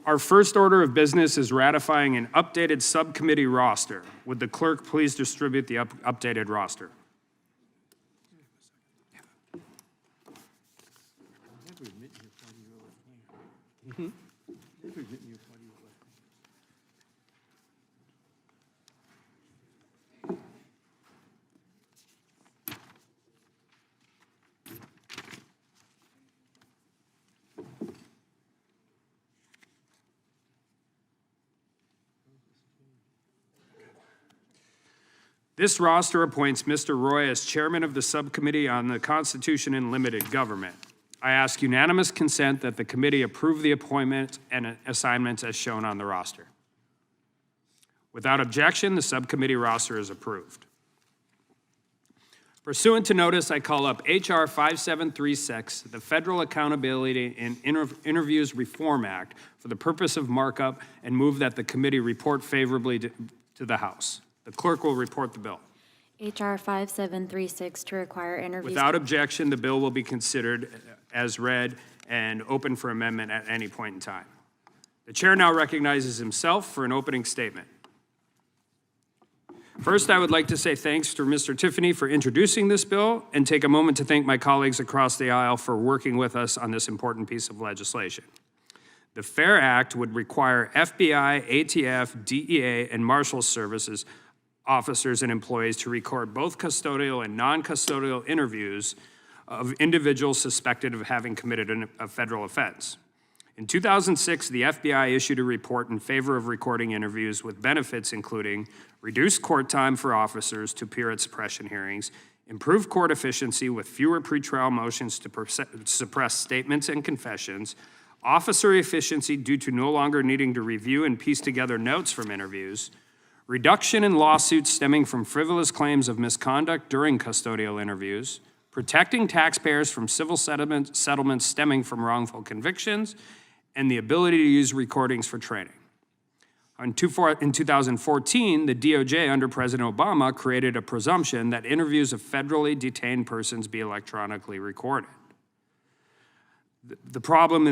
Our first order of business is ratifying an updated subcommittee roster. Would the clerk please distribute the updated roster? This roster appoints Mr. Roy as chairman of the Subcommittee on the Constitution and Limited Government. I ask unanimous consent that the committee approve the appointment and assignments as shown on the roster. Without objection, the subcommittee roster is approved. Pursuant to notice, I call up H.R. 5736, the Federal Accountability and Interviews Reform Act, for the purpose of markup, and move that the committee report favorably to the House. The clerk will report the bill. H.R. 5736 to require interviews. Without objection, the bill will be considered as read and open for amendment at any point in time. The chair now recognizes himself for an opening statement. First, I would like to say thanks to Mr. Tiffany for introducing this bill and take a moment to thank my colleagues across the aisle for working with us on this important piece of legislation. The FAIR Act would require FBI, ATF, DEA, and Marshals Services officers and employees to record both custodial and non-custodial interviews of individuals suspected of having committed a federal offense. In 2006, the FBI issued a report in favor of recording interviews with benefits including reduced court time for officers to appear at suppression hearings, improved court efficiency with fewer pretrial motions to suppress statements and confessions, officer efficiency due to no longer needing to review and piece together notes from interviews, reduction in lawsuits stemming from frivolous claims of misconduct during custodial interviews, protecting taxpayers from civil settlements stemming from wrongful convictions, and the ability to use recordings for training. In 2014, the DOJ under President Obama created a presumption that interviews of federally detained persons be electronically recorded. The problem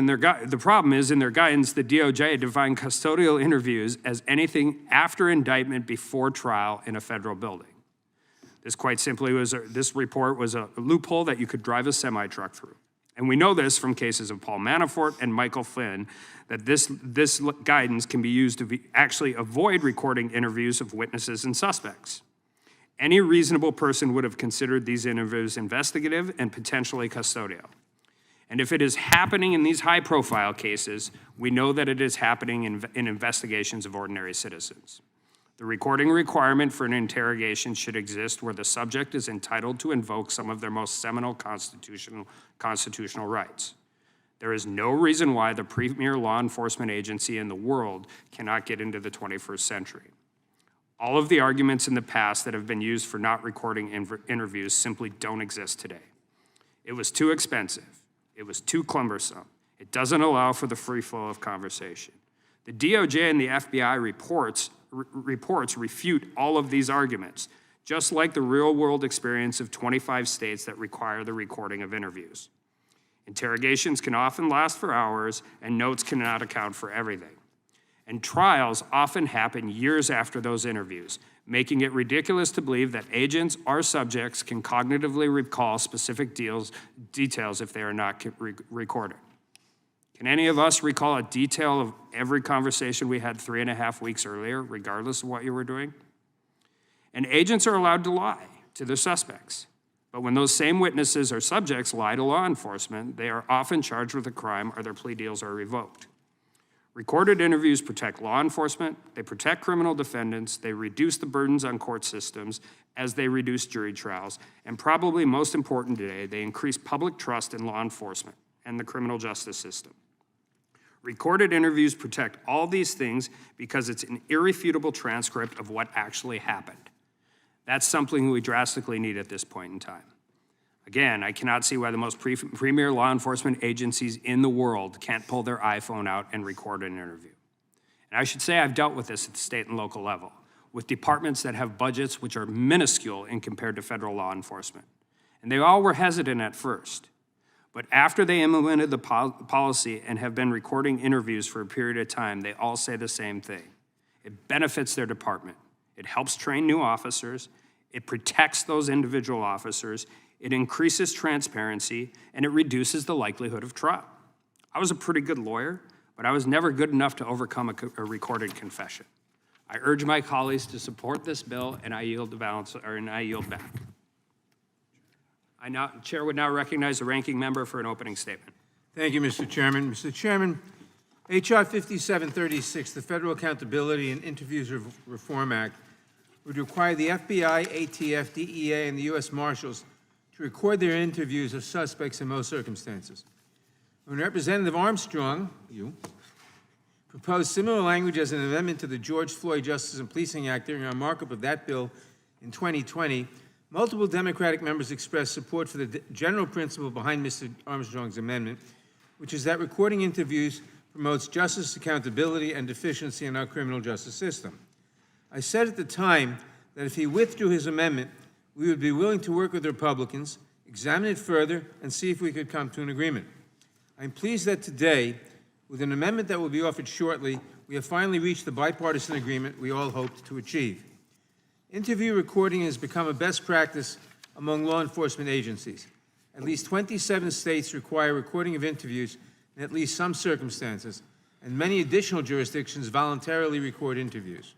is in their guidance, the DOJ defined custodial interviews as anything after indictment before trial in a federal building. This quite simply this report was a loophole that you could drive a semi-truck through. And we know this from cases of Paul Manafort and Michael Flynn, that this guidance can be used to actually avoid recording interviews of witnesses and suspects. Any reasonable person would have considered these interviews investigative and potentially custodial. And if it is happening in these high-profile cases, we know that it is happening in investigations of ordinary citizens. The recording requirement for an interrogation should exist where the subject is entitled to invoke some of their most seminal constitutional rights. There is no reason why the premier law enforcement agency in the world cannot get into the 21st century. All of the arguments in the past that have been used for not recording interviews simply don't exist today. It was too expensive. It was too cumbersome. It doesn't allow for the free flow of conversation. The DOJ and the FBI reports refute all of these arguments, just like the real-world experience of 25 states that require the recording of interviews. Interrogations can often last for hours, and notes cannot account for everything. And trials often happen years after those interviews, making it ridiculous to believe that agents or subjects can cognitively recall specific details if they are not recorded. Can any of us recall a detail of every conversation we had 3.5 weeks earlier, regardless of what you were doing? And agents are allowed to lie to their suspects. But when those same witnesses or subjects lie to law enforcement, they are often charged with a crime or their plea deals are revoked. Recorded interviews protect law enforcement, they protect criminal defendants, they reduce the burdens on court systems as they reduce jury trials, and probably most important today, they increase public trust in law enforcement and the criminal justice system. Recorded interviews protect all these things because it's an irrefutable transcript of what actually happened. That's something we drastically need at this point in time. Again, I cannot see why the most premier law enforcement agencies in the world can't pull their iPhone out and record an interview. And I should say I've dealt with this at the state and local level, with departments that have budgets which are minuscule in compared to federal law enforcement. And they all were hesitant at first. But after they implemented the policy and have been recording interviews for a period of time, they all say the same thing. It benefits their department. It helps train new officers. It protects those individual officers. It increases transparency, and it reduces the likelihood of trial. I was a pretty good lawyer, but I was never good enough to overcome a recorded confession. I urge my colleagues to support this bill, and I yield the balance, and I yield back. Chair would now recognize the ranking member for an opening statement. Thank you, Mr. Chairman. Mr. Chairman, H.R. 5736, the Federal Accountability and Interviews Reform Act, would require the FBI, ATF, DEA, and the U.S. Marshals to record their interviews of suspects in most circumstances. When Representative Armstrong, proposed similar language as an amendment to the George Floyd Justice and Policing Act during our markup of that bill in 2020, multiple Democratic members expressed support for the general principle behind Mr. Armstrong's amendment, which is that recording interviews promotes justice, accountability, and efficiency in our criminal justice system. I said at the time that if he withdrew his amendment, we would be willing to work with the Republicans, examine it further, and see if we could come to an agreement. I'm pleased that today, with an amendment that will be offered shortly, we have finally reached the bipartisan agreement we all hoped to achieve. Interview recording has become a best practice among law enforcement agencies. At least 27 states require recording of interviews in at least some circumstances, and many additional jurisdictions voluntarily record interviews.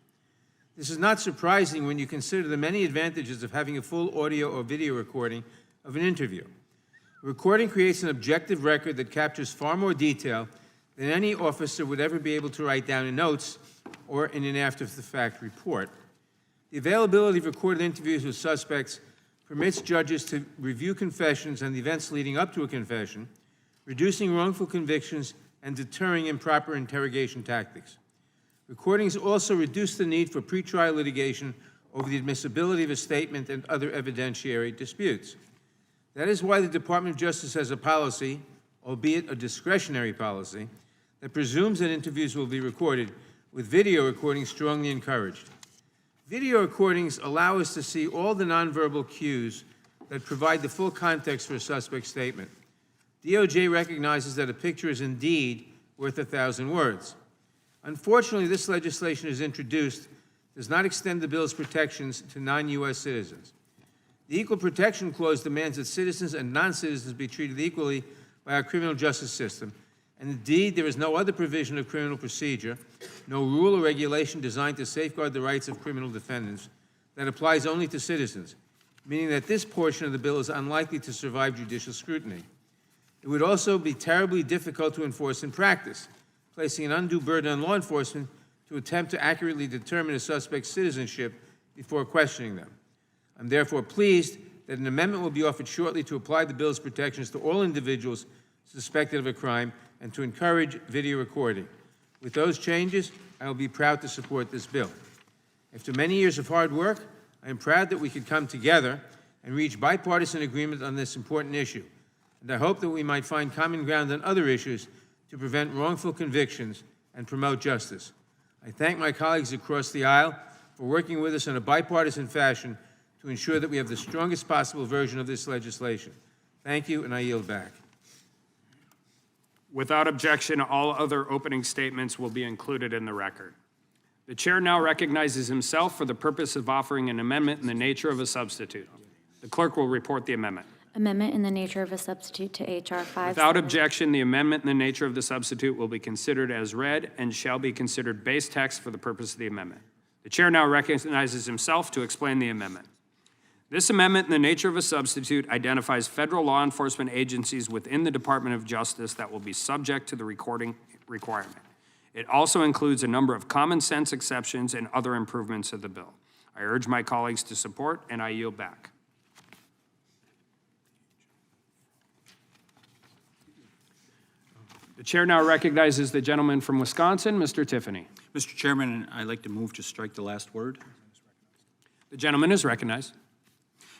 This is not surprising when you consider the many advantages of having a full audio or video recording of an interview. A recording creates an objective record that captures far more detail than any officer would ever be able to write down in notes or in an after-the-fact report. The availability of recorded interviews with suspects permits judges to review confessions and the events leading up to a confession, reducing wrongful convictions and deterring improper interrogation tactics. Recordings also reduce the need for pretrial litigation over the admissibility of a statement and other evidentiary disputes. That is why the Department of Justice has a policy, albeit a discretionary policy, that presumes that interviews will be recorded, with video recordings strongly encouraged. Video recordings allow us to see all the nonverbal cues that provide the full context for a suspect's statement. DOJ recognizes that a picture is indeed worth 1,000 words. Unfortunately, this legislation is introduced does not extend the bill's protections to non-U.S. citizens. The Equal Protection Clause demands that citizens and non-citizens be treated equally by our criminal justice system, and indeed there is no other provision of criminal procedure, no rule or regulation designed to safeguard the rights of criminal defendants that applies only to citizens, meaning that this portion of the bill is unlikely to survive judicial scrutiny. It would also be terribly difficult to enforce in practice, placing an undue burden on law enforcement to attempt to accurately determine a suspect's citizenship before questioning them. I'm therefore pleased that an amendment will be offered shortly to apply the bill's protections to all individuals suspected of a crime and to encourage video recording. With those changes, I will be proud to support this bill. After many years of hard work, I am proud that we could come together and reach bipartisan agreement on this important issue, and I hope that we might find common ground on other issues to prevent wrongful convictions and promote justice. I thank my colleagues across the aisle for working with us in a bipartisan fashion to ensure that we have the strongest possible version of this legislation. Thank you, and I yield back. Without objection, all other opening statements will be included in the record. The chair now recognizes himself for the purpose of offering an amendment in the nature of a substitute. The clerk will report the amendment. Amendment in the nature of a substitute to H.R. 5. Without objection, the amendment in the nature of the substitute will be considered as read and shall be considered base text for the purpose of the amendment. The chair now recognizes himself to explain the amendment. This amendment in the nature of a substitute identifies federal law enforcement agencies within the Department of Justice that will be subject to the recording requirement. It also includes a number of common sense exceptions and other improvements of the bill. I urge my colleagues to support, and I yield back. The chair now recognizes the gentleman from Wisconsin, Mr. Tiffany. Mr. Chairman, I'd like to move to strike the last word. The gentleman is recognized.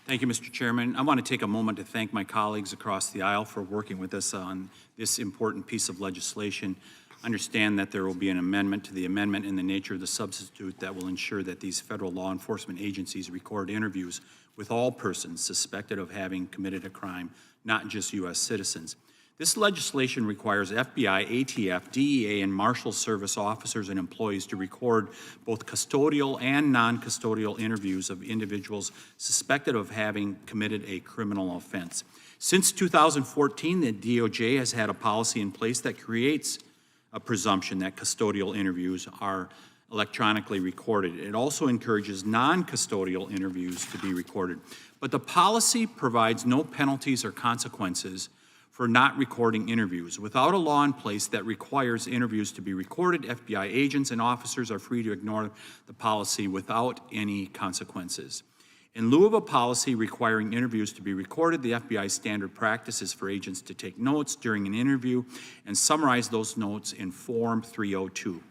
Thank you, Mr. Chairman. I want to take a moment to thank my colleagues across the aisle for working with us on this important piece of legislation. I understand that there will be an amendment to the amendment in the nature of the substitute that will ensure that these federal law enforcement agencies record interviews with all persons suspected of having committed a crime, not just U.S. citizens. This legislation requires FBI, ATF, DEA, and Marshal Service officers and employees to record both custodial and non-custodial interviews of individuals suspected of having committed a criminal offense. Since 2014, the DOJ has had a policy in place that creates a presumption that custodial interviews are electronically recorded. It also encourages non-custodial interviews to be recorded. But the policy provides no penalties or consequences for not recording interviews. Without a law in place that requires interviews to be recorded, FBI agents and officers are free to ignore the policy without any consequences. In lieu of a policy requiring interviews to be recorded, the FBI's standard practice is for agents to take notes during an interview and summarize those notes in Form 302.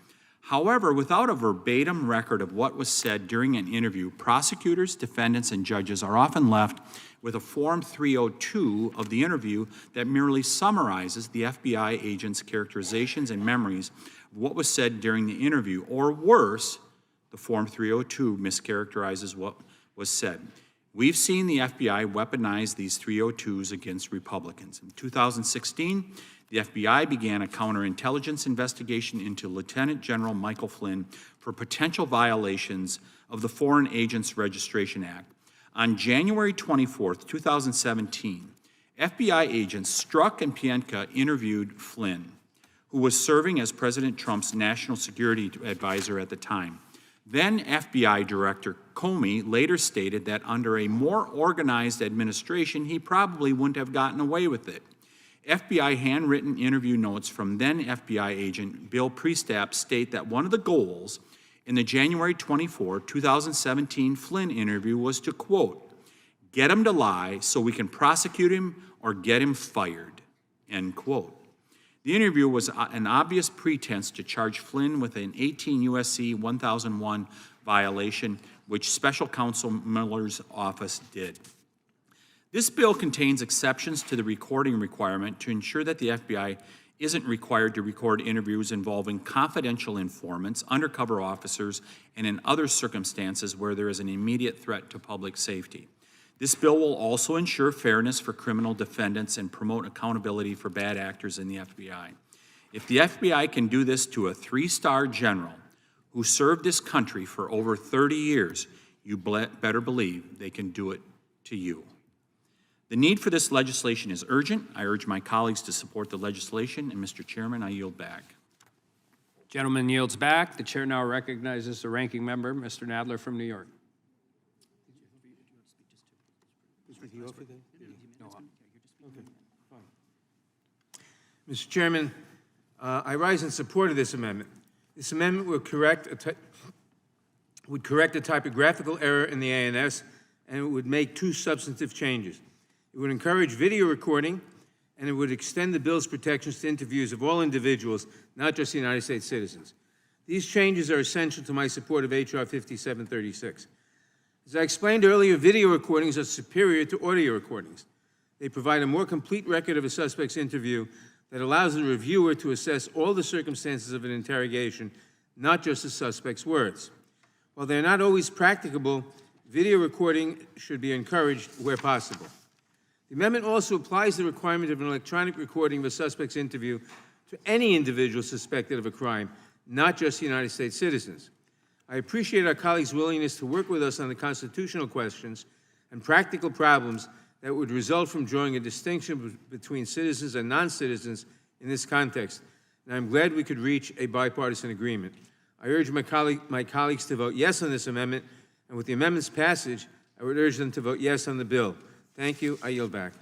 However, without a verbatim record of what was said during an interview, prosecutors, defendants, and judges are often left with a Form 302 of the interview that merely summarizes the FBI agent's characterizations and memories of what was said during the interview, or worse, the Form 302 mischaracterizes what was said. We've seen the FBI weaponize these 302s against Republicans. In 2016, the FBI began a counterintelligence investigation into Lieutenant General Michael Flynn for potential violations of the Foreign Agents Registration Act. On January 24, 2017, FBI agents Strzok and Pientka interviewed Flynn, who was serving as President Trump's national security advisor at the time. Then FBI Director Comey later stated that under a more organized administration, he probably wouldn't have gotten away with it. FBI handwritten interview notes from then FBI agent Bill Priestap state that one of the goals in the January 24, 2017 Flynn interview was to, quote, get him to lie so we can prosecute him or get him fired, end quote. The interview was an obvious pretense to charge Flynn with an 18 U.S.C. 1001 violation, which Special Counsel Mueller's office did. This bill contains exceptions to the recording requirement to ensure that the FBI isn't required to record interviews involving confidential informants, undercover officers, and in other circumstances where there is an immediate threat to public safety. This bill will also ensure fairness for criminal defendants and promote accountability for bad actors in the FBI. If the FBI can do this to a 3-star general who served this country for over 30 years, you better believe they can do it to you. The need for this legislation is urgent. I urge my colleagues to support the legislation, and Mr. Chairman, I yield back. Gentleman yields back. The chair now recognizes the ranking member, Mr. Nadler from New York. Mr. Chairman, I rise in support of this amendment. This amendment would correct a typographical error in the ANS, and it would make 2 substantive changes. It would encourage video recording, and it would extend the bill's protections to interviews of all individuals, not just United States citizens. These changes are essential to my support of H.R. 5736. As I explained earlier, video recordings are superior to audio recordings. They provide a more complete record of a suspect's interview that allows the reviewer to assess all the circumstances of an interrogation, not just the suspect's words. While they're not always practicable, video recording should be encouraged where possible. The amendment also applies the requirement of an electronic recording of a suspect's interview to any individual suspected of a crime, not just United States citizens. I appreciate our colleagues' willingness to work with us on the constitutional questions and practical problems that would result from drawing a distinction between citizens and non-citizens in this context, and I'm glad we could reach a bipartisan agreement. I urge my colleagues to vote yes on this amendment, and with the amendment's passage, I would urge them to vote yes on the bill. Thank you. I yield back.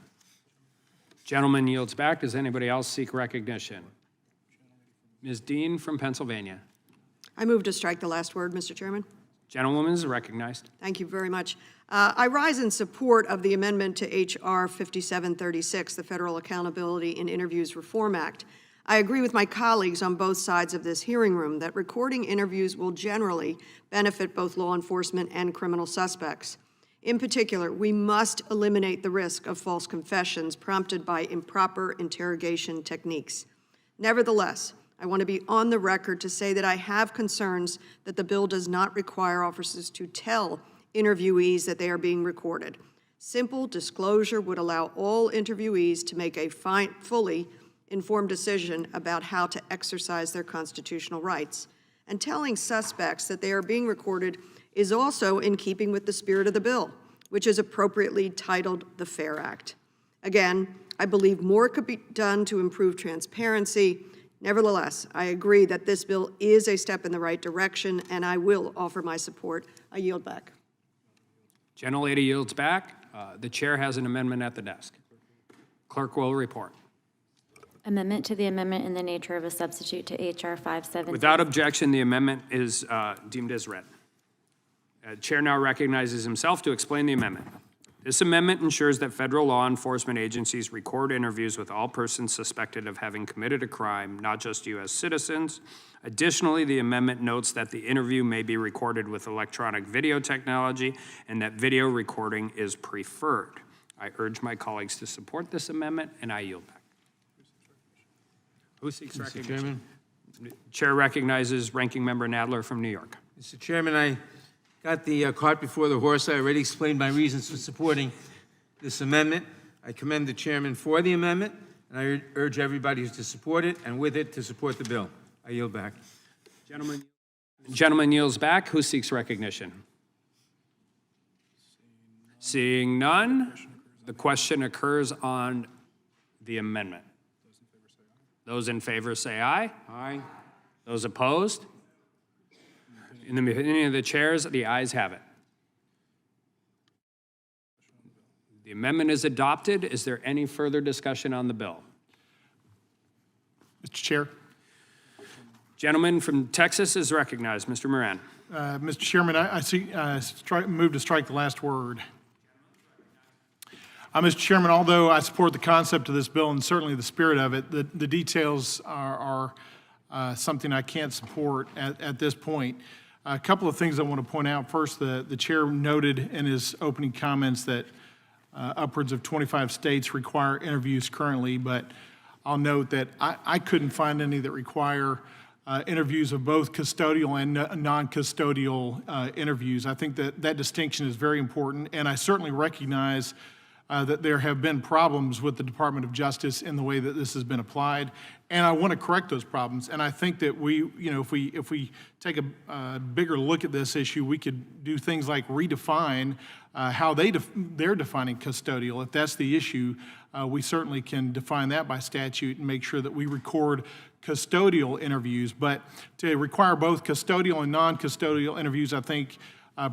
Gentleman yields back. Does anybody else seek recognition? Ms. Dean from Pennsylvania. I move to strike the last word, Mr. Chairman. Gentlewoman is recognized. Thank you very much. I rise in support of the amendment to H.R. 5736, the Federal Accountability in Interviews Reform Act. I agree with my colleagues on both sides of this hearing room that recording interviews will generally benefit both law enforcement and criminal suspects. In particular, we must eliminate the risk of false confessions prompted by improper interrogation techniques. Nevertheless, I want to be on the record to say that I have concerns that the bill does not require officers to tell interviewees that they are being recorded. Simple disclosure would allow all interviewees to make a fully informed decision about how to exercise their constitutional rights. And telling suspects that they are being recorded is also in keeping with the spirit of the bill, which is appropriately titled the FAIR Act. Again, I believe more could be done to improve transparency. Nevertheless, I agree that this bill is a step in the right direction, and I will offer my support. I yield back. Gentlelady yields back. The chair has an amendment at the desk. Clerk will report. Amendment to the amendment in the nature of a substitute to H.R. 57. Without objection, the amendment is deemed as read. Chair now recognizes himself to explain the amendment. This amendment ensures that federal law enforcement agencies record interviews with all persons suspected of having committed a crime, not just U.S. citizens. Additionally, the amendment notes that the interview may be recorded with electronic video technology and that video recording is preferred. I urge my colleagues to support this amendment, and I yield back. Who seeks Mr. recognition? Chairman. Chair recognizes Ranking Member Nadler from New York. Mr. Chairman, I got the cart before the horse. I already explained my reasons for supporting this amendment. I commend the chairman for the amendment, and I urge everybody to support it, and with it, to support the bill. I yield back. Gentleman yields back. Who seeks recognition? Seeing none, the question occurs on the amendment. Those in favor say aye. Aye. Those opposed? In the opinion of the chairs, the ayes have it. The amendment is adopted. Is there any further discussion on the bill? Mr. Chair. Gentleman from Texas is recognized. Mr. Moran. Mr. Chairman, I see move to strike the last word. Mr. Chairman, although I support the concept of this bill and certainly the spirit of it, the details are something I can't support at this point. A couple of things I want to point out. First, the chair noted in his opening comments that upwards of 25 states require interviews currently, but I'll note that I couldn't find any that require interviews of both custodial and non-custodial interviews. I think that distinction is very important, and I certainly recognize that there have been problems with the Department of Justice in the way that this has been applied, and I want to correct those problems. And I think that if we take a bigger look at this issue, we could do things like redefine how they're defining custodial. If that's the issue, we certainly can define that by statute and make sure that we record custodial interviews. But to require both custodial and non-custodial interviews, I think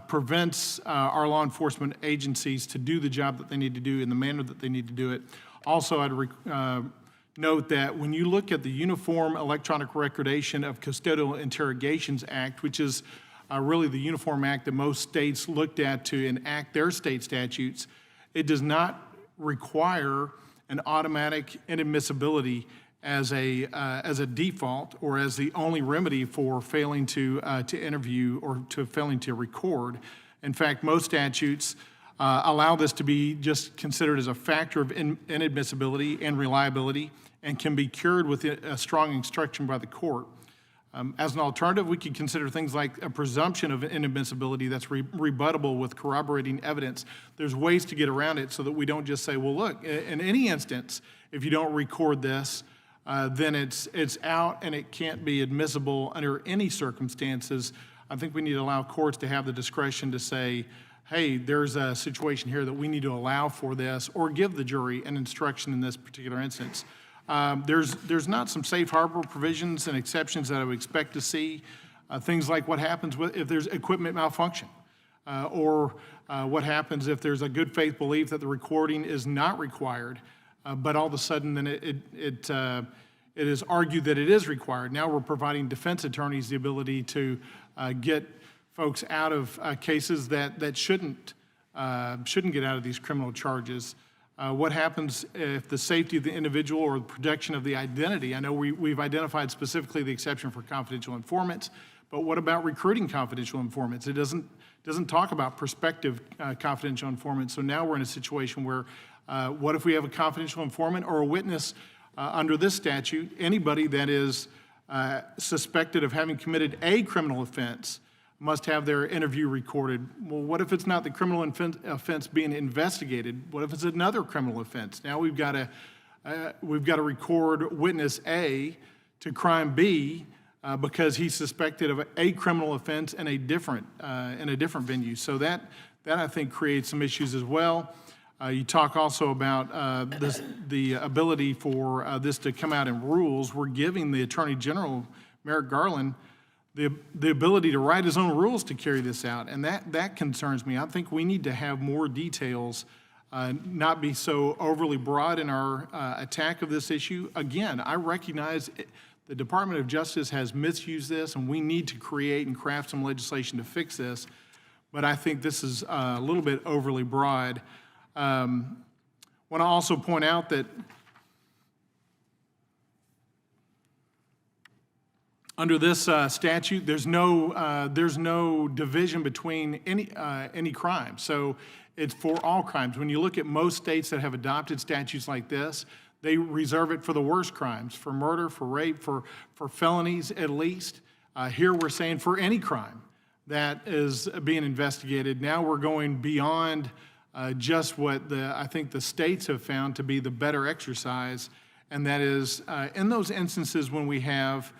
prevents our law enforcement agencies to do the job that they need to do in the manner that they need to do it. Also, I'd note that when you look at the Uniform Electronic Recordation of Custodial Interrogations Act, which is really the uniform act that most states looked at to enact their state statutes, it does not require an automatic inadmissibility as a default or as the only remedy for failing to interview or to failing to record. In fact, most statutes allow this to be just considered as a factor of inadmissibility and reliability and can be cured with a strong instruction by the court. As an alternative, we could consider things like a presumption of inadmissibility that's rebuttable with corroborating evidence. There's ways to get around it so that we don't just say, well, look, in any instance, if you don't record this, then it's out and it can't be admissible under any circumstances. I think we need to allow courts to have the discretion to say, hey, there's a situation here that we need to allow for this, or give the jury an instruction in this particular instance. There's not some safe harbor provisions and exceptions that I would expect to see. Things like what happens if there's equipment malfunction, or what happens if there's a good faith belief that the recording is not required, but all of a sudden then it is argued that it is required. Now we're providing defense attorneys the ability to get folks out of cases that shouldn't get out of these criminal charges. What happens if the safety of the individual or the protection of the identity? I know we've identified specifically the exception for confidential informants, but what about recruiting confidential informants? It doesn't talk about prospective confidential informants. So now we're in a situation where what if we have a confidential informant or a witness under this statute? Anybody that is suspected of having committed a criminal offense must have their interview recorded. Well, what if it's not the criminal offense being investigated? What if it's another criminal offense? Now we've got to record witness A to crime B because he's suspected of a criminal offense in a different venue. So that I think creates some issues as well. You talk also about the ability for this to come out in rules. We're giving the Attorney General, Merrick Garland, the ability to write his own rules to carry this out, and that concerns me. I think we need to have more details, not be so overly broad in our attack of this issue. Again, I recognize the Department of Justice has misused this, and we need to create and craft some legislation to fix this, but I think this is a little bit overly broad. I want to also point out that under this statute, there's no division between any crime. So it's for all crimes. When you look at most states that have adopted statutes like this, they reserve it for the worst crimes, for murder, for rape, for felonies at least. Here we're saying for any crime that is being investigated. Now we're going beyond just what I think the states have found to be the better exercise, and that is in those instances when we have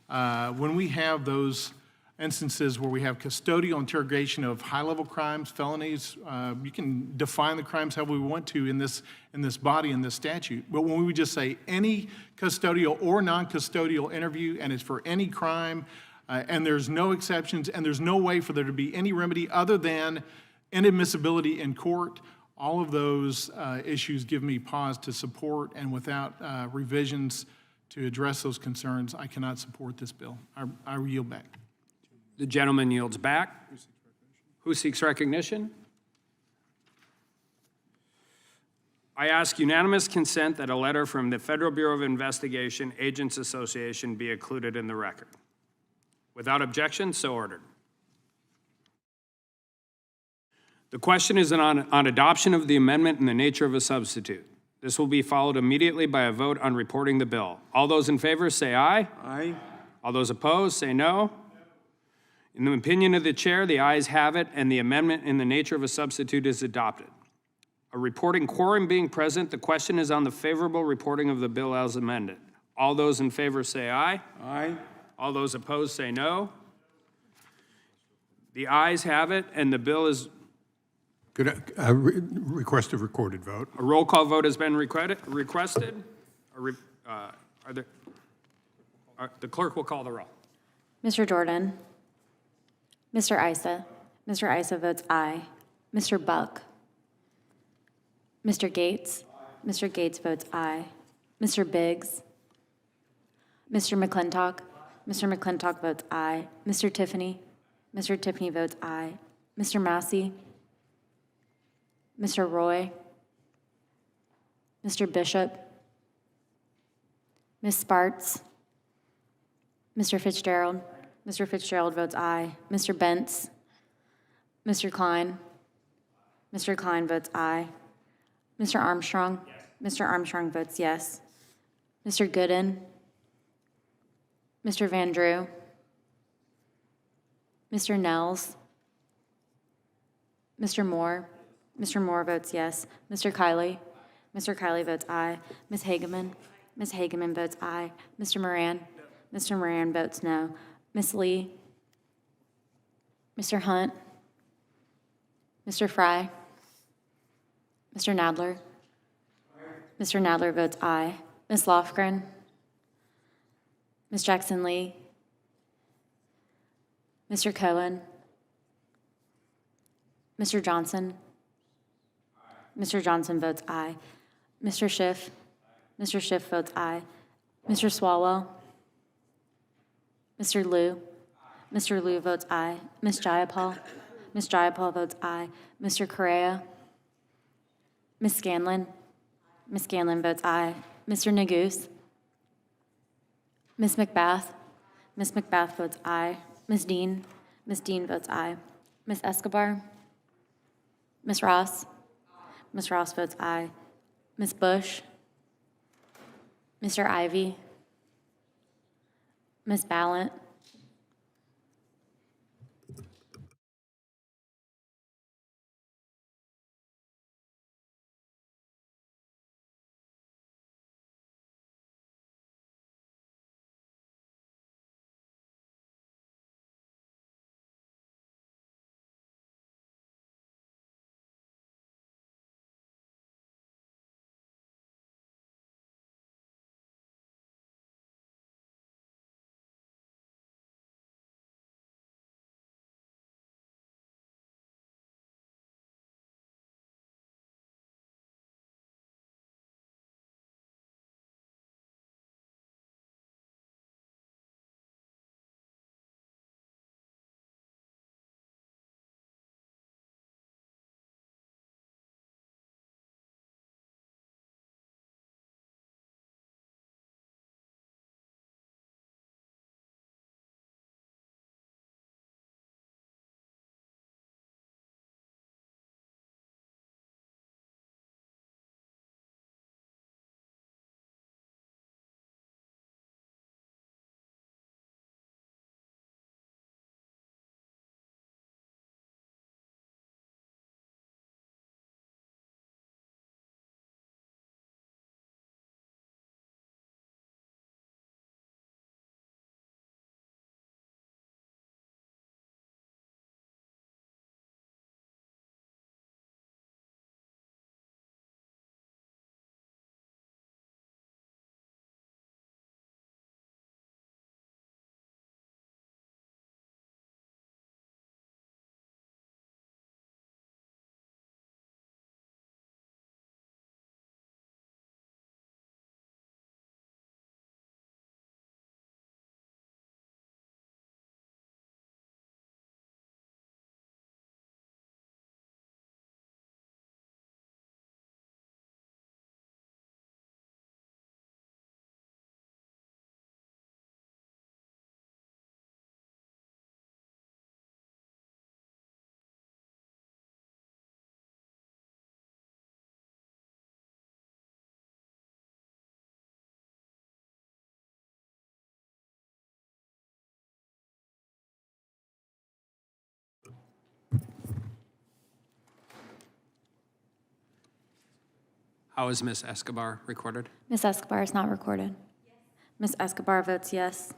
those instances where we have custodial interrogation of high-level crimes, felonies, you can define the crimes however we want to in this body, in this statute. But when we just say any custodial or non-custodial interview, and it's for any crime, and there's no exceptions, and there's no way for there to be any remedy other than inadmissibility in court, all of those issues give me pause to support, and without revisions to address those concerns, I cannot support this bill. I yield back. The gentleman yields back. Who seeks recognition? I ask unanimous consent that a letter from the Federal Bureau of Investigation Agents Association be included in the record. Without objection, so ordered. The question is on adoption of the amendment in the nature of a substitute. This will be followed immediately by a vote on reporting the bill. All those in favor say aye. Aye. All those opposed say no. In the opinion of the chair, the ayes have it, and the amendment in the nature of a substitute is adopted. A reporting quorum being present, the question is on the favorable reporting of the bill as amended. All those in favor say aye. Aye. All those opposed say no. The ayes have it, and the bill is... Could I request a recorded vote? A roll call vote has been requested. The clerk will call the roll. Mr. Jordan? Mr. Issa? Mr. Issa votes aye. Mr. Buck? Mr. Gates? Mr. Gates votes aye. Mr. Biggs? Mr. McClintock? Mr. McClintock votes aye. Mr. Tiffany? Mr. Tiffany votes aye. Mr. Massey? Mr. Roy? Mr. Bishop? Ms. Sparts? Mr. Fitzgerald? Mr. Fitzgerald votes aye. Mr. Bentz? Mr. Klein? Mr. Klein votes aye. Mr. Armstrong? Yes. Mr. Armstrong votes yes. Mr. Gooden? Mr. Van Drew? Mr. Nels? Mr. Moore? Mr. Moore votes yes. Mr. Kiley? Mr. Kiley votes aye. Ms. Hageman? Ms. Hageman votes aye. Mr. Moran? Mr. Moran votes no. Ms. Lee? Mr. Hunt? Mr. Fry? Mr. Nadler? Mr. Nadler votes aye. Ms. Lofgren? Ms. Jackson Lee? Mr. Cohen? Mr. Johnson? Mr. Johnson votes aye. Mr. Schiff? Mr. Schiff votes aye. Mr. Swalwell? Mr. Liu? Mr. Liu votes aye. Ms. Jayapal? Ms. Jayapal votes aye. Mr. Correa? Ms. Scanlon? Ms. Scanlon votes aye. Mr. Neguse? Ms. McBath? Ms. McBath votes aye. Ms. Dean? Ms. Dean votes aye. Ms. Escobar? Ms. Ross? Ms. Ross votes aye. Ms. Bush? Mr. Ivy? Ms. Ballant? How is Ms. Escobar recorded? Ms. Escobar is not recorded. Ms. Escobar votes yes.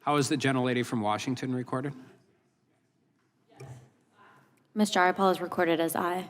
How is the gentlelady from Washington recorded? Ms. Jayapal is recorded as aye.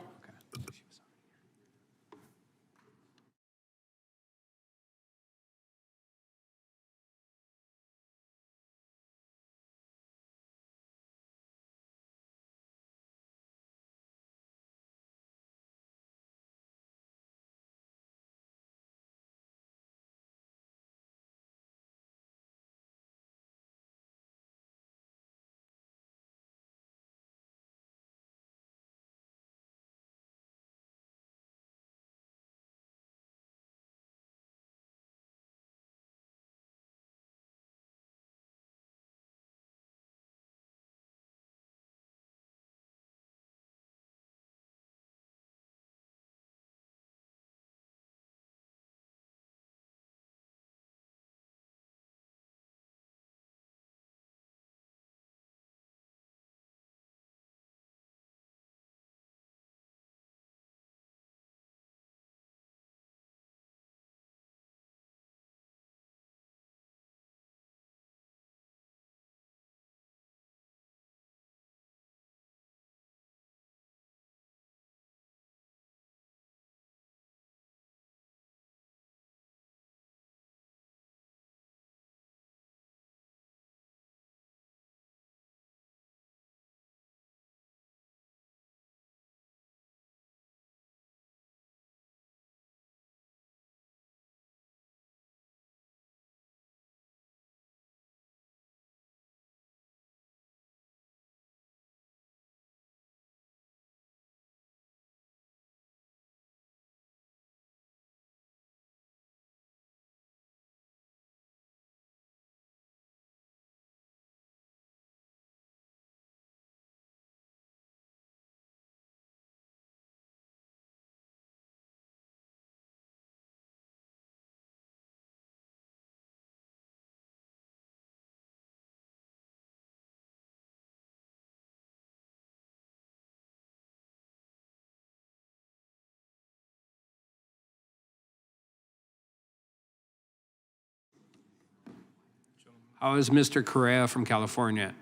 How is Mr. Correa from California?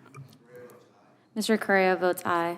Mr. Correa votes aye.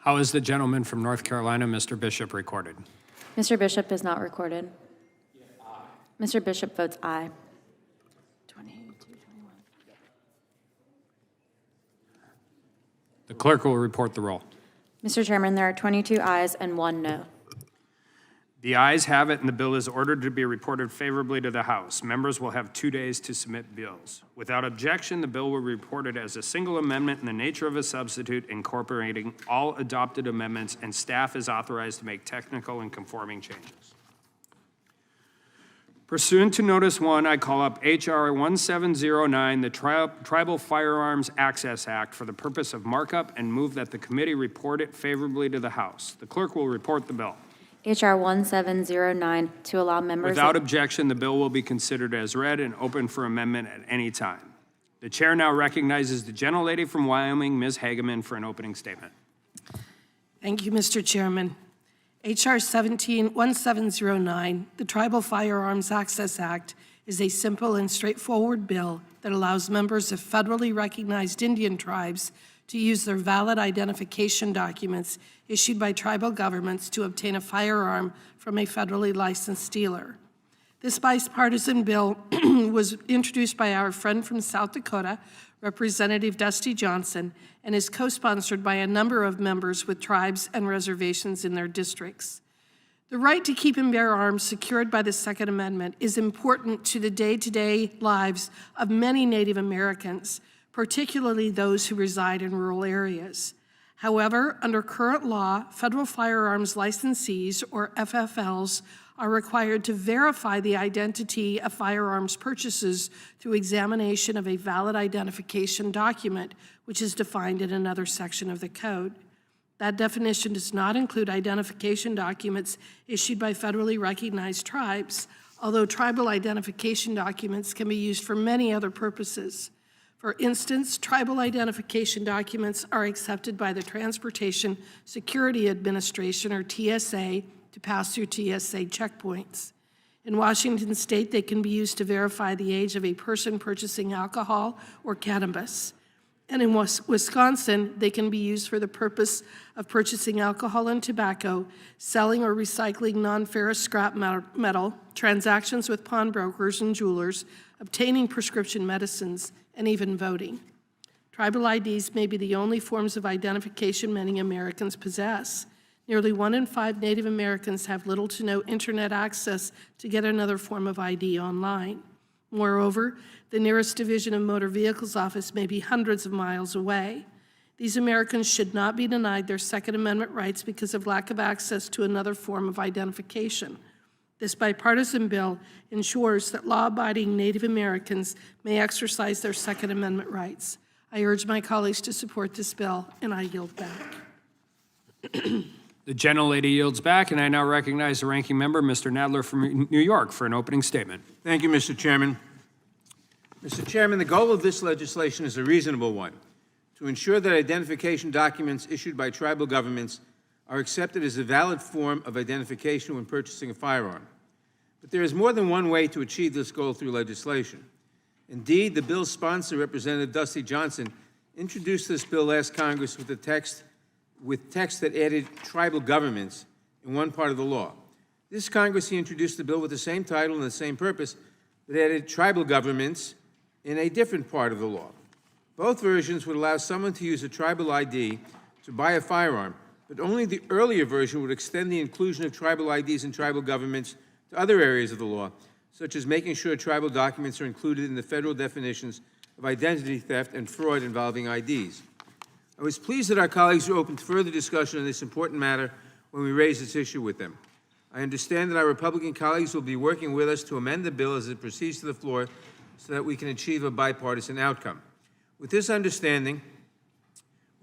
How is the gentleman from North Carolina, Mr. Bishop, recorded? Mr. Bishop is not recorded. Mr. Bishop votes aye. 22, 21. The clerk will report the roll. Mr. Chairman, there are 22 ayes and 1 no. The ayes have it, and the bill is ordered to be reported favorably to the House. Members will have 2 days to submit bills. Without objection, the bill will be reported as a single amendment in the nature of a substitute, incorporating all adopted amendments, and staff is authorized to make technical and conforming changes. Pursuant to Notice 1, I call up H.R. 1709, the Tribal Firearms Access Act, for the purpose of markup, and move that the committee report it favorably to the House. The clerk will report the bill. H.R. 1709 to allow members. Without objection, the bill will be considered as read and open for amendment at any time. The chair now recognizes the gentlelady from Wyoming, Ms. Hageman, for an opening statement. Thank you, Mr. Chairman. H.R. 1709, the Tribal Firearms Access Act, is a simple and straightforward bill that allows members of federally recognized Indian tribes to use their valid identification documents issued by tribal governments to obtain a firearm from a federally licensed dealer. This bipartisan bill was introduced by our friend from South Dakota, Representative Dusty Johnson, and is co-sponsored by a number of members with tribes and reservations in their districts. The right to keep and bear arms secured by the Second Amendment is important to the day-to-day lives of many Native Americans, particularly those who reside in rural areas. However, under current law, federal firearms licensees, or FFLs, are required to verify the identity of firearms purchases through examination of a valid identification document, which is defined in another section of the code. That definition does not include identification documents issued by federally recognized tribes, although tribal identification documents can be used for many other purposes. For instance, tribal identification documents are accepted by the Transportation Security Administration, or TSA, to pass through TSA checkpoints. In Washington state, they can be used to verify the age of a person purchasing alcohol or cannabis. And in Wisconsin, they can be used for the purpose of purchasing alcohol and tobacco, selling or recycling non-ferrous scrap metal, transactions with pawnbrokers and jewelers, obtaining prescription medicines, and even voting. Tribal IDs may be the only forms of identification many Americans possess. Nearly 1 in 5 Native Americans have little to no internet access to get another form of ID online. Moreover, the nearest Division of Motor Vehicles office may be hundreds of miles away. These Americans should not be denied their Second Amendment rights because of lack of access to another form of identification. This bipartisan bill ensures that law-abiding Native Americans may exercise their Second Amendment rights. I urge my colleagues to support this bill, and I yield back. The gentlelady yields back, and I now recognize the ranking member, Mr. Nadler from New York, for an opening statement. Thank you, Mr. Chairman. Mr. Chairman, the goal of this legislation is a reasonable one: to ensure that identification documents issued by tribal governments are accepted as a valid form of identification when purchasing a firearm. But there is more than one way to achieve this goal through legislation. Indeed, the bill's sponsor, Representative Dusty Johnson, introduced this bill last Congress with text that added tribal governments in one part of the law. This Congress, he introduced the bill with the same title and the same purpose, but added tribal governments in a different part of the law. Both versions would allow someone to use a tribal ID to buy a firearm, but only the earlier version would extend the inclusion of tribal IDs and tribal governments to other areas of the law, such as making sure tribal documents are included in the federal definitions of identity theft and fraud involving IDs. I was pleased that our colleagues were open to further discussion on this important matter when we raised this issue with them. I understand that our Republican colleagues will be working with us to amend the bill as it proceeds to the floor so that we can achieve a bipartisan outcome. With this understanding,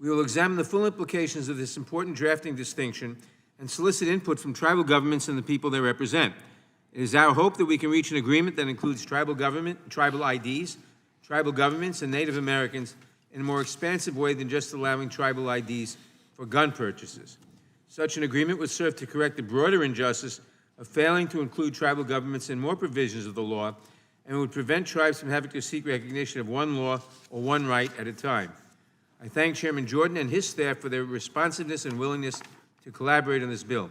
we will examine the full implications of this important drafting distinction and solicit input from tribal governments and the people they represent. It is our hope that we can reach an agreement that includes tribal IDs, tribal governments, and Native Americans in a more expansive way than just allowing tribal IDs for gun purchases. Such an agreement would serve to correct the broader injustice of failing to include tribal governments in more provisions of the law, and would prevent tribes from having to seek recognition of one law or one right at a time. I thank Chairman Jordan and his staff for their responsiveness and willingness to collaborate on this bill.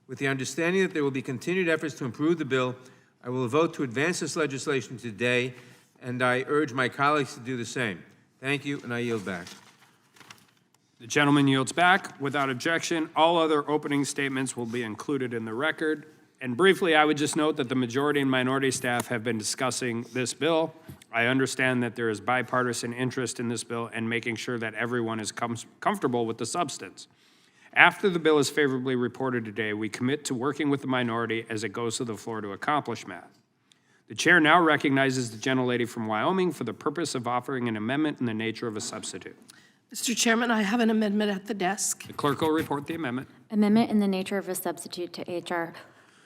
With the understanding that there will be continued efforts to improve the bill, I will vote to advance this legislation today, and I urge my colleagues to do the same. Thank you, and I yield back. The gentleman yields back. Without objection, all other opening statements will be included in the record. And briefly, I would just note that the majority and minority staff have been discussing this bill. I understand that there is bipartisan interest in this bill and making sure that everyone is comfortable with the substance. After the bill is favorably reported today, we commit to working with the minority as it goes to the floor to accomplish that. The chair now recognizes the gentlelady from Wyoming for the purpose of offering an amendment in the nature of a substitute. Mr. Chairman, I have an amendment at the desk. The clerk will report the amendment. Amendment in the nature of a substitute to H.R.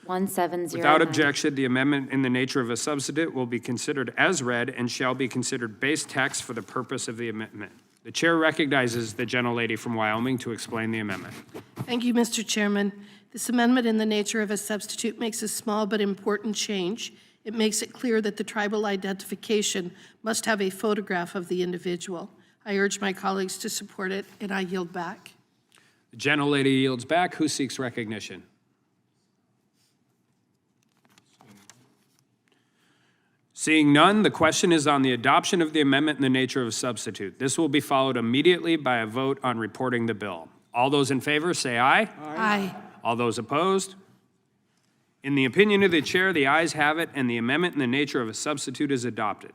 1709. Without objection, the amendment in the nature of a substitute will be considered as read and shall be considered base text for the purpose of the amendment. The chair recognizes the gentlelady from Wyoming to explain the amendment. Thank you, Mr. Chairman. This amendment in the nature of a substitute makes a small but important change. It makes it clear that the tribal identification must have a photograph of the individual. I urge my colleagues to support it, and I yield back. The gentlelady yields back. Who seeks recognition? Seeing none, the question is on the adoption of the amendment in the nature of a substitute. This will be followed immediately by a vote on reporting the bill. All those in favor say aye. Aye. All those opposed? In the opinion of the chair, the ayes have it, and the amendment in the nature of a substitute is adopted.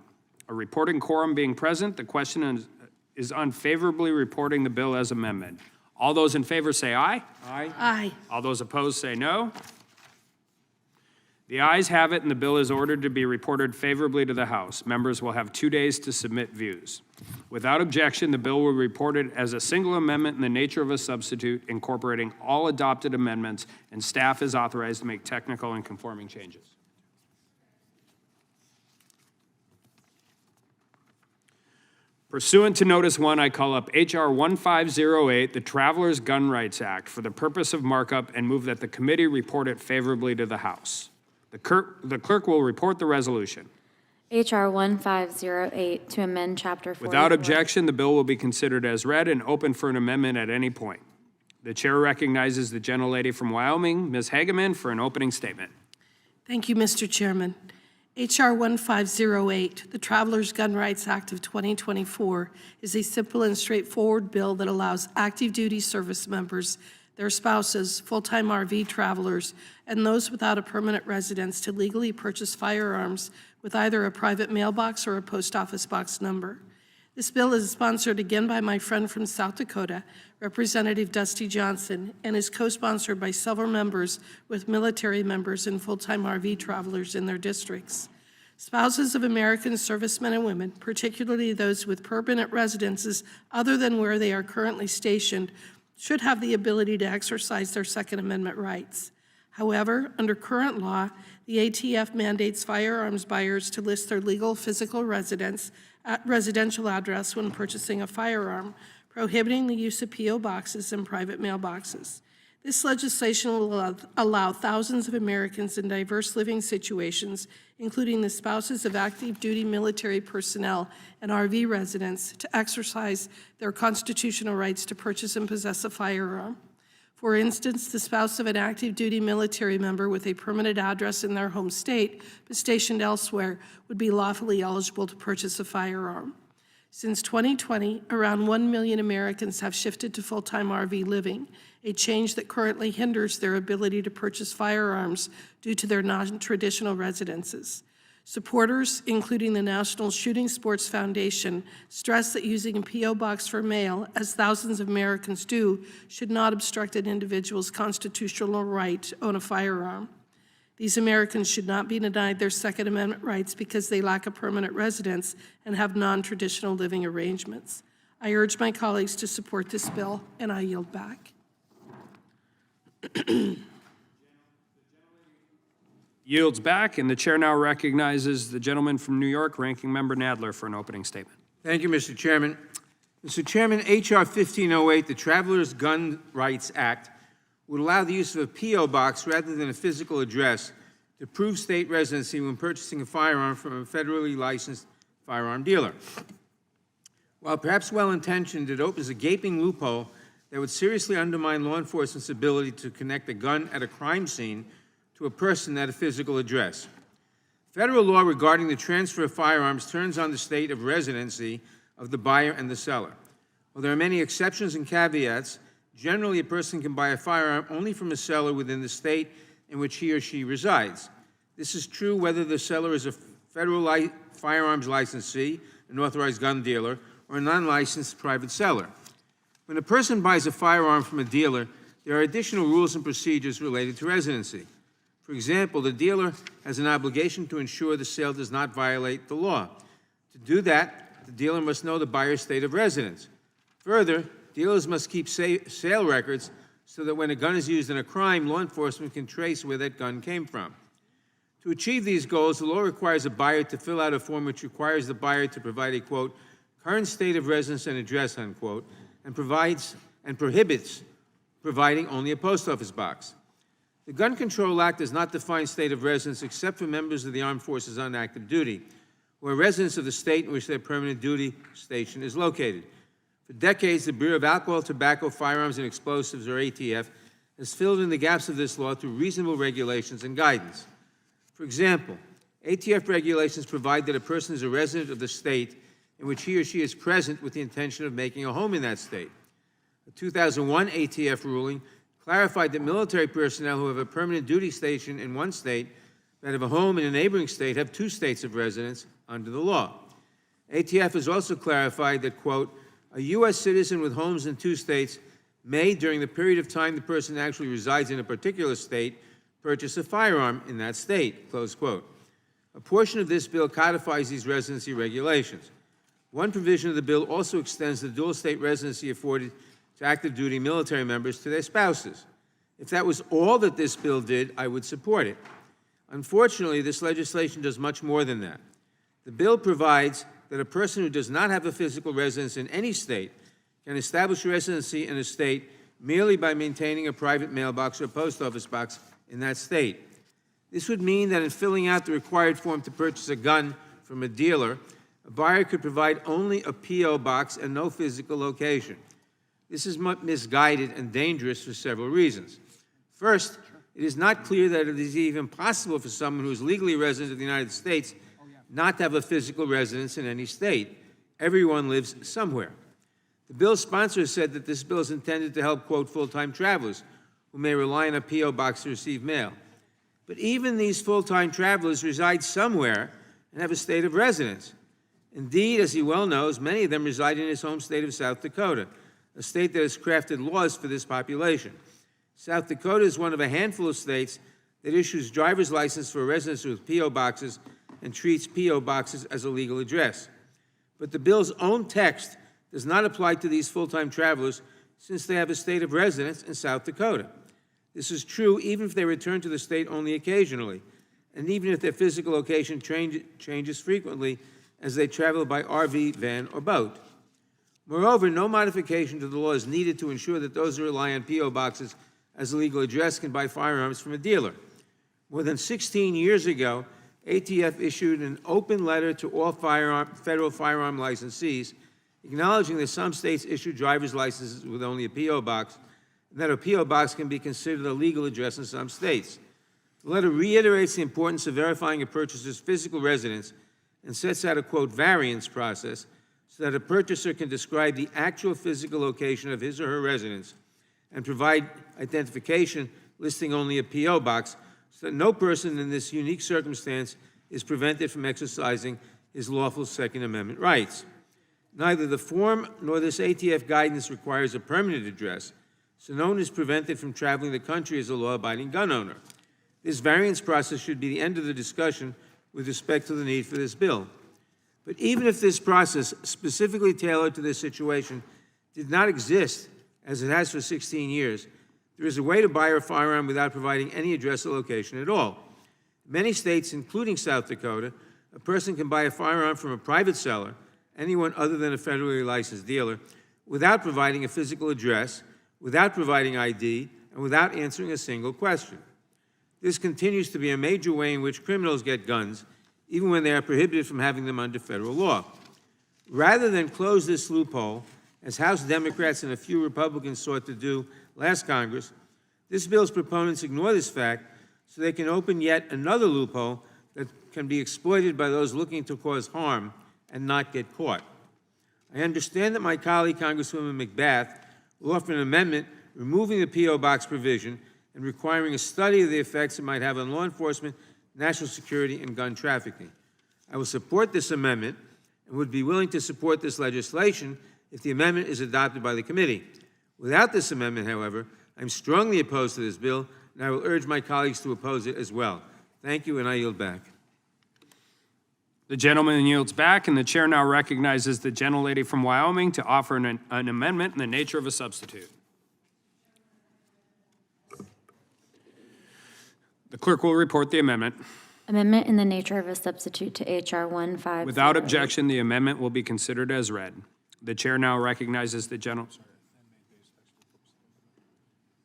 A reporting quorum being present, the question is unfavorably reporting the bill as amended. All those in favor say aye. Aye. Aye. All those opposed say no. The ayes have it, and the bill is ordered to be reported favorably to the House. Members will have 2 days to submit views. Without objection, the bill will be reported as a single amendment in the nature of a substitute, incorporating all adopted amendments, and staff is authorized to make technical and conforming changes. Pursuant to Notice 1, I call up H.R. 1508, the Travelers Gun Rights Act, for the purpose of markup and move that the committee report it favorably to the House. The clerk will report the resolution. H.R. 1508 to amend Chapter 44. Without objection, the bill will be considered as read and open for an amendment at any point. The chair recognizes the gentlelady from Wyoming, Ms. Hageman, for an opening statement. Thank you, Mr. Chairman. H.R. 1508, the Travelers Gun Rights Act of 2024, is a simple and straightforward bill that allows active duty service members, their spouses, full-time RV travelers, and those without a permanent residence to legally purchase firearms with either a private mailbox or a post office box number. This bill is sponsored again by my friend from South Dakota, Representative Dusty Johnson, and is co-sponsored by several members with military members and full-time RV travelers in their districts. Spouses of American servicemen and women, particularly those with permanent residences other than where they are currently stationed, should have the ability to exercise their Second Amendment rights. However, under current law, the ATF mandates firearms buyers to list their legal physical residential address when purchasing a firearm, prohibiting the use of P.O. boxes and private mailboxes. This legislation will allow thousands of Americans in diverse living situations, including the spouses of active duty military personnel and RV residents, to exercise their constitutional rights to purchase and possess a firearm. For instance, the spouse of an active duty military member with a permanent address in their home state but stationed elsewhere would be lawfully eligible to purchase a firearm. Since 2020, around 1 million Americans have shifted to full-time RV living, a change that currently hinders their ability to purchase firearms due to their non-traditional residences. Supporters, including the National Shooting Sports Foundation, stress that using a P.O. box for mail, as thousands of Americans do, should not obstruct an individual's constitutional right to own a firearm. These Americans should not be denied their Second Amendment rights because they lack a permanent residence and have non-traditional living arrangements. I urge my colleagues to support this bill, and I yield back. Yields back, and the chair now recognizes the gentleman from New York, Ranking Member Nadler, for an opening statement. Thank you, Mr. Chairman. Mr. Chairman, H.R. 1508, the Travelers Gun Rights Act, would allow the use of a P.O. box rather than a physical address to prove state residency when purchasing a firearm from a federally licensed firearm dealer. While perhaps well-intentioned, it opens a gaping loophole that would seriously undermine law enforcement's ability to connect a gun at a crime scene to a person at a physical address. Federal law regarding the transfer of firearms turns on the state of residency of the buyer and the seller. While there are many exceptions and caveats, generally a person can buy a firearm only from a seller within the state in which he or she resides. This is true whether the seller is a federal firearms licensee, an authorized gun dealer, or a non-licensed private seller. When a person buys a firearm from a dealer, there are additional rules and procedures related to residency. For example, the dealer has an obligation to ensure the sale does not violate the law. To do that, the dealer must know the buyer's state of residence. Further, dealers must keep sale records so that when a gun is used in a crime, law enforcement can trace where that gun came from. To achieve these goals, the law requires a buyer to fill out a form which requires the buyer to provide a, quote, current state of residence and address, unquote, and prohibits providing only a post office box. The Gun Control Act does not define state of residence except for members of the armed forces on active duty, who are residents of the state in which their permanent duty station is located. For decades, the Bureau of Alcohol, Tobacco, Firearms, and Explosives, or ATF, has filled in the gaps of this law through reasonable regulations and guidance. For example, ATF regulations provide that a person is a resident of the state in which he or she is present with the intention of making a home in that state. A 2001 ATF ruling clarified that military personnel who have a permanent duty station in one state that have a home in a neighboring state have two states of residence under the law. ATF has also clarified that, quote, a U.S. citizen with homes in two states may, during the period of time the person actually resides in a particular state, purchase a firearm in that state, close quote. A portion of this bill codifies these residency regulations. One provision of the bill also extends the dual state residency afforded to active duty military members to their spouses. If that was all that this bill did, I would support it. Unfortunately, this legislation does much more than that. The bill provides that a person who does not have a physical residence in any state can establish residency in a state merely by maintaining a private mailbox or post office box in that state. This would mean that in filling out the required form to purchase a gun from a dealer, a buyer could provide only a P.O. box and no physical location. This is misguided and dangerous for several reasons. First, it is not clear that it is even possible for someone who is legally resident of the United States not to have a physical residence in any state. Everyone lives somewhere. The bill's sponsor said that this bill is intended to help, quote, full-time travelers who may rely on a P.O. box to receive mail. But even these full-time travelers reside somewhere and have a state of residence. Indeed, as he well knows, many of them reside in his home state of South Dakota, a state that has crafted laws for this population. South Dakota is one of a handful of states that issues driver's license for residents with P.O. boxes and treats P.O. boxes as a legal address. But the bill's own text does not apply to these full-time travelers since they have a state of residence in South Dakota. This is true even if they return to the state only occasionally, and even if their physical location changes frequently as they travel by RV, van, or boat. Moreover, no modification to the law is needed to ensure that those who rely on P.O. boxes as a legal address can buy firearms from a dealer. More than 16 years ago, ATF issued an open letter to all federal firearm licensees, acknowledging that some states issue driver's licenses with only a P.O. box, and that a P.O. box can be considered a legal address in some states. The letter reiterates the importance of verifying a purchaser's physical residence and sets out a, quote, variance process so that a purchaser can describe the actual physical location of his or her residence and provide identification listing only a P.O. box so that no person in this unique circumstance is prevented from exercising his lawful Second Amendment rights. Neither the form nor this ATF guidance requires a permanent address, so no one is prevented from traveling the country as a law-abiding gun owner. This variance process should be the end of the discussion with respect to the need for this bill. But even if this process, specifically tailored to this situation, did not exist, as it has for 16 years, there is a way to buy a firearm without providing any address or location at all. In many states, including South Dakota, a person can buy a firearm from a private seller, anyone other than a federally licensed dealer, without providing a physical address, without providing ID, and without answering a single question. This continues to be a major way in which criminals get guns, even when they are prohibited from having them under federal law. Rather than close this loophole, as House Democrats and a few Republicans sought to do last Congress, this bill's proponents ignore this fact so they can open yet another loophole that can be exploited by those looking to cause harm and not get caught. I understand that my colleague, Congresswoman McBath, will offer an amendment removing the P.O. Box provision and requiring a study of the effects it might have on law enforcement, national security, and gun trafficking. I will support this amendment and would be willing to support this legislation if the amendment is adopted by the committee. Without this amendment, however, I'm strongly opposed to this bill, and I will urge my colleagues to oppose it as well. Thank you, and I yield back. The gentleman yields back, and the chair now recognizes the gentlelady from Wyoming to offer an amendment in the nature of a substitute. The clerk will report the amendment. Amendment in the nature of a substitute to H.R. 150. Without objection, the amendment will be considered as read. The chair now recognizes the general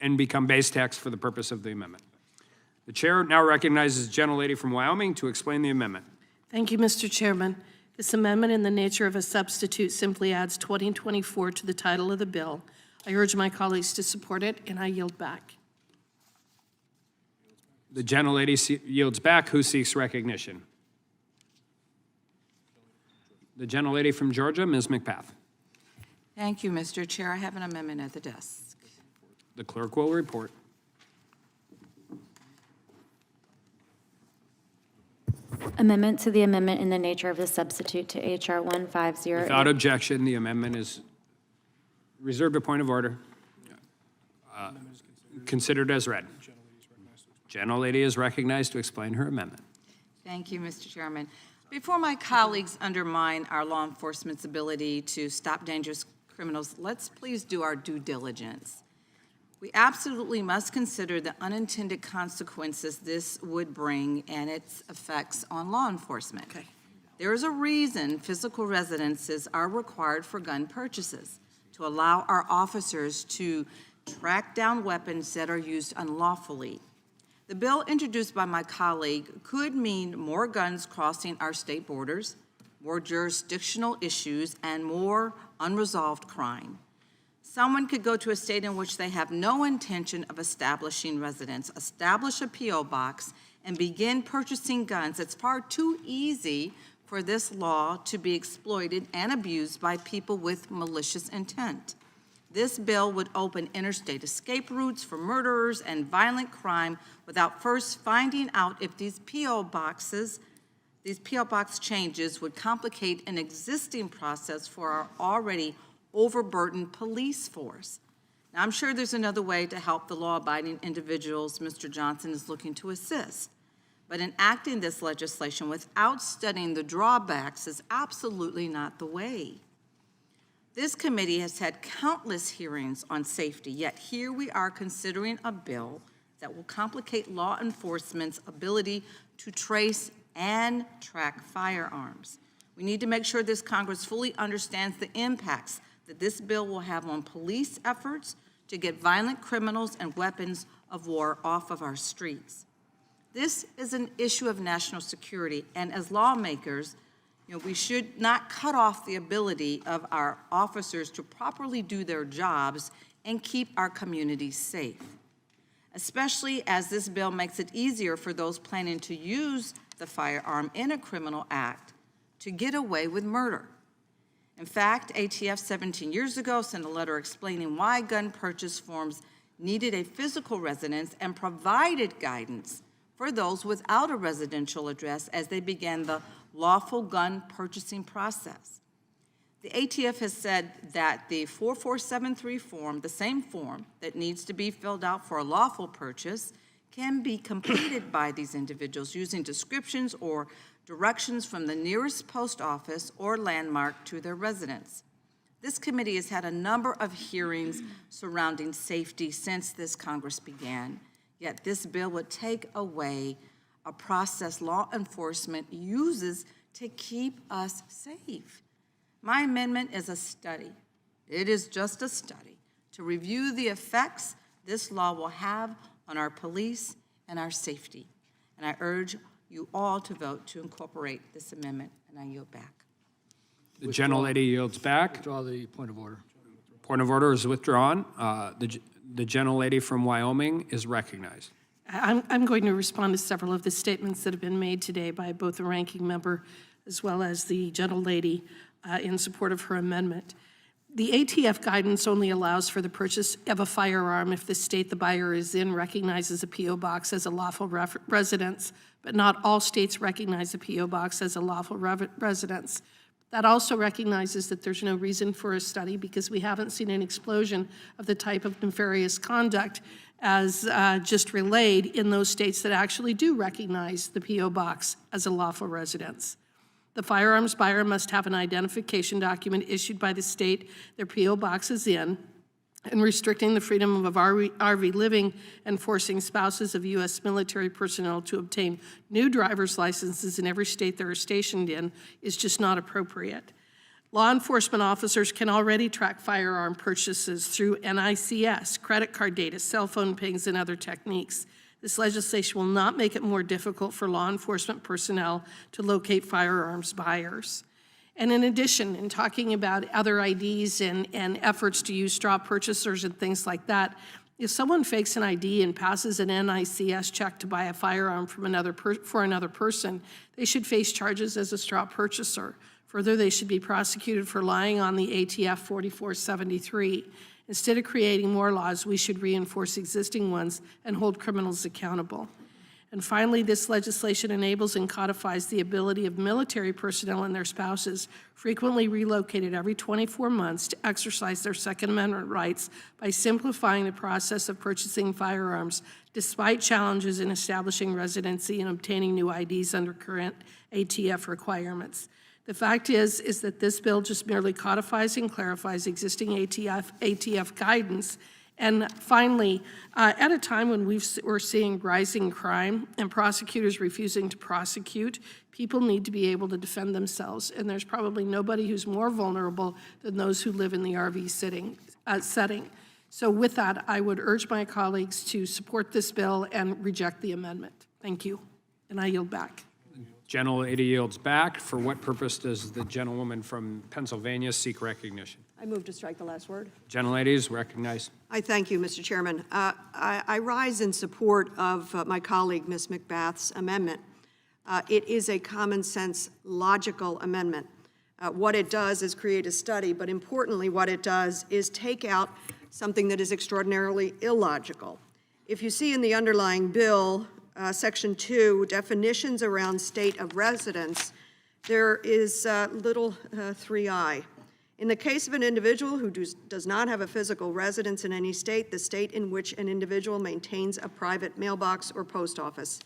and become base text for the purpose of the amendment. The chair now recognizes the gentlelady from Wyoming to explain the amendment. Thank you, Mr. Chairman. This amendment in the nature of a substitute simply adds 2024 to the title of the bill. I urge my colleagues to support it, and I yield back. The gentlelady yields back. Who seeks recognition? The gentlelady from Georgia, Ms. McBath. Thank you, Mr. Chair. I have an amendment at the desk. The clerk will report. Amendment to the amendment in the nature of a substitute to H.R. 150. Without objection, the amendment is reserved a point of order. Considered as read. Gentlelady is recognized to explain her amendment. Thank you, Mr. Chairman. Before my colleagues undermine our law enforcement's ability to stop dangerous criminals, let's please do our due diligence. We absolutely must consider the unintended consequences this would bring and its effects on law enforcement. Okay. There is a reason physical residences are required for gun purchases, to allow our officers to track down weapons that are used unlawfully. The bill introduced by my colleague could mean more guns crossing our state borders, more jurisdictional issues, and more unresolved crime. Someone could go to a state in which they have no intention of establishing residence, establish a P.O. box, and begin purchasing guns. It's far too easy for this law to be exploited and abused by people with malicious intent. This bill would open interstate escape routes for murderers and violent crime without first finding out if these P.O. box changes would complicate an existing process for our already overburdened police force. Now, I'm sure there's another way to help the law-abiding individuals Mr. Johnson is looking to assist. But enacting this legislation without studying the drawbacks is absolutely not the way. This committee has had countless hearings on safety, yet here we are considering a bill that will complicate law enforcement's ability to trace and track firearms. We need to make sure this Congress fully understands the impacts that this bill will have on police efforts to get violent criminals and weapons of war off of our streets. This is an issue of national security, and as lawmakers, we should not cut off the ability of our officers to properly do their jobs and keep our communities safe, especially as this bill makes it easier for those planning to use the firearm in a criminal act to get away with murder. In fact, ATF 17 years ago sent a letter explaining why gun purchase forms needed a physical residence and provided guidance for those without a residential address as they began the lawful gun purchasing process. The ATF has said that the 4473 form, the same form that needs to be filled out for a lawful purchase, can be completed by these individuals using descriptions or directions from the nearest post office or landmark to their residence. This committee has had a number of hearings surrounding safety since this Congress began, yet this bill would take away a process law enforcement uses to keep us safe. My amendment is a study. It is just a study to review the effects this law will have on our police and our safety. And I urge you all to vote to incorporate this amendment, and I yield back. The gentlelady yields back. Draw the point of order. Point of order is withdrawn. The gentlelady from Wyoming is recognized. I'm going to respond to several of the statements that have been made today by both the ranking member as well as the gentlelady in support of her amendment. The ATF guidance only allows for the purchase of a firearm if the state the buyer is in recognizes a P.O. box as a lawful residence, but not all states recognize a P.O. box as a lawful residence. That also recognizes that there's no reason for a study because we haven't seen an explosion of the type of nefarious conduct as just relayed in those states that actually do recognize the P.O. box as a lawful residence. The firearms buyer must have an identification document issued by the state their P.O. box is in, and restricting the freedom of RV living and forcing spouses of U.S. military personnel to obtain new driver's licenses in every state they're stationed in is just not appropriate. Law enforcement officers can already track firearm purchases through NICS, credit card data, cell phone pings, and other techniques. This legislation will not make it more difficult for law enforcement personnel to locate firearms buyers. And in addition, in talking about other IDs and efforts to use straw purchasers and things like that, if someone fakes an ID and passes an NICS check to buy a firearm from for another person, they should face charges as a straw purchaser. Further, they should be prosecuted for lying on the ATF 4473. Instead of creating more laws, we should reinforce existing ones and hold criminals accountable. And finally, this legislation enables and codifies the ability of military personnel and their spouses, frequently relocated every 24 months, to exercise their Second Amendment rights by simplifying the process of purchasing firearms, despite challenges in establishing residency and obtaining new IDs under current ATF requirements. The fact is that this bill just merely codifies and clarifies existing ATF guidance. And finally, at a time when we're seeing rising crime and prosecutors refusing to prosecute, people need to be able to defend themselves. And there's probably nobody who's more vulnerable than those who live in the RV setting. So with that, I would urge my colleagues to support this bill and reject the amendment. Thank you. And I yield back. Gentlelady yields back. For what purpose does the gentlewoman from Pennsylvania seek recognition? I move to strike the last word. Gentlelady is recognized. I thank you, Mr. Chairman. I rise in support of my colleague, Ms. McBath's amendment. It is a common sense, logical amendment. What it does is create a study, but importantly, what it does is take out something that is extraordinarily illogical. If you see in the underlying bill, Section 2, definitions around state of residence, there is little 3I. In the case of an individual who does not have a physical residence in any state, the state in which an individual maintains a private mailbox or post office.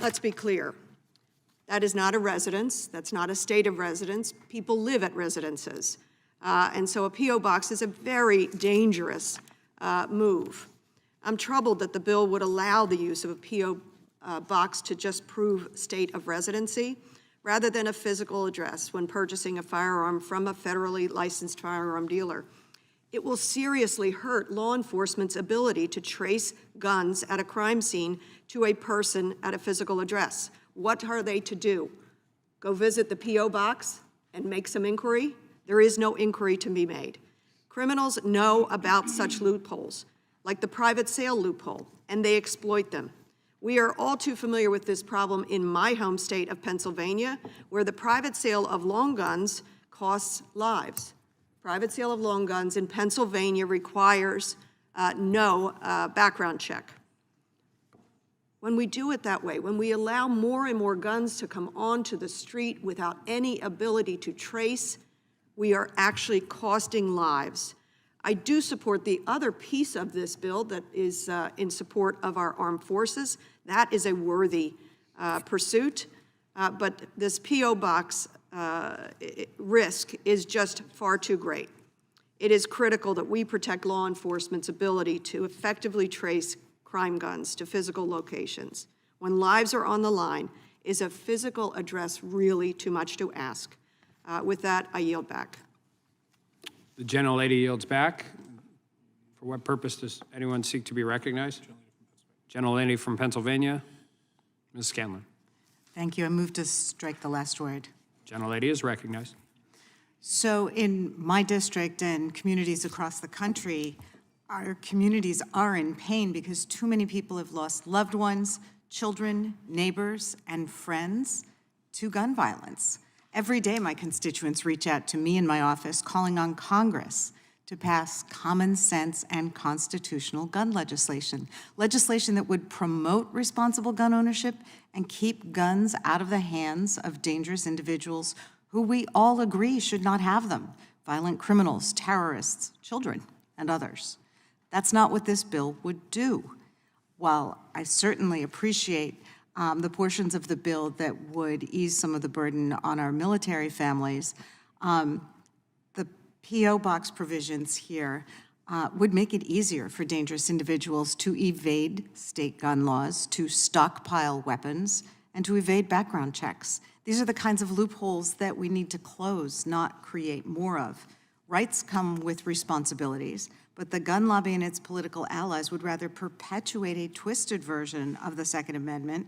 Let's be clear. That is not a residence. That's not a state of residence. People live at residences. And so a P.O. box is a very dangerous move. I'm troubled that the bill would allow the use of a P.O. Box to just prove state of residency, rather than a physical address when purchasing a firearm from a federally licensed firearm dealer. It will seriously hurt law enforcement's ability to trace guns at a crime scene to a person at a physical address. What are they to do? Go visit the P.O. box and make some inquiry? There is no inquiry to be made. Criminals know about such loopholes, like the private sale loophole, and they exploit them. We are all too familiar with this problem in my home state of Pennsylvania, where the private sale of long guns costs lives. Private sale of long guns in Pennsylvania requires no background check. When we do it that way, when we allow more and more guns to come onto the street without any ability to trace, we are actually costing lives. I do support the other piece of this bill that is in support of our armed forces. That is a worthy pursuit, but this P.O. box risk is just far too great. It is critical that we protect law enforcement's ability to effectively trace crime guns to physical locations. When lives are on the line, is a physical address really too much to ask? With that, I yield back. The gentlelady yields back. For what purpose does anyone seek to be recognized? Gentlelady from Pennsylvania, Ms. Scanlon. Thank you. I move to strike the last word. Gentlelady is recognized. So in my district and communities across the country, our communities are in pain because too many people have lost loved ones, children, neighbors, and friends to gun violence. Every day, my constituents reach out to me in my office calling on Congress to pass common sense and constitutional gun legislation that would promote responsible gun ownership and keep guns out of the hands of dangerous individuals who we all agree should not have them: violent criminals, terrorists, children, and others. That's not what this bill would do. While I certainly appreciate the portions of the bill that would ease some of the burden on our military families, the P.O. box provisions here would make it easier for dangerous individuals to evade state gun laws, to stockpile weapons, and to evade background checks. These are the kinds of loopholes that we need to close, not create more of. Rights come with responsibilities, but the gun lobby and its political allies would rather perpetuate a twisted version of the Second Amendment,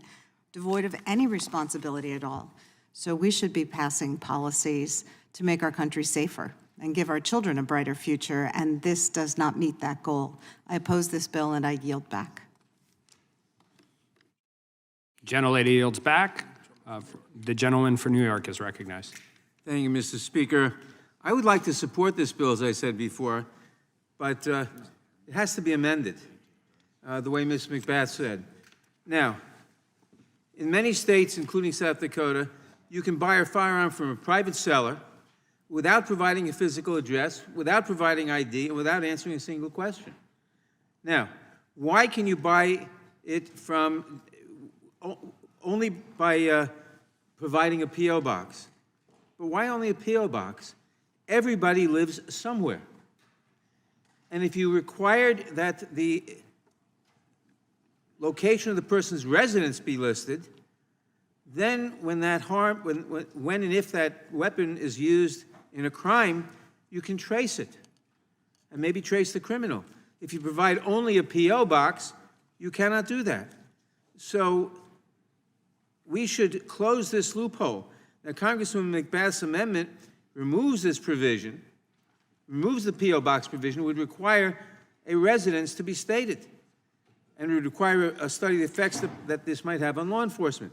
devoid of any responsibility at all. So we should be passing policies to make our country safer and give our children a brighter future, and this does not meet that goal. I oppose this bill and I yield back. Gentlelady yields back. The gentleman for New York is recognized. Thank you, Mr. Speaker. I would like to support this bill, as I said before, but it has to be amended, the way Ms. McBath said. Now, in many states, including South Dakota, you can buy a firearm from a private seller without providing a physical address, without providing ID, and without answering a single question. Now, why can you buy it from only by providing a P.O. box? But why only a P.O. box? Everybody lives somewhere. And if you required that the location of the person's residence be listed, then when that harm, when and if that weapon is used in a crime, you can trace it and maybe trace the criminal. If you provide only a P.O. box, you cannot do that. So we should close this loophole. Now, Congresswoman McBath's amendment removes this provision, removes the P.O. box provision, would require a residence to be stated, and would require a study of the effects that this might have on law enforcement.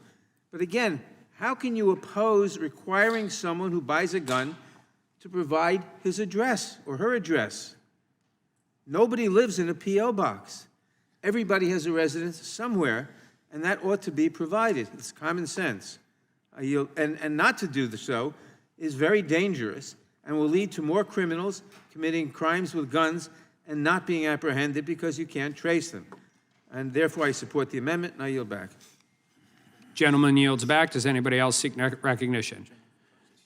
But again, how can you oppose requiring someone who buys a gun to provide his address or her address? Nobody lives in a P.O. box. Everybody has a residence somewhere, and that ought to be provided. It's common sense. And not to do so is very dangerous and will lead to more criminals committing crimes with guns and not being apprehended because you can't trace them. And therefore, I support the amendment, and I yield back. Gentleman yields back. Does anybody else seek recognition?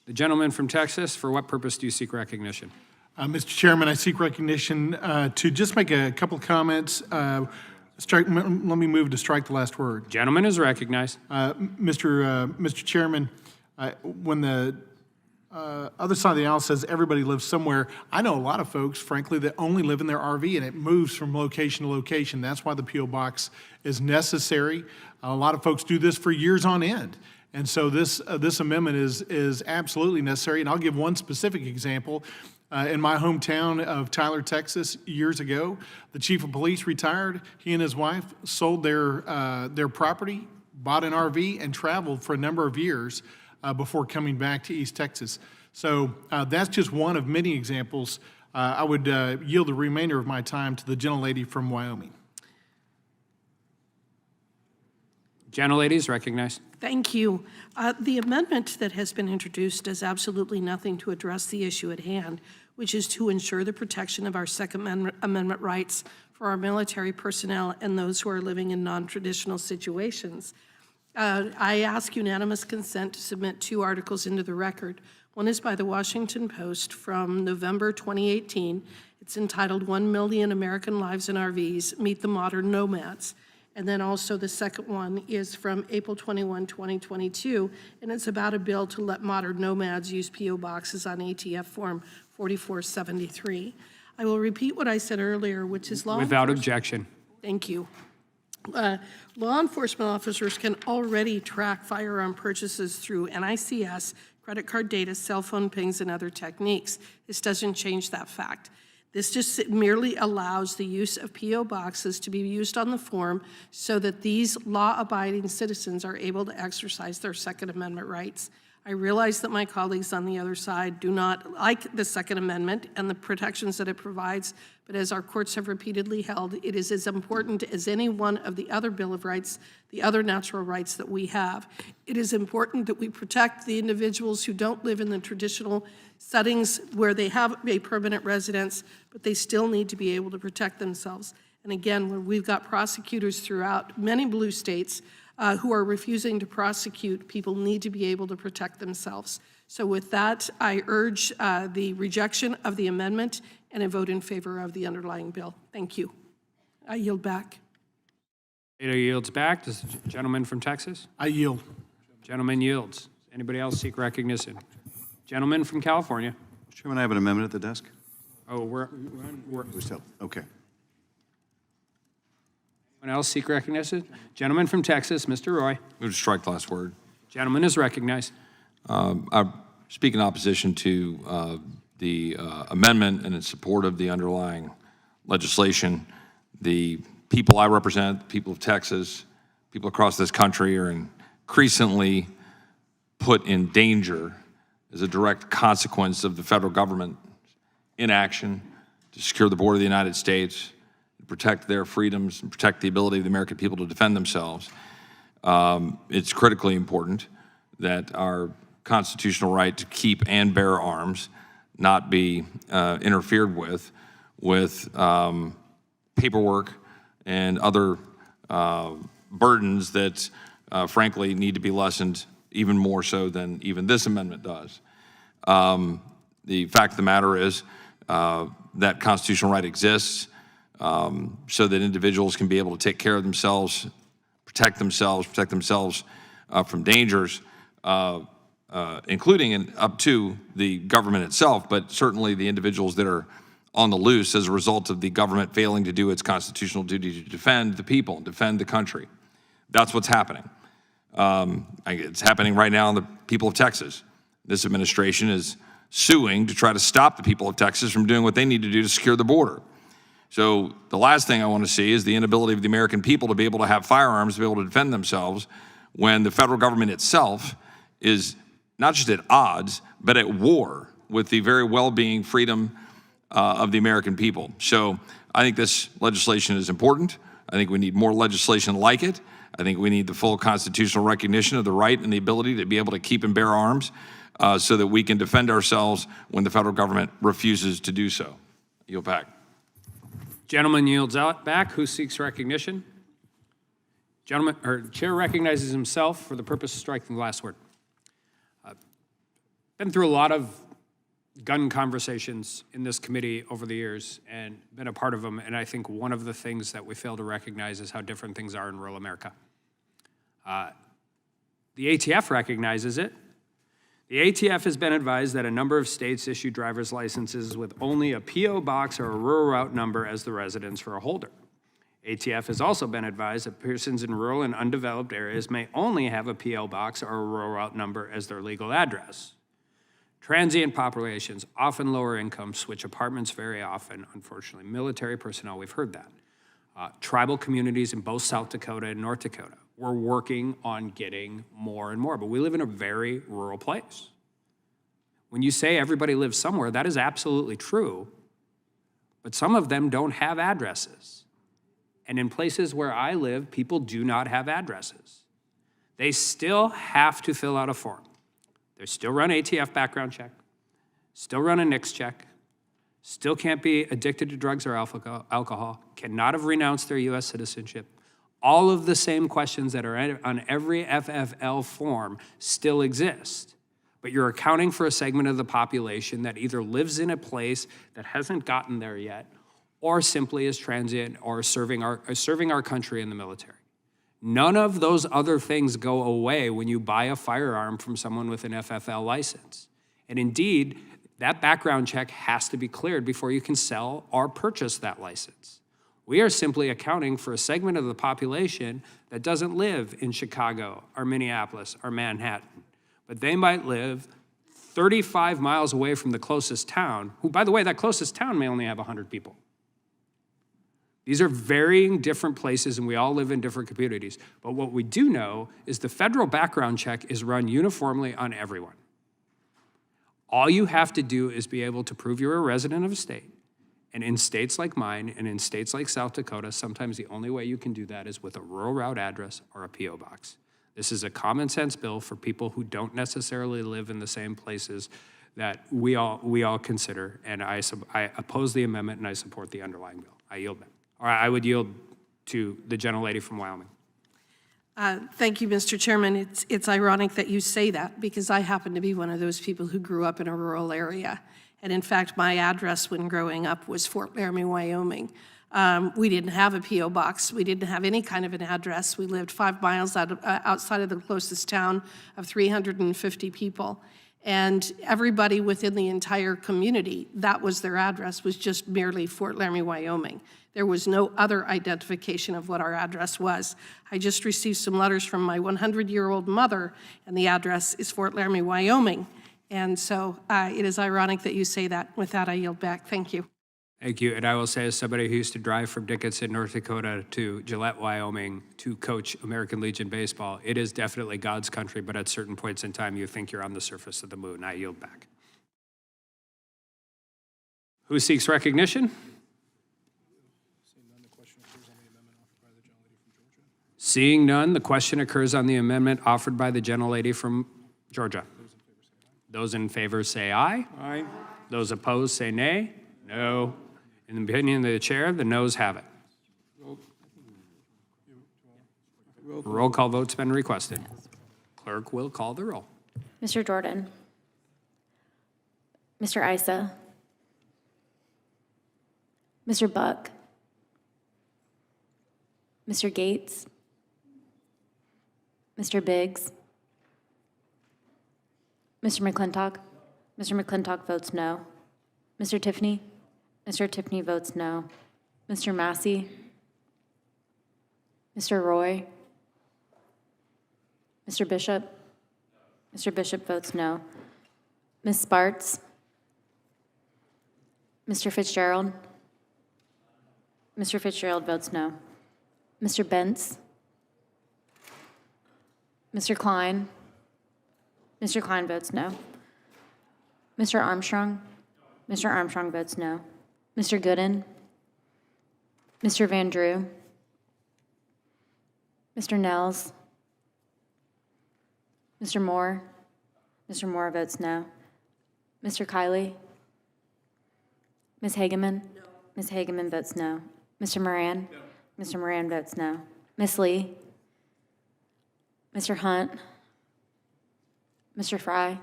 The gentleman from Texas, for what purpose do you seek recognition? Mr. Chairman, I seek recognition to just make a couple of comments. Let me move to strike the last word. Gentleman is recognized. Mr. Chairman, when the other side of the aisle says everybody lives somewhere, I know a lot of folks, frankly, that only live in their RV and it moves from location to location. That's why the P.O. box is necessary. A lot of folks do this for years on end. And so this amendment is absolutely necessary. And I'll give one specific example. In my hometown of Tyler, Texas, years ago, the chief of police retired. He and his wife sold their property, bought an RV, and traveled for a number of years before coming back to East Texas. So that's just one of many examples. I would yield the remainder of my time to the gentlelady from Wyoming. Gentlelady is recognized. Thank you. The amendment that has been introduced does absolutely nothing to address the issue at hand, which is to ensure the protection of our Second Amendment rights for our military personnel and those who are living in non-traditional situations. I ask unanimous consent to submit 2 articles into the record. One is by the Washington Post from November 2018. It's entitled 1 Million American Lives in RVs, Meet the Modern Nomads. And then also the second one is from April 21, 2022, and it's about a bill to let modern nomads use P.O. boxes on ATF Form 4473. I will repeat what I said earlier, which is Without objection. Thank you. Law enforcement officers can already track firearm purchases through NICS, credit card data, cell phone pings, and other techniques. This doesn't change that fact. This just merely allows the use of P.O. boxes to be used on the form so that these law-abiding citizens are able to exercise their Second Amendment rights. I realize that my colleagues on the other side do not like the Second Amendment and the protections that it provides, but as our courts have repeatedly held, it is as important as any one of the other Bill of Rights, the other natural rights that we have. It is important that we protect the individuals who don't live in the traditional settings where they have a permanent residence, but they still need to be able to protect themselves. And again, when we've got prosecutors throughout many blue states who are refusing to prosecute, people need to be able to protect themselves. So with that, I urge the rejection of the amendment and a vote in favor of the underlying bill. Thank you. I yield back. Ada yields back. Does the gentleman from Texas? I yield. Gentleman yields. Anybody else seek recognition? Gentleman from California. Mr. Chairman, I have an amendment at the desk. Oh, we're Okay. anyone else seek recognition? Gentleman from Texas, Mr. Roy. Move to strike the last word. Gentleman is recognized. I speak in opposition to the amendment and in support of the underlying legislation. The people I represent, the people of Texas, people across this country are increasingly put in danger as a direct consequence of the federal government inaction to secure the border of the United States, to protect their freedoms and protect the ability of the American people to defend themselves. It's critically important that our constitutional right to keep and bear arms not be interfered with paperwork and other burdens that frankly need to be lessened even more so than even this amendment does. The fact of the matter is that constitutional right exists so that individuals can be able to take care of themselves, protect themselves from dangers, including and up to the government itself, but certainly the individuals that are on the loose as a result of the government failing to do its constitutional duty to defend the people, defend the country. That's what's happening. It's happening right now in the people of Texas. This administration is suing to try to stop the people of Texas from doing what they need to do to secure the border. So the last thing I want to see is the inability of the American people to be able to have firearms, to be able to defend themselves when the federal government itself is not just at odds, but at war with the very well-being, freedom of the American people. So I think this legislation is important. I think we need more legislation like it. I think we need the full constitutional recognition of the right and the ability to be able to keep and bear arms so that we can defend ourselves when the federal government refuses to do so. Yield back. Gentleman yields out back. Who seeks recognition? Chair recognizes himself for the purpose of striking the last word. Been through a lot of gun conversations in this committee over the years and been a part of them, and I think one of the things that we fail to recognize is how different things are in rural America. The ATF recognizes it. The ATF has been advised that a number of states issue driver's licenses with only a P.O. box or a rural route number as the residence for a holder. ATF has also been advised that persons in rural and undeveloped areas may only have a P.O. box or a rural route number as their legal address. Transient populations, often lower income, switch apartments very often. Unfortunately, military personnel, we've heard that. Tribal communities in both South Dakota and North Dakota. We're working on getting more and more, but we live in a very rural place. When you say everybody lives somewhere, that is absolutely true, but some of them don't have addresses. And in places where I live, people do not have addresses. They still have to fill out a form. They still run ATF background check, still run a NICS check, still can't be addicted to drugs or alcohol, cannot have renounced their U.S. citizenship. All of the same questions that are on every FFL form still exist. But you're accounting for a segment of the population that either lives in a place that hasn't gotten there yet or simply is transient or serving our country in the military. None of those other things go away when you buy a firearm from someone with an FFL license. And indeed, that background check has to be cleared before you can sell or purchase that license. We are simply accounting for a segment of the population that doesn't live in Chicago or Minneapolis or Manhattan, but they might live 35 miles away from the closest town, who, by the way, that closest town may only have 100 people. These are varying different places, and we all live in different communities. But what we do know is the federal background check is run uniformly on everyone. All you have to do is be able to prove you're a resident of a state. And in states like mine and in states like South Dakota, sometimes the only way you can do that is with a rural route address or a P.O. box. This is a common sense bill for people who don't necessarily live in the same places that we all consider. And I oppose the amendment and I support the underlying bill. I yield back. Or I would yield to the gentlelady from Wyoming. Thank you, Mr. Chairman. It's ironic that you say that because I happen to be one of those people who grew up in a rural area. And in fact, my address when growing up was Fort Laramie, Wyoming. We didn't have a P.O. box. We didn't have any kind of an address. We lived 5 miles outside of the closest town of 350 people. And everybody within the entire community, that was their address, was just merely Fort Laramie, Wyoming. There was no other identification of what our address was. I just received some letters from my 100-year-old mother, and the address is Fort Laramie, Wyoming. And so it is ironic that you say that. With that, I yield back. Thank you. Thank you. And I will say, as somebody who used to drive from Dickinson, North Dakota to Gillette, Wyoming to coach American Legion baseball, it is definitely God's country, but at certain points in time, you think you're on the surface of the moon. I yield back. Who seeks recognition? Seeing none, the question occurs on the amendment offered by the gentlelady from Georgia. Those in favor say aye. Aye. Those opposed say nay. No. In the opinion of the chair, the noes have it. Roll call vote's been requested. Clerk will call the roll. Mr. Jordan. Mr. Issa. Mr. Buck. Mr. Gates. Mr. Biggs. Mr. McClintock. Mr. McClintock votes no. Mr. Tiffany. Mr. Tiffany votes no. Mr. Massey. Mr. Roy. Mr. Bishop. Mr. Bishop votes no. Ms. Sparts. Mr. Fitzgerald. Mr. Fitzgerald votes no. Mr. Bentz. Mr. Klein. Mr. Klein votes no. Mr. Armstrong. Mr. Armstrong votes no. Mr. Gooden. Mr. Van Drew. Mr. Nels. Mr. Moore. Mr. Moore votes no. Mr. Kiley. Ms. Hageman. Ms. Hageman votes no. Mr. Moran. Mr. Moran votes no. Ms. Lee. Mr. Hunt. Mr. Fry.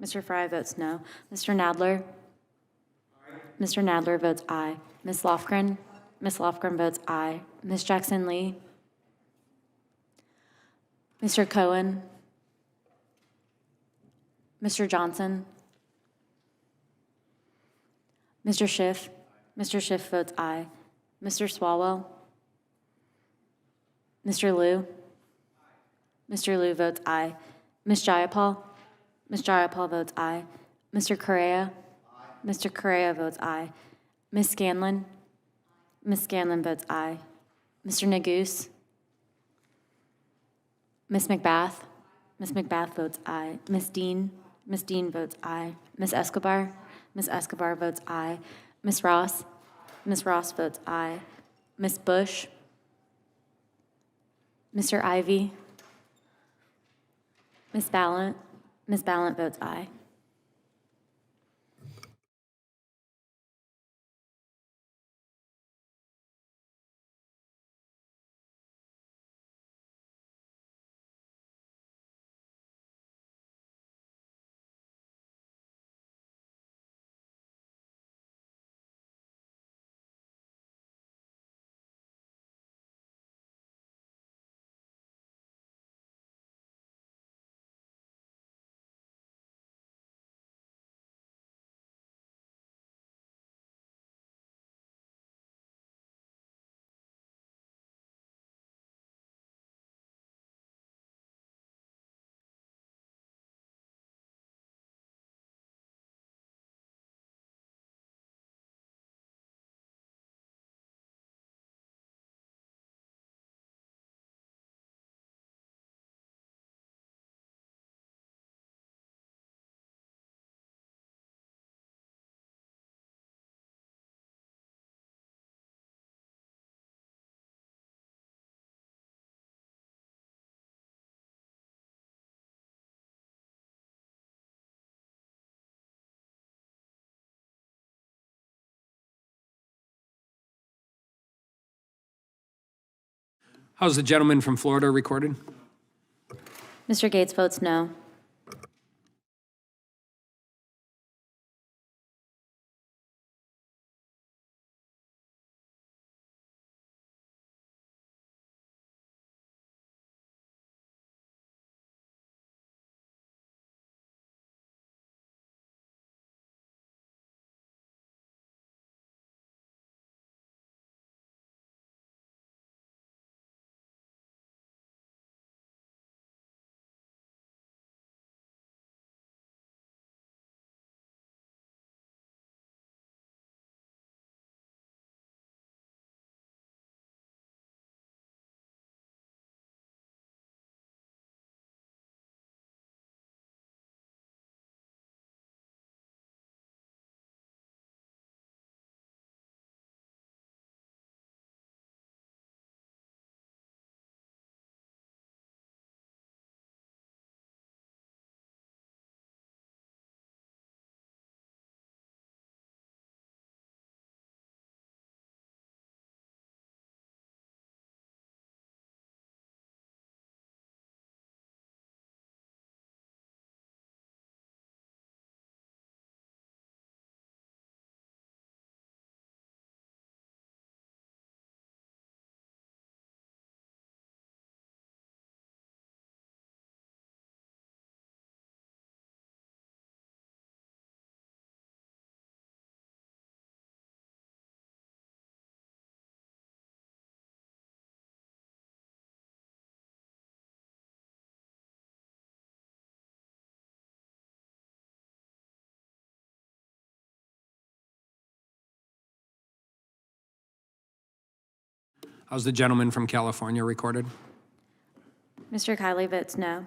Mr. Fry votes no. Mr. Nadler. Mr. Nadler votes aye. Ms. Lofgren. Ms. Lofgren votes aye. Ms. Jackson Lee. Mr. Cohen. Mr. Johnson. Mr. Schiff. Mr. Schiff votes aye. Mr. Swalwell. Mr. Liu. Mr. Liu votes aye. Ms. Jayapal. Ms. Jayapal votes aye. Mr. Correa. Mr. Correa votes aye. Ms. Scanlon. Ms. Scanlon votes aye. Mr. Neguse. Ms. McBath. Ms. McBath votes aye. Ms. Dean. Ms. Dean votes aye. Ms. Escobar. Ms. Escobar votes aye. Ms. Ross. Ms. Ross votes aye. Ms. Bush. Mr. Ivy. Ms. Ballant. Ms. Ballant votes aye. How's the gentleman from Florida recorded? Mr. Gates votes no. How's the gentleman from California recorded? Mr. Kiley votes no.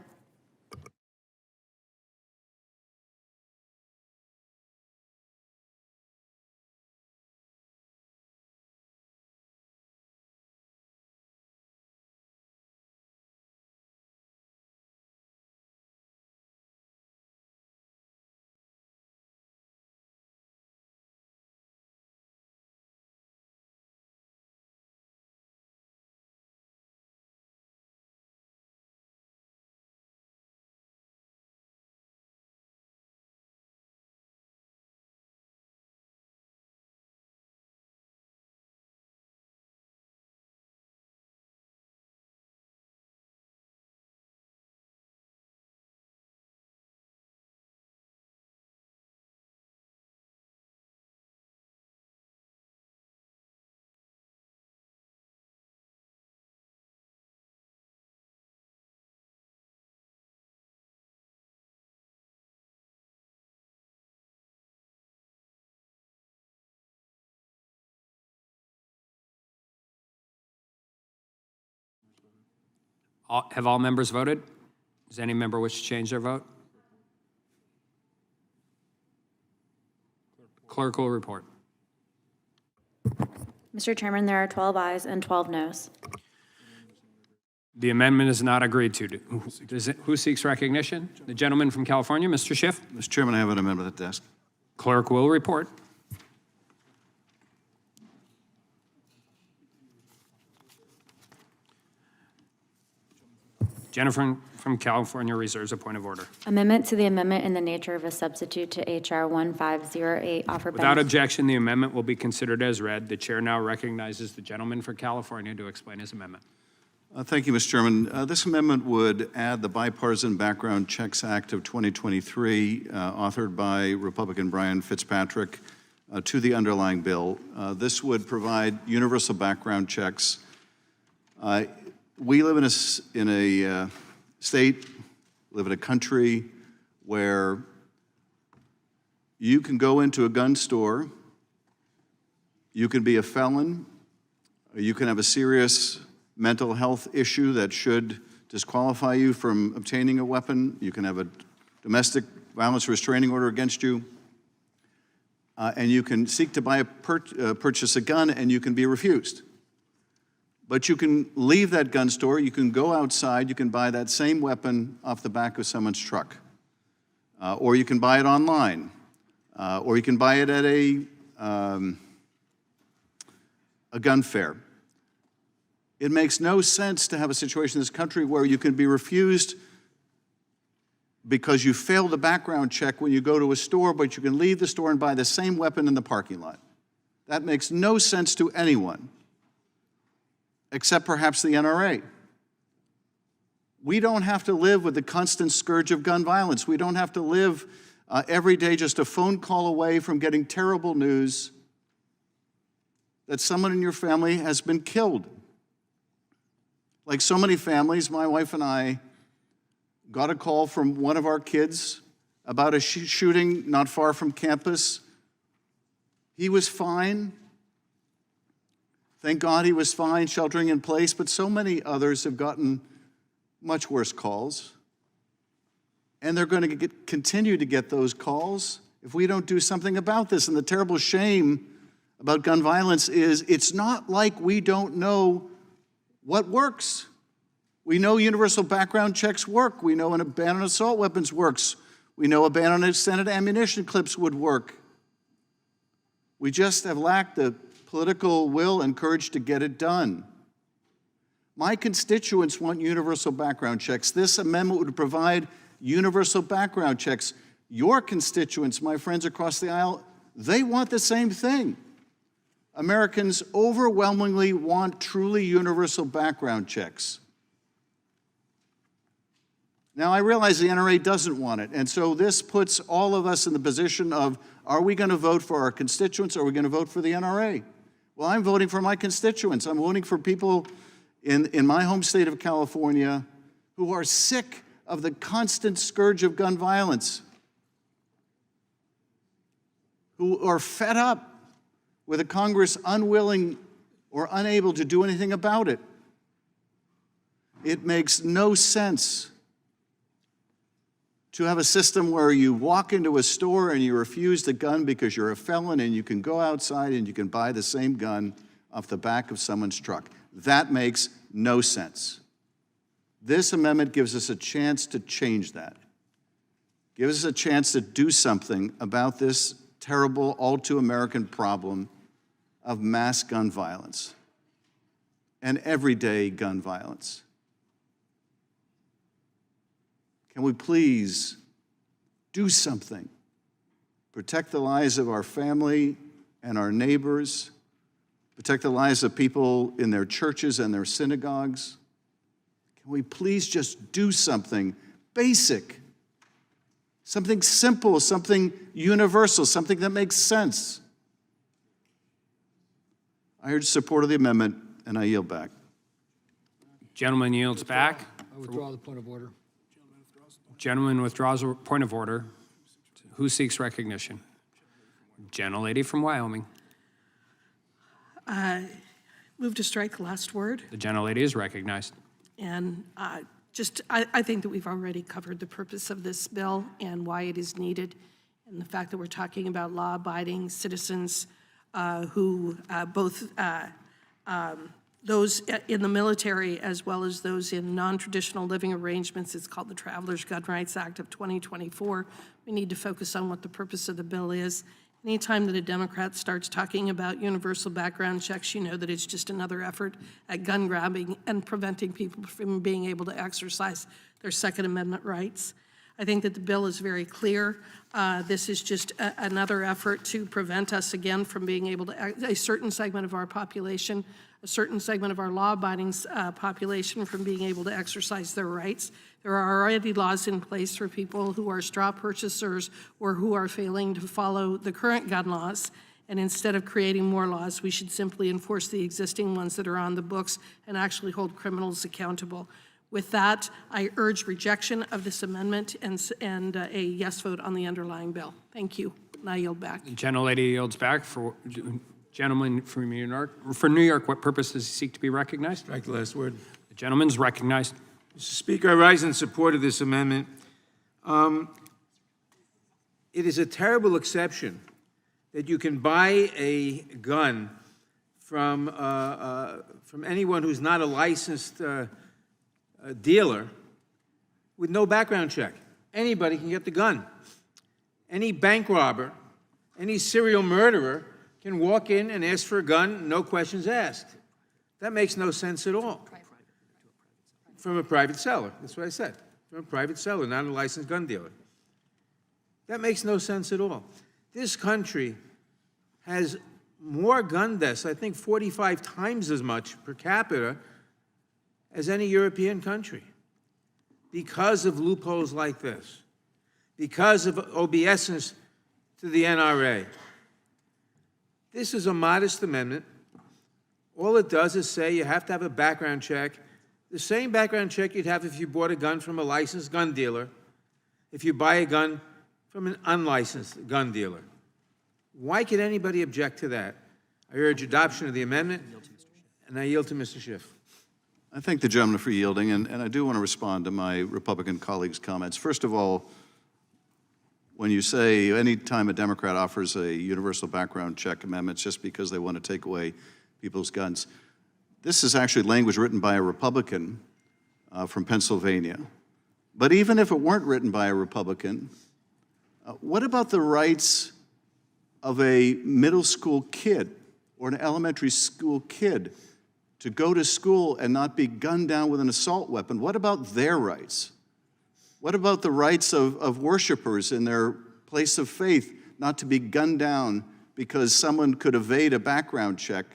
Have all members voted? Does any member wish to change their vote? Clerk will report. Mr. Chairman, there are 12 ayes and 12 noes. The amendment is not agreed to. Who seeks recognition? The gentleman from California, Mr. Schiff. Mr. Chairman, I have an amendment at the desk. Clerk will report. Jennifer from California reserves a point of order. Amendment to the amendment in the nature of a substitute to H.R. 1508 offered by... Without objection, the amendment will be considered as read. The chair now recognizes the gentleman from California to explain his amendment. Thank you, Mr. Chairman. This amendment would add the Bipartisan Background Checks Act of 2023, authored by Republican Brian Fitzpatrick, to the underlying bill. This would provide universal background checks. We live in a state, live in a country where you can go into a gun store, you can be a felon, or you can have a serious mental health issue that should disqualify you from obtaining a weapon. You can have a domestic violence restraining order against you, and you can seek to purchase a gun, and you can be refused. But you can leave that gun store, you can go outside, you can buy that same weapon off the back of someone's truck. Or you can buy it online. Or you can buy it at a gun fair. It makes no sense to have a situation in this country where you can be refused because you failed a background check when you go to a store, but you can leave the store and buy the same weapon in the parking lot. That makes no sense to anyone, except perhaps the NRA. We don't have to live with the constant scourge of gun violence. We don't have to live every day just a phone call away from getting terrible news that someone in your family has been killed. Like so many families, my wife and I got a call from one of our kids about a shooting not far from campus. He was fine. Thank God he was fine, sheltering in place, but so many others have gotten much worse calls. And they're going to continue to get those calls if we don't do something about this. And the terrible shame about gun violence is it's not like we don't know what works. We know universal background checks work. We know an ban on assault weapons works. We know a ban on extended ammunition clips would work. We just have lacked the political will and courage to get it done. My constituents want universal background checks. This amendment would provide universal background checks. Your constituents, my friends across the aisle, they want the same thing. Americans overwhelmingly want truly universal background checks. Now, I realize the NRA doesn't want it, and so this puts all of us in the position of, are we going to vote for our constituents, or are we going to vote for the NRA? Well, I'm voting for my constituents. I'm voting for people in my home state of California who are sick of the constant scourge of gun violence, who are fed up with a Congress unwilling or unable to do anything about it. It makes no sense to have a system where you walk into a store and you're refused a gun because you're a felon, and you can go outside and you can buy the same gun off the back of someone's truck. That makes no sense. This amendment gives us a chance to change that. Gives us a chance to do something about this terrible, all-too-American problem of mass gun violence and everyday gun violence. Can we please do something? Protect the lives of our family and our neighbors. Protect the lives of people in their churches and their synagogues. Can we please just do something basic? Something simple, something universal, something that makes sense. I urge support of the amendment, and I yield back. Gentleman yields back. I withdraw the point of order. Gentleman withdraws a point of order. Who seeks recognition? Gentlelady from Wyoming. Move to strike the last word. The gentlelady is recognized. And I think that we've already covered the purpose of this bill and why it is needed, and the fact that we're talking about law-abiding citizens who both those in the military as well as those in non-traditional living arrangements. It's called the Travelers Gun Rights Act of 2024. We need to focus on what the purpose of the bill is. Anytime that a Democrat starts talking about universal background checks, you know that it's just another effort at gun grabbing and preventing people from being able to exercise their Second Amendment rights. I think that the bill is very clear. This is just another effort to prevent us again from being able to, a certain segment of our population, a certain segment of our law-abiding population from being able to exercise their rights. There are already laws in place for people who are straw purchasers or who are failing to follow the current gun laws. And instead of creating more laws, we should simply enforce the existing ones that are on the books and actually hold criminals accountable. With that, I urge rejection of this amendment and a yes vote on the underlying bill. Thank you. And I yield back. The gentlelady yields back. For gentleman from New York. For New York, what purpose does he seek to be recognized? Strike the last word. The gentleman's recognized. Mr. Speaker, I rise in support of this amendment. It is a terrible exception that you can buy a gun from anyone who's not a licensed dealer with no background check. Anybody can get the gun. Any bank robber, any serial murderer can walk in and ask for a gun, no questions asked. That makes no sense at all. From a private seller, that's what I said. From a private seller, not a licensed gun dealer. That makes no sense at all. This country has more gun deaths, I think 45 times as much per capita as any European country, because of loopholes like this, because of obeisance to the NRA. This is a modest amendment. All it does is say you have to have a background check, the same background check you'd have if you bought a gun from a licensed gun dealer, if you buy a gun from an unlicensed gun dealer. Why could anybody object to that? I urge adoption of the amendment, and I yield to Mr. Schiff. I thank the gentleman for yielding, and I do want to respond to my Republican colleagues' comments. First of all, when you say any time a Democrat offers a universal background check amendment just because they want to take away people's guns, this is actually language written by a Republican from Pennsylvania. But even if it weren't written by a Republican, what about the rights of a middle school kid or an elementary school kid to go to school and not be gunned down with an assault weapon? What about their rights? What about the rights of worshipers in their place of faith not to be gunned down because someone could evade a background check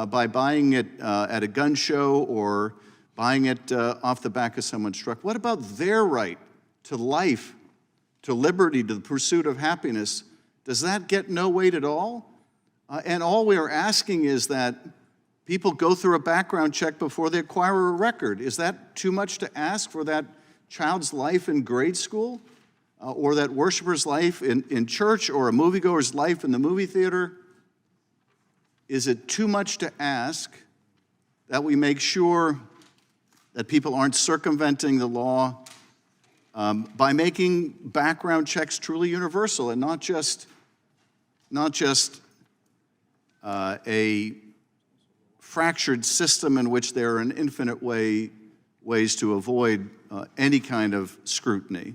by buying it at a gun show or buying it off the back of someone's truck? What about their right to life, to liberty, to the pursuit of happiness? Does that get no weight at all? And all we are asking is that people go through a background check before they acquire a record. Is that too much to ask for that child's life in grade school? Or that worshiper's life in church, or a moviegoer's life in the movie theater? Is it too much to ask that we make sure that people aren't circumventing the law by making background checks truly universal and not just a fractured system in which there are an infinite ways to avoid any kind of scrutiny?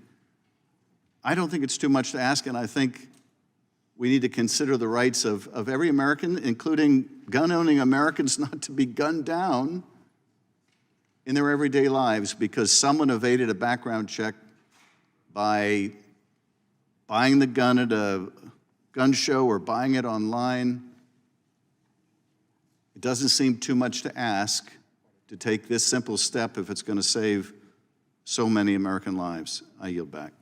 I don't think it's too much to ask, and I think we need to consider the rights of every American, including gun-owning Americans, not to be gunned down in their everyday lives because someone evaded a background check by buying the gun at a gun show or buying it online. It doesn't seem too much to ask to take this simple step if it's going to save so many American lives. I yield back.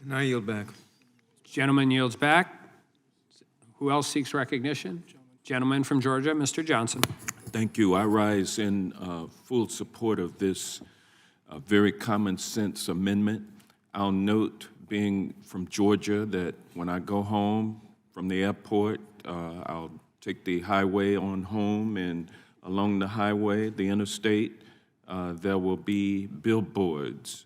And I yield back. Gentleman yields back. Who else seeks recognition? Gentleman from Georgia, Mr. Johnson. Thank you. I rise in full support of this very common sense amendment. I'll note, being from Georgia, that when I go home from the airport, I'll take the highway on home, and along the highway, the interstate, there will be billboards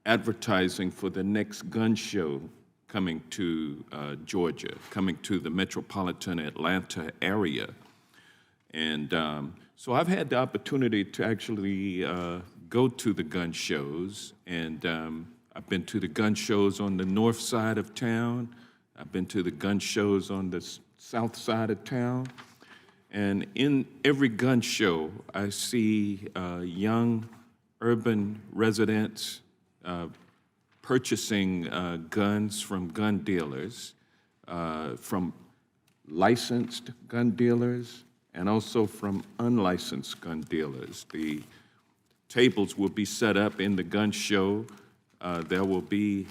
advertising for the next gun show coming to Georgia, coming to the metropolitan Atlanta area. And so I've had the opportunity to actually go to the gun shows, and I've been to the gun shows on the north side of town. I've been to the gun shows on the south side of town. And in every gun show, I see young urban residents purchasing guns from gun dealers, from licensed gun dealers, and also from unlicensed gun dealers. The tables will be set up in the gun show. There will be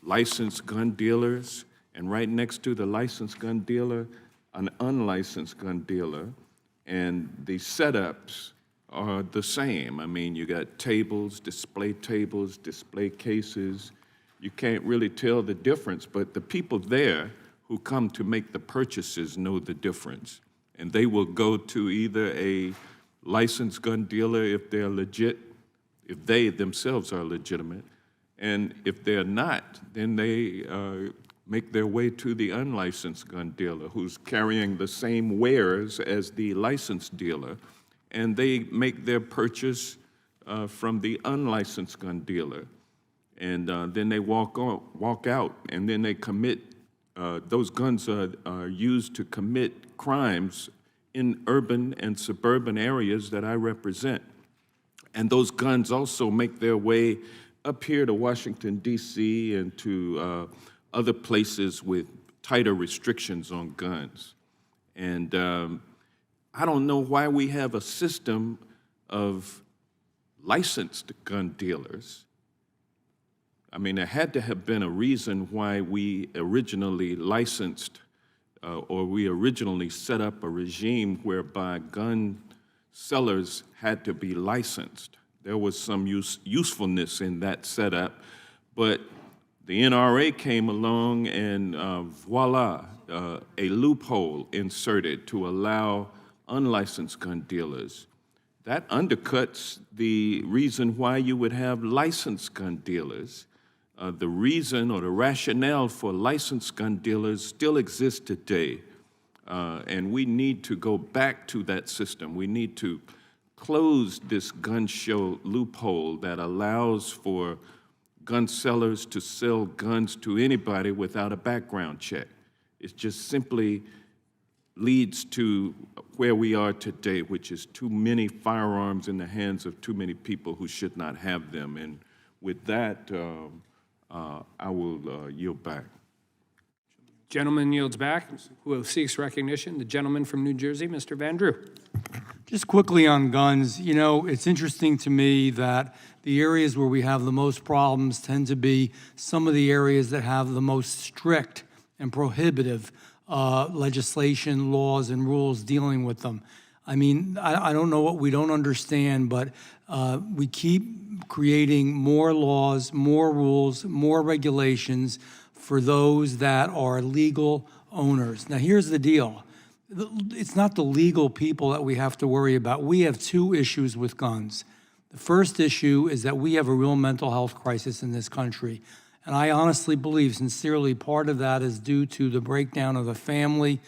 licensed gun dealers, and right next to the licensed gun dealer, an unlicensed gun dealer, and the setups are the same. I mean, you got tables, display cases. You can't really tell the difference, but the people there who come to make the purchases know the difference. And they will go to either a licensed gun dealer if they're legit, if they themselves are legitimate, and if they're not, then they make their way to the unlicensed gun dealer who's carrying the same wares as the licensed dealer, and they make their purchase from the unlicensed gun dealer. And then they walk out, and then they commit, those guns are used to commit crimes in urban and suburban areas that I represent. And those guns also make their way up here to Washington, D.C., and to other places with tighter restrictions on guns. And I don't know why we have a system of licensed gun dealers. I mean, there had to have been a reason why we originally licensed or we originally set up a regime whereby gun sellers had to be licensed. There was some usefulness in that setup, but the NRA came along and voila, a loophole inserted to allow unlicensed gun dealers. That undercuts the reason why you would have licensed gun dealers. The reason or the rationale for licensed gun dealers still exists today. And we need to go back to that system. We need to close this gun show loophole that allows for gun sellers to sell guns to anybody without a background check. It just simply leads to where we are today, which is too many firearms in the hands of too many people who should not have them. And with that, I will yield back. Gentleman yields back. Who seeks recognition? The gentleman from New Jersey, Mr. Van Drew. Just quickly on guns, you know, it's interesting to me that the areas where we have the most problems tend to be some of the areas that have the most strict and prohibitive legislation, laws, and rules dealing with them. I mean, I don't know what we don't understand, but we keep creating more laws, more rules, more regulations for those that are legal owners. Now, here's the deal. It's not the legal people that we have to worry about. We have two issues with guns. The first issue is that we have a real mental health crisis in this country. And I honestly believe, sincerely, part of that is due to the breakdown of the family,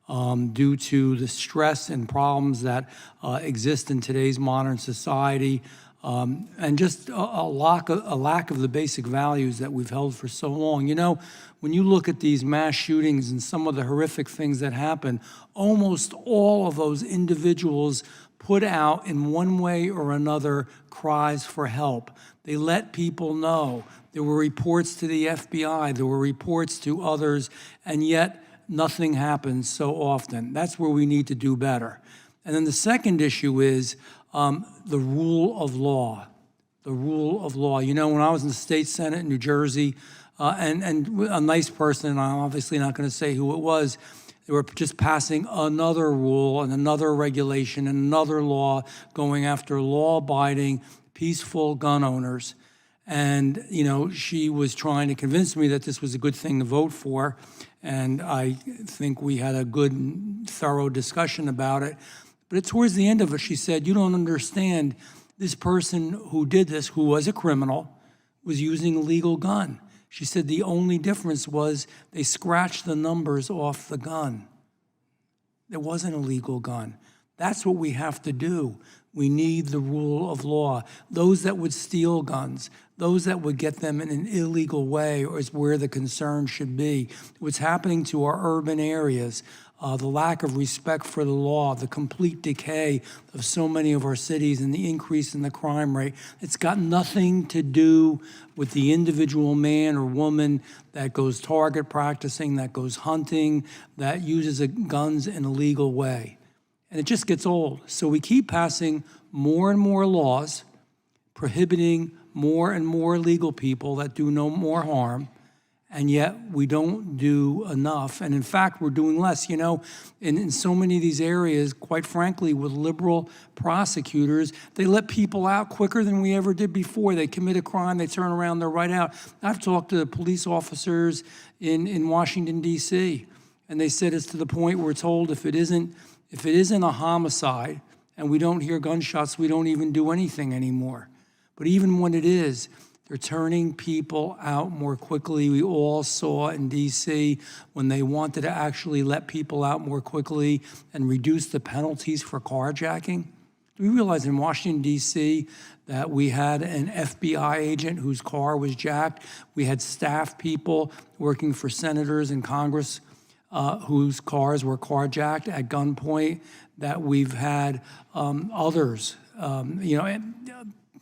due to the stress and problems that exist in today's modern society, and just a lack of the basic values that we've held for so long. You know, when you look at these mass shootings and some of the horrific things that happen, almost all of those individuals put out in one way or another cries for help. They let people know. There were reports to the FBI, there were reports to others, and yet nothing happens so often. That's where we need to do better. And then the second issue is the rule of law. The rule of law. You know, when I was in the state senate in New Jersey, and a nice person, and I'm obviously not going to say who it was, they were just passing another rule and another regulation and another law going after law-abiding, peaceful gun owners. And, you know, she was trying to convince me that this was a good thing to vote for. And I think we had a good and thorough discussion about it. But towards the end of it, she said, you don't understand, this person who did this, who was a criminal, was using a legal gun. She said the only difference was they scratched the numbers off the gun. It wasn't a legal gun. That's what we have to do. We need the rule of law. Those that would steal guns, those that would get them in an illegal way is where the concern should be. What's happening to our urban areas, the lack of respect for the law, the complete decay of so many of our cities, and the increase in the crime rate, it's got nothing to do with the individual man or woman that goes target practicing, that goes hunting, that uses guns in a legal way. And it just gets old. So we keep passing more and more laws prohibiting more and more legal people that do no more harm, and yet we don't do enough. And in fact, we're doing less. You know, in so many of these areas, quite frankly, with liberal prosecutors, they let people out quicker than we ever did before. They commit a crime, they turn around, they're right out. I've talked to police officers in Washington, D.C., and they said it's to the point where we're told if it isn't a homicide and we don't hear gunshots, we don't even do anything anymore. But even when it is, they're turning people out more quickly. We all saw in D.C. when they wanted to actually let people out more quickly and reduce the penalties for carjacking. Do we realize in Washington, D.C., that we had an FBI agent whose car was jacked? We had staff people working for senators and Congress whose cars were carjacked at gunpoint, that we've had others,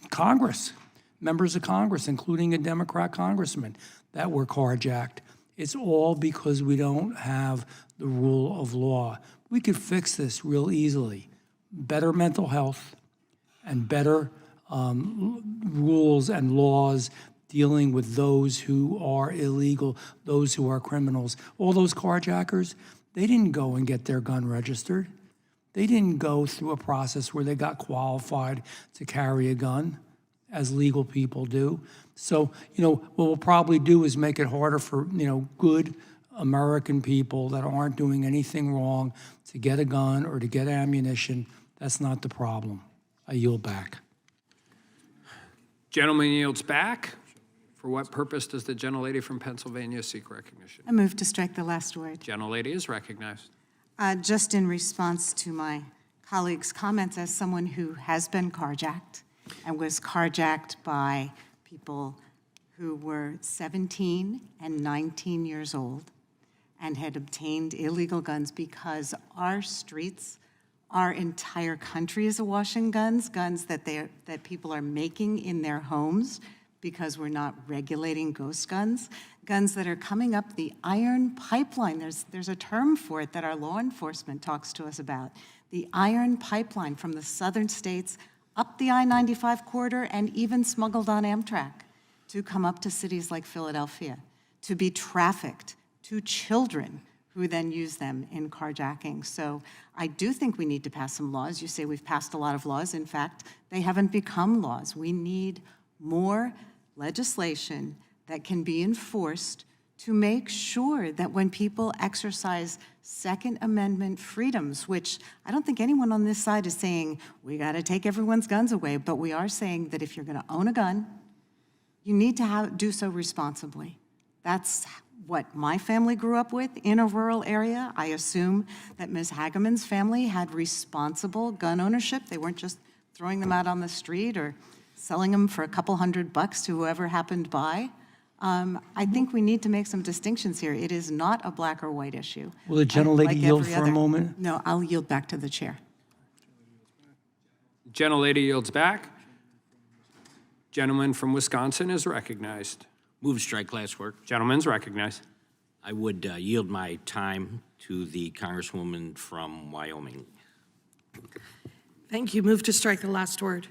Congress, members of Congress, including a Democrat congressman, that were carjacked. It's all because we don't have the rule of law. We could fix this real easily. Better mental health and better rules and laws dealing with those who are illegal, those who are criminals. All those carjackers, they didn't go and get their gun registered. They didn't go through a process where they got qualified to carry a gun, as legal people do. So, what we'll probably do is make it harder for, good American people that aren't doing anything wrong to get a gun or to get ammunition. That's not the problem. I yield back. Gentleman yields back. For what purpose does the gentlelady from Pennsylvania seek recognition? I move to strike the last word. Gentlelady is recognized. Just in response to my colleague's comments, as someone who has been carjacked and was carjacked by people who were 17 and 19 years old and had obtained illegal guns because our streets, our entire country is awash in guns that people are making in their homes because we're not regulating ghost guns, guns that are coming up the iron pipeline. There's a term for it that our law enforcement talks to us about. The iron pipeline from the southern states up the I-95 corridor and even smuggled on Amtrak to come up to cities like Philadelphia, to be trafficked to children who then use them in carjacking. So I do think we need to pass some laws. You say we've passed a lot of laws. In fact, they haven't become laws. We need more legislation that can be enforced to make sure that when people exercise Second Amendment freedoms, which I don't think anyone on this side is saying we got to take everyone's guns away, but we are saying that if you're going to own a gun, you need to do so responsibly. That's what my family grew up with in a rural area. I assume that Ms. Hageman's family had responsible gun ownership. They weren't just throwing them out on the street or selling them for a couple $100 to whoever happened by. I think we need to make some distinctions here. It is not a black or white issue. Will the gentlelady Like yield every for a other. moment? No, I'll yield back to the chair. Gentlelady yields back. Gentleman from Wisconsin is recognized. Move to strike last word. Gentleman's recognized. I would yield my time to the Congresswoman from Wyoming. Thank you. Move to strike the last word.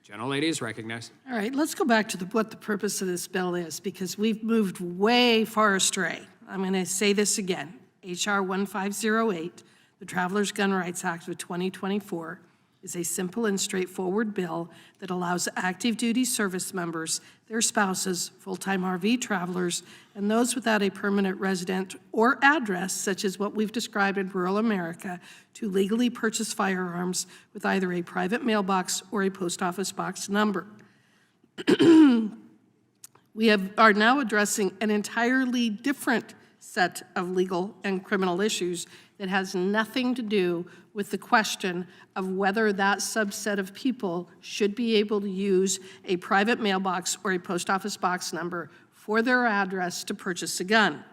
Gentlelady is recognized. All right, let's go back to what the purpose of this bill is, because we've moved way far astray. I'm going to say this again. H.R. 1508, the Travelers Gun Rights Act of 2024, is a simple and straightforward bill that allows active duty service members, their spouses, full-time RV travelers, and those without a permanent resident or address, such as what we've described in rural America, to legally purchase firearms with either a private mailbox or a post office box number. We are now addressing an entirely different set of legal and criminal issues that has nothing to do with the question of whether that subset of people should be able to use a private mailbox or a post office box number for their address to purchase a gun.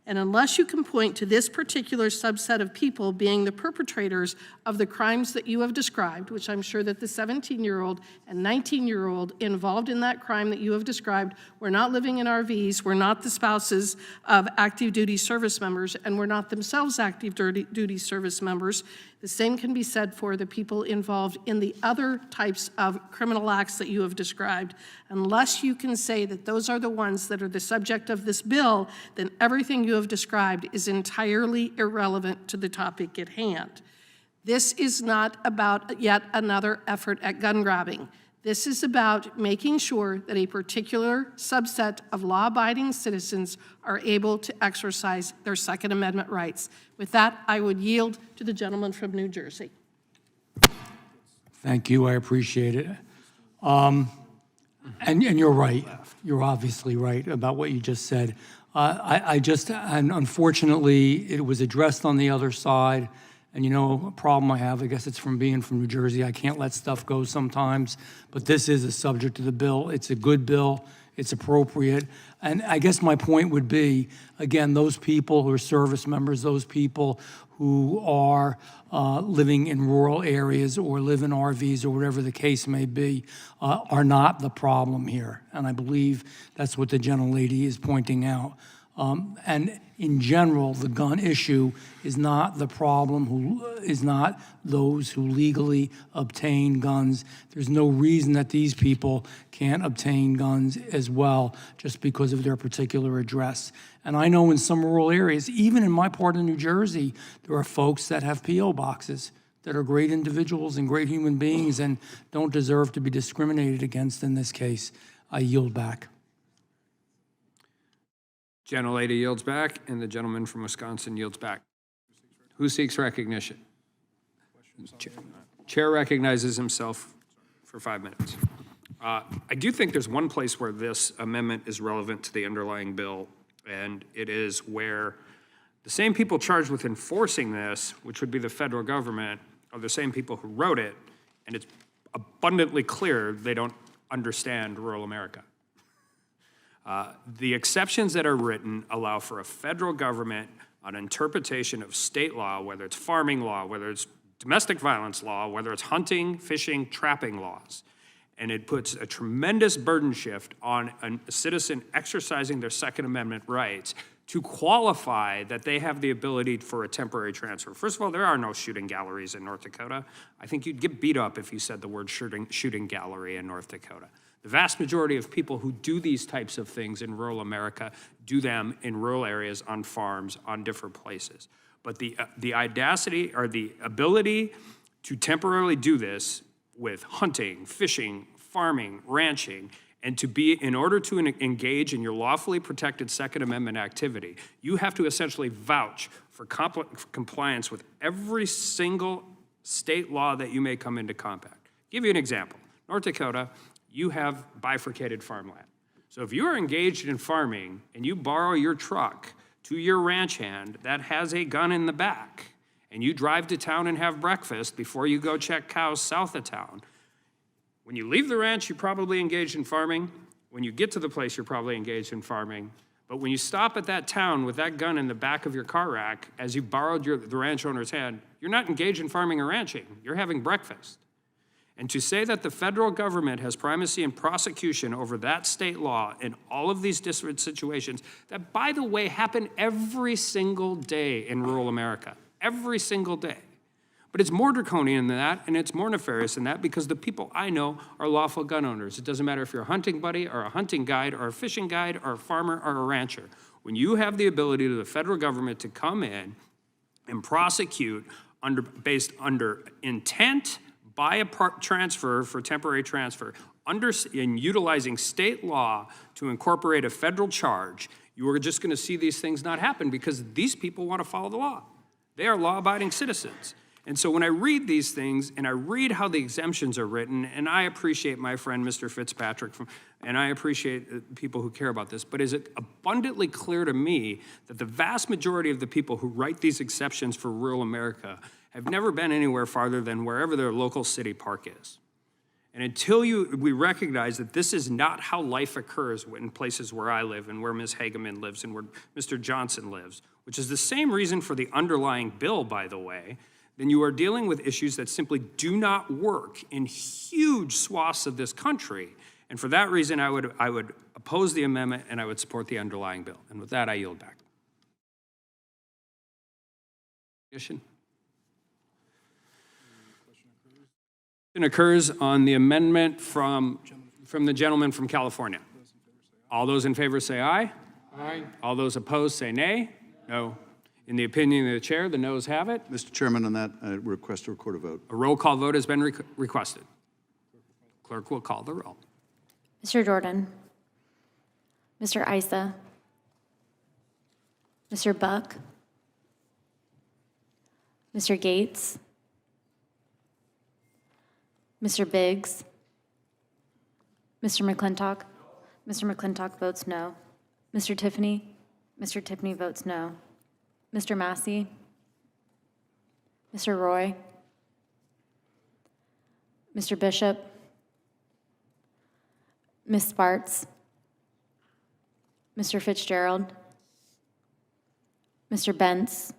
And unless you can point to this particular subset of people being the perpetrators of the crimes that you have described, which I'm sure that the 17-year-old and 19-year-old involved in that crime that you have described were not living in RVs, were not the spouses of active duty service members, and were not themselves active duty service members, the same can be said for the people involved in the other types of criminal acts that you have described. Unless you can say that those are the ones that are the subject of this bill, then everything you have described is entirely irrelevant to the topic at hand. This is not about yet another effort at gun grabbing. This is about making sure that a particular subset of law-abiding citizens are able to exercise their Second Amendment rights. With that, I would yield to the gentleman from New Jersey. Thank you, I appreciate it. And you're right, you're obviously right about what you just said. And unfortunately, it was addressed on the other side. And a problem I have, I guess it's from being from New Jersey, I can't let stuff go sometimes, but this is a subject of the bill. It's a good bill. it's appropriate. And I guess my point would be, again, those people who are service members, those people who are living in rural areas or live in RVs or whatever the case may be, are not the problem here. And I believe that's what the gentlelady is pointing out. And in general, the gun issue is not the problem, is not those who legally obtain guns. There's no reason that these people can't obtain guns as well just because of their particular address. And I know in some rural areas, even in my part of New Jersey, there are folks that have P.O. boxes that are great individuals and great human beings and don't deserve to be discriminated against in this case. I yield back. Gentlelady yields back, and the gentleman from Wisconsin yields back. Who seeks recognition? Chair recognizes himself for 5 minutes. I do think there's one place where this amendment is relevant to the underlying bill, and it is where the same people charged with enforcing this, which would be the federal government, are the same people who wrote it, and it's abundantly clear they don't understand rural America. The exceptions that are written allow for a federal government on interpretation of state law, whether it's farming law, whether it's domestic violence law, whether it's hunting, fishing, trapping laws. And it puts a tremendous burden shift on a citizen exercising their Second Amendment rights to qualify that they have the ability for a temporary transfer. First of all, there are no shooting galleries in North Dakota. I think you'd get beat up if you said the word shooting gallery in North Dakota. The vast majority of people who do these types of things in rural America do them in rural areas, on farms, on different places. But the audacity or the ability to temporarily do this with hunting, fishing, farming, ranching, and to be, in order to engage in your lawfully protected Second Amendment activity, you have to essentially vouch for compliance with every single state law that you may come into contact. Give you an example. North Dakota, you have bifurcated farmland. So if you are engaged in farming and you borrow your truck to your ranch hand that has a gun in the back, and you drive to town and have breakfast before you go check cows south of town, when you leave the ranch, you're probably engaged in farming. When you get to the place, you're probably engaged in farming. But when you stop at that town with that gun in the back of your car rack, as you borrowed the ranch owner's hand, you're not engaged in farming or ranching. You're having breakfast. And to say that the federal government has primacy in prosecution over that state law in all of these different situations that, by the way, happen every single day in rural America, every single day. But it's more draconian than that, and it's more nefarious than that, because the people I know are lawful gun owners. It doesn't matter if you're a hunting buddy or a hunting guide or a fishing guide or a farmer or a rancher. When you have the ability to the federal government to come in and prosecute based under intent by a transfer for temporary transfer, in utilizing state law to incorporate a federal charge, you are just going to see these things not happen because these people want to follow the law. They are law-abiding citizens. And so when I read these things and I read how the exemptions are written, and I appreciate my friend Mr. Fitzpatrick, and I appreciate people who care about this, but is it abundantly clear to me that the vast majority of the people who write these exceptions for rural America have never been anywhere farther than wherever their local city park is. And until we recognize that this is not how life occurs in places where I live and where Ms. Hageman lives and where Mr. Johnson lives, which is the same reason for the underlying bill, by the way, then you are dealing with issues that simply do not work in huge swaths of this country. And for that reason, I would oppose the amendment and I would support the underlying bill. And with that, I yield back. Question occurs on the amendment from the gentleman from California. All those in favor say aye. Aye. All those opposed say nay. No. In the opinion of the chair, the noes have it. Mr. Chairman, on that, I request to record a vote. A roll call vote has been requested. Clerk will call the roll. Mr. Jordan, Mr. Issa, Mr. Buck, Mr. Gates, Mr. Biggs, Mr. McClintock. Mr. McClintock votes no. Mr. Tiffany votes no. Mr. Massey, Mr. Roy, Mr. Bishop, Ms. Sparts, Mr. Fitzgerald, Mr. Bentz,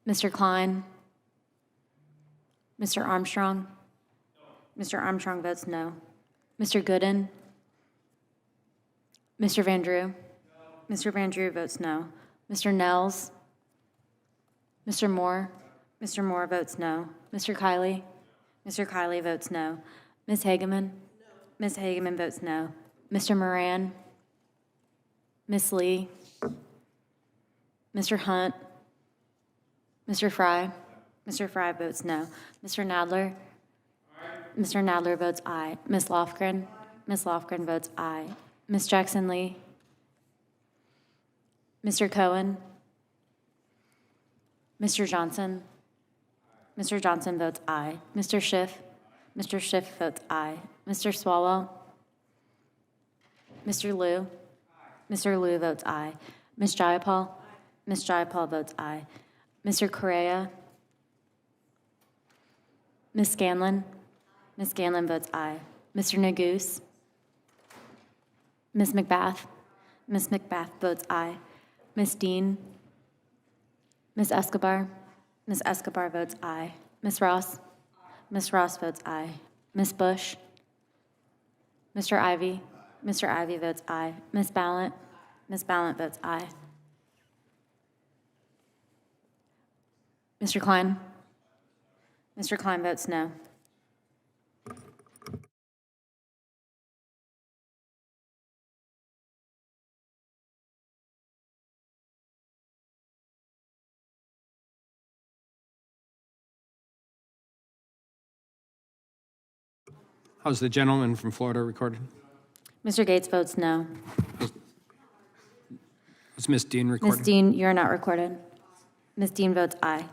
Mr. Klein, Mr. Armstrong. Mr. Armstrong votes no. Mr. Gooden, Mr. Van Drew. Mr. Van Drew votes no. Mr. Nels, Mr. Moore. Mr. Moore votes no. Mr. Kiley. Mr. Kiley votes no. Ms. Hageman. Ms. Hageman votes no. Mr. Moran. Ms. Lee. Mr. Hunt. Mr. Fry. Mr. Fry votes no. Mr. Nadler. Mr. Nadler votes aye. Ms. Lofgren. Ms. Lofgren votes aye. Ms. Jackson Lee. Mr. Cohen. Mr. Johnson. Mr. Johnson votes aye. Mr. Schiff. Mr. Schiff votes aye. Mr. Swalwell. Mr. Liu. Mr. Liu votes aye. Ms. Jayapal. Ms. Jayapal votes aye. Mr. Correa. Ms. Scanlon. Ms. Scanlon votes aye. Mr. Neguse. Ms. McBath. Ms. McBath votes aye. Ms. Dean. Ms. Escobar. Ms. Escobar votes aye. Ms. Ross. Ms. Ross votes aye. Ms. Bush. Mr. Ivy. Mr. Ivy votes aye. Ms. Ballant. Ms. Ballant votes aye. Mr. Klein. Mr. Klein votes no. How's the gentleman from Florida recorded? Mr. Gates votes no. Is Ms. Dean recorded? Ms. Dean, you're not recorded. Ms. Dean votes aye.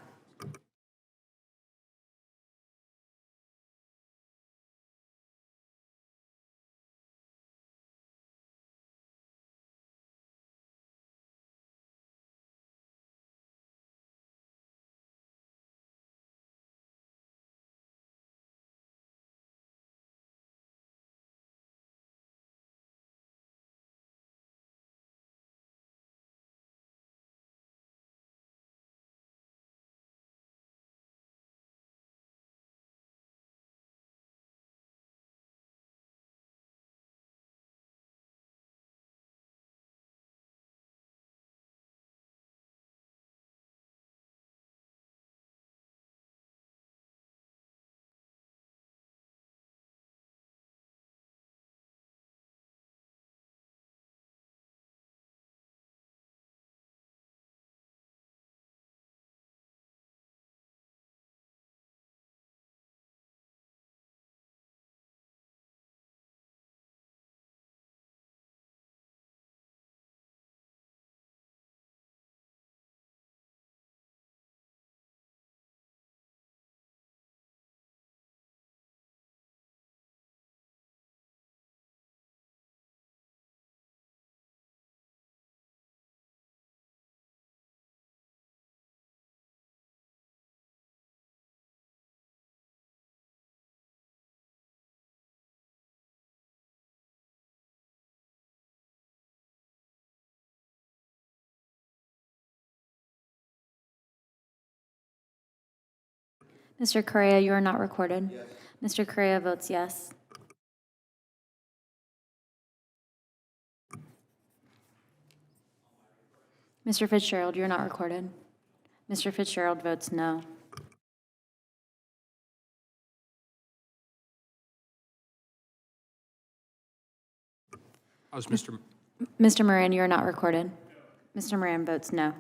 Mr. Correa, you are not recorded. Yes. Mr. Correa votes yes. Mr. Fitzgerald, you're not recorded. Mr. Fitzgerald votes no. How's Mr. Mr. Moran, you are not recorded. Mr. Moran votes no.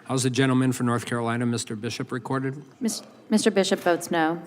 How's the gentleman from North Carolina, Mr. Bishop, recorded? Mr. Bishop votes no.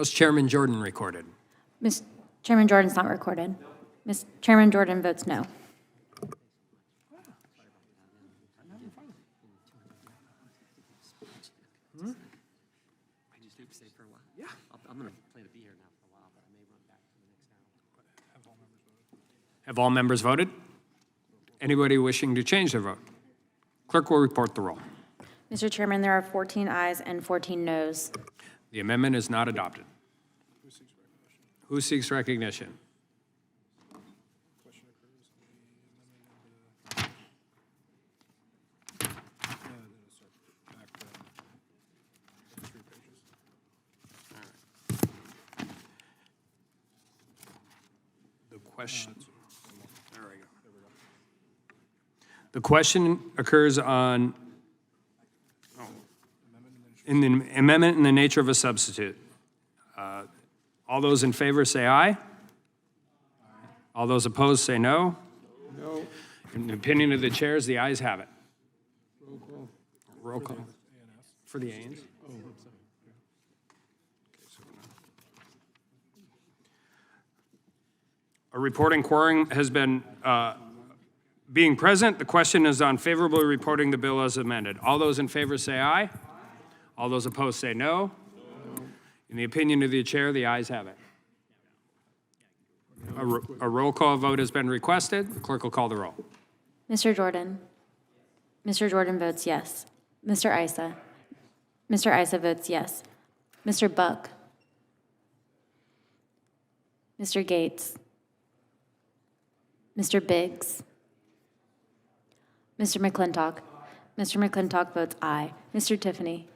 How's Chairman Jordan recorded? Chairman Jordan's not recorded. Chairman Jordan votes no. Have all members voted? Anybody wishing to change their vote? Clerk will report the roll. Mr. Chairman, there are 14 ayes and 14 noes. The amendment is not adopted. Who seeks recognition? The question. There we go. The question occurs on in the amendment in the nature of a substitute. All those in favor say aye. All those opposed say no. No. In the opinion of the chairs, the ayes have it. Roll call. For the ANs? A reporting quorum has been being present. The question is on favorably reporting the bill as amended. All those in favor say aye. All those opposed say no. In the opinion of the chair, the ayes have it. A roll call vote has been requested. The clerk will call the roll. Mr. Jordan. Mr. Jordan votes yes. Mr. Isa. Mr. Isa votes yes. Mr. Buck. Mr. Gates. Mr. Biggs. Mr. McClintock. Mr. McClintock votes aye. Mr. Tiffany.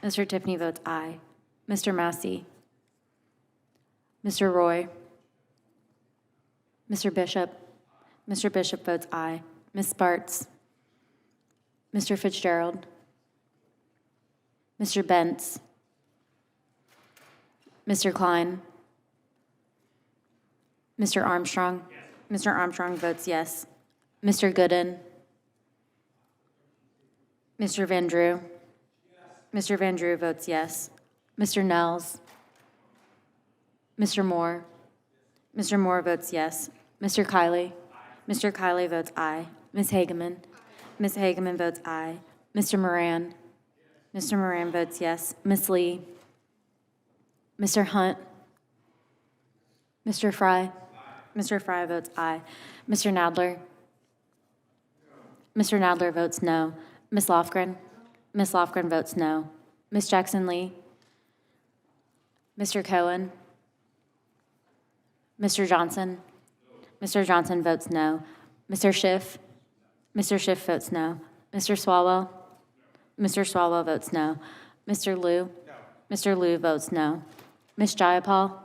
Mr. Tiffany votes aye. Mr. Massey. Mr. Roy. Mr. Bishop. Mr. Bishop votes aye. Ms. Sparts. Mr. Fitzgerald. Mr. Bentz. Mr. Klein. Mr. Armstrong. Mr. Armstrong votes yes. Mr. Gooden. Mr. Van Drew. Mr. Van Drew votes yes. Mr. Nels. Mr. Moore. Mr. Moore votes yes. Mr. Kiley. Mr. Kiley votes aye. Ms. Hageman. Ms. Hageman votes aye. Mr. Moran. Mr. Moran votes yes. Ms. Lee. Mr. Hunt. Mr. Fry. Mr. Fry votes aye. Mr. Nadler. Mr. Nadler votes no. Ms. Lofgren. Ms. Lofgren votes no. Ms. Jackson Lee. Mr. Cohen. Mr. Johnson. Mr. Johnson votes no. Mr. Schiff. Mr. Schiff votes no. Mr. Swalwell. Mr. Swalwell votes no. Mr. Liu. Mr. Liu votes no. Ms. Jayapal.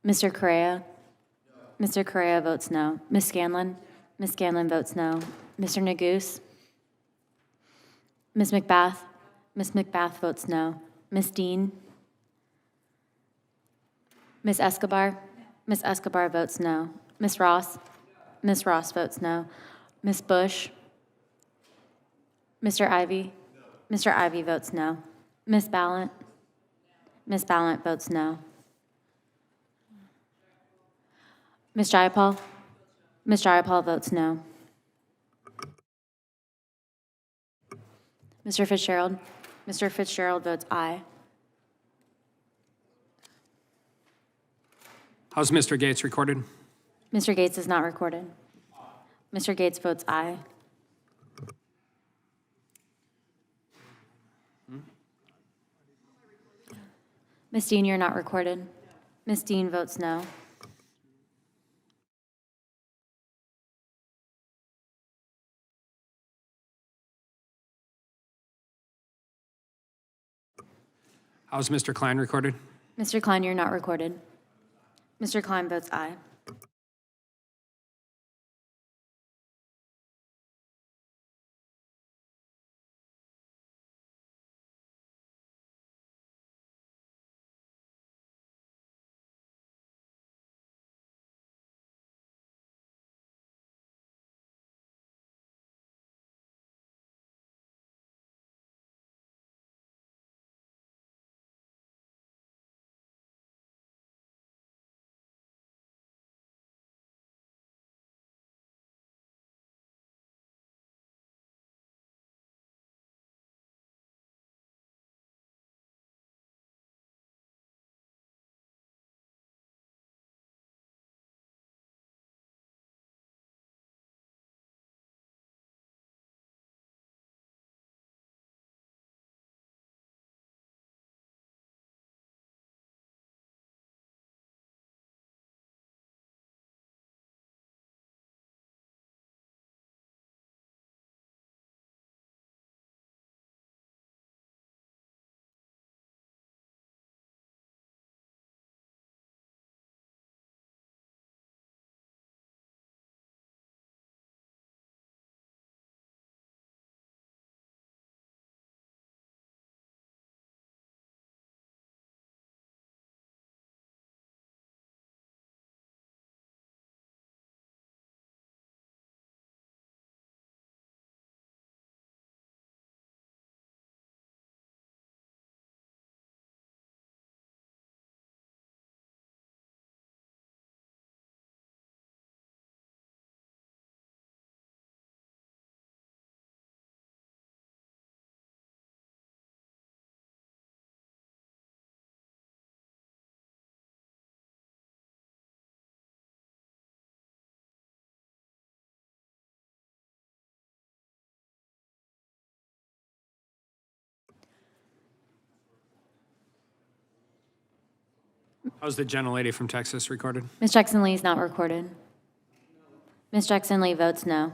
Mr. Correa. Mr. Correa votes no. Ms. Scanlon. Ms. Scanlon votes no. Mr. Neguse. Ms. McBath. Ms. McBath votes no. Ms. Dean. Ms. Escobar. Ms. Escobar votes no. Ms. Ross. Ms. Ross votes no. Ms. Bush. Mr. Ivy. Mr. Ivy votes no. Ms. Ballant. Ms. Ballant votes no. Ms. Jayapal. Ms. Jayapal votes no. Mr. Fitzgerald. Mr. Fitzgerald votes aye. How's Mr. Gates recorded? Mr. Gates is not recorded. Mr. Gates votes aye. Ms. Dean, you're not recorded. Ms. Dean votes no. How's Mr. Klein recorded? Mr. Klein, you're not recorded. Mr. Klein votes aye. How's the gentlelady from Texas recorded? Ms. Jackson Lee is not recorded. Ms. Jackson Lee votes no.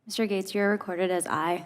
Mr. Gates, you're recorded as aye.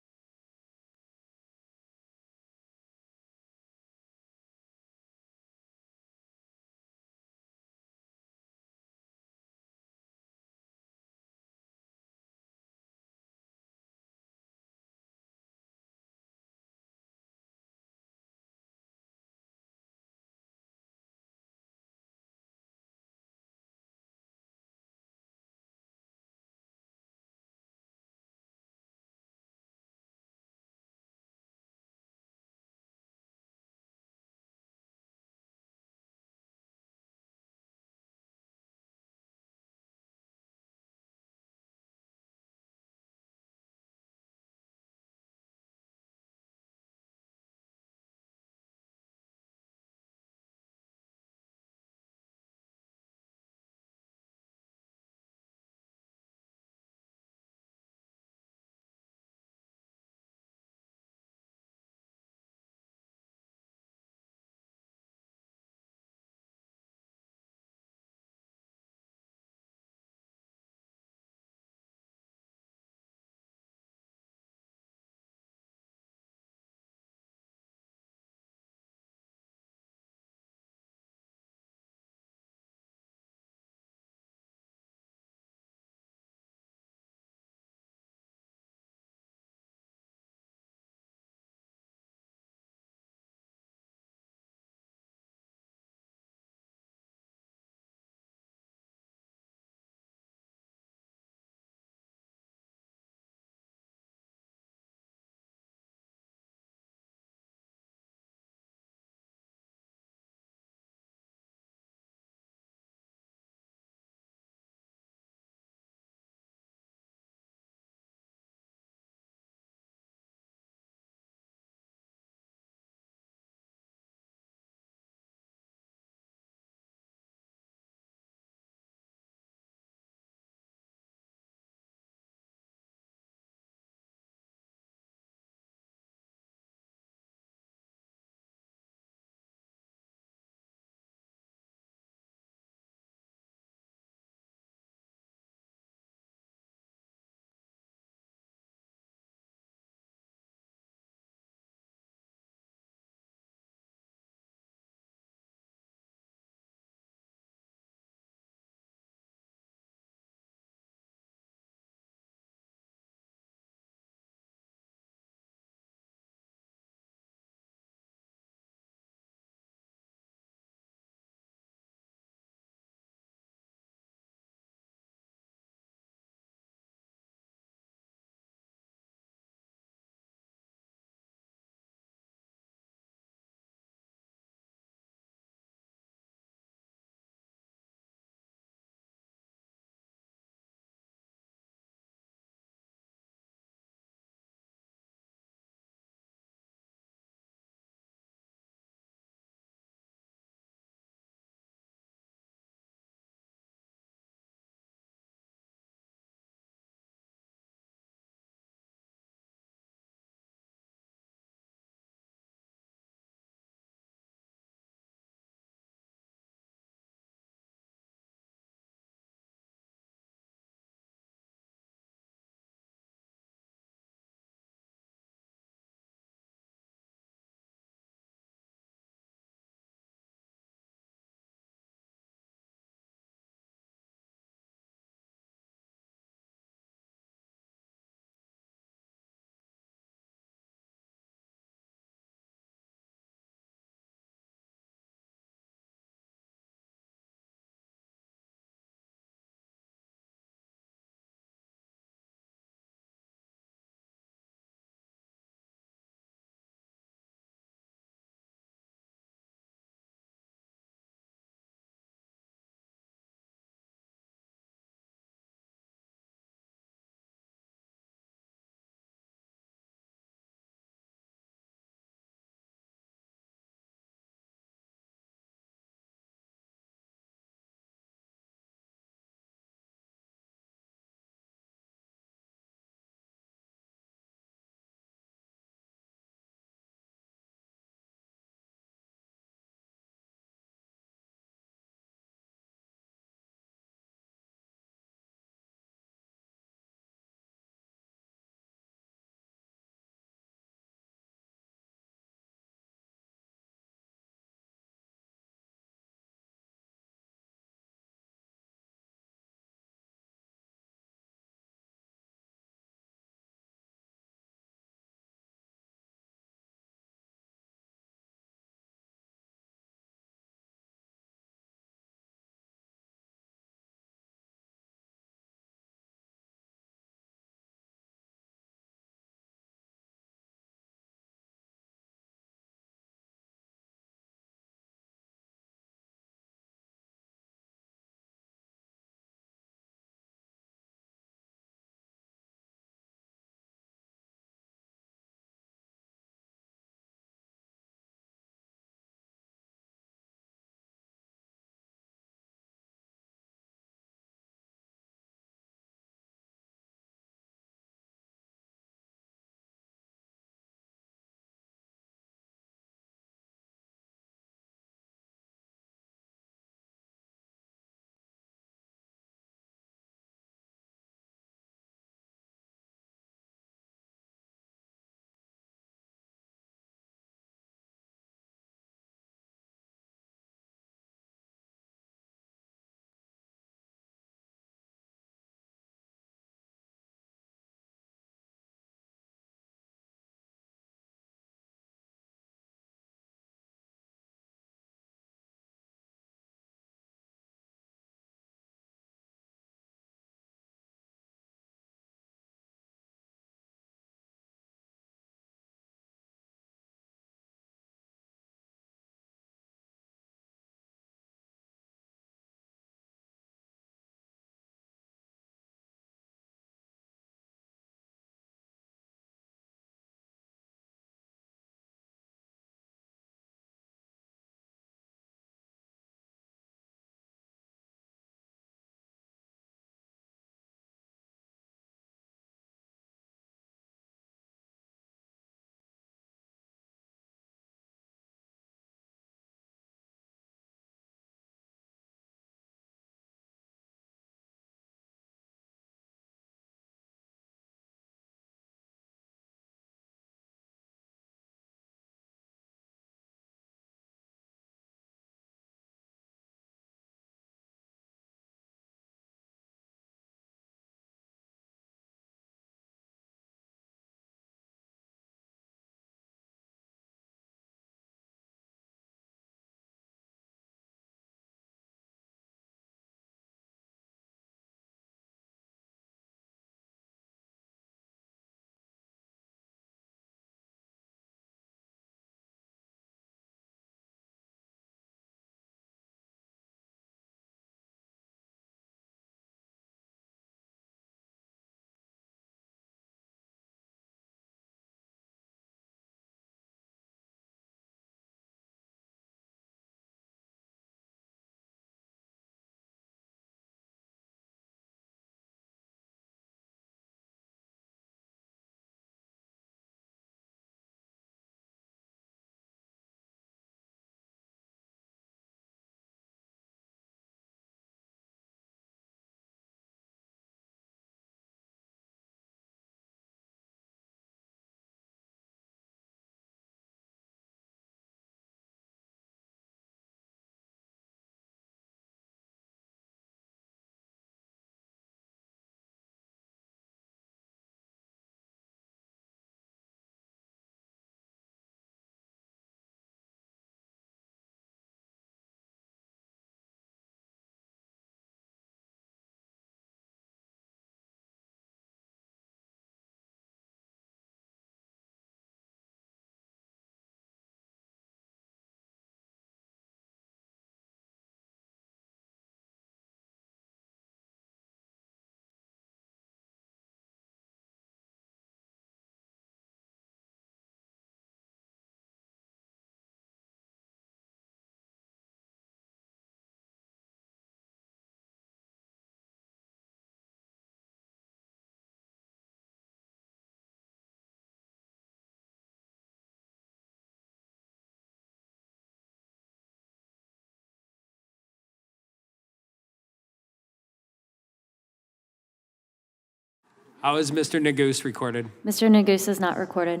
How is Mr. Nagus recorded? Mr. Nagus is not recorded.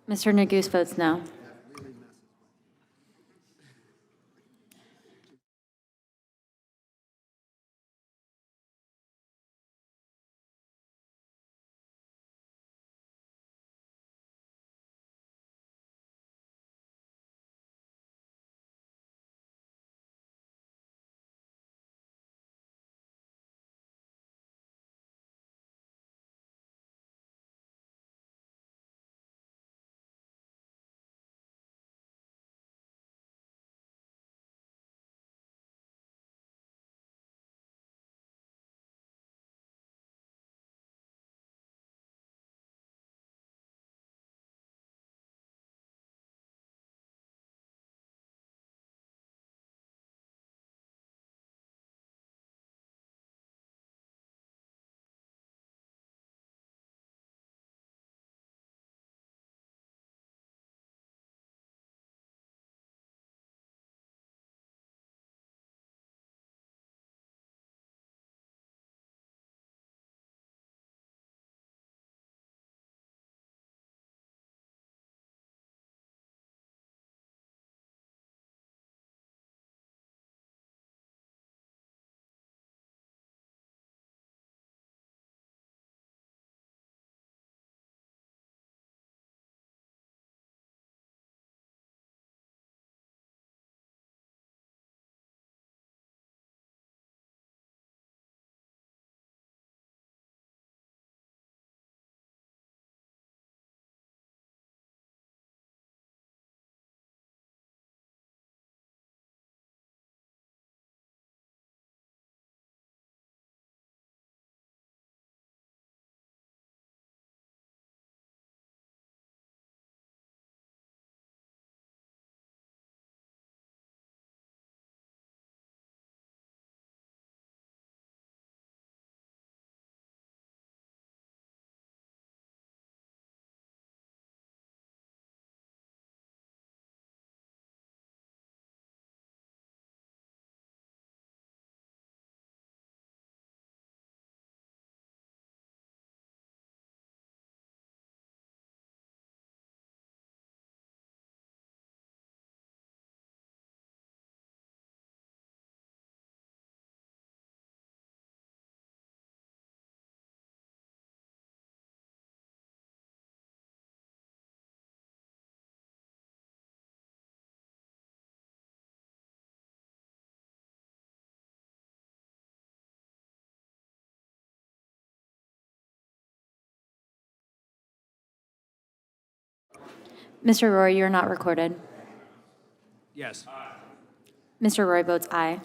Mr. Nagus votes no. Mr. Roy, you're not recorded. Yes. Mr. Roy votes aye.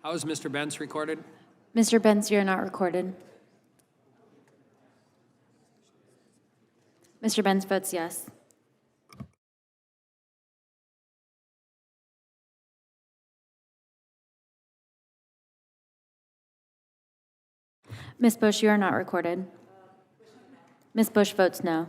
How is Mr. Bentz recorded? Mr. Bentz, you're not recorded. Mr. Bentz votes yes. Ms. Bush, you are not recorded. Ms. Bush votes no.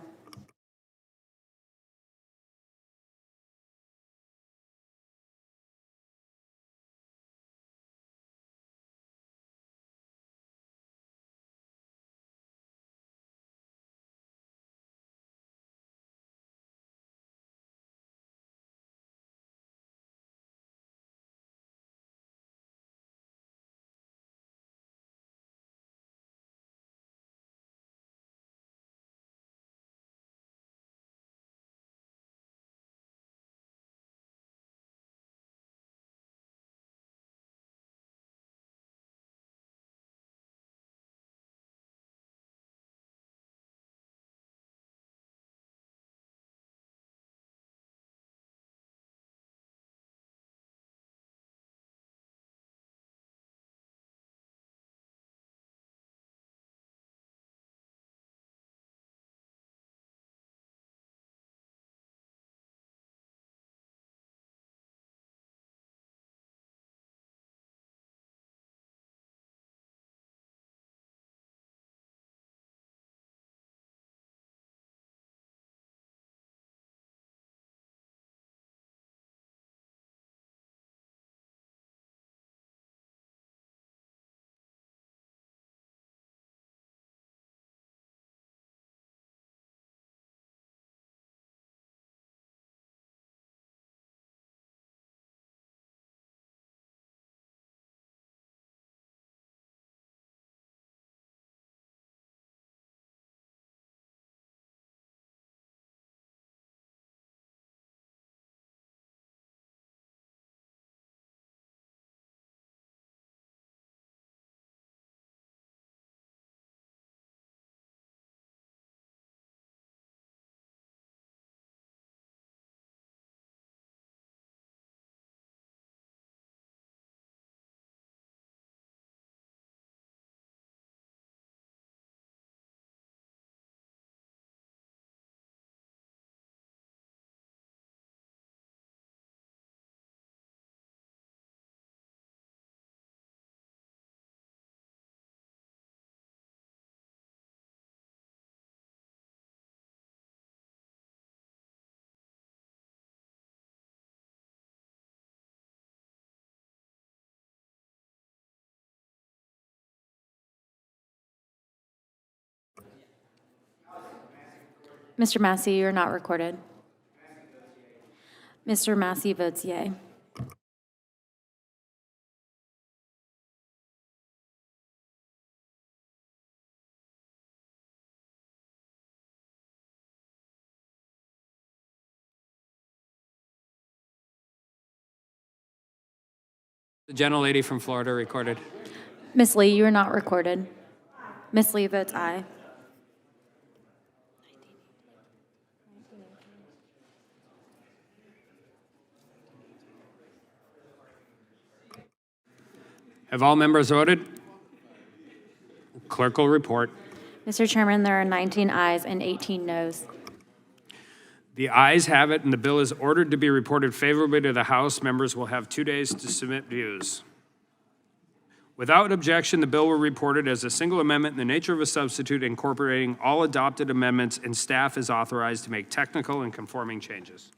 Mr. Massey, you're not recorded. Mr. Massey votes yea. The gentlelady from Florida recorded. Ms. Lee, you are not recorded. Ms. Lee votes aye. Have all members voted? Clerk will report. Mr. Chairman, there are 19 ayes and 18 noes. The ayes have it, and the bill is ordered to be reported favorably to the House. Members will have 2 days to submit views. Without objection, the bill will be reported as a single amendment in the nature of a substitute incorporating all adopted amendments, and staff is authorized to make technical and conforming changes.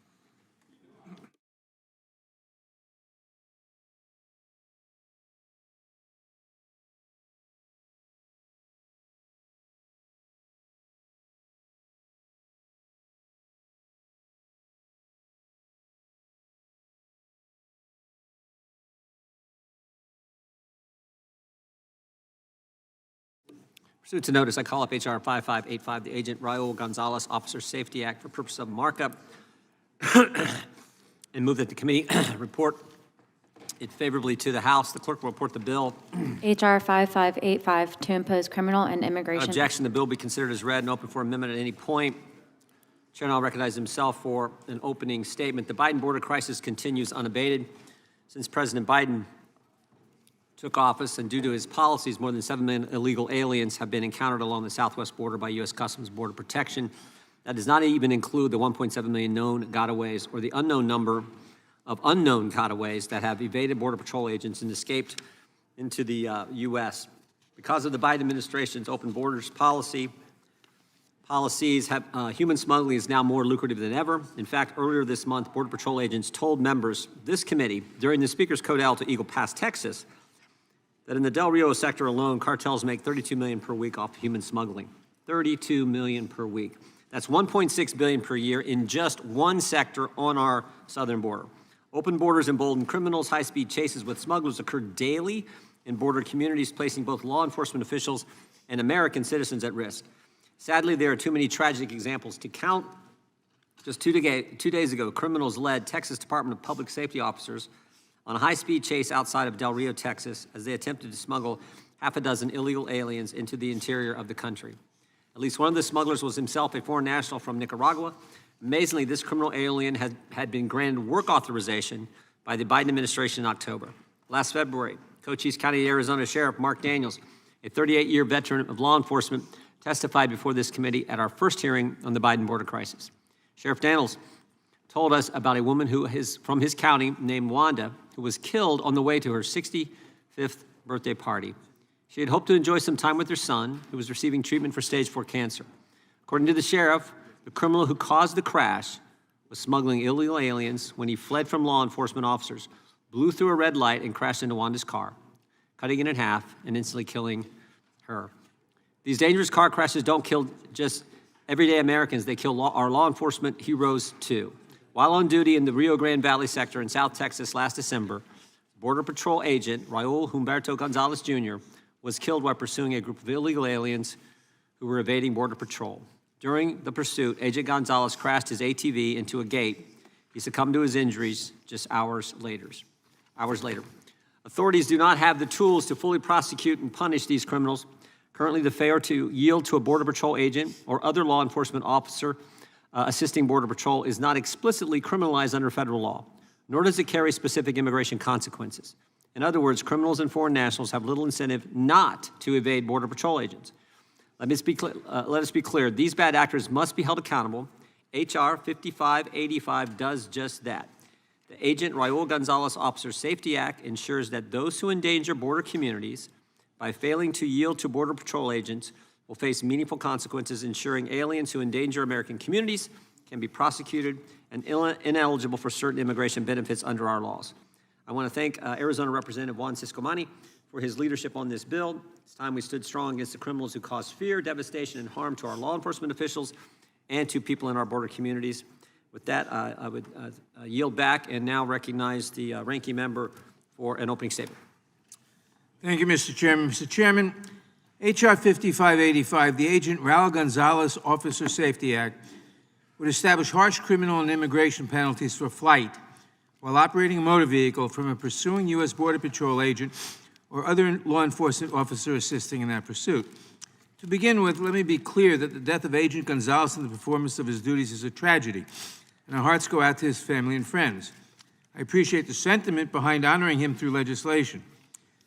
Pursuant to notice, I call up H.R. 5585, the Agent Raul Gonzalez Officer Safety Act for purpose of markup, and move that the committee report it favorably to the House. The clerk will report the bill. H.R. 5585 to impose criminal and immigration. Objection, the bill be considered as read and open for amendment at any point. Chair now recognizes himself for an opening statement. The Biden border crisis continues unabated. Since President Biden took office, and due to his policies, more than 7 million illegal aliens have been encountered along the southwest border by U.S. Customs Border Protection. That does not even include the 1.7 million known gotaways or the unknown number of unknown gotaways that have evaded Border Patrol agents and escaped into the U.S. Because of the Biden administration's open borders policies, human smuggling is now more lucrative than ever. In fact, earlier this month, Border Patrol agents told members of this committee during the Speaker's Codel to Eagle Pass, Texas, that in the Del Rio sector alone, cartels make $32 million per week off human smuggling. $32 million per week. That's $1.6 billion per year in just one sector on our southern border. Open borders embolden criminals. High-speed chases with smugglers occur daily in border communities, placing both law enforcement officials and American citizens at risk. Sadly, there are too many tragic examples to count. Just 2 days ago, criminals led Texas Department of Public Safety officers on a high-speed chase outside of Del Rio, Texas, as they attempted to smuggle half a dozen illegal aliens into the interior of the country. At least one of the smugglers was himself a foreign national from Nicaragua. Amazingly, this criminal alien had been granted work authorization by the Biden administration in October. Last February, Cochise County, Arizona Sheriff Mark Daniels, a 38-year veteran of law enforcement, testified before this committee at our first hearing on the Biden border crisis. Sheriff Daniels told us about a woman from his county named Wanda, who was killed on the way to her 65th birthday party. She had hoped to enjoy some time with her son, who was receiving treatment for stage 4 cancer. According to the sheriff, the criminal who caused the crash was smuggling illegal aliens when he fled from law enforcement officers, blew through a red light, and crashed into Wanda's car, cutting it in half and instantly killing her. These dangerous car crashes don't kill just everyday Americans. They kill our law enforcement heroes, too. While on duty in the Rio Grande Valley sector in South Texas last December, Border Patrol agent Raul Humberto Gonzalez Jr. was killed while pursuing a group of illegal aliens who were evading Border Patrol. During the pursuit, Agent Gonzalez crashed his ATV into a gate. He succumbed to his injuries just hours later. Authorities do not have the tools to fully prosecute and punish these criminals. Currently, the failure to yield to a Border Patrol agent or other law enforcement officer assisting Border Patrol is not explicitly criminalized under federal law, nor does it carry specific immigration consequences. In other words, criminals and foreign nationals have little incentive not to evade Border Patrol agents. Let us be clear. These bad actors must be held accountable. H.R. 5585 does just that. The Agent Raul Gonzalez Officer Safety Act ensures that those who endanger border communities by failing to yield to Border Patrol agents will face meaningful consequences, ensuring aliens who endanger American communities can be prosecuted and ineligible for certain immigration benefits under our laws. I want to thank Arizona Representative Juan Ciscomani for his leadership on this bill. It's time we stood strong against the criminals who cause fear, devastation, and harm to our law enforcement officials and to people in our border communities. With that, I would yield back and now recognize the ranking member for an opening statement. Thank you, Mr. Chairman. Mr. Chairman, H.R. 5585, the Agent Raul Gonzalez Officer Safety Act, would establish harsh criminal and immigration penalties for flight while operating a motor vehicle from a pursuing U.S. Border Patrol agent or other law enforcement officer assisting in that pursuit. To begin with, let me be clear that the death of Agent Gonzalez in the performance of his duties is a tragedy, and our hearts go out to his family and friends. I appreciate the sentiment behind honoring him through legislation.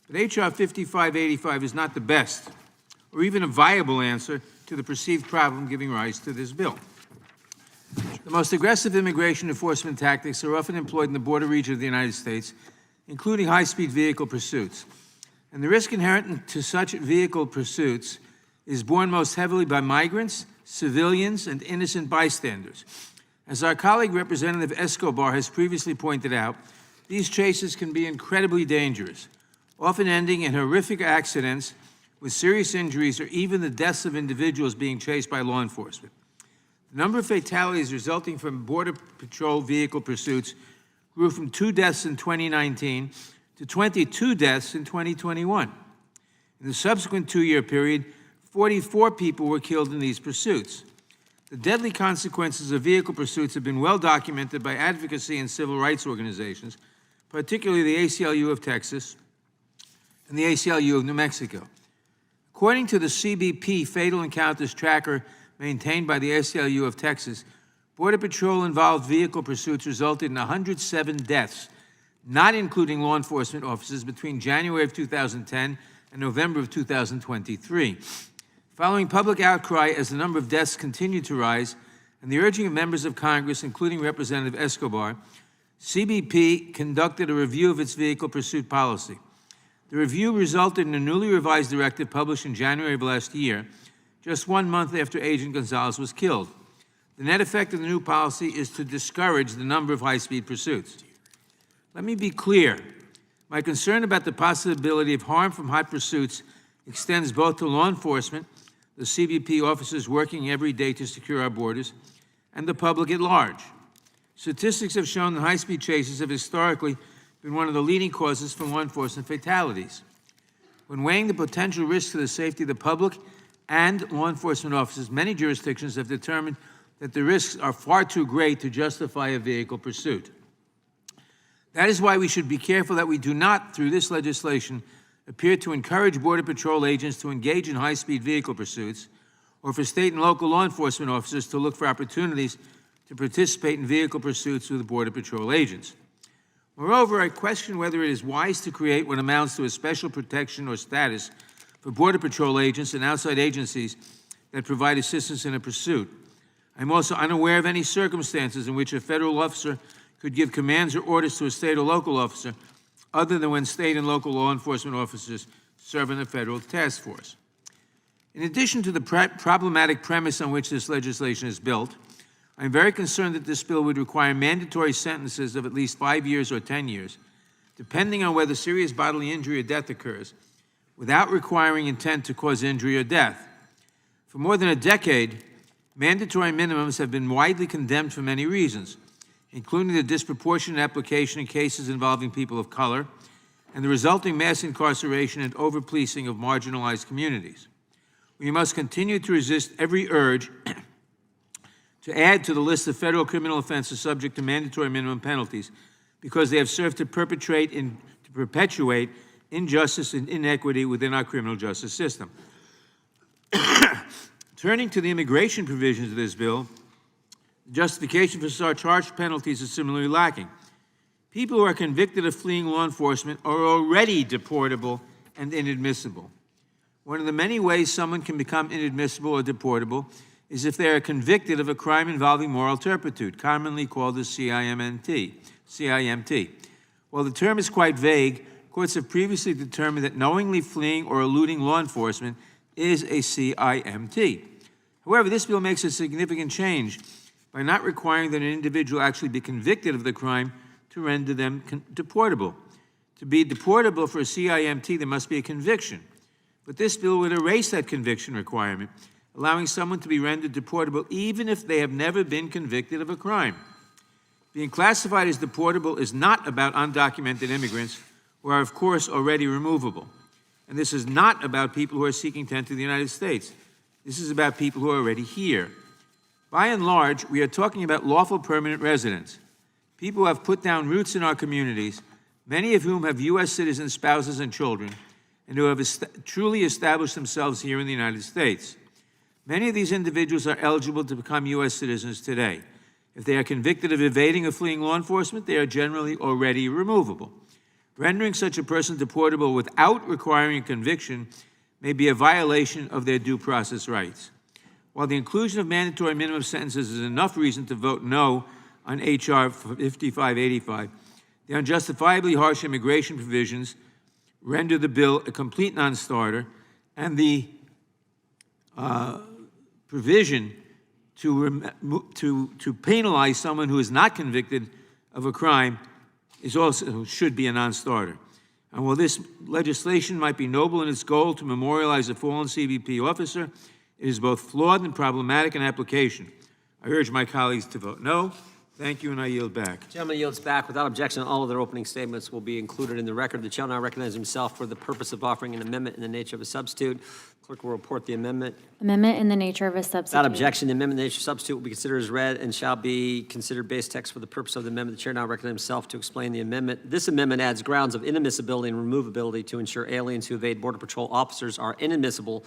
But H.R. 5585 is not the best or even a viable answer to the perceived problem giving rise to this bill. The most aggressive immigration enforcement tactics are often employed in the border region of the United States, including high-speed vehicle pursuits. And the risk inherent to such vehicle pursuits is borne most heavily by migrants, civilians, and innocent bystanders. As our colleague Representative Escobar has previously pointed out, these chases can be incredibly dangerous, often ending in horrific accidents with serious injuries or even the deaths of individuals being chased by law enforcement. The number of fatalities resulting from Border Patrol vehicle pursuits grew from 2 deaths in 2019 to 22 deaths in 2021. In the subsequent 2-year period, 44 people were killed in these pursuits. The deadly consequences of vehicle pursuits have been well documented by advocacy and civil rights organizations, particularly the ACLU of Texas and the ACLU of New Mexico. According to the CBP Fatal Encounters Tracker maintained by the ACLU of Texas, Border Patrol-involved vehicle pursuits resulted in 107 deaths not including law enforcement officers, between January of 2010 and November of 2023. Following public outcry as the number of deaths continued to rise, and the urging of members of Congress, including Representative Escobar, CBP conducted a review of its vehicle pursuit policy. The review resulted in a newly revised directive published in January of last year, just 1 month after Agent Gonzalez was killed. The net effect of the new policy is to discourage the number of high-speed pursuits. Let me be clear. My concern about the possibility of harm from high pursuits extends both to law enforcement, the CBP officers working every day to secure our borders, and the public at large. Statistics have shown that high-speed chases have historically been one of the leading causes for law enforcement fatalities. When weighing the potential risks to the safety of the public and law enforcement officers, many jurisdictions have determined that the risks are far too great to justify a vehicle pursuit. That is why we should be careful that we do not, through this legislation, appear to encourage Border Patrol agents to engage in high-speed vehicle pursuits, or for state and local law enforcement officers to look for opportunities to participate in vehicle pursuits with the Border Patrol agents. Moreover, I question whether it is wise to create what amounts to a special protection or status for Border Patrol agents and outside agencies that provide assistance in a pursuit. I'm also unaware of any circumstances in which a federal officer could give commands or orders to a state or local officer other than when state and local law enforcement officers serve in a federal task force. In addition to the problematic premise on which this legislation is built, I'm very concerned that this bill would require mandatory sentences of at least 5 years or 10 years, depending on whether serious bodily injury or death occurs, without requiring intent to cause injury or death. For more than a decade, mandatory minimums have been widely condemned for many reasons, including the disproportionate application in cases involving people of color and the resulting mass incarceration and over-policing of marginalized communities. We must continue to resist every urge to add to the list of federal criminal offenses subject to mandatory minimum penalties because they have served to perpetuate injustice and inequity within our criminal justice system. Turning to the immigration provisions of this bill, the justification for such harsh penalties is similarly lacking. People who are convicted of fleeing law enforcement are already deportable and inadmissible. One of the many ways someone can become inadmissible or deportable is if they are convicted of a crime involving moral turpitude, commonly called the CIMT. While the term is quite vague, courts have previously determined that knowingly fleeing or eluding law enforcement is a CIMT. However, this bill makes a significant change by not requiring that an individual actually be convicted of the crime to render them deportable. To be deportable for a CIMT, there must be a conviction. But this bill would erase that conviction requirement, allowing someone to be rendered deportable even if they have never been convicted of a crime. Being classified as deportable is not about undocumented immigrants who are, of course, already removable. And this is not about people who are seeking to enter the United States. This is about people who are already here. By and large, we are talking about lawful permanent residents, people who have put down roots in our communities, many of whom have U.S. citizen spouses and children, and who have truly established themselves here in the United States. Many of these individuals are eligible to become U.S. citizens today. If they are convicted of evading or fleeing law enforcement, they are generally already removable. Rendering such a person deportable without requiring a conviction may be a violation of their due process rights. While the inclusion of mandatory minimum sentences is enough reason to vote no on H.R. 5585, the unjustifiably harsh immigration provisions render the bill a complete non-starter, and the provision to penalize someone who is not convicted of a crime should be a non-starter. And while this legislation might be noble in its goal to memorialize a fallen CBP officer, it is both flawed and problematic in application. I urge my colleagues to vote no. Thank you, and I yield back. The gentleman yields back. Without objection, all of their opening statements will be included in the record. The chair now recognizes himself for the purpose of offering an amendment in the nature of a substitute. Clerk will report the amendment. Amendment in the nature of a substitute. Without objection, the amendment in the nature of a substitute will be considered as read and shall be considered base text for the purpose of the amendment. The chair now recognizes himself to explain the amendment. This amendment adds grounds of inadmissibility and removability to ensure aliens who evade Border Patrol officers are inadmissible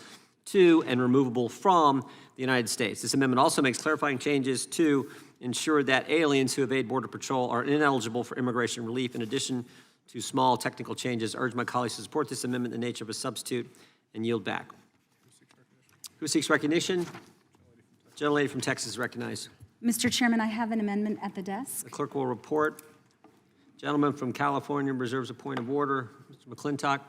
to and removable from the United States. This amendment also makes clarifying changes to ensure that aliens who evade Border Patrol are ineligible for immigration relief. In addition to small technical changes, urge my colleagues to support this amendment in the nature of a substitute and yield back. Who seeks recognition? Gentlelady from Texas is recognized. Mr. Chairman, I have an amendment at the desk. The clerk will report. Gentleman from California reserves a point of order. Mr. McClintock.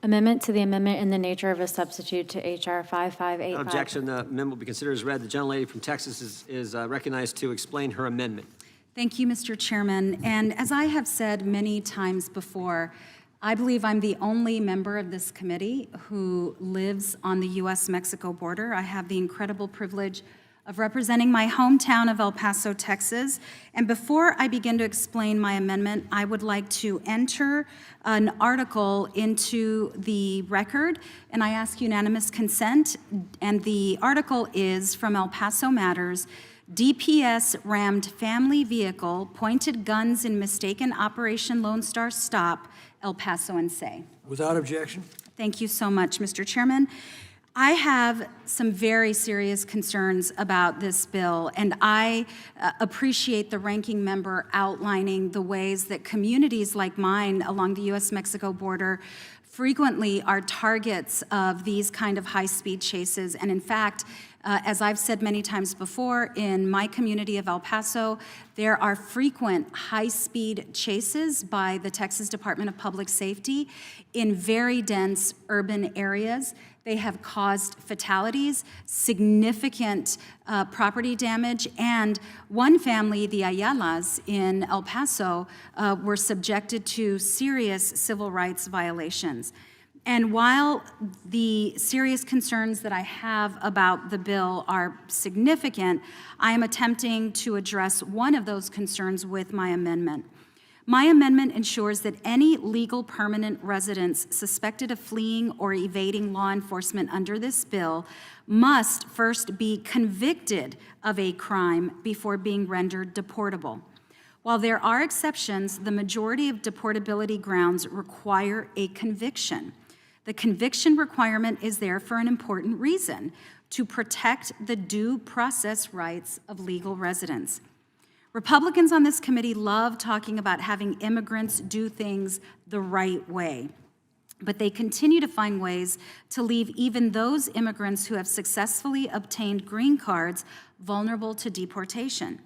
Amendment to the amendment in the nature of a substitute to H.R. 5585. Without objection, the amendment will be considered as read. The gentlelady from Texas is recognized to explain her amendment. Thank you, Mr. Chairman. And as I have said many times before, I believe I'm the only member of this committee who lives on the U.S.-Mexico border. I have the incredible privilege of representing my hometown of El Paso, Texas. And before I begin to explain my amendment, I would like to enter an article into the record, and I ask unanimous consent. And the article is from El Paso Matters. DPS rammed family vehicle, pointed guns in mistaken Operation Lone Star Stop, El Paso and say. Without objection. Thank you so much, Mr. Chairman. I have some very serious concerns about this bill, and I appreciate the ranking member outlining the ways that communities like mine along the U.S.-Mexico border frequently are targets of these kind of high-speed chases. And in fact, as I've said many times before, in my community of El Paso, there are frequent high-speed chases by the Texas Department of Public Safety in very dense urban areas. They have caused fatalities, significant property damage, and one family, the Ayalas in El Paso, were subjected to serious civil rights violations. And while the serious concerns that I have about the bill are significant, I am attempting to address one of those concerns with my amendment. My amendment ensures that any legal permanent residents suspected of fleeing or evading law enforcement under this bill must first be convicted of a crime before being rendered deportable. While there are exceptions, the majority of deportability grounds require a conviction. The conviction requirement is there for an important reason: to protect the due process rights of legal residents. Republicans on this committee love talking about having immigrants do things the right way, but they continue to find ways to leave even those immigrants who have successfully obtained green cards vulnerable to deportation.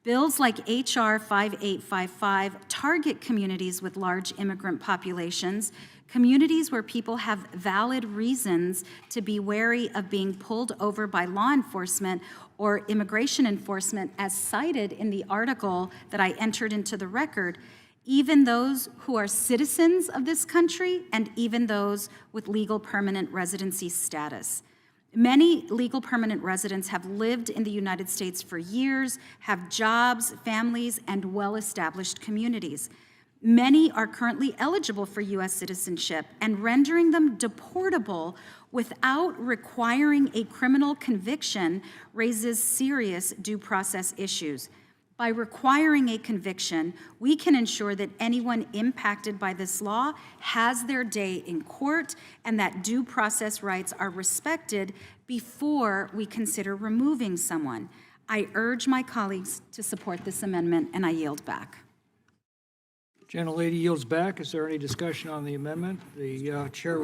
Bills like H.R. 5855 target communities with large immigrant populations, communities where people have valid reasons to be wary of being pulled over by law enforcement or immigration enforcement, as cited in the article that I entered into the record, even those who are citizens of this country and even those with legal permanent residency status. Many legal permanent residents have lived in the United States for years, have jobs, families, and well-established communities. Many are currently eligible for U.S. citizenship, and rendering them deportable without requiring a criminal conviction raises serious due process issues. By requiring a conviction, we can ensure that anyone impacted by this law has their day in court and that due process rights are respected before we consider removing someone. I urge my colleagues to support this amendment, and I yield back. Gentlelady yields back. Is there any discussion on the amendment? The chair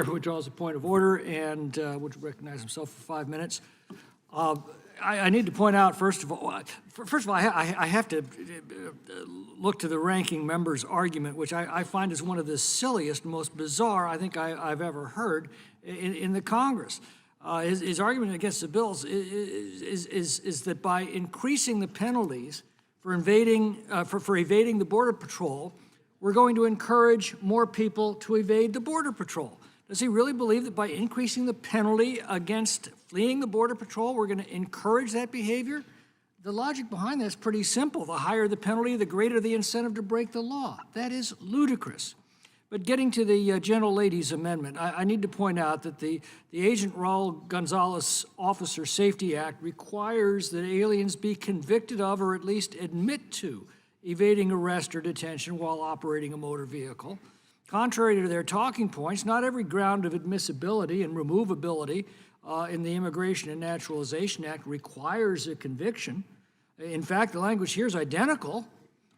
withdraws a point of order and would recognize himself for 5 minutes. I need to point out, first of all, I have to look to the ranking member's argument, which I find is one of the silliest, most bizarre I think I've ever heard in the Congress. His argument against the bills is that by increasing the penalties for evading the Border Patrol, we're going to encourage more people to evade the Border Patrol. Does he really believe that by increasing the penalty against fleeing the Border Patrol, we're going to encourage that behavior? The logic behind that is pretty simple. The higher the penalty, the greater the incentive to break the law. That is ludicrous. But getting to the gentlelady's amendment, I need to point out that the Agent Raul Gonzalez Officer Safety Act requires that aliens be convicted of or at least admit to evading arrest or detention while operating a motor vehicle. Contrary to their talking points, not every ground of admissibility and removability in the Immigration and Naturalization Act requires a conviction. In fact, the language here is identical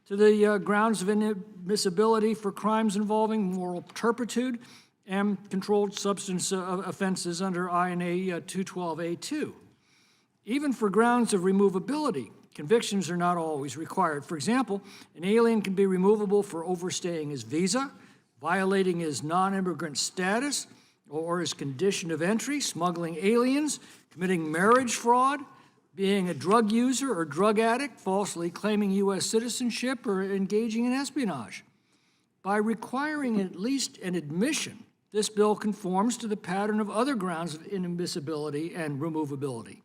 to the grounds of inadmissibility for crimes involving moral turpitude and controlled substance offenses under INA 212A2. Even for grounds of removability, convictions are not always required. For example, an alien can be removable for overstaying his visa, violating his non-immigrant status or his condition of entry, smuggling aliens, committing marriage fraud, being a drug user or drug addict, falsely claiming U.S. citizenship, or engaging in espionage. By requiring at least an admission, this bill conforms to the pattern of other grounds of inadmissibility and removability.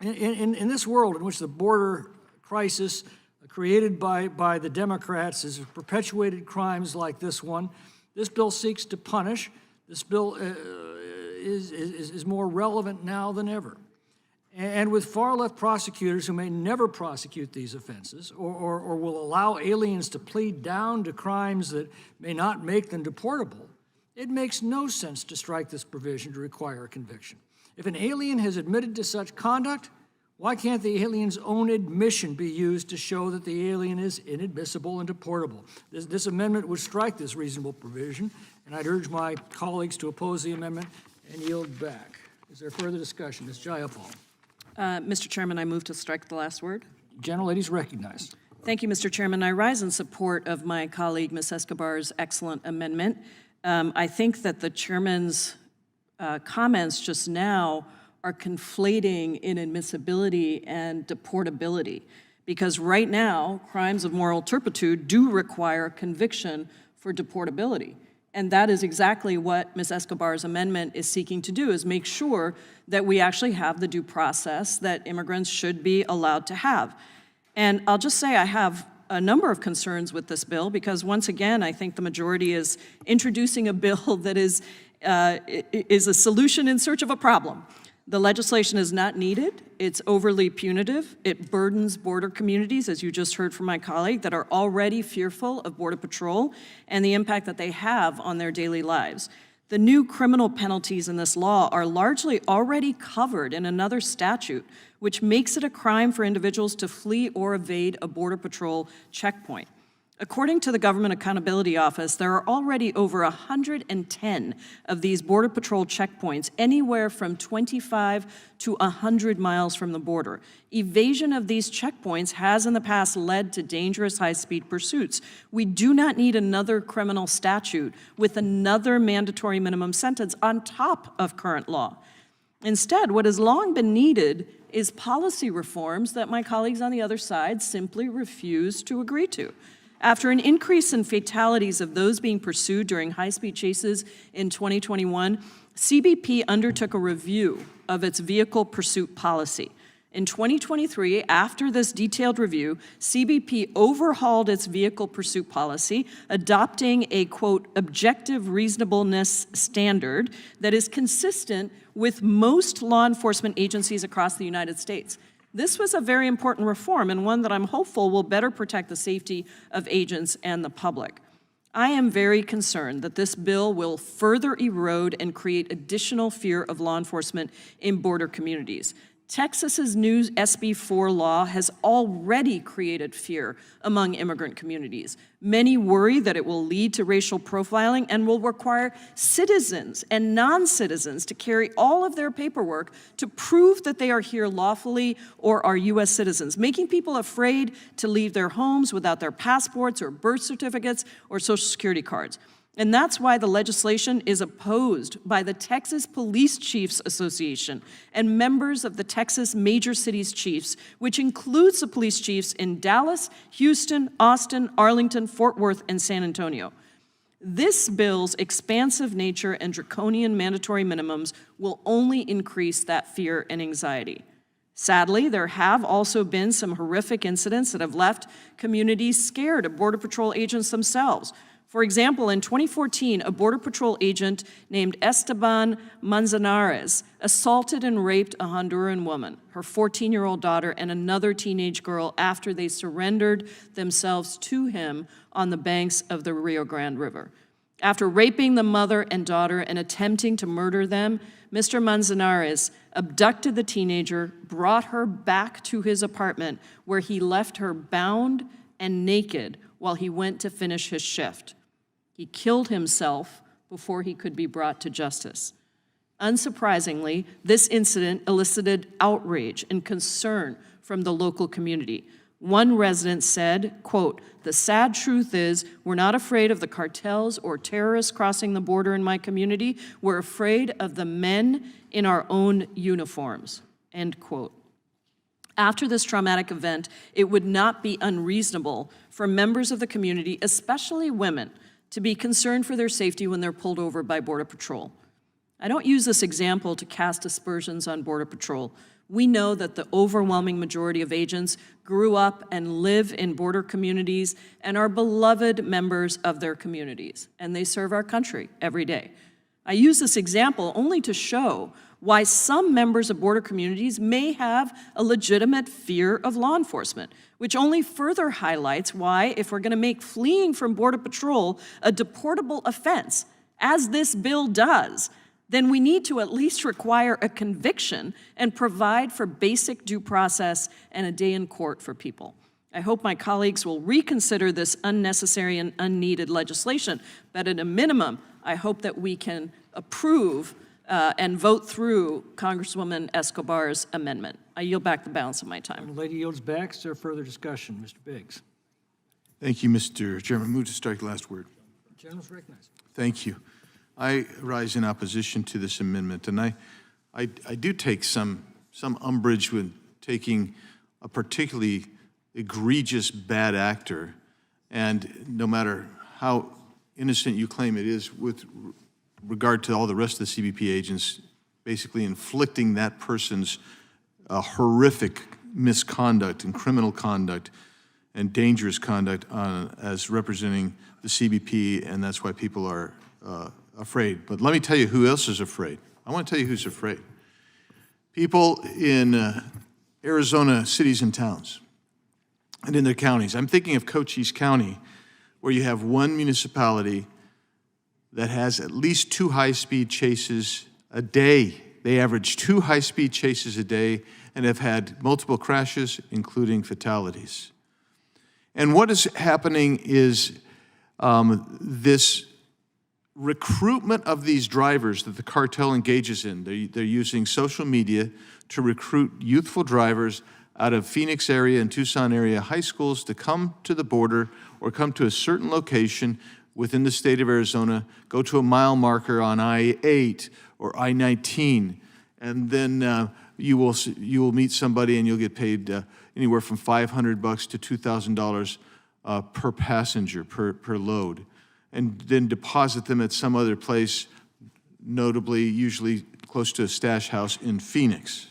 In this world in which the border crisis created by the Democrats has perpetuated crimes like this one, this bill seeks to punish. This bill is more relevant now than ever. And with far-left prosecutors who may never prosecute these offenses or will allow aliens to plead down to crimes that may not make them deportable, it makes no sense to strike this provision to require a conviction. If an alien has admitted to such conduct, why can't the alien's own admission be used to show that the alien is inadmissible and deportable? This amendment would strike this reasonable provision, and I'd urge my colleagues to oppose the amendment and yield back. Is there further discussion? Ms. Jayapal. Mr. Chairman, I move to strike the last word. Gentlelady is recognized. Thank you, Mr. Chairman. I rise in support of my colleague, Ms. Escobar's excellent amendment. I think that the chairman's comments just now are conflating inadmissibility and deportability, because right now, crimes of moral turpitude do require conviction for deportability. And that is exactly what Ms. Escobar's amendment is seeking to do, is make sure that we actually have the due process that immigrants should be allowed to have. And I'll just say I have a number of concerns with this bill, because once again, I think the majority is introducing a bill that is a solution in search of a problem. The legislation is not needed. It's overly punitive. It burdens border communities, as you just heard from my colleague, that are already fearful of Border Patrol and the impact that they have on their daily lives. The new criminal penalties in this law are largely already covered in another statute, which makes it a crime for individuals to flee or evade a Border Patrol checkpoint. According to the Government Accountability Office, there are already over 110 of these Border Patrol checkpoints, anywhere from 25 to 100 miles from the border. Evasion of these checkpoints has in the past led to dangerous high-speed pursuits. We do not need another criminal statute with another mandatory minimum sentence on top of current law. Instead, what has long been needed is policy reforms that my colleagues on the other side simply refuse to agree to. After an increase in fatalities of those being pursued during high-speed chases in 2021, CBP undertook a review of its vehicle pursuit policy. In 2023, after this detailed review, CBP overhauled its vehicle pursuit policy, adopting a, quote, objective reasonableness standard that is consistent with most law enforcement agencies across the United States. This was a very important reform, and one that I'm hopeful will better protect the safety of agents and the public. I am very concerned that this bill will further erode and create additional fear of law enforcement in border communities. Texas's new SB 4 law has already created fear among immigrant communities. Many worry that it will lead to racial profiling and will require citizens and non-citizens to carry all of their paperwork to prove that they are here lawfully or are U.S. citizens, making people afraid to leave their homes without their passports or birth certificates or Social Security cards. And that's why the legislation is opposed by the Texas Police Chiefs Association and members of the Texas Major Cities Chiefs, which includes the police chiefs in Dallas, Houston, Austin, Arlington, Fort Worth, and San Antonio. This bill's expansive nature and draconian mandatory minimums will only increase that fear and anxiety. Sadly, there have also been some horrific incidents that have left communities scared of Border Patrol agents themselves. For example, in 2014, a Border Patrol agent named Esteban Manzanares assaulted and raped a Honduran woman, her 14-year-old daughter, and another teenage girl after they surrendered themselves to him on the banks of the Rio Grande River. After raping the mother and daughter and attempting to murder them, Mr. Manzanares abducted the teenager, brought her back to his apartment where he left her bound and naked while he went to finish his shift. He killed himself before he could be brought to justice. Unsurprisingly, this incident elicited outrage and concern from the local community. One resident said, quote, "The sad truth is we're not afraid of the cartels or terrorists crossing the border in my community. We're afraid of the men in our own uniforms," end quote. After this traumatic event, it would not be unreasonable for members of the community, especially women, to be concerned for their safety when they're pulled over by Border Patrol. I don't use this example to cast aspersions on Border Patrol. We know that the overwhelming majority of agents grew up and live in border communities and are beloved members of their communities, and they serve our country every day. I use this example only to show why some members of border communities may have a legitimate fear of law enforcement, which only further highlights why, if we're going to make fleeing from Border Patrol a deportable offense, as this bill does, then we need to at least require a conviction and provide for basic due process and a day in court for people. I hope my colleagues will reconsider this unnecessary and unneeded legislation, but at a minimum, I hope that we can approve and vote through Congresswoman Escobar's amendment. I yield back the balance of my time. The lady yields back. Is there further discussion? Mr. Biggs. Thank you, Mr. Chairman. Move to strike last word. The gentleman's recognized. Thank you. I rise in opposition to this amendment, and I do take some umbrage with taking a particularly egregious bad actor, and no matter how innocent you claim it is with regard to all the rest of the CBP agents, basically inflicting that person's horrific misconduct and criminal conduct and dangerous conduct as representing the CBP, and that's why people are afraid. But let me tell you who else is afraid. I want to tell you who's afraid. People in Arizona cities and towns and in their counties. I'm thinking of Cochise County, where you have one municipality that has at least 2 high-speed chases a day. They average 2 high-speed chases a day and have had multiple crashes, including fatalities. And what is happening is this recruitment of these drivers that the cartel engages in. They're using social media to recruit youthful drivers out of Phoenix area and Tucson area high schools to come to the border or come to a certain location within the state of Arizona, go to a mile marker on I-8 or I-19, and then you will meet somebody and you'll get paid anywhere from $500 to $2,000 per passenger, per load, and then deposit them at some other place, notably usually close to a stash house in Phoenix.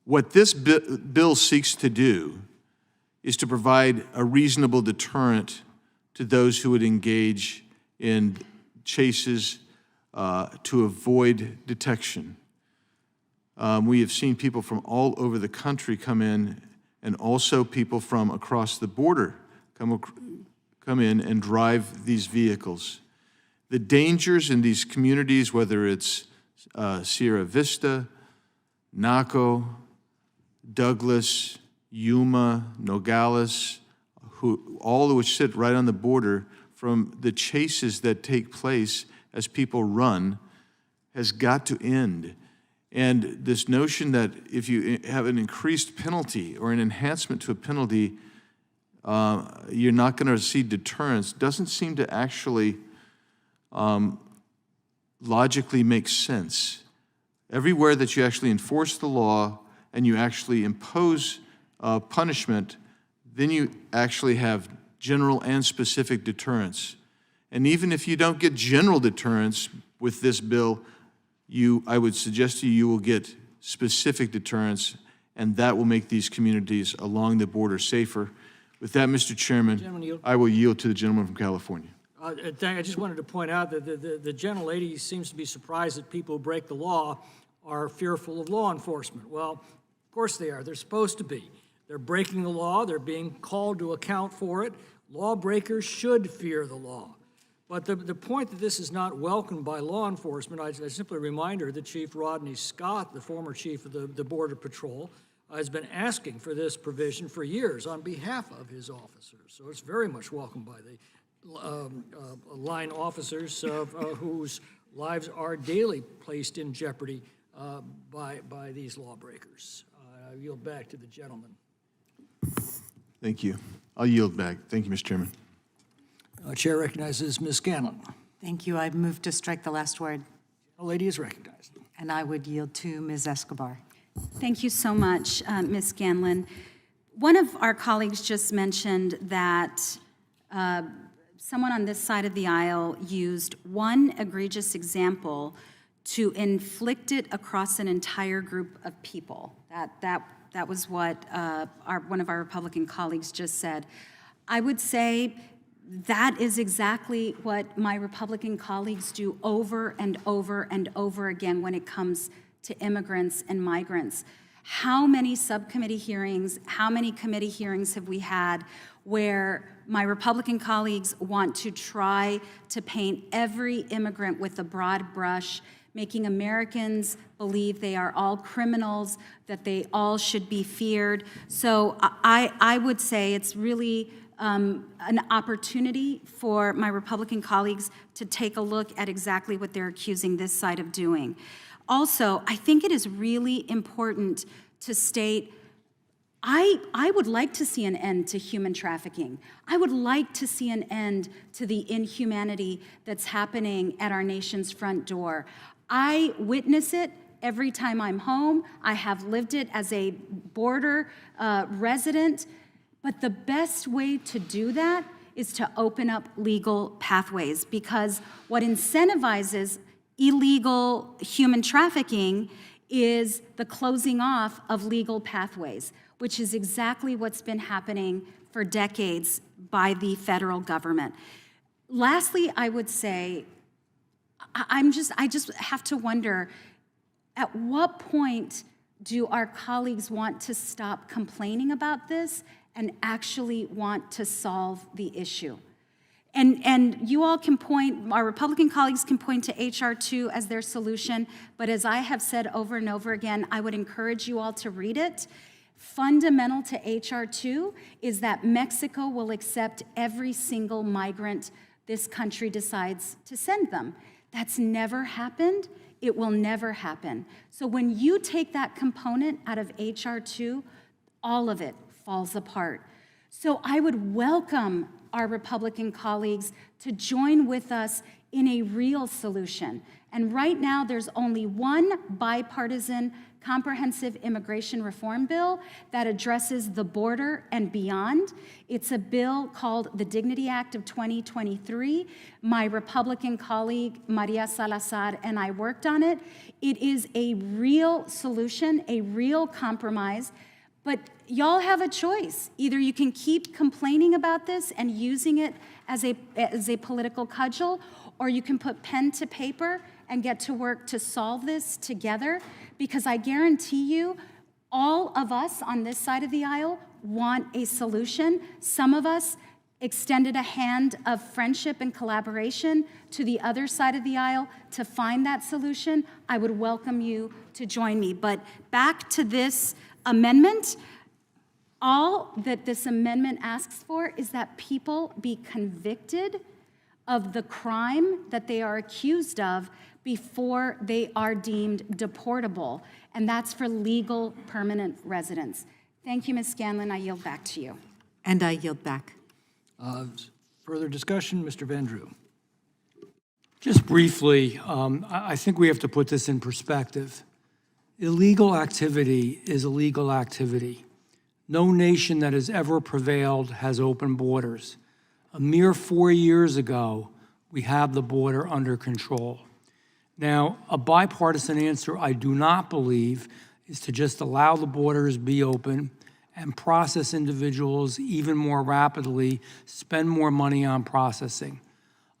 What this bill seeks to do is to provide a reasonable deterrent to those who would engage in chases to avoid detection. We have seen people from all over the country come in, and also people from across the border come in and drive these vehicles. The dangers in these communities, whether it's Sierra Vista, Naco, Douglas, Yuma, Nogales, all of which sit right on the border, from the chases that take place as people run, has got to end. And this notion that if you have an increased penalty or an enhancement to a penalty, you're not going to see deterrence doesn't seem to actually logically make sense. Everywhere that you actually enforce the law and you actually impose punishment, then you actually have general and specific deterrence. And even if you don't get general deterrence with this bill, I would suggest to you, you will get specific deterrence, and that will make these communities along the border safer. With that, Mr. Chairman, I will yield to the gentleman from California. I just wanted to point out that the gentlelady seems to be surprised that people who break the law are fearful of law enforcement. Well, of course they are. They're supposed to be. They're breaking the law. They're being called to account for it. Lawbreakers should fear the law. But the point that this is not welcomed by law enforcement, I simply reminder that Chief Rodney Scott, the former chief of the Border Patrol, has been asking for this provision for years on behalf of his officers. So it's very much welcomed by the line officers whose lives are daily placed in jeopardy by these lawbreakers. I yield back to the gentleman. Thank you. I'll yield back. Thank you, Mr. Chairman. Chair recognizes Ms. Scanlon. Thank you. I move to strike the last word. The lady is recognized. And I would yield to Ms. Escobar. Thank you so much, Ms. Scanlon. One of our colleagues just mentioned that someone on this side of the aisle used one egregious example to inflict it across an entire group of people. That was what one of our Republican colleagues just said. I would say that is exactly what my Republican colleagues do over and over and over again when it comes to immigrants and migrants. How many subcommittee hearings, how many committee hearings have we had where my Republican colleagues want to try to paint every immigrant with a broad brush, making Americans believe they are all criminals, that they all should be feared? So I would say it's really an opportunity for my Republican colleagues to take a look at exactly what they're accusing this side of doing. Also, I think it is really important to state, I would like to see an end to human trafficking. I would like to see an end to the inhumanity that's happening at our nation's front door. I witness it every time I'm home. I have lived it as a border resident. But the best way to do that is to open up legal pathways, because what incentivizes illegal human trafficking is the closing off of legal pathways, which is exactly what's been happening for decades by the federal government. Lastly, I would say, I just have to wonder, at what point do our colleagues want to stop complaining about this and actually want to solve the issue? And you all can point, our Republican colleagues can point to H.R. 2 as their solution, but as I have said over and over again, I would encourage you all to read it. Fundamental to H.R. 2 is that Mexico will accept every single migrant this country decides to send them. That's never happened. It will never happen. So when you take that component out of H.R. 2, all of it falls apart. So I would welcome our Republican colleagues to join with us in a real solution. And right now, there's only one bipartisan comprehensive immigration reform bill that addresses the border and beyond. It's a bill called the Dignity Act of 2023. My Republican colleague, Maria Salazar, and I worked on it. It is a real solution, a real compromise. But y'all have a choice. Either you can keep complaining about this and using it as a political cudgel, or you can put pen to paper and get to work to solve this together, because I guarantee you, all of us on this side of the aisle want a solution. Some of us extended a hand of friendship and collaboration to the other side of the aisle to find that solution. I would welcome you to join me. But back to this amendment, all that this amendment asks for is that people be convicted of the crime that they are accused of before they are deemed deportable, and that's for legal permanent residents. Thank you, Ms. Scanlon. I yield back to you. And I yield back. Further discussion, Mr. Van Drew. Just briefly, I think we have to put this in perspective. Illegal activity is illegal activity. No nation that has ever prevailed has open borders. A mere 4 years ago, we have the border under control. Now, a bipartisan answer, I do not believe, is to just allow the borders be open and process individuals even more rapidly, spend more money on processing.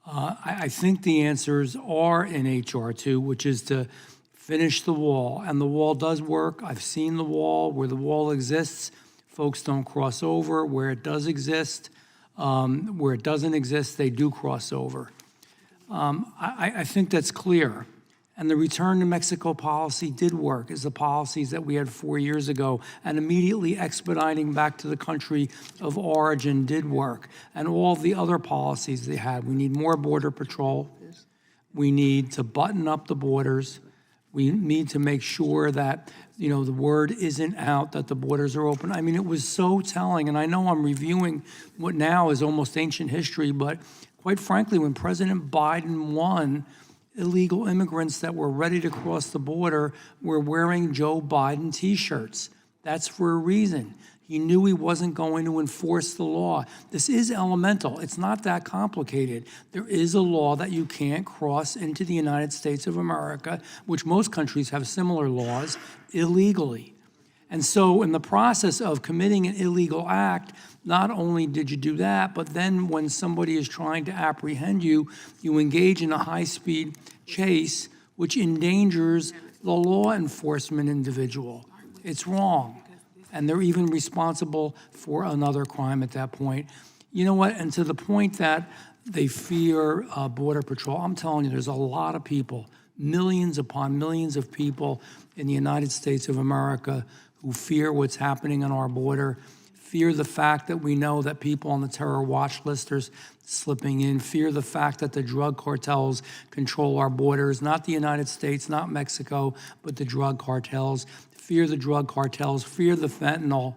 I think the answers are in H.R. 2, which is to finish the wall. And the wall does work. I've seen the wall. Where the wall exists, folks don't cross over. Where it does exist, where it doesn't exist, they do cross over. I think that's clear. And the return to Mexico policy did work, as the policies that we had 4 years ago, and immediately expediting back to the country of origin did work. And all of the other policies they had. We need more border patrol. We need to button up the borders. We need to make sure that, the word isn't out that the borders are open. I mean, it was so telling, and I know I'm reviewing what now is almost ancient history, but quite frankly, when President Biden won, illegal immigrants that were ready to cross the border were wearing Joe Biden T-shirts. That's for a reason. He knew he wasn't going to enforce the law. This is elemental. It's not that complicated. There is a law that you can't cross into the United States of America, which most countries have similar laws, illegally. And so in the process of committing an illegal act, not only did you do that, but then when somebody is trying to apprehend you, you engage in a high-speed chase, which endangers the law enforcement individual. It's wrong. And they're even responsible for another crime at that point. You know what? And to the point that they fear Border Patrol, I'm telling you, there's a lot of people, millions upon millions of people in the United States of America who fear what's happening on our border, fear the fact that we know that people on the terror watch list are slipping in, fear the fact that the drug cartels control our borders, not the United States, not Mexico, but the drug cartels. Fear the drug cartels, fear the fentanyl,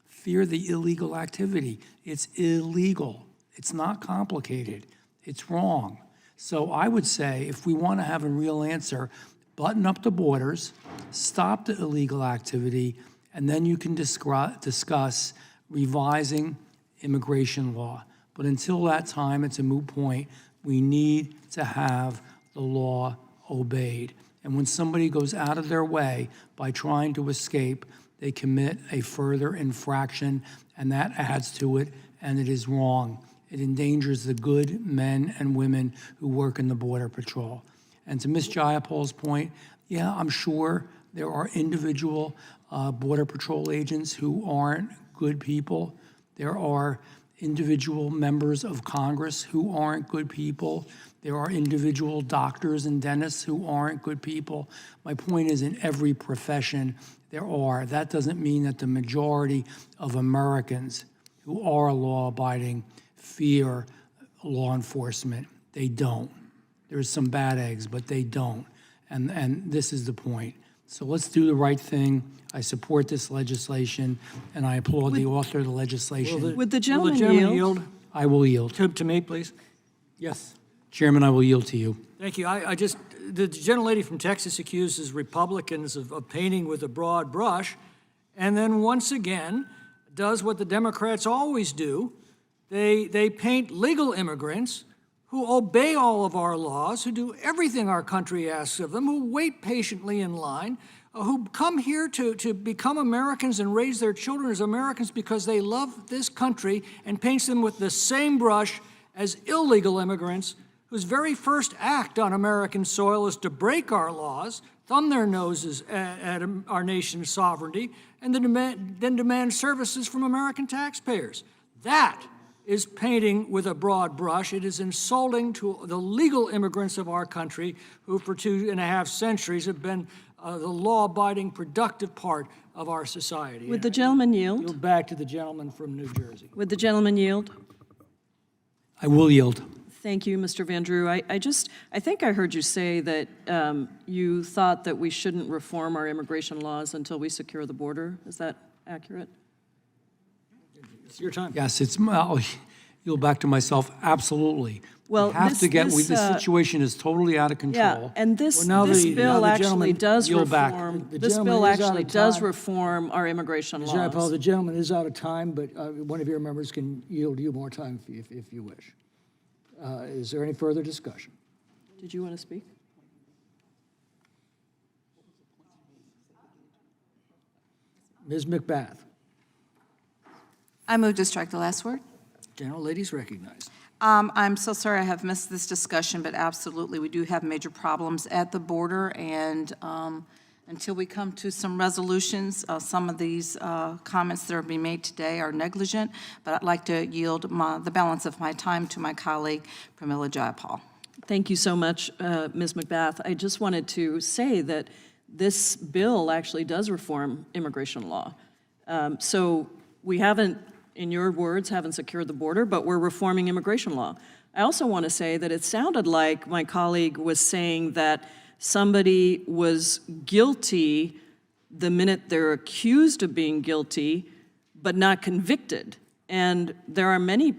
fear the illegal activity. It's illegal. It's not complicated. It's wrong. So I would say if we want to have a real answer, button up the borders, stop the illegal activity, and then you can discuss revising immigration law. But until that time, it's a moot point. We need to have the law obeyed. And when somebody goes out of their way by trying to escape, they commit a further infraction, and that adds to it, and it is wrong. It endangers the good men and women who work in the Border Patrol. And to Ms. Jayapal's point, yeah, I'm sure there are individual Border Patrol agents who aren't good people. There are individual members of Congress who aren't good people. There are individual doctors and dentists who aren't good people. My point is, in every profession there are. That doesn't mean that the majority of Americans who are law-abiding fear law enforcement. They don't. There's some bad eggs, but they don't. And this is the point. So let's do the right thing. I support this legislation, and I applaud the author of the legislation. Would the gentleman yield? I will yield. To me, please. Yes. Chairman, I will yield to you. Thank you. The gentlelady from Texas accuses Republicans of painting with a broad brush, and then once again does what the Democrats always do. They paint legal immigrants who obey all of our laws, who do everything our country asks of them, who wait patiently in line, who come here to become Americans and raise their children as Americans because they love this country, and paints them with the same brush as illegal immigrants whose very first act on American soil is to break our laws, thumb their noses at our nation's sovereignty, and then demand services from American taxpayers. That is painting with a broad brush. It is insulting to the legal immigrants of our country who for 2.5 centuries have been the law-abiding, productive part of our society. Would the gentleman yield? Yield back to the gentleman from New Jersey. Would the gentleman yield? I will yield. Thank you, Mr. Van Drew. I think I heard you say that you thought that we shouldn't reform our immigration laws until we secure the border. Is that accurate? It's your time. Yes, I'll yield back to myself. Absolutely. Well, the situation is totally out of control. Yeah, and this bill actually does reform our immigration laws. Paul, the gentleman is out of time, but one of your members can yield you more time if you wish. Is there any further discussion? Did you want to speak? Ms. McBath. I move to strike the last word. General, ladies recognized. I'm so sorry I have missed this discussion, but absolutely, we do have major problems at the border, and until we come to some resolutions, some of these comments that are being made today are negligent, but I'd like to yield the balance of my time to my colleague, Pramila Jayapal. Thank you so much, Ms. McBath. I just wanted to say that this bill actually does reform immigration law. So we haven't, in your words, haven't secured the border, but we're reforming immigration law. I also want to say that it sounded like my colleague was saying that somebody was guilty the minute they're accused of being guilty, but not convicted. And there are many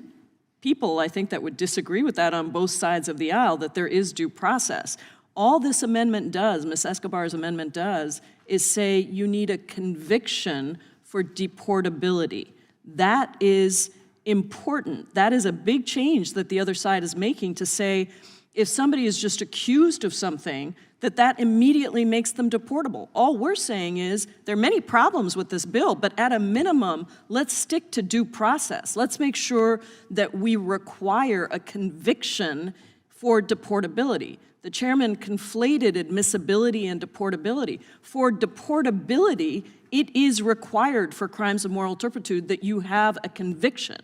people, I think, that would disagree with that on both sides of the aisle, that there is due process. All this amendment does, Ms. Escobar's amendment does, is say you need a conviction for deportability. That is important. That is a big change that the other side is making to say if somebody is just accused of something, that immediately makes them deportable. All we're saying is there are many problems with this bill, but at a minimum, let's stick to due process. Let's make sure that we require a conviction for deportability. The chairman conflated admissibility and deportability. For deportability, it is required for crimes of moral turpitude that you have a conviction.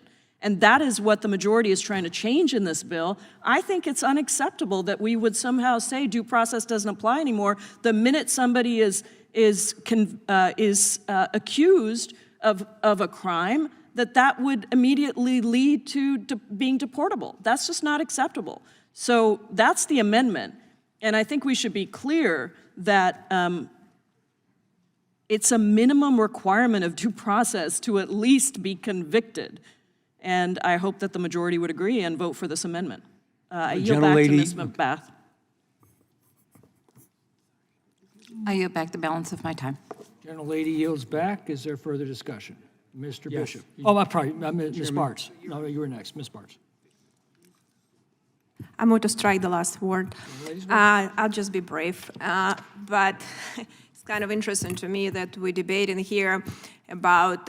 And that is what the majority is trying to change in this bill. I think it's unacceptable that we would somehow say due process doesn't apply anymore the minute somebody is accused of a crime, that would immediately lead to being deportable. That's just not acceptable. So that's the amendment. And I think we should be clear that it's a minimum requirement of due process to at least be convicted. And I hope that the majority would agree and vote for this amendment. I yield back to Ms. McBath. I yield back the balance of my time. Gentlelady yields back. Is there further discussion? Mr. Bishop. Oh, I'm sorry, Ms. Bartz. No, you were next, Ms. Bartz. I'm going to strike the last word. I'll just be brief. But it's kind of interesting to me that we're debating here about,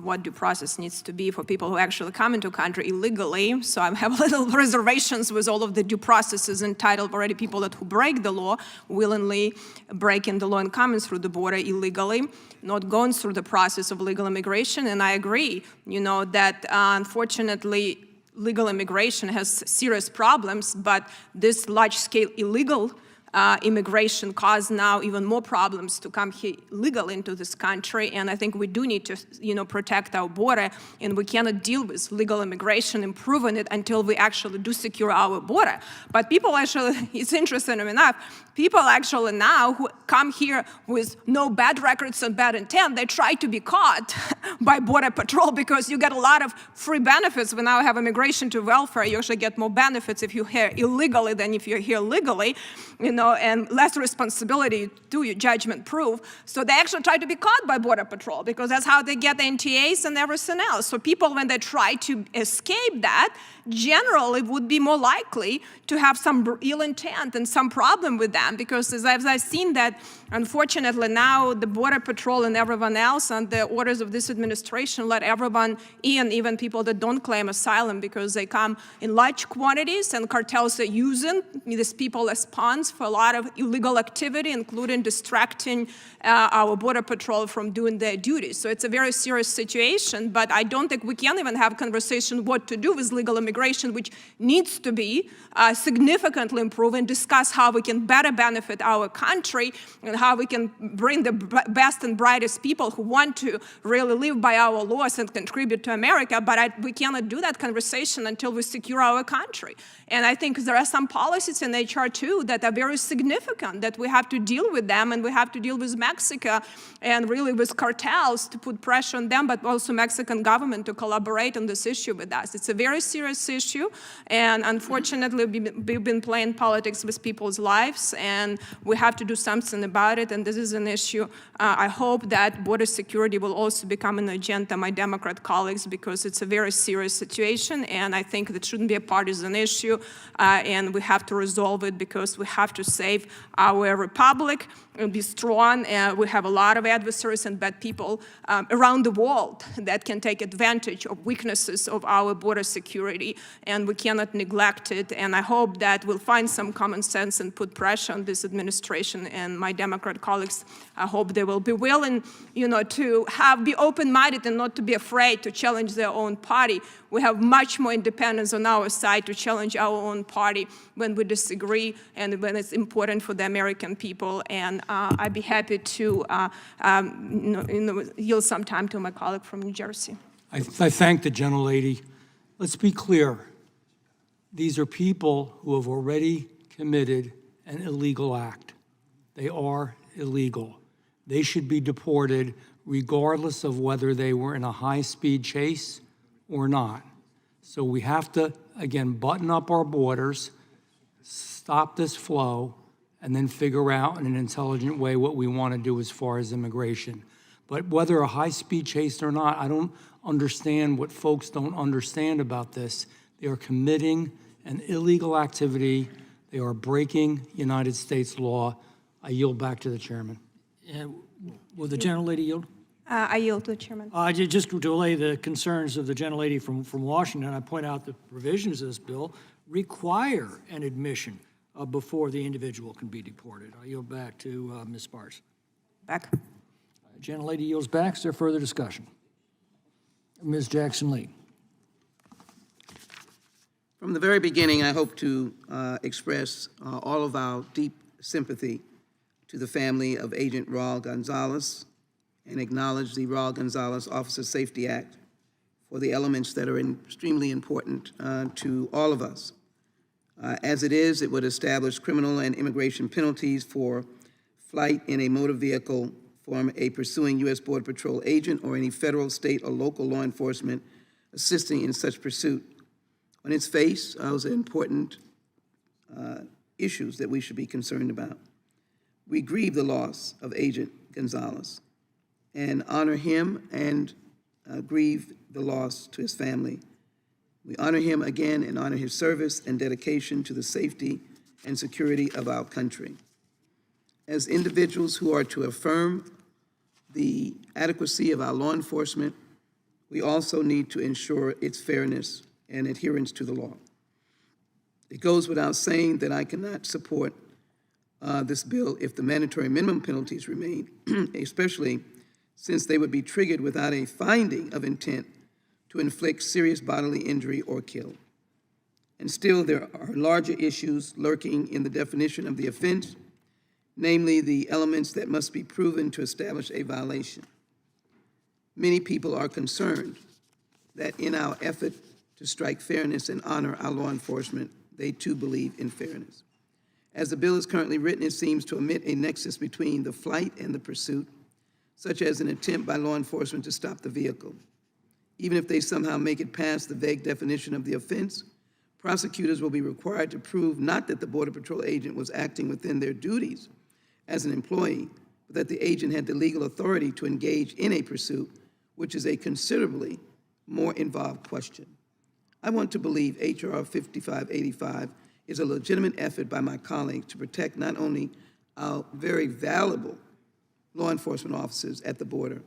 what due process needs to be for people who actually come into country illegally. So I have little reservations with all of the due processes entitled already people who break the law, willingly breaking the law and coming through the border illegally, not going through the process of legal immigration. And I agree, that unfortunately, legal immigration has serious problems, but this large-scale illegal immigration cause now even more problems to come here legally into this country. And I think we do need to, protect our border, and we cannot deal with legal immigration, improving it until we actually do secure our border. But people actually, it's interesting enough, people actually now who come here with no bad records and bad intent, they try to be caught by Border Patrol because you get a lot of free benefits. We now have immigration to welfare. You actually get more benefits if you're here illegally than if you're here legally, and less responsibility to your judgment proof. So they actually try to be caught by Border Patrol because that's how they get the NTAs and everything else. So people, when they try to escape that, generally would be more likely to have some ill intent and some problem with them, because as I've seen that, unfortunately, now the Border Patrol and everyone else and the orders of this administration let everyone in, even people that don't claim asylum, because they come in large quantities and cartels are using these people as pawns for a lot of illegal activity, including distracting our Border Patrol from doing their duties. So it's a very serious situation, but I don't think we can even have a conversation what to do with legal immigration, which needs to be significantly improved, and discuss how we can better benefit our country and how we can bring the best and brightest people who want to really live by our laws and contribute to America. But we cannot do that conversation until we secure our country. And I think there are some policies in HR too that are very significant, that we have to deal with them, and we have to deal with Mexico and really with cartels to put pressure on them, but also Mexican government to collaborate on this issue with us. It's a very serious issue, and unfortunately we've been playing politics with people's lives, and we have to do something about it, and this is an issue. I hope that border security will also become an agenda, my Democrat colleagues, because it's a very serious situation, and I think that shouldn't be a partisan issue, and we have to resolve it because we have to save our republic, be strong. We have a lot of adversaries and bad people around the world that can take advantage of weaknesses of our border security, and we cannot neglect it. And I hope that we'll find some common sense and put pressure on this administration and my Democrat colleagues. I hope they will be willing, to be open-minded and not to be afraid to challenge their own party. We have much more independence on our side to challenge our own party when we disagree and when it's important for the American people. And I'd be happy to yield some time to my colleague from New Jersey. I thank the gentlelady. Let's be clear. These are people who have already committed an illegal act. They are illegal. They should be deported regardless of whether they were in a high-speed chase or not. So we have to, again, button up our borders, stop this flow, and then figure out in an intelligent way what we want to do as far as immigration. But whether a high-speed chase or not, I don't understand what folks don't understand about this. They are committing an illegal activity. They are breaking United States law. I yield back to the chairman. Will the gentlelady yield? I yield to the chairman. Just to allay the concerns of the gentlelady from Washington, I point out the provisions of this bill require an admission before the individual can be deported. I yield back to Ms. Sparks. Back. Gentlelady yields back. Is there further discussion? Ms. Jackson-Lee. From the very beginning, I hope to express all of our deep sympathy to the family of Agent Raul Gonzalez and acknowledge the Raul Gonzalez Officer Safety Act for the elements that are extremely important to all of us. As it is, it would establish criminal and immigration penalties for flight in a motor vehicle from a pursuing U.S. Border Patrol agent or any federal, state, or local law enforcement assisting in such pursuit. On its face, those are important issues that we should be concerned about. We grieve the loss of Agent Gonzalez and honor him and grieve the loss to his family. We honor him again and honor his service and dedication to the safety and security of our country. As individuals who are to affirm the adequacy of our law enforcement, we also need to ensure its fairness and adherence to the law. It goes without saying that I cannot support this bill if the mandatory minimum penalties remain, especially since they would be triggered without a finding of intent to inflict serious bodily injury or kill. And still, there are larger issues lurking in the definition of the offense, namely the elements that must be proven to establish a violation. Many people are concerned that in our effort to strike fairness and honor our law enforcement, they too believe in fairness. As the bill is currently written, it seems to omit a nexus between the flight and the pursuit, such as an attempt by law enforcement to stop the vehicle. Even if they somehow make it past the vague definition of the offense, prosecutors will be required to prove not that the Border Patrol agent was acting within their duties as an employee, but that the agent had the legal authority to engage in a pursuit, which is a considerably more involved question. I want to believe H.R. 5585 is a legitimate effort by my colleagues to protect not only our very valuable law enforcement officers at the border,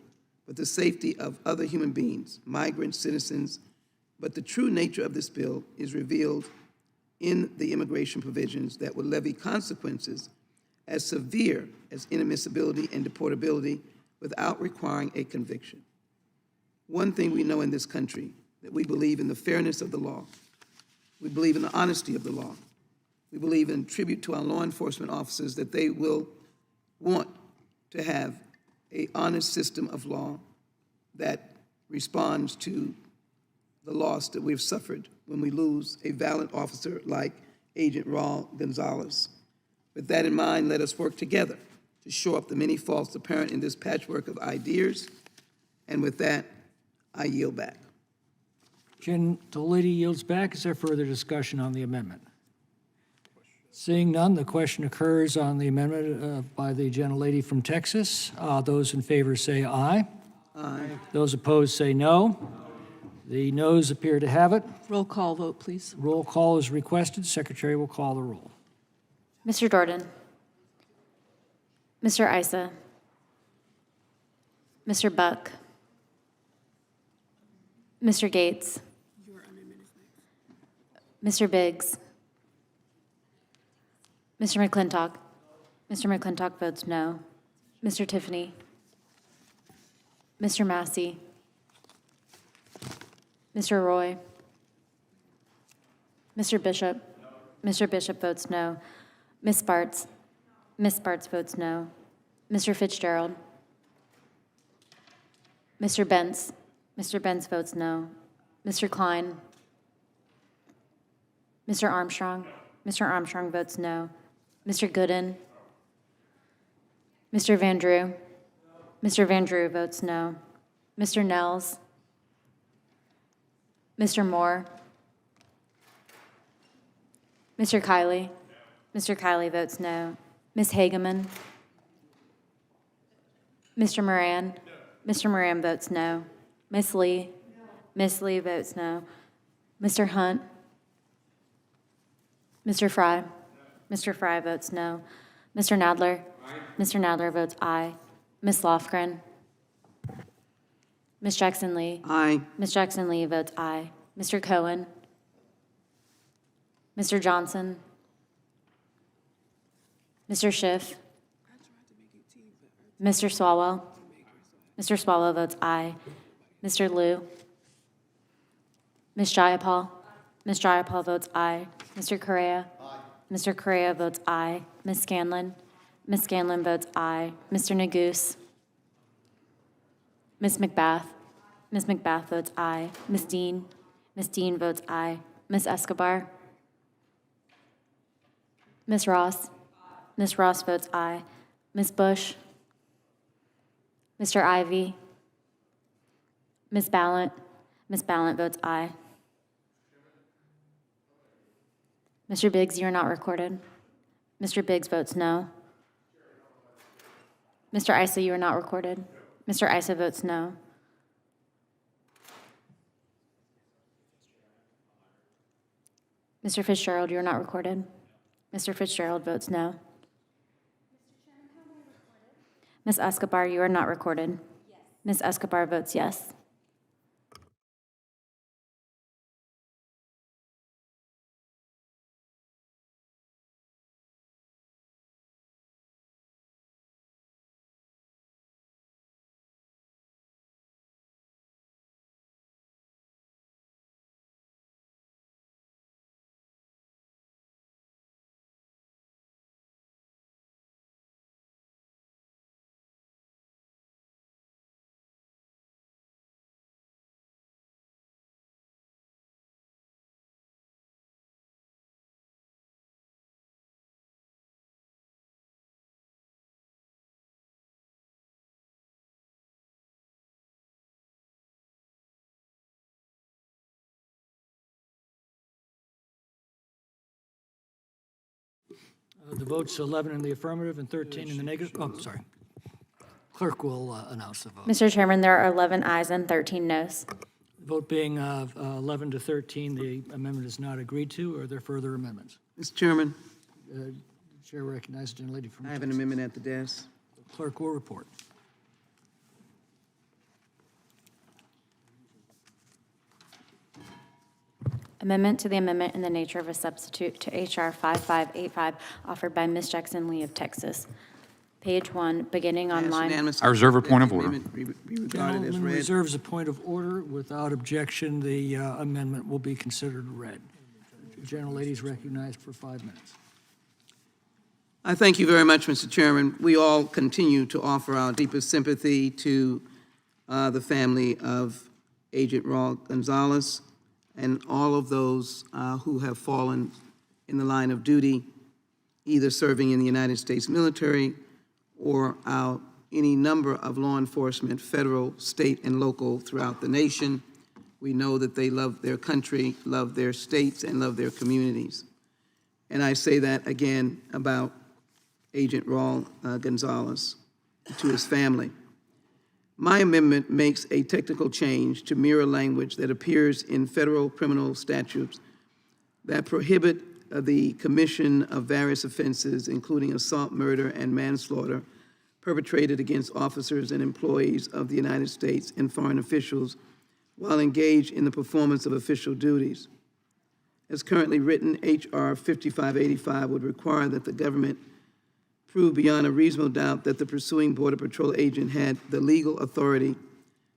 but the safety of other human beings, migrants, citizens. But the true nature of this bill is revealed in the immigration provisions that would levy consequences as severe as inadmissibility and deportability without requiring a conviction. One thing we know in this country, that we believe in the fairness of the law. We believe in the honesty of the law. We believe in tribute to our law enforcement officers that they will want to have an honest system of law that responds to the loss that we've suffered when we lose a valiant officer like Agent Raul Gonzalez. With that in mind, let us work together to shore up the many faults apparent in this patchwork of ideas. And with that, I yield back. Gentlelady yields back. Is there further discussion on the amendment? Seeing none, the question occurs on the amendment by the gentlelady from Texas. Those in favor say aye. Aye. Those opposed say no. The noes appear to have it. Roll call vote, please. Roll call is requested. Secretary will call the roll. Mr. Dordan, Mr. Issa, Mr. Buck, Mr. Gates, Mr. Biggs, Mr. McClintock. Mr. McClintock votes no. Mr. Tiffany, Mr. Massey, Mr. Roy, Mr. Bishop. Mr. Bishop votes no. Ms. Sparts. Ms. Sparts votes no. Mr. Fitzgerald. Mr. Bentz. Mr. Bentz votes no. Mr. Klein. Mr. Armstrong. Mr. Armstrong votes no. Mr. Gooden. Mr. Van Drew. Mr. Van Drew votes no. Mr. Nels. Mr. Moore. Mr. Kiley. Mr. Kiley votes no. Ms. Hageman. Mr. Moran. Mr. Moran votes no. Ms. Lee. Ms. Lee votes no. Mr. Hunt. Mr. Fry. Mr. Fry votes no. Mr. Nadler. Mr. Nadler votes aye. Ms. Lofgren. Ms. Jackson Lee. Aye. Ms. Jackson Lee votes aye. Mr. Cohen. Mr. Johnson. Mr. Schiff. Mr. Swalwell. Mr. Swalwell votes aye. Mr. Liu. Ms. Jayapal. Ms. Jayapal votes aye. Mr. Correa. Mr. Correa votes aye. Ms. Scanlon. Ms. Scanlon votes aye. Mr. Neguse. Ms. McBath. Ms. McBath votes aye. Ms. Dean. Ms. Dean votes aye. Ms. Escobar. Ms. Ross. Ms. Ross votes aye. Ms. Bush. Mr. Ivy. Ms. Ballant. Ms. Ballant votes aye. Mr. Biggs, you are not recorded. Mr. Biggs votes no. Mr. Issa, you are not recorded. Mr. Issa votes no. Mr. Fitzgerald, you are not recorded. Mr. Fitzgerald votes no. Ms. Escobar, you are not recorded. Ms. Escobar votes yes. The vote's 11 in the affirmative and 13 in the negative. Oh, sorry. Clerk will announce the vote. Mr. Chairman, there are 11 ayes and 13 noes. Vote being 11 to 13, the amendment is not agreed to. Are there further amendments? Mr. Chairman, Chair recognizes the gentlelady from I have an amendment at the desk. Clerk will report. Amendment to the amendment in the nature of a substitute to H.R. 5585, offered by Ms. Jackson Lee of Texas. Page 1, beginning on line. I reserve a point of order. Be regarded as Gentleman read. reserves a point of order. Without objection, the amendment will be considered read. The gentlelady is recognized for 5 minutes. I thank you very much, Mr. Chairman. We all continue to offer our deepest sympathy to the family of Agent Raul Gonzalez and all of those who have fallen in the line of duty, either serving in the United States military or any number of law enforcement, federal, state, and local throughout the nation. We know that they love their country, love their states, and love their communities. And I say that again about Agent Raul Gonzalez, to his family. My amendment makes a technical change to mirror language that appears in federal criminal statutes that prohibit the commission of various offenses, including assault, murder, and manslaughter, perpetrated against officers and employees of the United States and foreign officials while engaged in the performance of official duties. As currently written, H.R. 5585 would require that the government prove beyond a reasonable doubt that the pursuing Border Patrol agent had the legal authority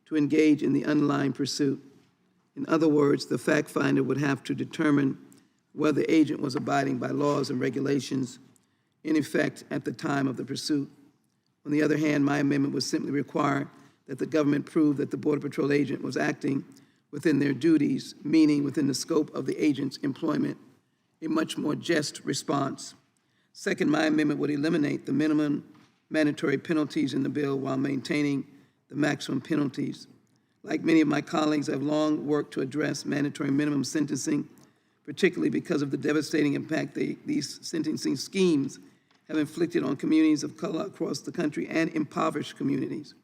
to engage in the underlying pursuit. In other words, the fact finder would have to determine whether the agent was abiding by laws and regulations in effect at the time of the pursuit. On the other hand, my amendment would simply require that the government prove that the Border Patrol agent was acting within their duties, meaning within the scope of the agent's employment, a much more just response. Second, my amendment would eliminate the minimum mandatory penalties in the bill while maintaining the maximum penalties. Like many of my colleagues, I've long worked to address mandatory minimum sentencing, particularly because of the devastating impact these sentencing schemes have inflicted on communities of color across the country and impoverished communities.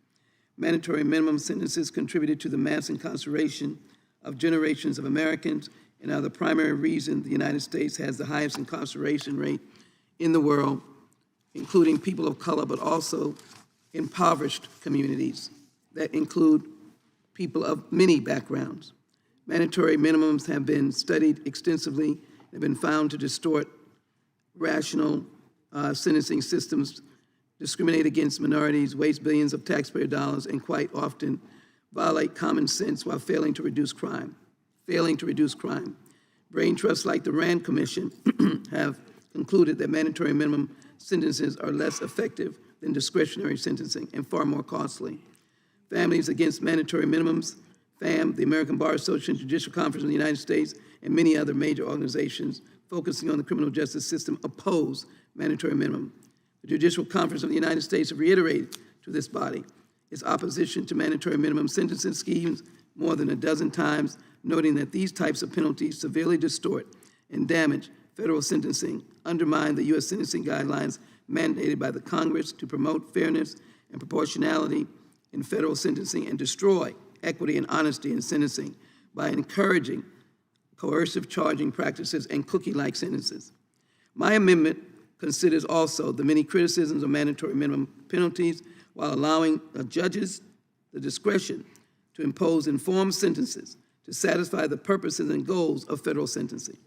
Mandatory minimum sentences contributed to the mass incarceration of generations of Americans and are the primary reason the United States has the highest incarceration rate in the world, including people of color, but also impoverished communities that include people of many backgrounds. Mandatory minimums have been studied extensively and have been found to distort rational sentencing systems, discriminate against minorities, waste billions of taxpayer dollars, and quite often violate common sense while failing to reduce crime. Brain trusts like the Rand Commission have concluded that mandatory minimum sentences are less effective than discretionary sentencing and far more costly. Families Against Mandatory Minimums, FAM, the American Bar Association, Judicial Conference of the United States, and many other major organizations focusing on the criminal justice system oppose mandatory minimum. The Judicial Conference of the United States have reiterated to this body its opposition to mandatory minimum sentencing schemes more than a dozen times, noting that these types of penalties severely distort and damage federal sentencing, undermine the U.S. sentencing guidelines mandated by the Congress to promote fairness and proportionality in federal sentencing, and destroy equity and honesty in sentencing by encouraging coercive charging practices and cookie-like sentences. My amendment considers also the many criticisms of mandatory minimum penalties while allowing judges the discretion to impose informed sentences to satisfy the purposes and goals of federal sentencing.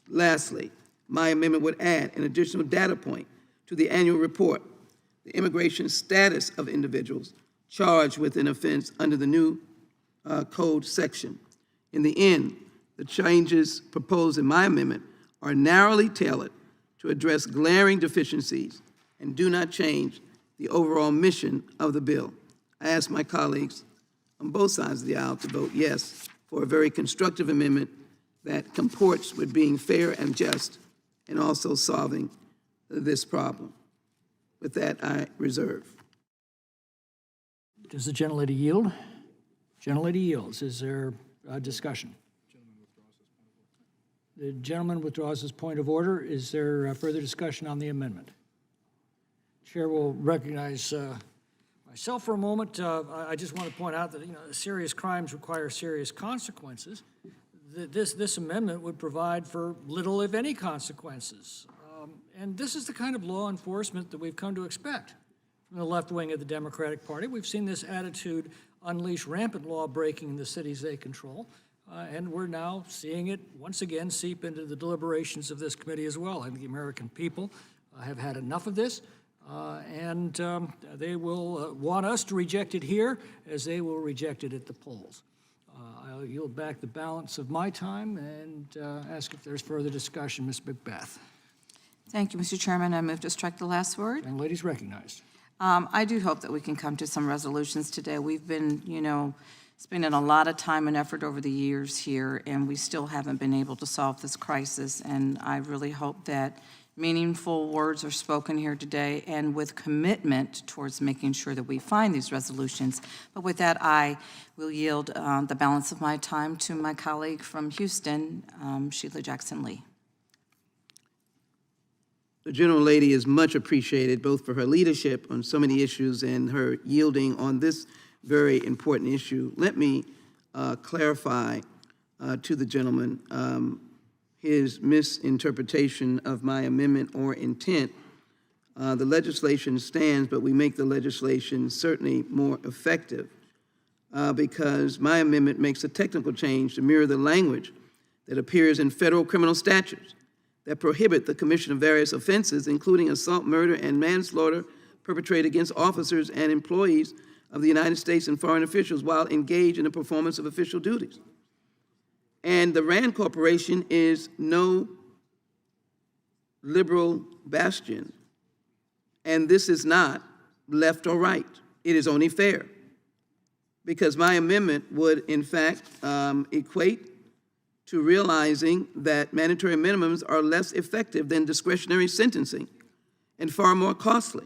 Lastly, my amendment would add an additional data point to the annual report, the immigration status of individuals charged with an offense under the new code section. In the end, the changes proposed in my amendment are narrowly tailored to address glaring deficiencies and do not change the overall mission of the bill. I ask my colleagues on both sides of the aisle to vote yes for a very constructive amendment that comports with being fair and just and also solving this problem. With that, I reserve. Does the gentlelady yield? Gentlelady yields. Is there a discussion? The gentleman withdraws his point of order. Is there further discussion on the amendment? Chair will recognize myself for a moment. I just want to point out that serious crimes require serious consequences. This amendment would provide for little, if any, consequences. And this is the kind of law enforcement that we've come to expect from the left wing of the Democratic Party. We've seen this attitude unleash rampant law breaking in the cities they control. And we're now seeing it once again seep into the deliberations of this committee as well. I think the American people have had enough of this, and they will want us to reject it here as they will reject it at the polls. I'll yield back the balance of my time and ask if there's further discussion. Ms. Macbeth. Thank you, Mr. Chairman. I move to strike the last word. And ladies recognized. I do hope that we can come to some resolutions today. We've been, spending a lot of time and effort over the years here, and we still haven't been able to solve this crisis. And I really hope that meaningful words are spoken here today and with commitment towards making sure that we find these resolutions. But with that, I will yield the balance of my time to my colleague from Houston, Sheila Jackson-Lee. The gentlelady is much appreciated both for her leadership on so many issues and her yielding on this very important issue. Let me clarify to the gentleman his misinterpretation of my amendment or intent. the legislation stands, but we make the legislation certainly more effective because my amendment makes a technical change to mirror the language that appears in federal criminal statutes that prohibit the commission of various offenses, including assault, murder, and manslaughter perpetrated against officers and employees of the United States and foreign officials while engaged in the performance of official duties. And the RAND Corporation is no liberal bastion, and this is not left or right. It is only fair, because my amendment would, in fact, equate to realizing that mandatory minimums are less effective than discretionary sentencing and far more costly.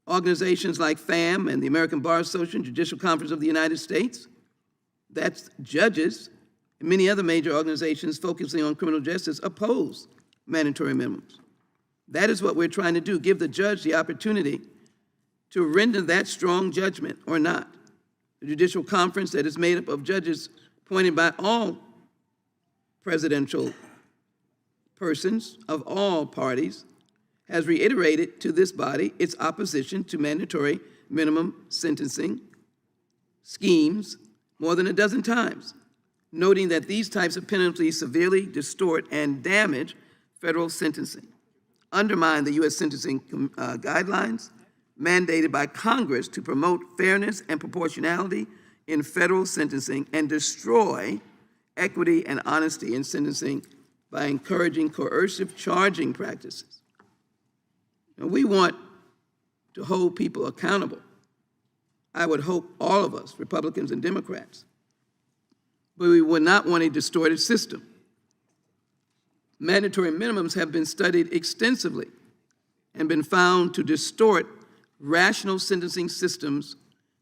Organizations like FAM and the American Bar Association, Judicial Conference of the United States, that's judges, and many other major organizations focusing on criminal justice oppose mandatory minimums. That is what we're trying to do, give the judge the opportunity to render that strong judgment or not. The Judicial Conference, that is made up of judges appointed by all presidential persons of all parties, has reiterated to this body its opposition to mandatory minimum sentencing schemes more than a dozen times, noting that these types of penalties severely distort and damage federal sentencing, undermine the U.S. sentencing guidelines mandated by Congress to promote fairness and proportionality in federal sentencing, and destroy equity and honesty in sentencing by encouraging coercive charging practices. And we want to hold people accountable. I would hope all of us, Republicans and Democrats, but we would not want a distorted system. Mandatory minimums have been studied extensively and been found to distort rational sentencing systems,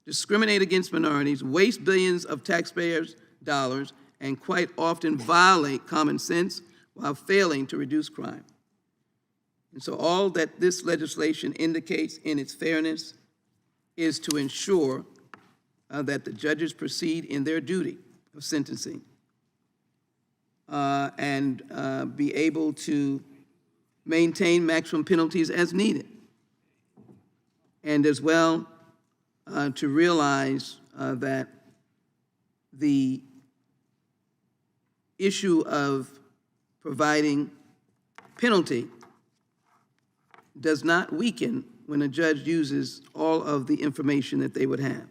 discriminate against minorities, waste billions of taxpayers' dollars, and quite often violate common sense while failing to reduce crime. And so all that this legislation indicates in its fairness is to ensure that the judges proceed in their duty of sentencing and be able to maintain maximum penalties as needed, and as well to realize that the issue of providing penalty does not weaken when a judge uses all of the information that they would have.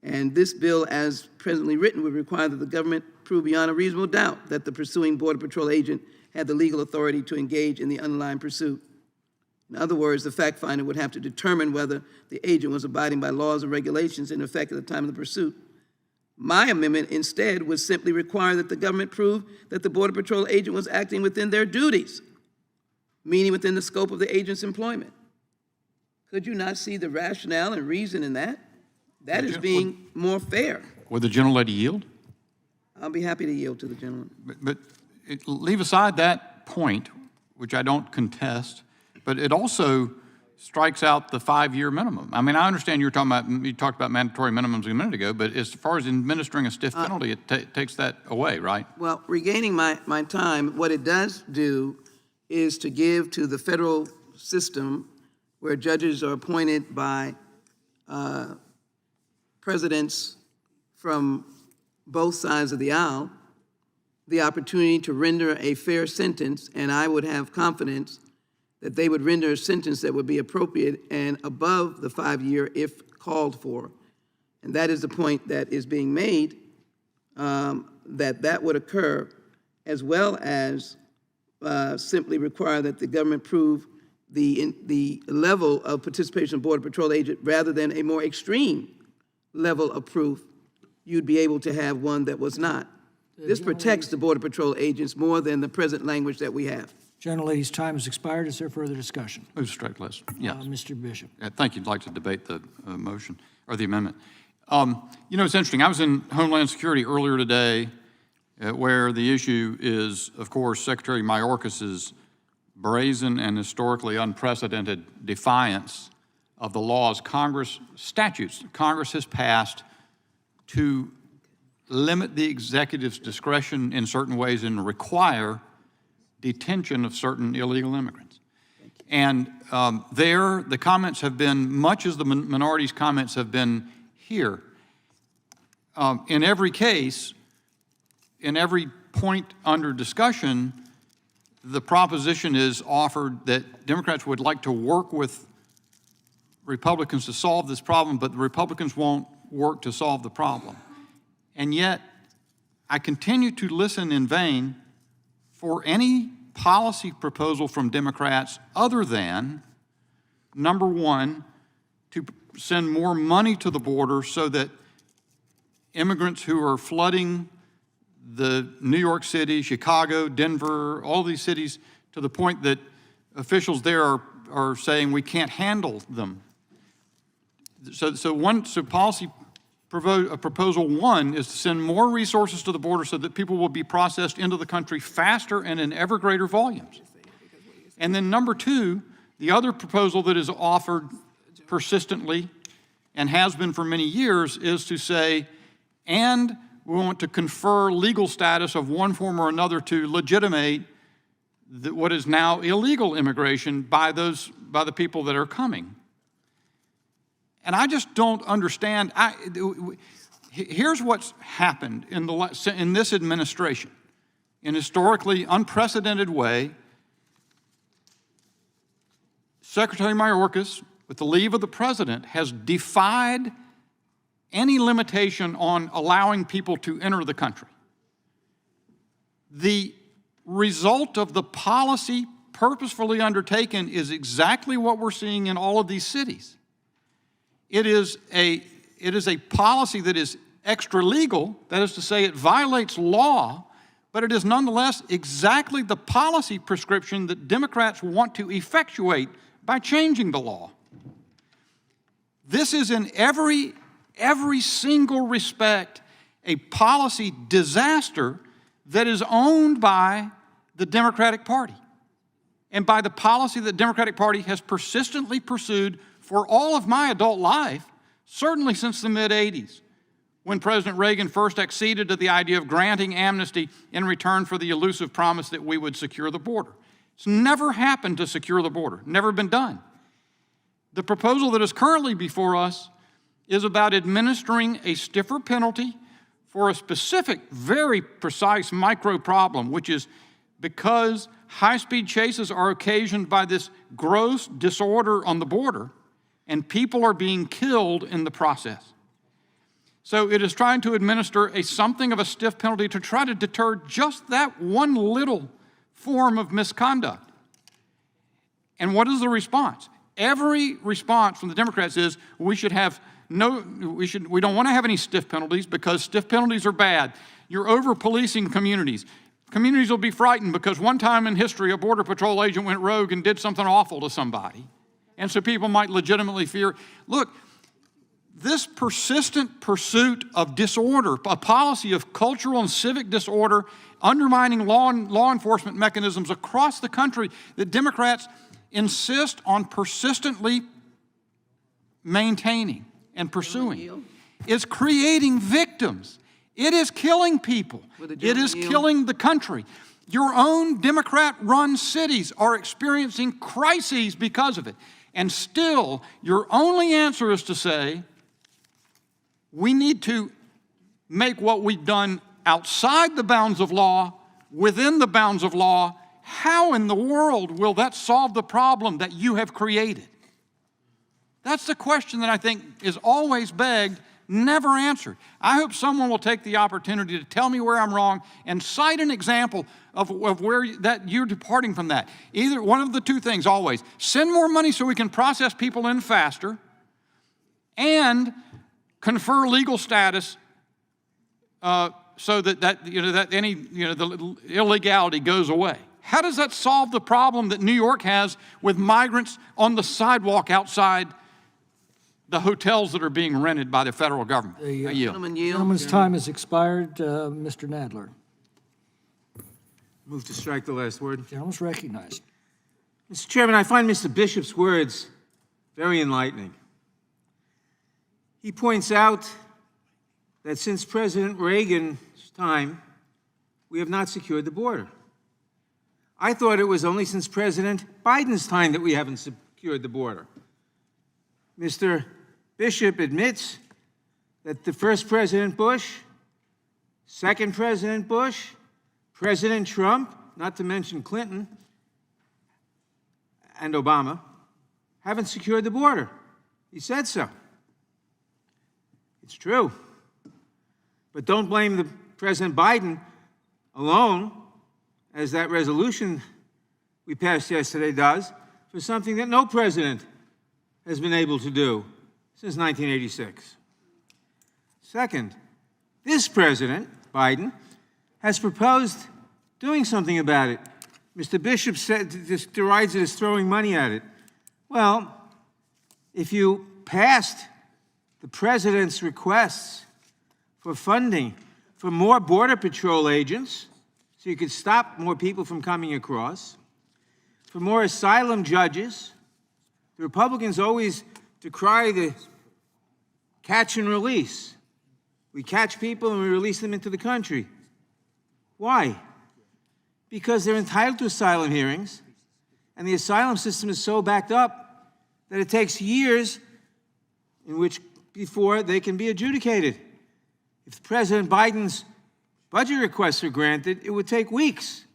And this bill, as presently written, would require that the government prove beyond a reasonable doubt that the pursuing Border Patrol agent had the legal authority to engage in the underlying pursuit. In other words, the fact finder would have to determine whether the agent was abiding by laws and regulations in effect at the time of the pursuit. My amendment instead would simply require that the government prove that the Border Patrol agent was acting within their duties, meaning within the scope of the agent's employment. Could you not see the rationale and reason in that? That is being more fair. Would the gentlelady yield? I'll be happy to yield to the gentleman. But leave aside that point, which I don't contest, but it also strikes out the 5-year minimum. I mean, I understand you talked about mandatory minimums a minute ago, but as far as administering a stiff penalty, it takes that away, right? Well, regaining my time, what it does do is to give to the federal system where judges are appointed by presidents from both sides of the aisle the opportunity to render a fair sentence, and I would have confidence that they would render a sentence that would be appropriate and above the 5-year if called for. And that is the point that is being made, that would occur, as well as simply require that the government prove the level of participation of Border Patrol agent rather than a more extreme level of proof. You'd be able to have one that was not. This protects the Border Patrol agents more than the present language that we have. Gentlelady's time has expired. Is there further discussion? Move straight list. Yes. Mr. Bishop. Thank you. I'd like to debate the motion or the amendment. You know, it's interesting. I was in Homeland Security earlier today where the issue is, of course, Secretary Mayorkas's brazen and historically unprecedented defiance of the laws statutes Congress has passed to limit the executive's discretion in certain ways and require detention of certain illegal immigrants. And there, the comments have been much as the minority's comments have been here. In every case, in every point under discussion, the proposition is offered that Democrats would like to work with Republicans to solve this problem, but the Republicans won't work to solve the problem. And yet, I continue to listen in vain for any policy proposal from Democrats other than, number one, to send more money to the border so that immigrants who are flooding the New York City, Chicago, Denver, all these cities, to the point that officials there are saying we can't handle them. So proposal one is to send more resources to the border so that people will be processed into the country faster and in ever greater volumes. And then number two, the other proposal that is offered persistently and has been for many years is to say, and we want to confer legal status of one form or another to legitimate what is now illegal immigration by the people that are coming. And I just don't understand. Here's what's happened in this administration. In a historically unprecedented way, Secretary Mayorkas, with the leave of the president, has defied any limitation on allowing people to enter the country. The result of the policy purposefully undertaken is exactly what we're seeing in all of these cities. It is a policy that is extra legal, that is to say it violates law, but it is nonetheless exactly the policy prescription that Democrats want to effectuate by changing the law. This is in every single respect a policy disaster that is owned by the Democratic Party and by the policy that the Democratic Party has persistently pursued for all of my adult life, certainly since the mid-'80s, when President Reagan first acceded to the idea of granting amnesty in return for the elusive promise that we would secure the border. It's never happened to secure the border, never been done. The proposal that is currently before us is about administering a stiffer penalty for a specific, very precise micro problem, which is because high-speed chases are occasioned by this gross disorder on the border, and people are being killed in the process. So it is trying to administer something of a stiff penalty to try to deter just that one little form of misconduct. And what is the response? Every response from the Democrats is we don't want to have any stiff penalties because stiff penalties are bad. You're over-policing communities. Communities will be frightened because one time in history a Border Patrol agent went rogue and did something awful to somebody. And so people might legitimately fear. Look, this persistent pursuit of disorder, a policy of cultural and civic disorder, undermining law enforcement mechanisms across the country that Democrats insist on persistently maintaining and pursuing, is creating victims. It is killing people. It is killing the country. Your own Democrat-run cities are experiencing crises because of it. And still, your only answer is to say, we need to make what we've done outside the bounds of law, within the bounds of law. How in the world will that solve the problem that you have created? That's the question that I think is always begged, never answered. I hope someone will take the opportunity to tell me where I'm wrong and cite an example of where that you're departing from that. Either one of the two things always. Send more money so we can process people in faster and confer legal status so that any the illegality goes away. How does that solve the problem that New York has with migrants on the sidewalk outside the hotels that are being rented by the federal government? The gentleman's time has expired. Mr. Nadler. Move to strike the last word. Gentleman's recognized. Mr. Chairman, I find Mr. Bishop's words very enlightening. He points out that since President Reagan's time, we have not secured the border. I thought it was only since President Biden's time that we haven't secured the border. Mr. Bishop admits that the first President Bush, second President Bush, President Trump, not to mention Clinton and Obama, haven't secured the border. He said so. It's true. But don't blame the President Biden alone, as that resolution we passed yesterday does, for something that no president has been able to do since 1986. Second, this President, Biden, has proposed doing something about it. Mr. Bishop just derides it as throwing money at it. Well, if you passed the President's requests for funding for more Border Patrol agents, so you could stop more people from coming across, for more asylum judges, the Republicans always decry the catch and release. We catch people and we release them into the country. Why? Because they're entitled to asylum hearings, and the asylum system is so backed up that it takes years before they can be adjudicated. If President Biden's budget requests are granted, it would take weeks,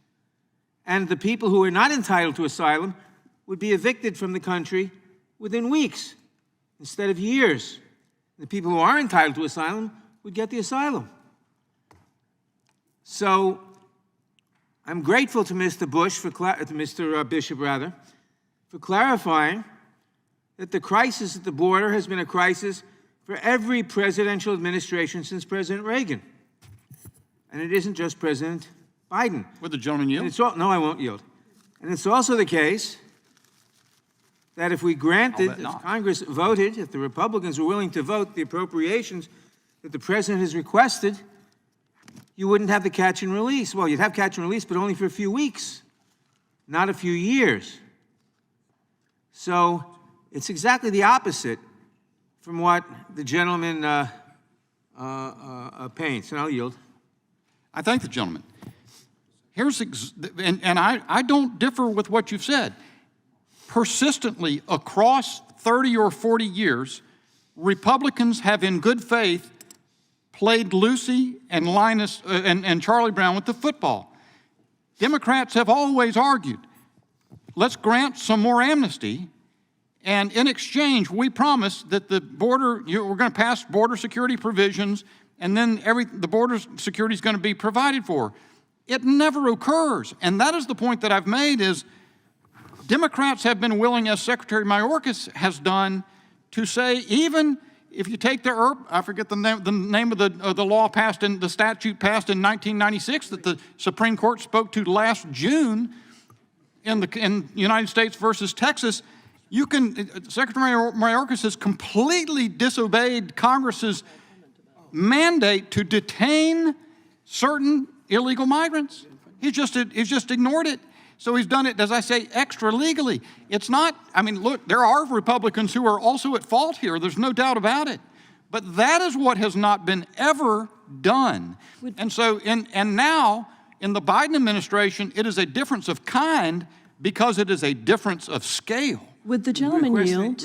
and the people who are not entitled to asylum would be evicted from the country within weeks instead of years. The people who are entitled to asylum would get the asylum. So I'm grateful to Mr. Bishop, for clarifying that the crisis at the border has been a crisis for every presidential administration since President Reagan. And it isn't just President Biden. Would the gentleman yield? No, I won't yield. And it's also the case that if we granted, if Congress voted, if the Republicans were willing to vote the appropriations that the President has requested, you wouldn't have the catch and release. Well, you'd have catch and release, but only for a few weeks, not a few years. So it's exactly the opposite from what the gentleman paints, and I'll yield. I thank the gentleman. I don't differ with what you've said. Persistently, across 30 or 40 years, Republicans have in good faith played Lucy and Linus and Charlie Brown with the football. Democrats have always argued, let's grant some more amnesty, and in exchange, we promise that the border, we're going to pass border security provisions, and then the border security is going to be provided for. It never occurs, and that is the point that I've made is Democrats have been willing, as Secretary Mayorkas has done, to say even if you take the I forget the name of the law passed in the statute passed in 1996 that the Supreme Court spoke to last June in United States versus Texas. Secretary Mayorkas has completely disobeyed Congress's mandate to detain certain illegal migrants. He's just ignored it. So he's done it, as I say, extra legally. It's not, I mean, look, there are Republicans who are also at fault here. There's no doubt about it. But that is what has not been ever done. And so, and now, in the Biden administration, it is a difference of kind because it is a difference of scale. Would the gentleman yield?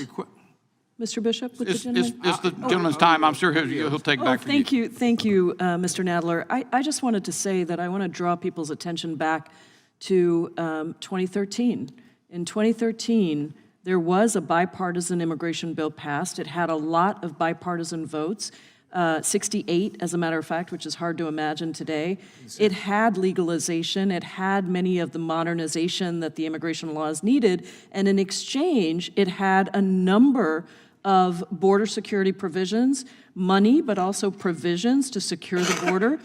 Mr. Bishop, would the gentleman? It's the gentleman's time. I'm sure he'll take back from you. Thank you, Mr. Nadler. I just wanted to say that I want to draw people's attention back to 2013. In 2013, there was a bipartisan immigration bill passed. It had a lot of bipartisan votes, 68, as a matter of fact, which is hard to imagine today. It had legalization. It had many of the modernization that the immigration laws needed. And in exchange, it had a number of border security provisions, money, but also provisions to secure the border.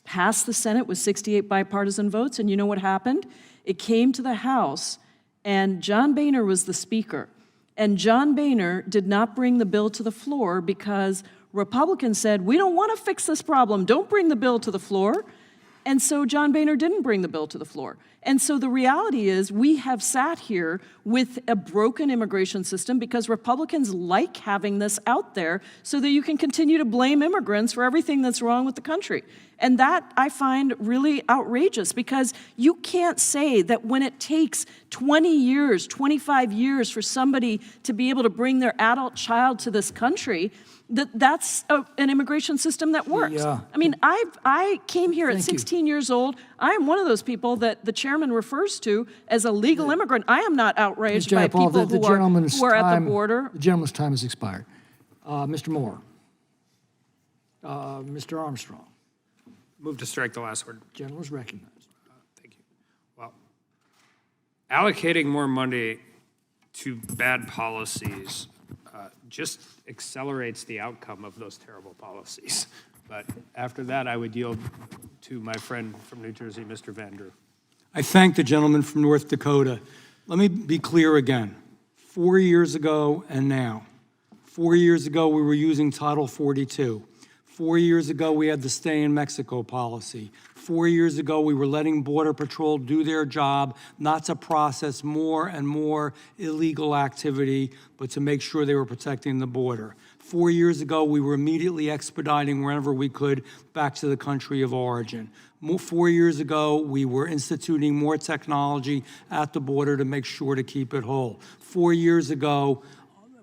Passed the Senate with 68 bipartisan votes, and you know what happened? It came to the House, and John Boehner was the Speaker. And John Boehner did not bring the bill to the floor because Republicans said, we don't want to fix this problem. Don't bring the bill to the floor. And so John Boehner didn't bring the bill to the floor. And so the reality is we have sat here with a broken immigration system because Republicans like having this out there so that you can continue to blame immigrants for everything that's wrong with the country. And that I find really outrageous, because you can't say that when it takes 20 years, 25 years for somebody to be able to bring their adult child to this country, that's an immigration system that works. Yeah. I mean, I came here at 16 years old. I am one of those people that the chairman refers to as a legal immigrant. I am not outraged by Paul, people the who are gentleman's at the time- border. The gentleman's time has expired. Mr. Moore. Mr. Armstrong. Move to strike the last word. Gentleman's recognized. Thank you. Well, allocating more money to bad policies just accelerates the outcome of those terrible policies. But after that, I would yield to my friend from New Jersey, Mr. Van Drew. I thank the gentleman from North Dakota. Let me be clear again. 4 years ago and now. 4 years ago, we were using Title 42. 4 years ago, we had the stay in Mexico policy. 4 years ago, we were letting Border Patrol do their job, not to process more and more illegal activity, but to make sure they were protecting the border. 4 years ago, we were immediately expediting wherever we could back to the country of origin. 4 years ago, we were instituting more technology at the border to make sure to keep it whole. 4 years ago,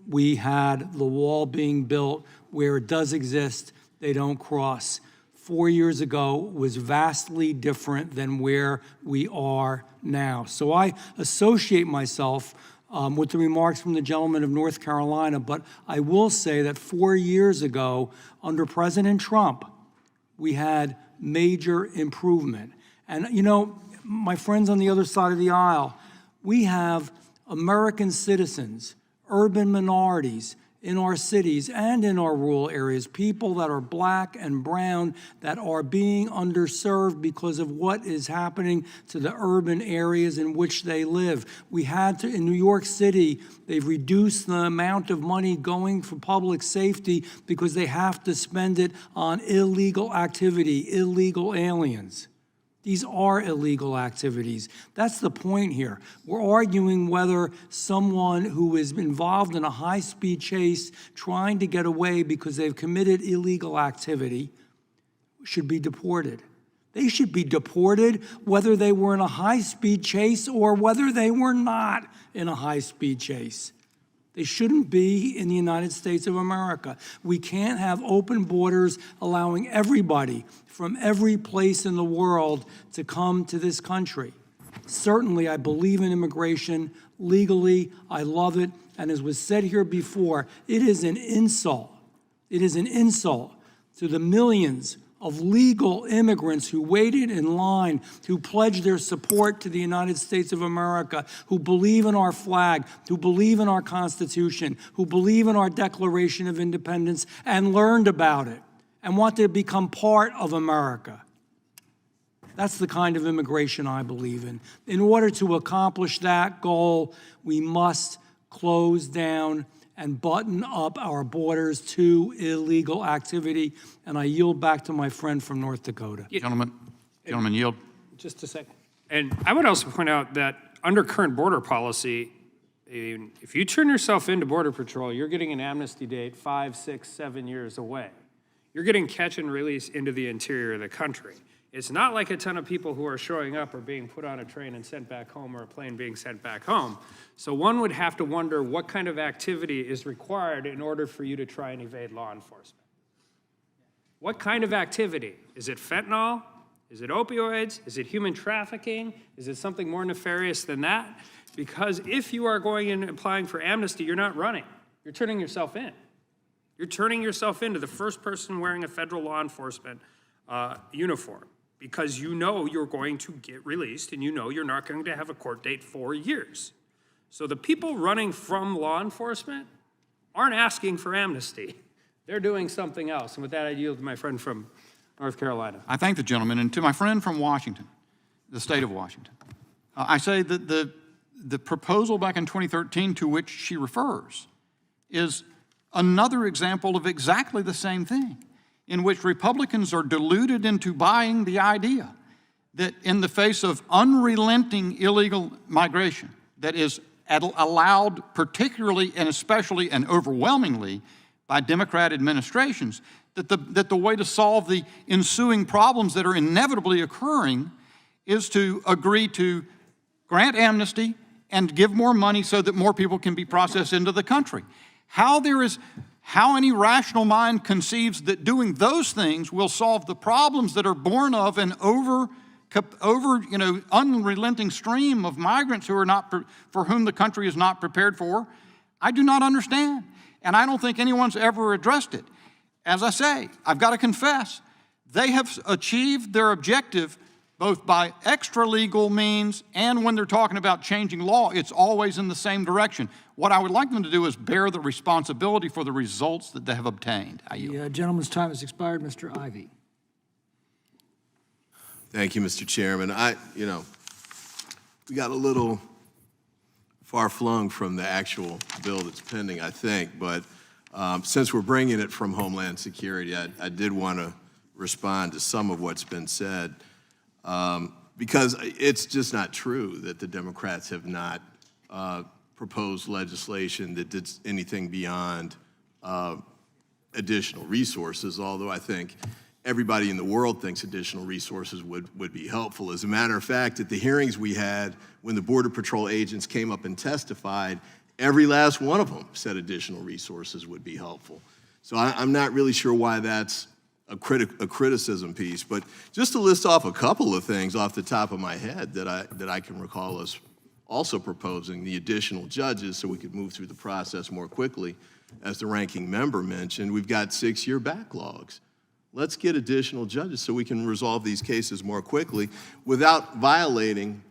we had the wall being built where it does exist, they don't cross. 4 years ago was vastly different than where we are now. So I associate myself with the remarks from the gentleman of North Carolina, but I will say that 4 years ago, under President Trump, we had major improvement. And, you know, my friends on the other side of the aisle, we have American citizens, urban minorities in our cities and in our rural areas, people that are black and brown that are being underserved because of what is happening to the urban areas in which they live. We had to, in New York City, they've reduced the amount of money going for public safety because they have to spend it on illegal activity, illegal aliens. These are illegal activities. That's the point here. We're arguing whether someone who is involved in a high-speed chase trying to get away because they've committed illegal activity should be deported. They should be deported whether they were in a high-speed chase or whether they were not in a high-speed chase. They shouldn't be in the United States of America. We can't have open borders allowing everybody from every place in the world to come to this country. Certainly, I believe in immigration legally. I love it. And as was said here before, it is an insult. It is an insult to the millions of legal immigrants who waited in line, who pledged their support to the United States of America, who believe in our flag, who believe in our Constitution, who believe in our Declaration of Independence, and learned about it, and want to become part of America. That's the kind of immigration I believe in. In order to accomplish that goal, we must close down and button up our borders to illegal activity. And I yield back to my friend from North Dakota. Gentlemen, yield. Just a second. And I would also point out that under current border policy, if you turn yourself into Border Patrol, you're getting an amnesty date 5, 6, 7 years away. You're getting catch and release into the interior of the country. It's not like a ton of people who are showing up or being put on a train and sent back home or a plane being sent back home. So one would have to wonder what kind of activity is required in order for you to try and evade law enforcement. What kind of activity? Is it fentanyl? Is it opioids? Is it human trafficking? Is it something more nefarious than that? Because if you are going and applying for amnesty, you're not running. You're turning yourself in. You're turning yourself into the first person wearing a federal law enforcement uniform, because you know you're going to get released and you know you're not going to have a court date for years. So the people running from law enforcement aren't asking for amnesty. They're doing something else. And with that, I yield to my friend from North Carolina. I thank the gentleman, and to my friend from Washington, the state of Washington, I say that the proposal back in 2013 to which she refers is another example of exactly the same thing, in which Republicans are deluded into buying the idea that in the face of unrelenting illegal migration that is allowed particularly and especially and overwhelmingly by Democrat administrations, that the way to solve the ensuing problems that are inevitably occurring is to agree to grant amnesty and give more money so that more people can be processed into the country. How any rational mind conceives that doing those things will solve the problems that are born of an unrelenting stream of migrants who are not, for whom the country is not prepared for, I do not understand. And I don't think anyone's ever addressed it. As I say, I've got to confess, they have achieved their objective both by extra-legal means and when they're talking about changing law, it's always in the same direction. What I would like them to do is bear the responsibility for the results that they have obtained. The gentleman's time has expired. Mr. Ivey. Thank you, Mr. Chairman. We got a little far-flung from the actual bill that's pending, I think, but since we're bringing it from Homeland Security, I did want to respond to some of what's been said. Because it's just not true that the Democrats have not proposed legislation that did anything beyond additional resources, although I think everybody in the world thinks additional resources would be helpful. As a matter of fact, at the hearings we had, when the Border Patrol agents came up and testified, every last one of them said additional resources would be helpful. So I'm not really sure why that's a criticism piece, but just to list off a couple of things off the top of my head that I can recall us also proposing: the additional judges so we could move through the process more quickly. As the ranking member mentioned, we've got 6-year backlogs. Let's get additional judges so we can resolve these cases more quickly without violating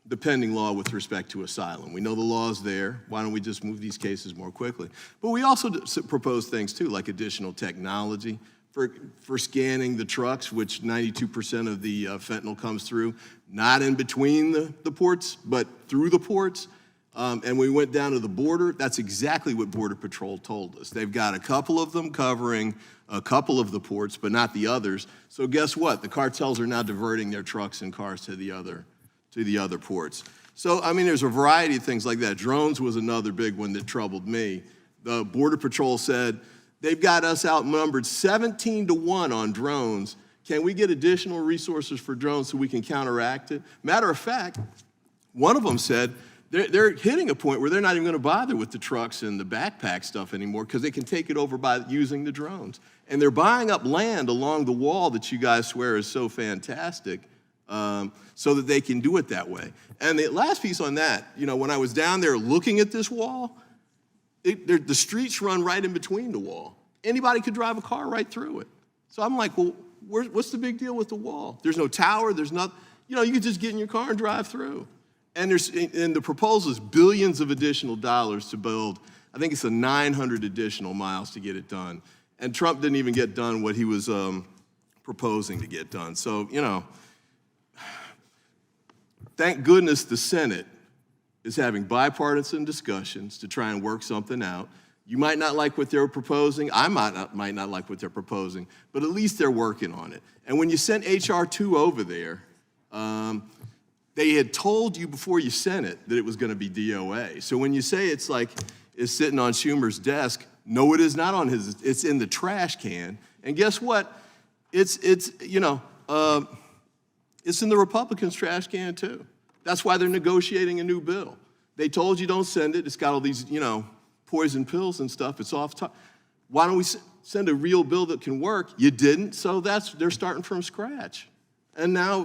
the pending law with respect to asylum. We know the law's there. Why don't we just move these cases more quickly? But we also propose things too, like additional technology for scanning the trucks, which 92% of the fentanyl comes through, not in between the ports, but through the ports. And we went down to the border. That's exactly what Border Patrol told us. They've got a couple of them covering a couple of the ports, but not the others. So guess what? The cartels are now diverting their trucks and cars to the other ports. So, I mean, there's a variety of things like that. Drones was another big one that troubled me. The Border Patrol said, they've got us outnumbered 17-1 on drones. Can we get additional resources for drones so we can counteract it? Matter of fact, one of them said they're hitting a point where they're not even going to bother with the trucks and the backpack stuff anymore because they can take it over by using the drones. And they're buying up land along the wall that you guys swear is so fantastic so that they can do it that way. And the last piece on that, when I was down there looking at this wall, the streets run right in between the wall. Anybody could drive a car right through it. So I'm like, well, what's the big deal with the wall? There's no tower, there's nothing. You can just get in your car and drive through. And the proposal is billions of additional dollars to build, I think it's 900 additional miles to get it done. And Trump didn't even get done what he was proposing to get done. So, thank goodness the Senate is having bipartisan discussions to try and work something out. You might not like what they're proposing. I might not like what they're proposing, but at least they're working on it. And when you sent H.R. 2 over there, they had told you before you sent it that it was going to be DOA. So when you say it's sitting on Schumer's desk, no, it is not on his. It's in the trash can. And guess what? It's in the Republicans' trash can too. That's why they're negotiating a new bill. They told you don't send it. It's got all these, poison pills and stuff. It's off top. Why don't we send a real bill that can work? You didn't, so they're starting from scratch. And now,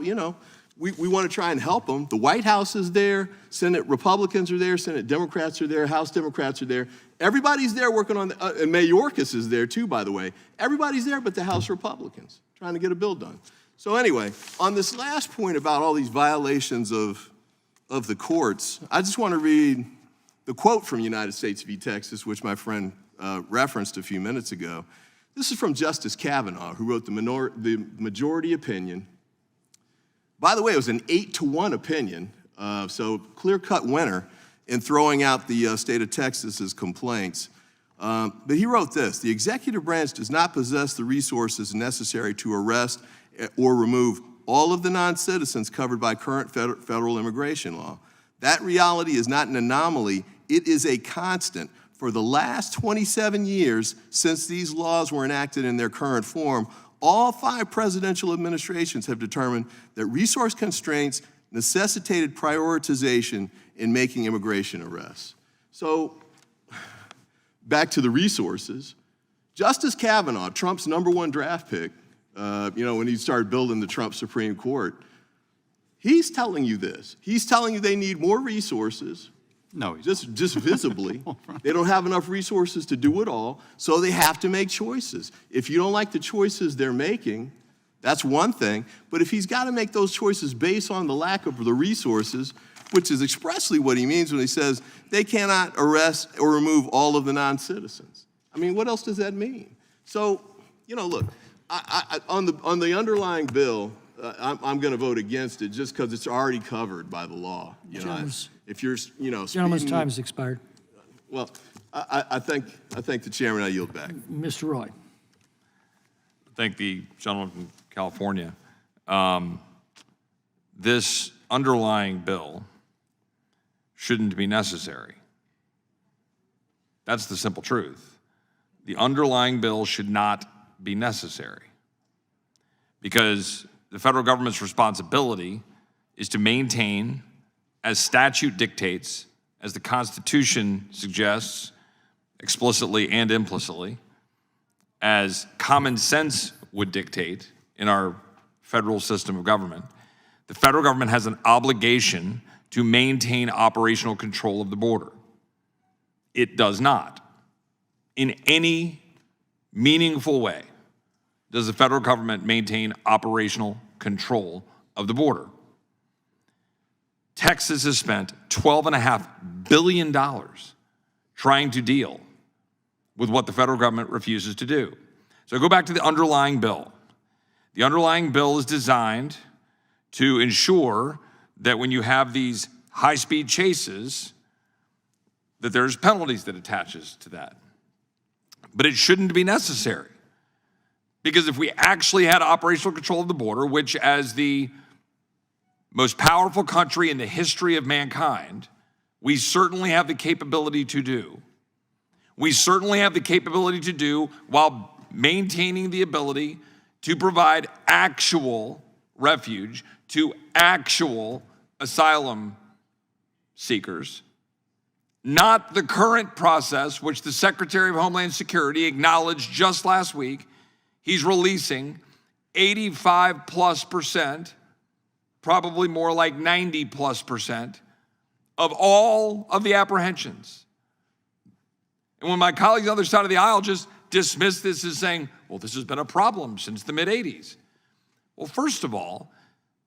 we want to try and help them. The White House is there. Senate Republicans are there. Senate Democrats are there. House Democrats are there. Everybody's there working on, and Mayorkas is there too, by the way. Everybody's there but the House Republicans trying to get a bill done. So anyway, on this last point about all these violations of the courts, I just want to read the quote from United States v. Texas, which my friend referenced a few minutes ago. This is from Justice Kavanaugh, who wrote the majority opinion. By the way, it was an 8-1 opinion, so clear-cut winner in throwing out the state of Texas's complaints. But he wrote this: the executive branch does not possess the resources necessary to arrest or remove all of the non-citizens covered by current federal immigration law. That reality is not an anomaly, it is a constant. For the last 27 years since these laws were enacted in their current form, all 5 presidential administrations have determined that resource constraints necessitated prioritization in making immigration arrests. So, back to the resources, Justice Kavanaugh, Trump's #1 draft pick, when he started building the Trump Supreme Court, he's telling you this. He's telling you they need more resources. No, just visibly. They don't have enough resources to do it all, so they have to make choices. If you don't like the choices they're making, that's one thing, but if he's got to make those choices based on the lack of the resources, which is expressly what he means when he says they cannot arrest or remove all of the non-citizens. I mean, what else does that mean? So, look, on the underlying bill, I'm going to vote against it just because it's already covered by the law. If you're, Gentleman's time has expired. Well, I thank the chairman. I yield back. Mr. Roy. Thank the gentleman from California. This underlying bill shouldn't be necessary. That's the simple truth. The underlying bill should not be necessary because the federal government's responsibility is to maintain, as statute dictates, as the Constitution suggests, explicitly and implicitly, as common sense would dictate in our federal system of government, the federal government has an obligation to maintain operational control of the border. It does not, in any meaningful way, does the federal government maintain operational control of the border. Texas has spent $12.5 billion trying to deal with what the federal government refuses to do. So go back to the underlying bill. The underlying bill is designed to ensure that when you have these high-speed chases, that there's penalties that attaches to that. But it shouldn't be necessary. Because if we actually had operational control of the border, which as the most powerful country in the history of mankind, we certainly have the capability to do. We certainly have the capability to do while maintaining the ability to provide actual refuge to actual asylum seekers, not the current process which the Secretary of Homeland Security acknowledged just last week. He's releasing 85+%, probably more like 90+% of all of the apprehensions. And when my colleagues on the other side of the aisle just dismiss this as saying, well, this has been a problem since the mid-'80s. Well, first of all,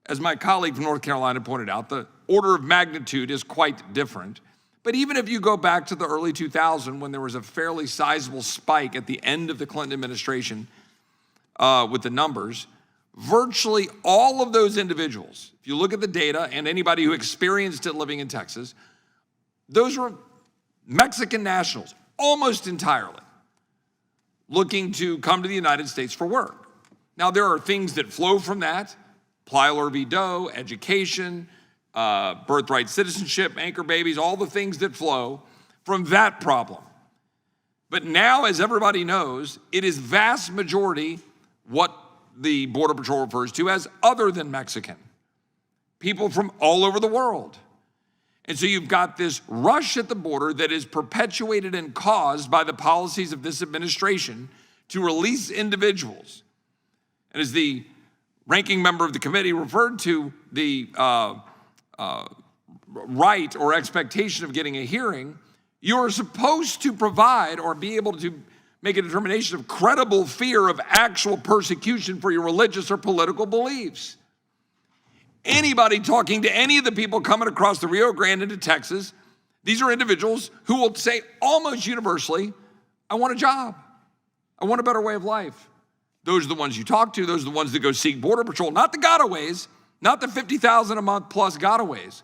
as my colleague from North Carolina pointed out, the order of magnitude is quite different. But even if you go back to the early 2000s when there was a fairly sizable spike at the end of the Clinton administration with the numbers, virtually all of those individuals, if you look at the data and anybody who experienced it living in Texas, those were Mexican nationals, almost entirely, looking to come to the United States for work. Now, there are things that flow from that, Plyler v. Doe, education, birthright citizenship, anchor babies, all the things that flow from that problem. But now, as everybody knows, it is vast majority what the Border Patrol refers to as other than Mexican. People from all over the world. And so you've got this rush at the border that is perpetuated and caused by the policies of this administration to release individuals. And as the ranking member of the committee referred to the right or expectation of getting a hearing, you are supposed to provide or be able to make a determination of credible fear of actual persecution for your religious or political beliefs. Anybody talking to any of the people coming across the Rio Grande into Texas, these are individuals who will say almost universally, I want a job. I want a better way of life. Those are the ones you talk to. Those are the ones that go seek Border Patrol, not the gotaways, not the $50,000 a month plus gotaways,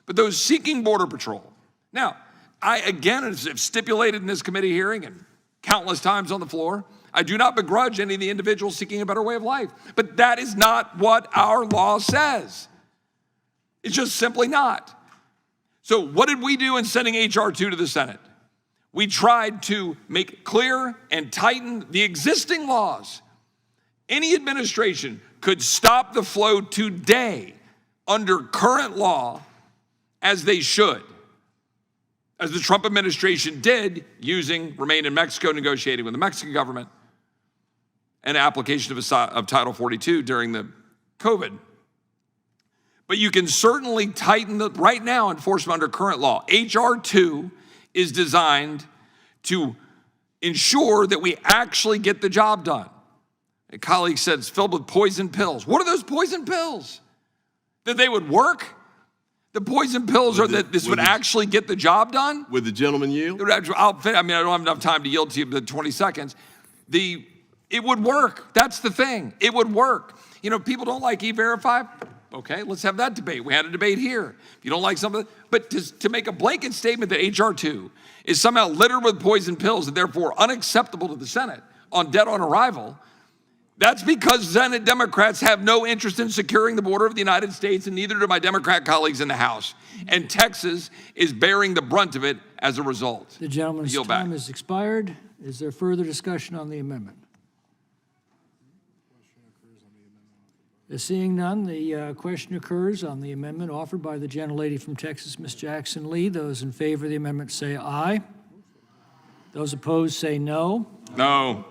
but those seeking Border Patrol. Now, I, again, as I've stipulated in this committee hearing and countless times on the floor, I do not begrudge any of the individuals seeking a better way of life. But that is not what our law says. It's just simply not. So what did we do in sending H.R. 2 to the Senate? We tried to make clear and tighten the existing laws. Any administration could stop the flow today under current law, as they should, as the Trump administration did, using Remain in Mexico, negotiating with the Mexican government, and application of Title 42 during the COVID. But you can certainly tighten the, right now, enforcement under current law. H.R. 2 is designed to ensure that we actually get the job done. A colleague said it's filled with poison pills. What are those poison pills? That they would work? The poison pills are that this would actually get the job done? Would the gentleman yield? I mean, I don't have enough time to yield to you, but 20 seconds. It would work. That's the thing. It would work. You know, people don't like E-Verify. Okay, let's have that debate. We had a debate here. If you don't like something, but to make a blanket statement that H.R. 2 is somehow littered with poison pills and therefore unacceptable to the Senate on dead on arrival, that's because Senate Democrats have no interest in securing the border of the United States, and neither do my Democrat colleagues in the House. And Texas is bearing the brunt of it as a result. The gentleman's time has expired. Is there further discussion on the amendment? Seeing none, the question occurs on the amendment offered by the gentlelady from Texas, Ms. Jackson Lee. Those in favor of the amendment say aye. Those opposed say no. No.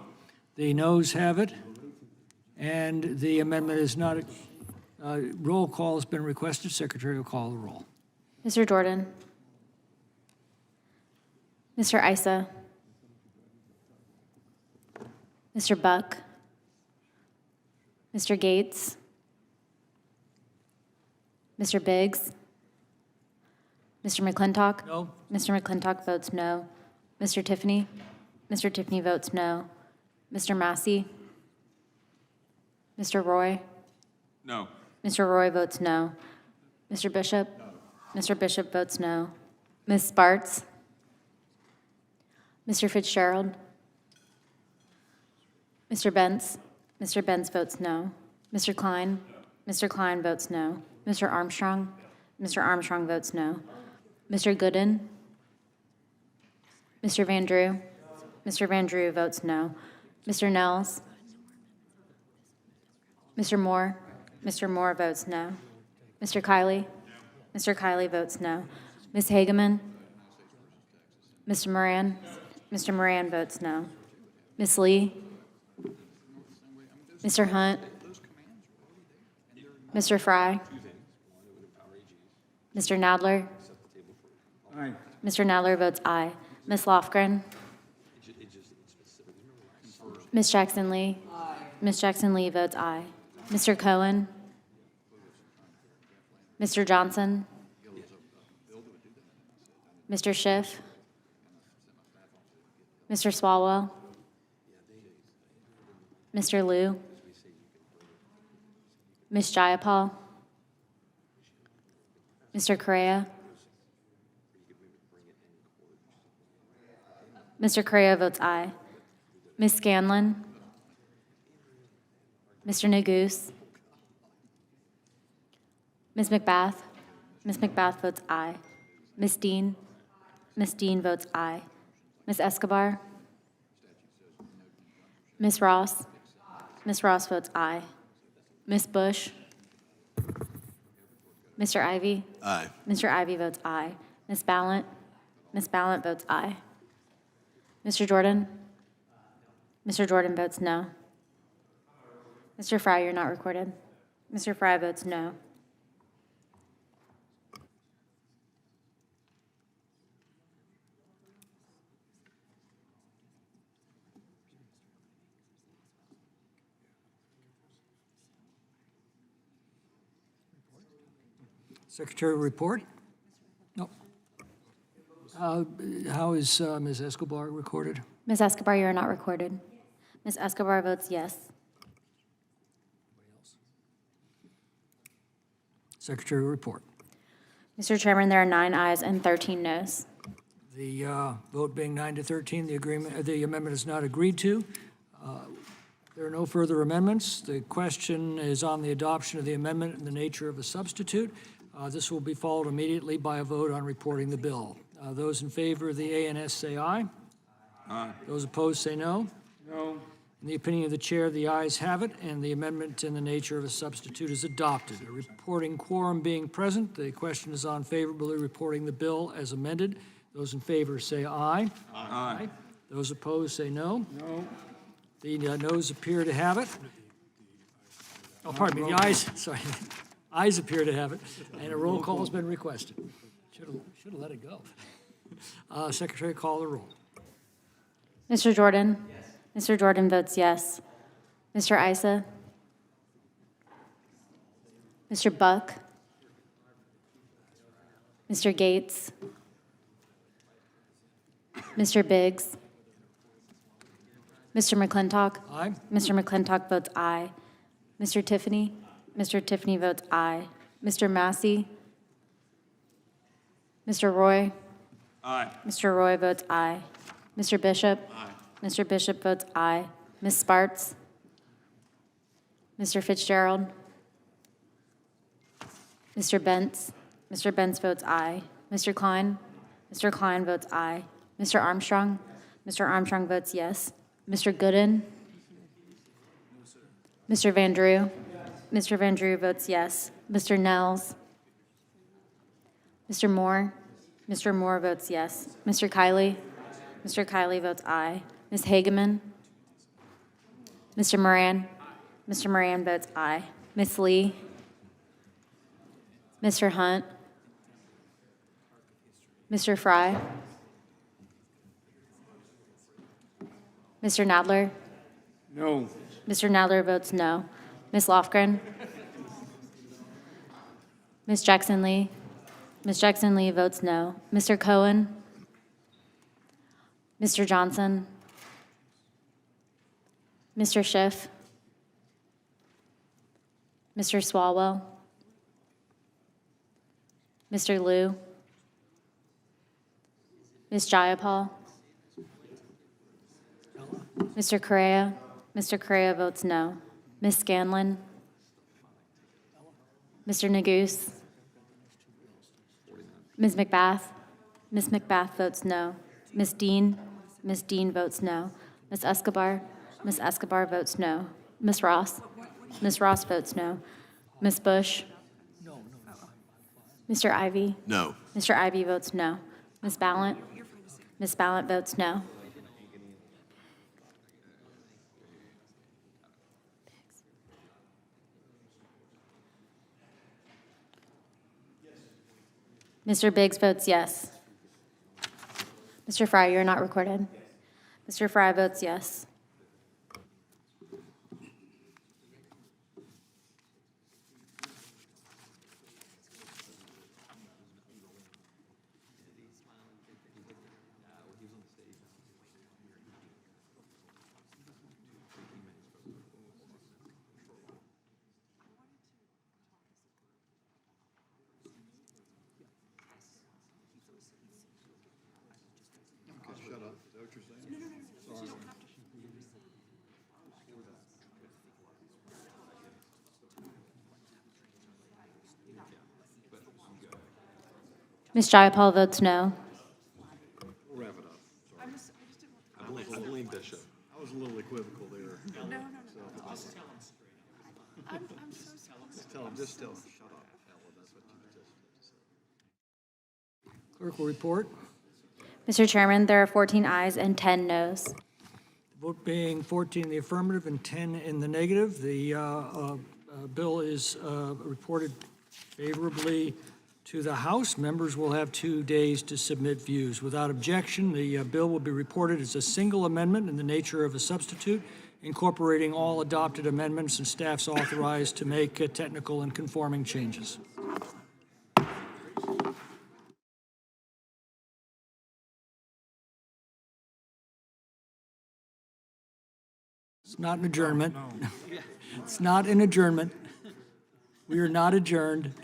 The noes have it. And the amendment is not, roll call has been requested. Secretary will call the roll. Mr. Jordan. Mr. Issa. Mr. Buck. Mr. Gates. Mr. Biggs. Mr. McClintock. No. Mr. McClintock votes no. Mr. Tiffany. Mr. Tiffany votes no. Mr. Massey. Mr. Roy. No. Mr. Roy votes no. Mr. Bishop. Mr. Bishop votes no. Ms. Spartz. Mr. Fitzgerald. Mr. Bentz. Mr. Bentz votes no. Mr. Klein. Mr. Klein votes no. Mr. Armstrong. Mr. Armstrong votes no. Mr. Gooden. Mr. Van Drew. Mr. Van Drew votes no. Mr. Nels. Mr. Moore. Mr. Moore votes no. Mr. Kiley. Mr. Kiley votes no. Ms. Hageman. Mr. Moran. Mr. Moran votes no. Ms. Lee. Mr. Hunt. Mr. Fry. Mr. Nadler. Aye. Mr. Nadler votes aye. Ms. Lofgren. Ms. Jackson Lee. Ms. Jackson Lee votes aye. Mr. Cohen. Mr. Johnson. Mr. Schiff. Mr. Swalwell. Mr. Liu. Ms. Jayapal. Mr. Correa. Mr. Correa votes aye. Ms. Scanlon. Mr. Neguse. Ms. McBath. Ms. McBath votes aye. Ms. Dean. Ms. Dean votes aye. Ms. Escobar. Ms. Ross. Ms. Ross votes aye. Ms. Bush. Mr. Ivy. Aye. Mr. Ivy votes aye. Ms. Ballant. Ms. Ballant votes aye. Mr. Jordan. Mr. Jordan votes no. Mr. Fry, you're not recorded. Mr. Fry votes no. Secretary report? No. How is Ms. Escobar recorded? Ms. Escobar, you are not recorded. Ms. Escobar votes yes. Secretary report. Mr. Chairman, there are 9 ayes and 13 noes. The vote being 9 to 13, the amendment is not agreed to. There are no further amendments. The question is on the adoption of the amendment in the nature of a substitute. This will be followed immediately by a vote on reporting the bill. Those in favor of the ANS say aye. Aye. Those opposed say no. No. In the opinion of the chair, the ayes have it, and the amendment in the nature of a substitute is adopted. A reporting quorum being present, the question is on favorably reporting the bill as amended. Those in favor say aye. Aye. Those opposed say no. No. The noes appear to have it. Oh, pardon me, the ayes, sorry. Ayes appear to have it, and a roll call has been requested. Should have let it go. Secretary, call the roll. Mr. Jordan? Yes. Mr. Jordan votes yes. Mr. Issa? Mr. Buck? Mr. Gates? Mr. Biggs? Mr. McClintock? Aye. Mr. McClintock votes aye. Mr. Tiffany? Mr. Tiffany votes aye. Mr. Massey? Mr. Roy? Aye. Mr. Roy votes aye. Mr. Bishop? Aye. Mr. Bishop votes aye. Ms. Sparts? Mr. Fitzgerald? Mr. Bentz? Mr. Bentz votes aye. Mr. Klein? Mr. Klein votes aye. Mr. Armstrong? Mr. Armstrong votes yes. Mr. Gooden? Mr. Van Drew? Mr. Van Drew votes yes. Mr. Nels? Mr. Moore? Mr. Moore votes yes. Mr. Kiley? Mr. Kiley votes aye. Ms. Hageman? Mr. Moran? Mr. Moran votes aye. Ms. Lee? Mr. Hunt? Mr. Fry? Mr. Nadler? No. Mr. Nadler votes no. Ms. Lofgren? Ms. Jackson Lee? Ms. Jackson Lee votes no. Mr. Cohen? Mr. Johnson? Mr. Schiff? Mr. Swalwell? Mr. Liu? Ms. Jayapal? Mr. Correa? Mr. Correa votes no. Ms. Scanlon? Mr. Neguse? Ms. McBath? Ms. McBath votes no. Ms. Dean? Ms. Dean votes no. Ms. Escobar? Ms. Escobar votes no. Ms. Ross? Ms. Ross votes no. Ms. Bush? Mr. Ivy? No. Mr. Ivy votes no. Ms. Ballant? Ms. Ballant votes no. Mr. Biggs votes yes. Mr. Fry, you're not recorded. Mr. Fry votes yes. Ms. Jayapal votes no. We'll wrap it up. Sorry. I blame Bishop. I was a little equivocal there. No. Just tell him, shut up. That's what you just said. Clerk will report. Mr. Chairman, there are 14 ayes and 10 noes. The vote being 14 in the affirmative and 10 in the negative, the bill is reported favorably to the House. Members will have 2 days to submit views. Without objection, the bill will be reported as a single amendment in the nature of a substitute, incorporating all adopted amendments, and staff's authorized to make technical and conforming changes. It's not an adjournment. It's not an adjournment. We are not adjourned.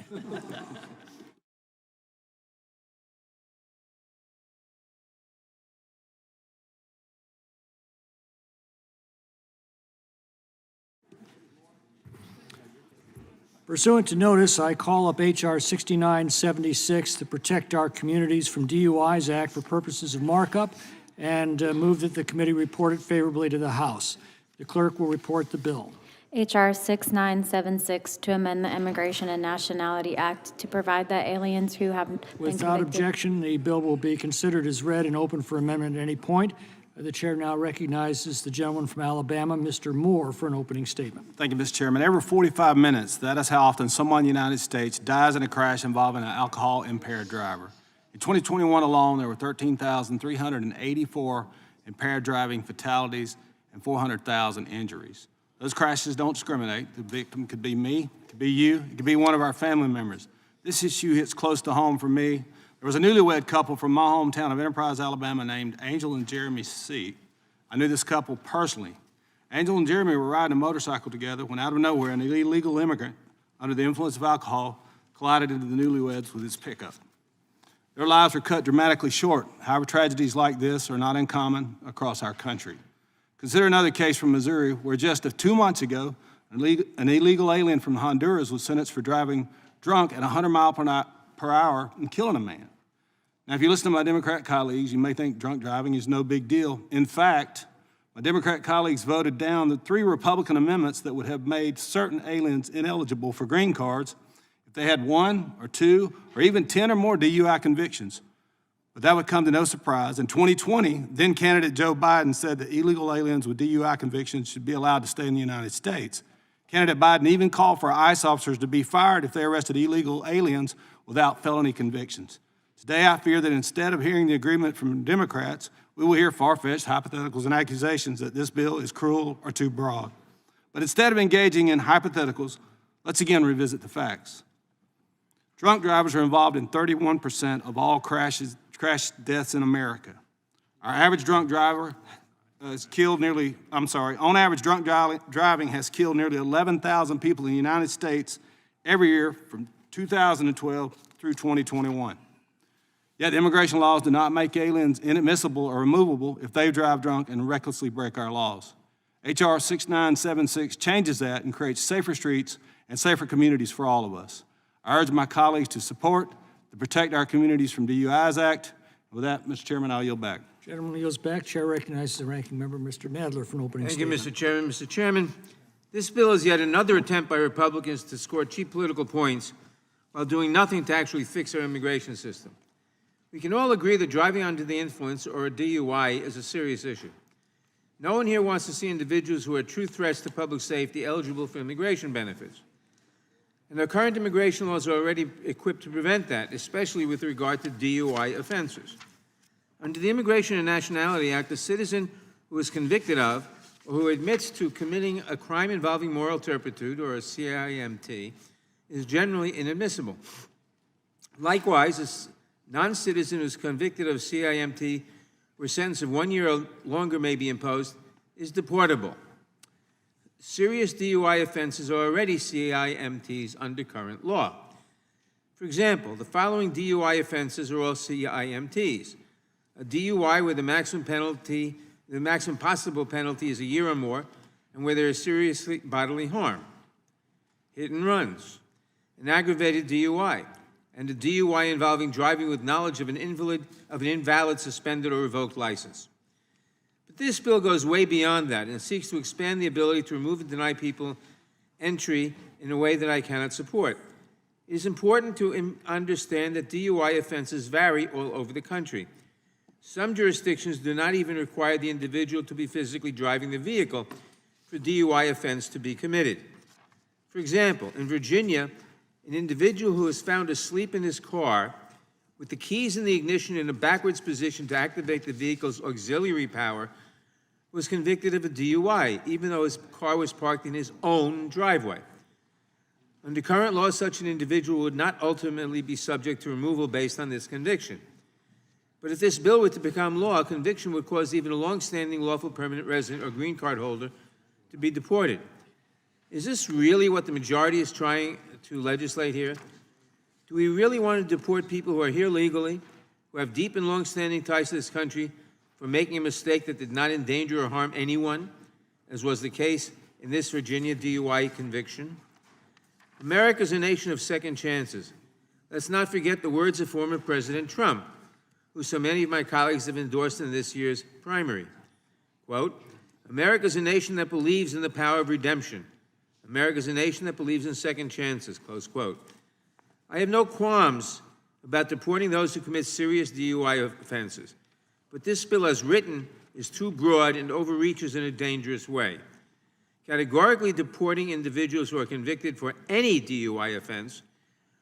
Pursuant to notice, I call up H.R. 6976, the Protect Our Communities from DUIs Act, for purposes of markup, and move that the committee report it favorably to the House. The clerk will report the bill. H.R. 6976 to amend the Immigration and Nationality Act to provide that aliens who have been Without convicted. objection, the bill will be considered as read and open for amendment at any point. The chair now recognizes the gentleman from Alabama, Mr. Moore, for an opening statement. Thank you, Mr. Chairman. Every 45 minutes, that is how often someone in the United States dies in a crash involving an alcohol-impaired driver. In 2021 alone, there were 13,384 impaired driving fatalities and 400,000 injuries. Those crashes don't discriminate. The victim could be me, it could be you, it could be one of our family members. This issue hits close to home for me. There was a newlywed couple from my hometown of Enterprise, Alabama, named Angel and Jeremy C. I knew this couple personally. Angel and Jeremy were riding a motorcycle together when out of nowhere an illegal immigrant under the influence of alcohol collided into the newlyweds with his pickup. Their lives were cut dramatically short. However, tragedies like this are not uncommon across our country. Consider another case from Missouri where just 2 months ago, an illegal alien from Honduras was sentenced for driving drunk at 100 miles per hour and killing a man. Now, if you listen to my Democrat colleagues, you may think drunk driving is no big deal. In fact, my Democrat colleagues voted down the 3 Republican amendments that would have made certain aliens ineligible for green cards if they had 1 or 2 or even 10 or more DUI convictions. But that would come to no surprise. In 2020, then candidate Joe Biden said that illegal aliens with DUI convictions should be allowed to stay in the United States. Candidate Biden even called for ICE officers to be fired if they arrested illegal aliens without felony convictions. Today, I fear that instead of hearing the agreement from Democrats, we will hear far-fetched hypotheticals and accusations that this bill is cruel or too broad. But instead of engaging in hypotheticals, let's again revisit the facts. Drunk drivers are involved in 31% of all crash deaths in America. On average, drunk driving has killed nearly 11,000 people in the United States every year from 2012 through 2021. Yet immigration laws do not make aliens inadmissible or removable if they drive drunk and recklessly break our laws. H.R. 6976 changes that and creates safer streets and safer communities for all of us. I urge my colleagues to support the Protect Our Communities from DUIs Act. With that, Mr. Chairman, I'll yield back. Gentleman yields back. Chair recognizes the ranking member, Mr. Nadler, for an opening Thank you, statement. Mr. Chairman. Mr. Chairman, this bill is yet another attempt by Republicans to score cheap political points while doing nothing to actually fix our immigration system. We can all agree that driving under the influence or a DUI is a serious issue. No one here wants to see individuals who are true threats to public safety eligible for immigration benefits. And our current immigration laws are already equipped to prevent that, especially with regard to DUI offenses. Under the Immigration and Nationality Act, a citizen who is convicted of or who admits to committing a crime involving moral turpitude, or a Cmte, is generally inadmissible. Likewise, a non-citizen who is convicted of Cmte where a sentence of 1 year or longer may be imposed is deportable. Serious DUI offenses are already Cmtes under current law. For example, the following DUI offenses are all Cmtes. A DUI where the maximum possible penalty is a year or more, and where there is serious bodily harm. Hit and runs. An aggravated DUI, and a DUI involving driving with knowledge of an invalid, suspended, or revoked license. But this bill goes way beyond that and seeks to expand the ability to remove and deny people entry in a way that I cannot support. It is important to understand that DUI offenses vary all over the country. Some jurisdictions do not even require the individual to be physically driving the vehicle for DUI offense to be committed. For example, in Virginia, an individual who is found asleep in his car with the keys in the ignition in a backwards position to activate the vehicle's auxiliary power was convicted of a DUI, even though his car was parked in his own driveway. Under current law, such an individual would not ultimately be subject to removal based on this conviction. But if this bill were to become law, a conviction would cause even a long-standing lawful permanent resident or green card holder to be deported. Is this really what the majority is trying to legislate here? Do we really want to deport people who are here legally, who have deep and long-standing ties to this country, for making a mistake that did not endanger or harm anyone, as was the case in this Virginia DUI conviction? America is a nation of second chances. Let's not forget the words of former President Trump, who so many of my colleagues have endorsed in this year's primary. Quote, America is a nation that believes in the power of redemption. America is a nation that believes in second chances, close quote. I have no qualms about deporting those who commit serious DUI offenses, but this bill as written is too broad and overreaches in a dangerous way. Categorically deporting individuals who are convicted for any DUI offense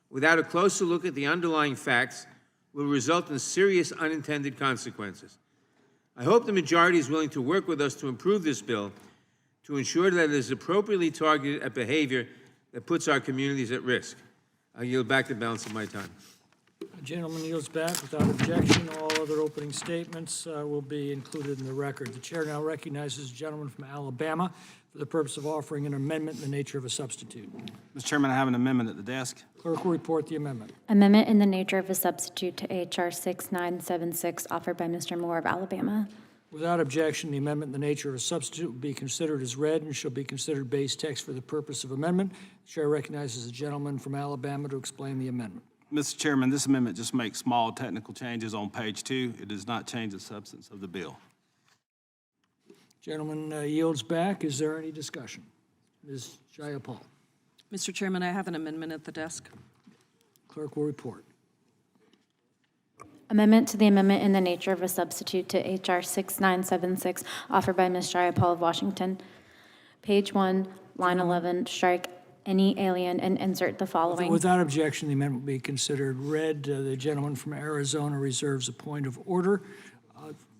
without a closer look at the underlying facts will result in serious unintended consequences. I hope the majority is willing to work with us to improve this bill to ensure that it is appropriately targeted at behavior that puts our communities at risk. I yield back the balance of my time. The gentleman yields back without objection. All other opening statements will be included in the record. The chair now recognizes the gentleman from Alabama for the purpose of offering an amendment in the nature of a substitute. Mr. Chairman, I have an amendment at the desk. Clerk will report the amendment. Amendment in the nature of a substitute to H.R. 6976, offered by Mr. Moore of Alabama. Without objection, the amendment in the nature of a substitute will be considered as read and shall be considered base text for the purpose of amendment. The chair recognizes the gentleman from Alabama to explain the amendment. Mr. Chairman, this amendment just makes small technical changes on page 2. It does not change the substance of the bill. Gentleman yields back. Is there any discussion? Ms. Jayapal. Mr. Chairman, I have an amendment at the desk. Clerk will report. Amendment to the amendment in the nature of a substitute to H.R. 6976, offered by Ms. Jayapal of Washington. Page 1, line 11, strike any alien and insert the following. Without objection, the amendment will be considered read. The gentleman from Arizona reserves a point of order.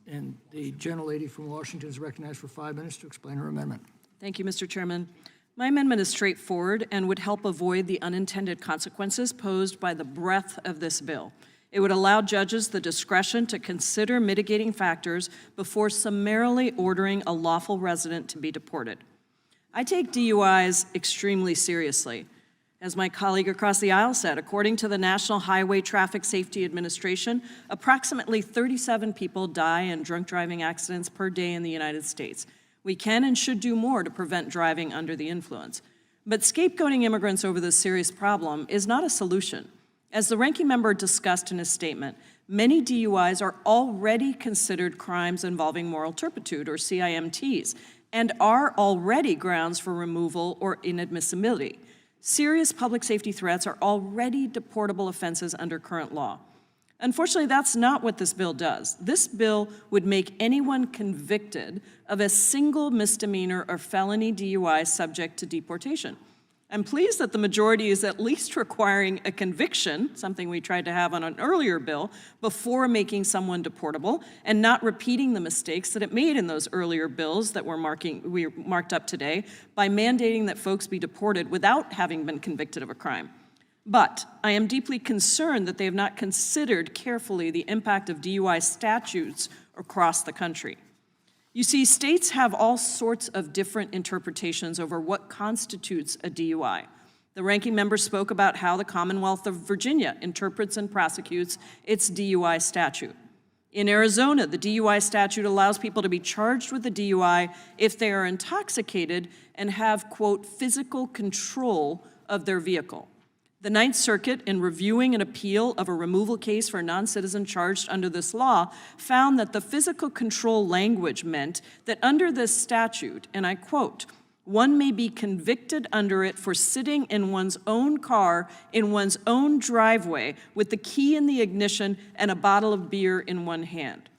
And the gentlelady from Washington is recognized for 5 minutes to explain her amendment. Thank you, Mr. Chairman. My amendment is straightforward and would help avoid the unintended consequences posed by the breadth of this bill. It would allow judges the discretion to consider mitigating factors before summarily ordering a lawful resident to be deported. I take DUIs extremely seriously. As my colleague across the aisle said, according to the National Highway Traffic Safety Administration, approximately 37 people die in drunk driving accidents per day in the United States. We can and should do more to prevent driving under the influence. But scapegoating immigrants over this serious problem is not a solution. As the ranking member discussed in his statement, many DUIs are already considered crimes involving moral turpitude, or CIMTs, and are already grounds for removal or inadmissibility. Serious public safety threats are already deportable offenses under current law. Unfortunately, that's not what this bill does. This bill would make anyone convicted of a single misdemeanor or felony DUI subject to deportation. I'm pleased that the majority is at least requiring a conviction, something we tried to have on an earlier bill, before making someone deportable, and not repeating the mistakes that it made in those earlier bills that we marked up today by mandating that folks be deported without having been convicted of a crime. But I am deeply concerned that they have not considered carefully the impact of DUI statutes across the country. You see, states have all sorts of different interpretations over what constitutes a DUI. The ranking member spoke about how the Commonwealth of Virginia interprets and prosecutes its DUI statute. In Arizona, the DUI statute allows people to be charged with a DUI if they are intoxicated and have, quote, physical control of their vehicle. The Ninth Circuit, in reviewing an appeal of a removal case for a non-citizen charged under this law, found that the physical control language meant that under this statute, and I quote, one may be convicted under it for sitting in one's own car in one's own driveway with the key in the ignition and a bottle of beer in one hand.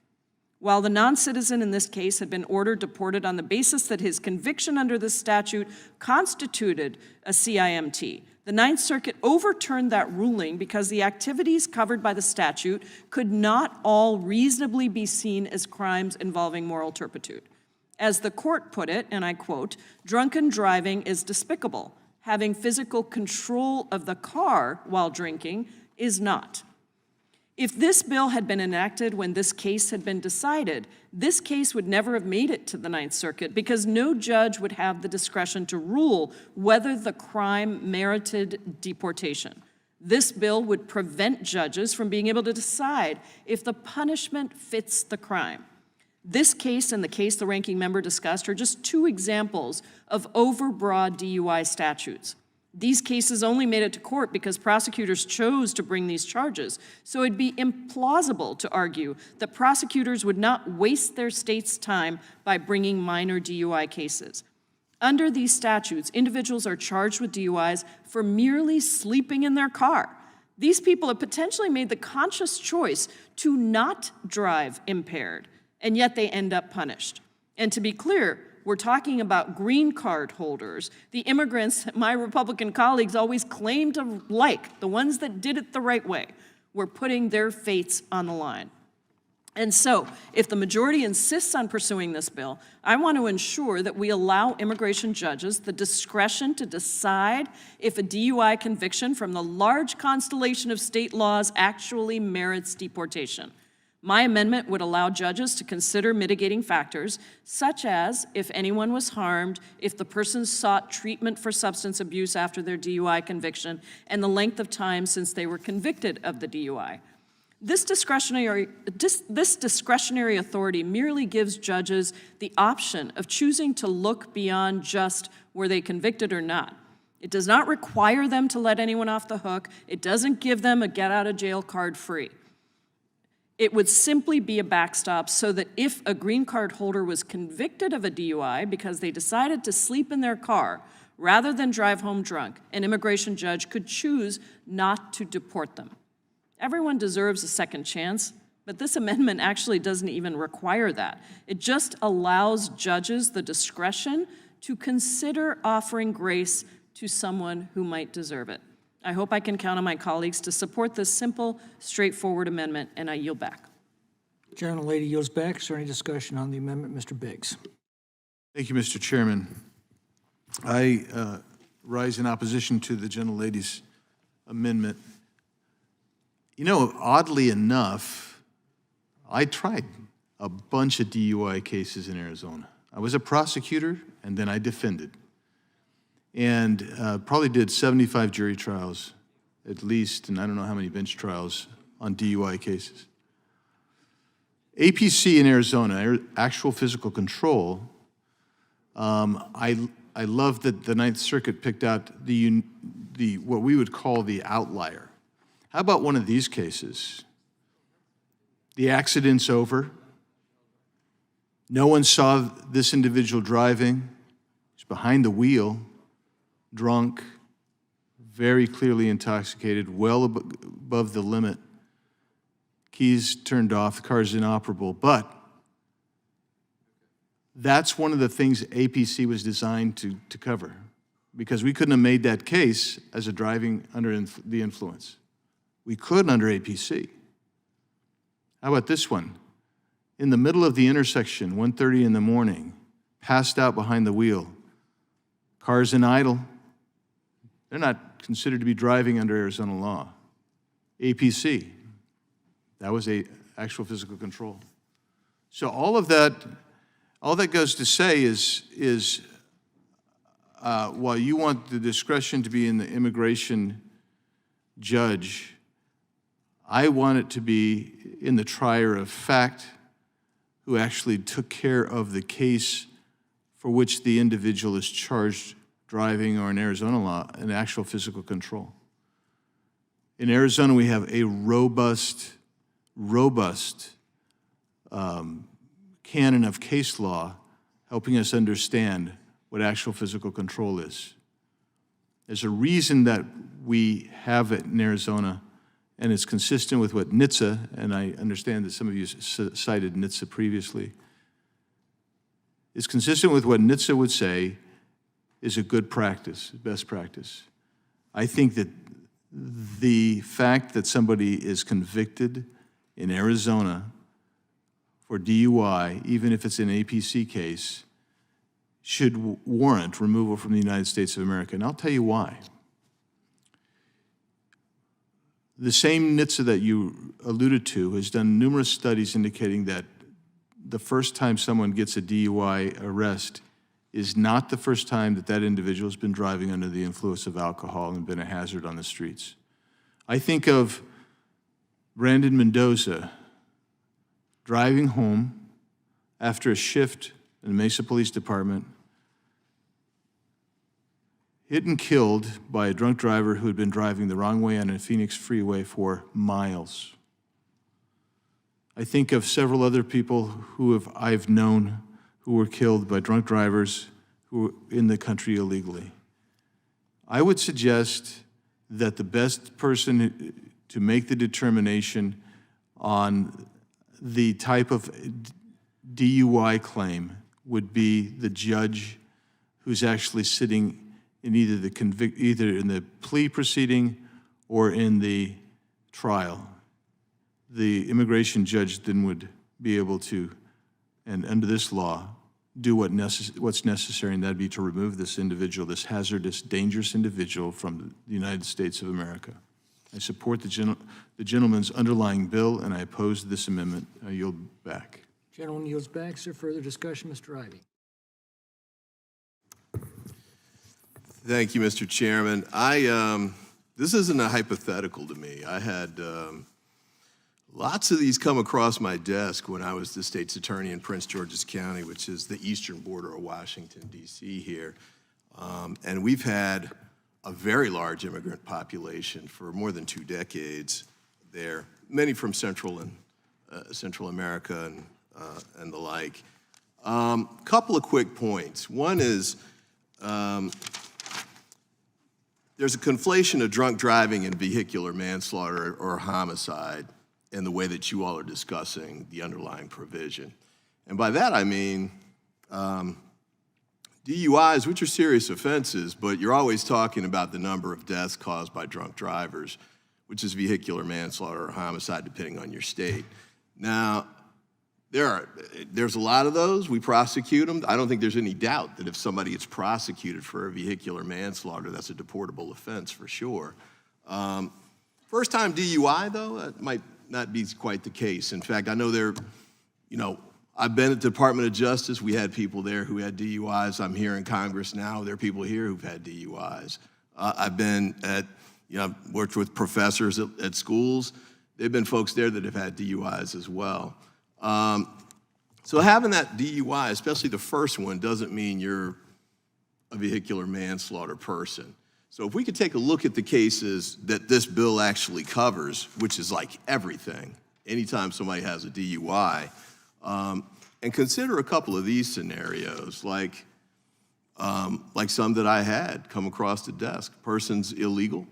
While the non-citizen in this case had been ordered deported on the basis that his conviction under this statute constituted a CIMT, the Ninth Circuit overturned that ruling because the activities covered by the statute could not all reasonably be seen as crimes involving moral turpitude. As the court put it, and I quote, drunken driving is despicable. Having physical control of the car while drinking is not. If this bill had been enacted when this case had been decided, this case would never have made it to the Ninth Circuit because no judge would have the discretion to rule whether the crime merited deportation. This bill would prevent judges from being able to decide if the punishment fits the crime. This case and the case the ranking member discussed are just two examples of overbroad DUI statutes. These cases only made it to court because prosecutors chose to bring these charges, so it'd be implausible to argue that prosecutors would not waste their state's time by bringing minor DUI cases. Under these statutes, individuals are charged with DUIs for merely sleeping in their car. These people have potentially made the conscious choice to not drive impaired, and yet they end up punished. And to be clear, we're talking about green card holders, the immigrants my Republican colleagues always claim to like, the ones that did it the right way. We're putting their fates on the line. And so, if the majority insists on pursuing this bill, I want to ensure that we allow immigration judges the discretion to decide if a DUI conviction from the large constellation of state laws actually merits deportation. My amendment would allow judges to consider mitigating factors, such as if anyone was harmed, if the person sought treatment for substance abuse after their DUI conviction, and the length of time since they were convicted of the DUI. This discretionary authority merely gives judges the option of choosing to look beyond just were they convicted or not. It does not require them to let anyone off the hook. It doesn't give them a get-out-of-jail card free. It would simply be a backstop so that if a green card holder was convicted of a DUI because they decided to sleep in their car rather than drive home drunk, an immigration judge could choose not to deport them. Everyone deserves a second chance, but this amendment actually doesn't even require that. It just allows judges the discretion to consider offering grace to someone who might deserve it. I hope I can count on my colleagues to support this simple, straightforward amendment, and I yield back. Gentlelady yields back. Is there any discussion on the amendment? Mr. Biggs. Thank you, Mr. Chairman. I rise in opposition to the gentlelady's amendment. You know, oddly enough, I tried a bunch of DUI cases in Arizona. I was a prosecutor, and then I defended. And probably did 75 jury trials, at least, and I don't know how many bench trials on DUI cases. APC in Arizona, actual physical control, I love that the Ninth Circuit picked out the what we would call the outlier. How about one of these cases? The accident's over. No one saw this individual driving. He's behind the wheel, drunk, very clearly intoxicated, well above the limit. Keys turned off, the car's inoperable. But that's one of the things APC was designed to cover, because we couldn't have made that case as a driving under the influence. We could under APC. How about this one? In the middle of the intersection, 1:30 in the morning, passed out behind the wheel, car's in idle. They're not considered to be driving under Arizona law. APC, that was actual physical control. So all that goes to say is while you want the discretion to be in the immigration judge, I want it to be in the trier of fact who actually took care of the case for which the individual is charged driving, or in Arizona law, an actual physical control. In Arizona, we have a robust canon of case law helping us understand what actual physical control is. There's a reason that we have it in Arizona, and it's consistent with what NHTSA, and I understand that some of you cited NHTSA previously, it's consistent with what NHTSA would say is a good practice, best practice. I think that the fact that somebody is convicted in Arizona for DUI, even if it's an APC case, should warrant removal from the United States of America. And I'll tell you why. The same NHTSA that you alluded to has done numerous studies indicating that the first time someone gets a DUI arrest is not the first time that that individual has been driving under the influence of alcohol and been a hazard on the streets. I think of Brandon Mendoza driving home after a shift in the Mesa Police Department. hit and killed by a drunk driver who had been driving the wrong way on a Phoenix freeway for miles. I think of several other people I've known who were killed by drunk drivers who were in the country illegally. I would suggest that the best person to make the determination on the type of DUI claim would be the judge who's actually sitting in either in the plea proceeding or in the trial. The immigration judge then would be able to, and under this law, do what's necessary, and that'd be to remove this individual, this hazardous, dangerous individual from the United States of America. I support the gentleman's underlying bill, and I oppose this amendment. I yield back. Gentleman yields back. Is there further discussion? Mr. Ivey. Thank you, Mr. Chairman. This isn't a hypothetical to me. I had lots of these come across my desk when I was the state's attorney in Prince George's County, which is the eastern border of Washington, D.C. here. And we've had a very large immigrant population for more than 2 decades there, many from Central America and the like. Couple of quick points. One is there's a conflation of drunk driving and vehicular manslaughter or homicide in the way that you all are discussing the underlying provision. And by that I mean DUIs, which are serious offenses, but you're always talking about the number of deaths caused by drunk drivers, which is vehicular manslaughter or homicide, depending on your state. Now, there's a lot of those. We prosecute them. I don't think there's any doubt that if somebody gets prosecuted for a vehicular manslaughter, that's a deportable offense for sure. First-time DUI, though, it might not be quite the case. In fact, I know I've been at the Department of Justice. We had people there who had DUIs. I'm here in Congress now. There are people here who've had DUIs. I've been worked with professors at schools. There have been folks there that have had DUIs as well. So having that DUI, especially the first one, doesn't mean you're a vehicular manslaughter person. So if we could take a look at the cases that this bill actually covers, which is like everything, anytime somebody has a DUI, and consider a couple of these scenarios, like some that I had come across the desk. Person's illegal,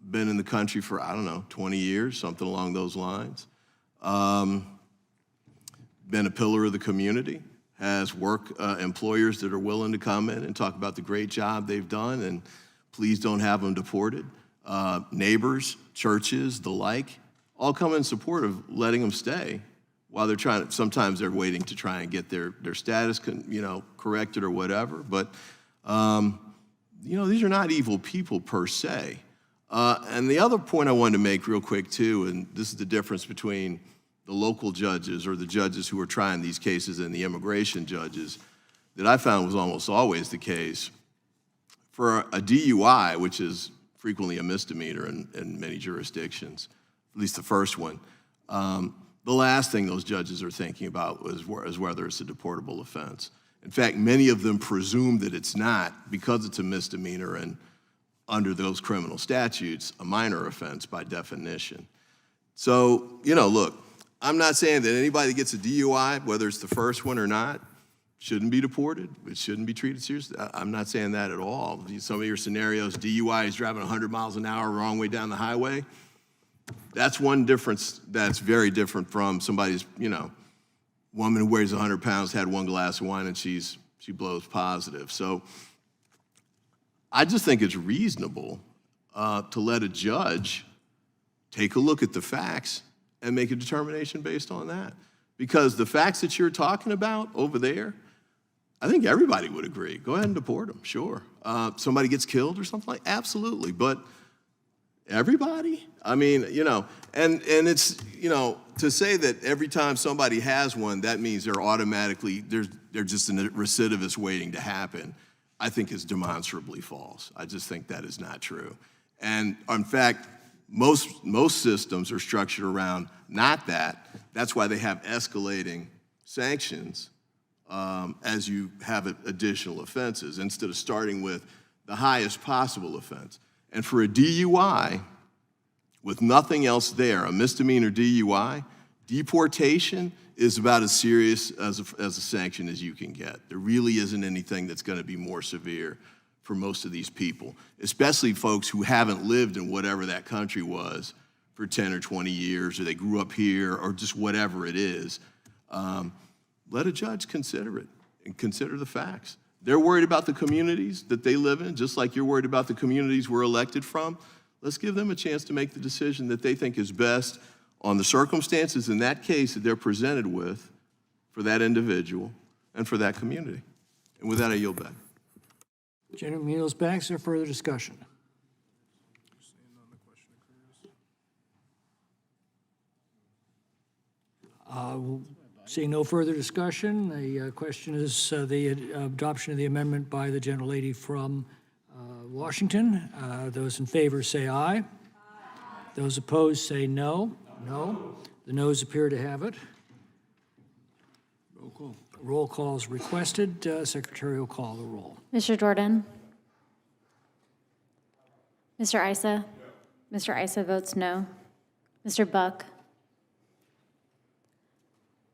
been in the country for, 20 years, something along those lines. Been a pillar of the community, has employers that are willing to come in and talk about the great job they've done and please don't have them deported. Neighbors, churches, the like, all come in support of letting them stay while they're sometimes they're waiting to try and get their status corrected or whatever. But, these are not evil people per se. And the other point I wanted to make real quick too, and this is the difference between the local judges or the judges who are trying these cases and the immigration judges, that I found was almost always the case. For a DUI, which is frequently a misdemeanor in many jurisdictions, at least the first one, the last thing those judges are thinking about is whether it's a deportable offense. In fact, many of them presume that it's not because it's a misdemeanor and under those criminal statutes, a minor offense by definition. So, look, I'm not saying that anybody that gets a DUI, whether it's the first one or not, shouldn't be deported. It shouldn't be treated seriously. I'm not saying that at all. Some of your scenarios, DUI is driving 100 miles an hour wrong way down the highway. That's one difference that's very different from somebody's, woman who weighs 100 pounds, had one glass of wine, and she blows positive. So I just think it's reasonable to let a judge take a look at the facts and make a determination based on that. Because the facts that you're talking about over there, I think everybody would agree. Go ahead and deport them, sure. Somebody gets killed or something like, absolutely. But everybody? I mean, and it's, to say that every time somebody has one, that means they're automatically, they're just a recidivist waiting to happen, I think is demonstrably false. I just think that is not true. And in fact, most systems are structured around not that. That's why they have escalating sanctions as you have additional offenses. Instead of starting with the highest possible offense. And for a DUI, with nothing else there, a misdemeanor DUI, deportation is about as serious as a sanction as you can get. There really isn't anything that's going to be more severe for most of these people, especially folks who haven't lived in whatever that country was for 10 or 20 years, or they grew up here, or just whatever it is. Let a judge consider it and consider the facts. They're worried about the communities that they live in, just like you're worried about the communities we're elected from. Let's give them a chance to make the decision that they think is best on the circumstances in that case that they're presented with for that individual and for that community. And with that, I yield back. Gentleman yields back. Is there further discussion? Seeing no further discussion, the question is the adoption of the amendment by the gentlelady from Washington. Those in favor say aye. Those opposed say no. No. The noes appear to have it. Roll call. Roll call is requested. Secretary will call the roll. Mr. Jordan? Mr. Issa? Mr. Issa votes no. Mr. Buck?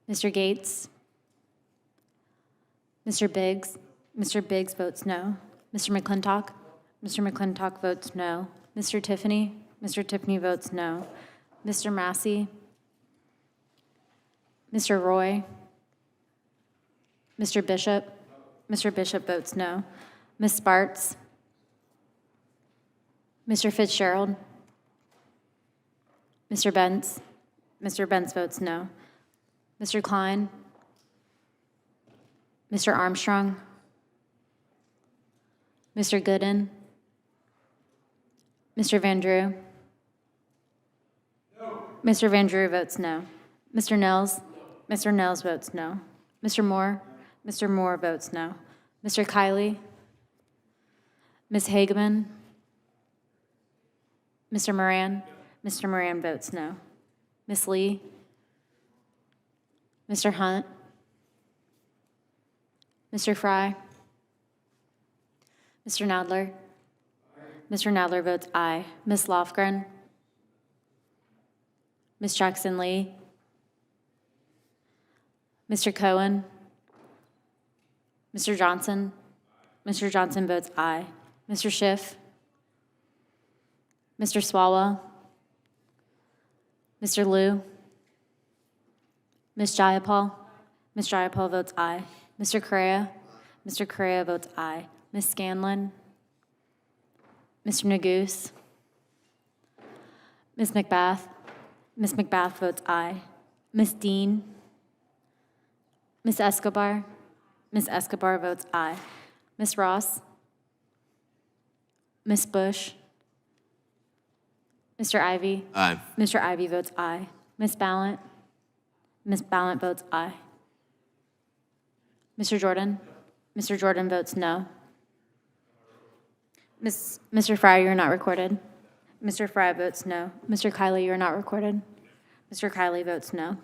Mr. Gates? Mr. Biggs? Mr. Biggs votes no. Mr. McClintock? Mr. McClintock votes no. Mr. Tiffany? Mr. Tiffany votes no. Mr. Massey? Mr. Roy? Mr. Bishop? Mr. Bishop votes no. Ms. Sparts? Mr. Fitzgerald? Mr. Bentz? Mr. Bentz votes no. Mr. Klein? Mr. Armstrong? Mr. Gooden? Mr. Van Drew? No. Mr. Van Drew votes no. Mr. Nels? Mr. Nels votes no. Mr. Moore? Mr. Moore votes no. Mr. Kiley? Ms. Hageman? Mr. Moran? Mr. Moran votes no. Ms. Lee? Mr. Hunt? Mr. Fry? Mr. Nadler? Mr. Nadler votes aye. Ms. Lofgren? Ms. Jackson Lee? Mr. Cohen? Mr. Johnson? Mr. Johnson votes aye. Mr. Schiff? Mr. Swalwell? Mr. Liu? Ms. Jayapal? Ms. Jayapal votes aye. Mr. Correa? Mr. Correa votes aye. Ms. Scanlon? Mr. Neguse? Ms. McBath? Ms. McBath votes aye. Ms. Dean? Ms. Escobar? Ms. Escobar votes aye. Ms. Ross? Ms. Bush? Mr. Ivy? Aye. Mr. Ivy votes aye. Ms. Ballant? Ms. Ballant votes aye. Mr. Jordan? Mr. Jordan votes no. Mr. Fry, you're not recorded. Mr. Fry votes no. Mr. Kiley, you're not recorded. Mr. Kiley votes no.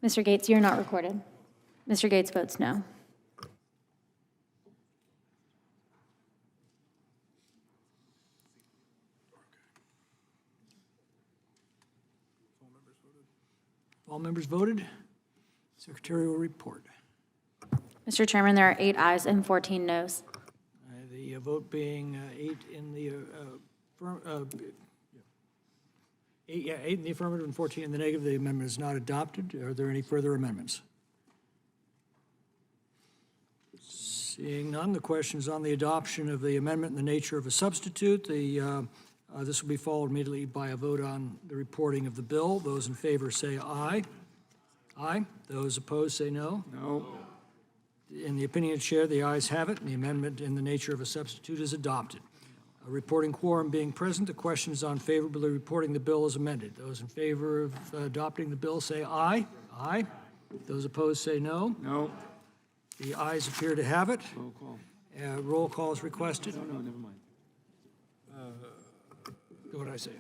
Mr. Gates, you're not recorded. Mr. Gates votes no. All members voted. Secretary will report. Mr. Chairman, there are 8 ayes and 14 noes. The vote being 8 in the 8 in the affirmative and 14 in the negative, the amendment is not adopted. Are there any further amendments? Seeing none, the question is on the adoption of the amendment in the nature of a substitute. This will be followed immediately by a vote on the reporting of the bill. Those in favor say aye. Aye. Those opposed say no. No. In the opinion of the chair, the ayes have it, and the amendment in the nature of a substitute is adopted. A reporting quorum being present, the question is on favorably reporting the bill as amended. Those in favor of adopting the bill say aye. Aye. Those opposed say no. No. The ayes appear to have it. Roll call. Roll call is requested. No, never mind. What did I say?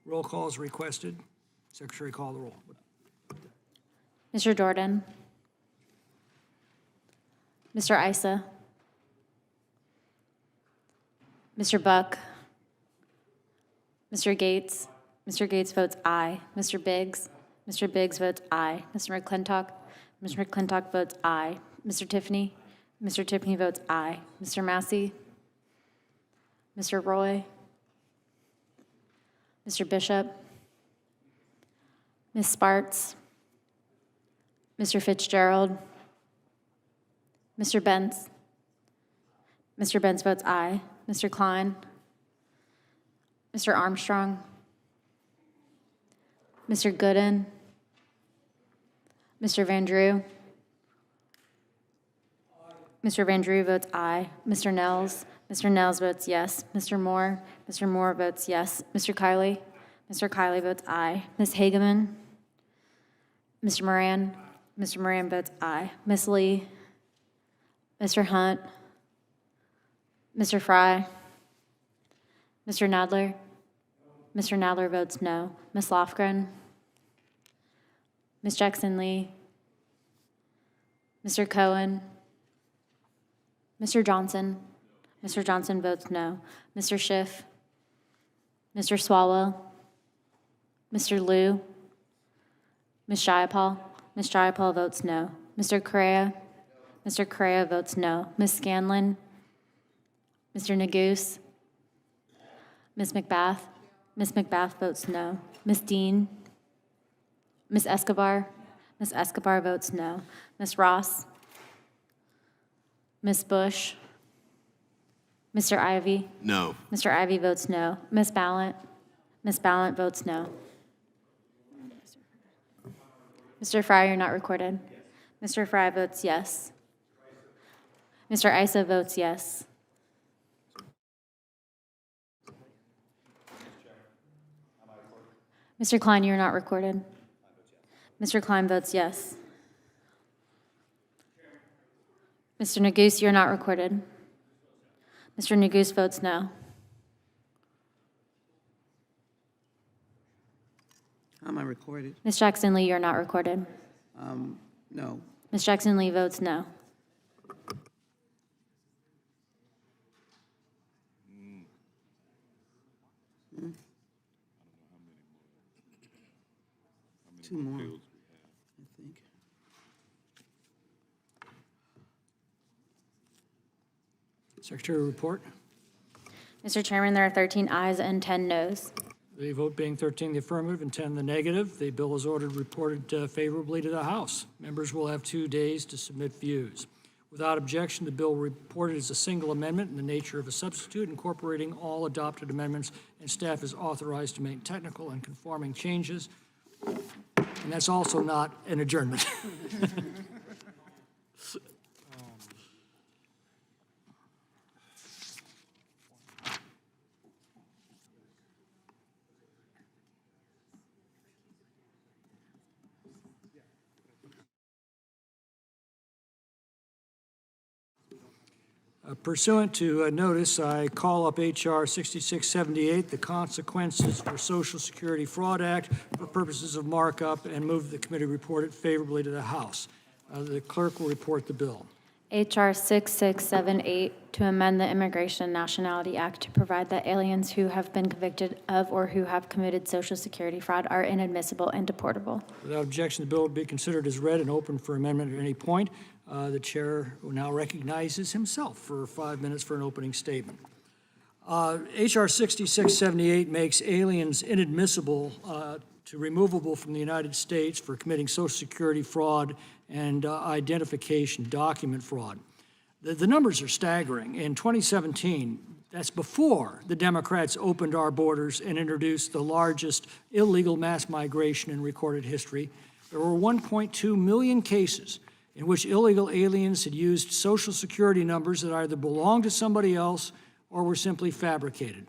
Roll call is requested. Secretary, call the roll. Mr. Jordan? Mr. Issa? Mr. Buck? Mr. Gates? Mr. Gates votes aye. Mr. Biggs? Mr. Biggs votes aye. Mr. McClintock? Mr. McClintock votes aye. Mr. Tiffany? Mr. Tiffany votes aye. Mr. Massey? Mr. Roy? Mr. Bishop? Ms. Spartz? Mr. Fitzgerald? Mr. Bentz? Mr. Bentz votes aye. Mr. Klein? Mr. Armstrong? Mr. Gooden? Mr. Van Drew? Mr. Van Drew votes aye. Mr. Nels? Mr. Nels votes yes. Mr. Moore? Mr. Moore votes yes. Mr. Kiley? Mr. Kiley votes aye. Ms. Hageman? Mr. Moran? Mr. Moran votes aye. Ms. Lee? Mr. Hunt? Mr. Fry? Mr. Nadler? Mr. Nadler votes no. Ms. Lofgren? Ms. Jackson Lee? Mr. Cohen? Mr. Johnson? Mr. Johnson votes no. Mr. Schiff? Mr. Swalwell? Mr. Liu? Ms. Jayapal? Ms. Jayapal votes no. Mr. Correa? Mr. Correa votes no. Ms. Scanlon? Mr. Neguse? Ms. McBath? Ms. McBath votes no. Ms. Dean? Ms. Escobar? Ms. Escobar votes no. Ms. Ross? Ms. Bush? Mr. Ivy? No. Mr. Ivy votes no. Ms. Ballant? Ms. Ballant votes no. Mr. Fry, you're not recorded. Mr. Fry votes yes. Mr. Issa votes yes. Mr. Klein, you're not recorded. Mr. Klein votes yes. Mr. Neguse, you're not recorded. Mr. Neguse votes no. Am I recorded? Ms. Jackson Lee, you're not recorded. No. Ms. Jackson Lee votes no. Two more, I think. Secretary, report. Mr. Chairman, there are 13 ayes and 10 noes. The vote being 13 the affirmative and 10 the negative, the bill is ordered reported favorably to the House. Members will have 2 days to submit views. Without objection, the bill reported as a single amendment in the nature of a substitute incorporating all adopted amendments, and staff is authorized to make technical and conforming changes. And that's also not an adjournment. Pursuant to notice, I call up H.R. 6678, the Consequences for Social Security Fraud Act, for purposes of markup, and move the committee report it favorably to the House. The clerk will report the bill. H.R. 6678, to amend the Immigration and Nationality Act to provide that aliens who have been convicted of or who have committed Social Security fraud are inadmissible and deportable. Without objection, the bill will be considered as read and open for amendment at any point. The chair now recognizes himself for 5 minutes for an opening statement. H.R. 6678 makes aliens inadmissible to removable from the United States for committing Social Security fraud and identification document fraud. The numbers are staggering. In 2017, that's before the Democrats opened our borders and introduced the largest illegal mass migration in recorded history, there were 1.2 million cases in which illegal aliens had used Social Security numbers that either belonged to somebody else or were simply fabricated.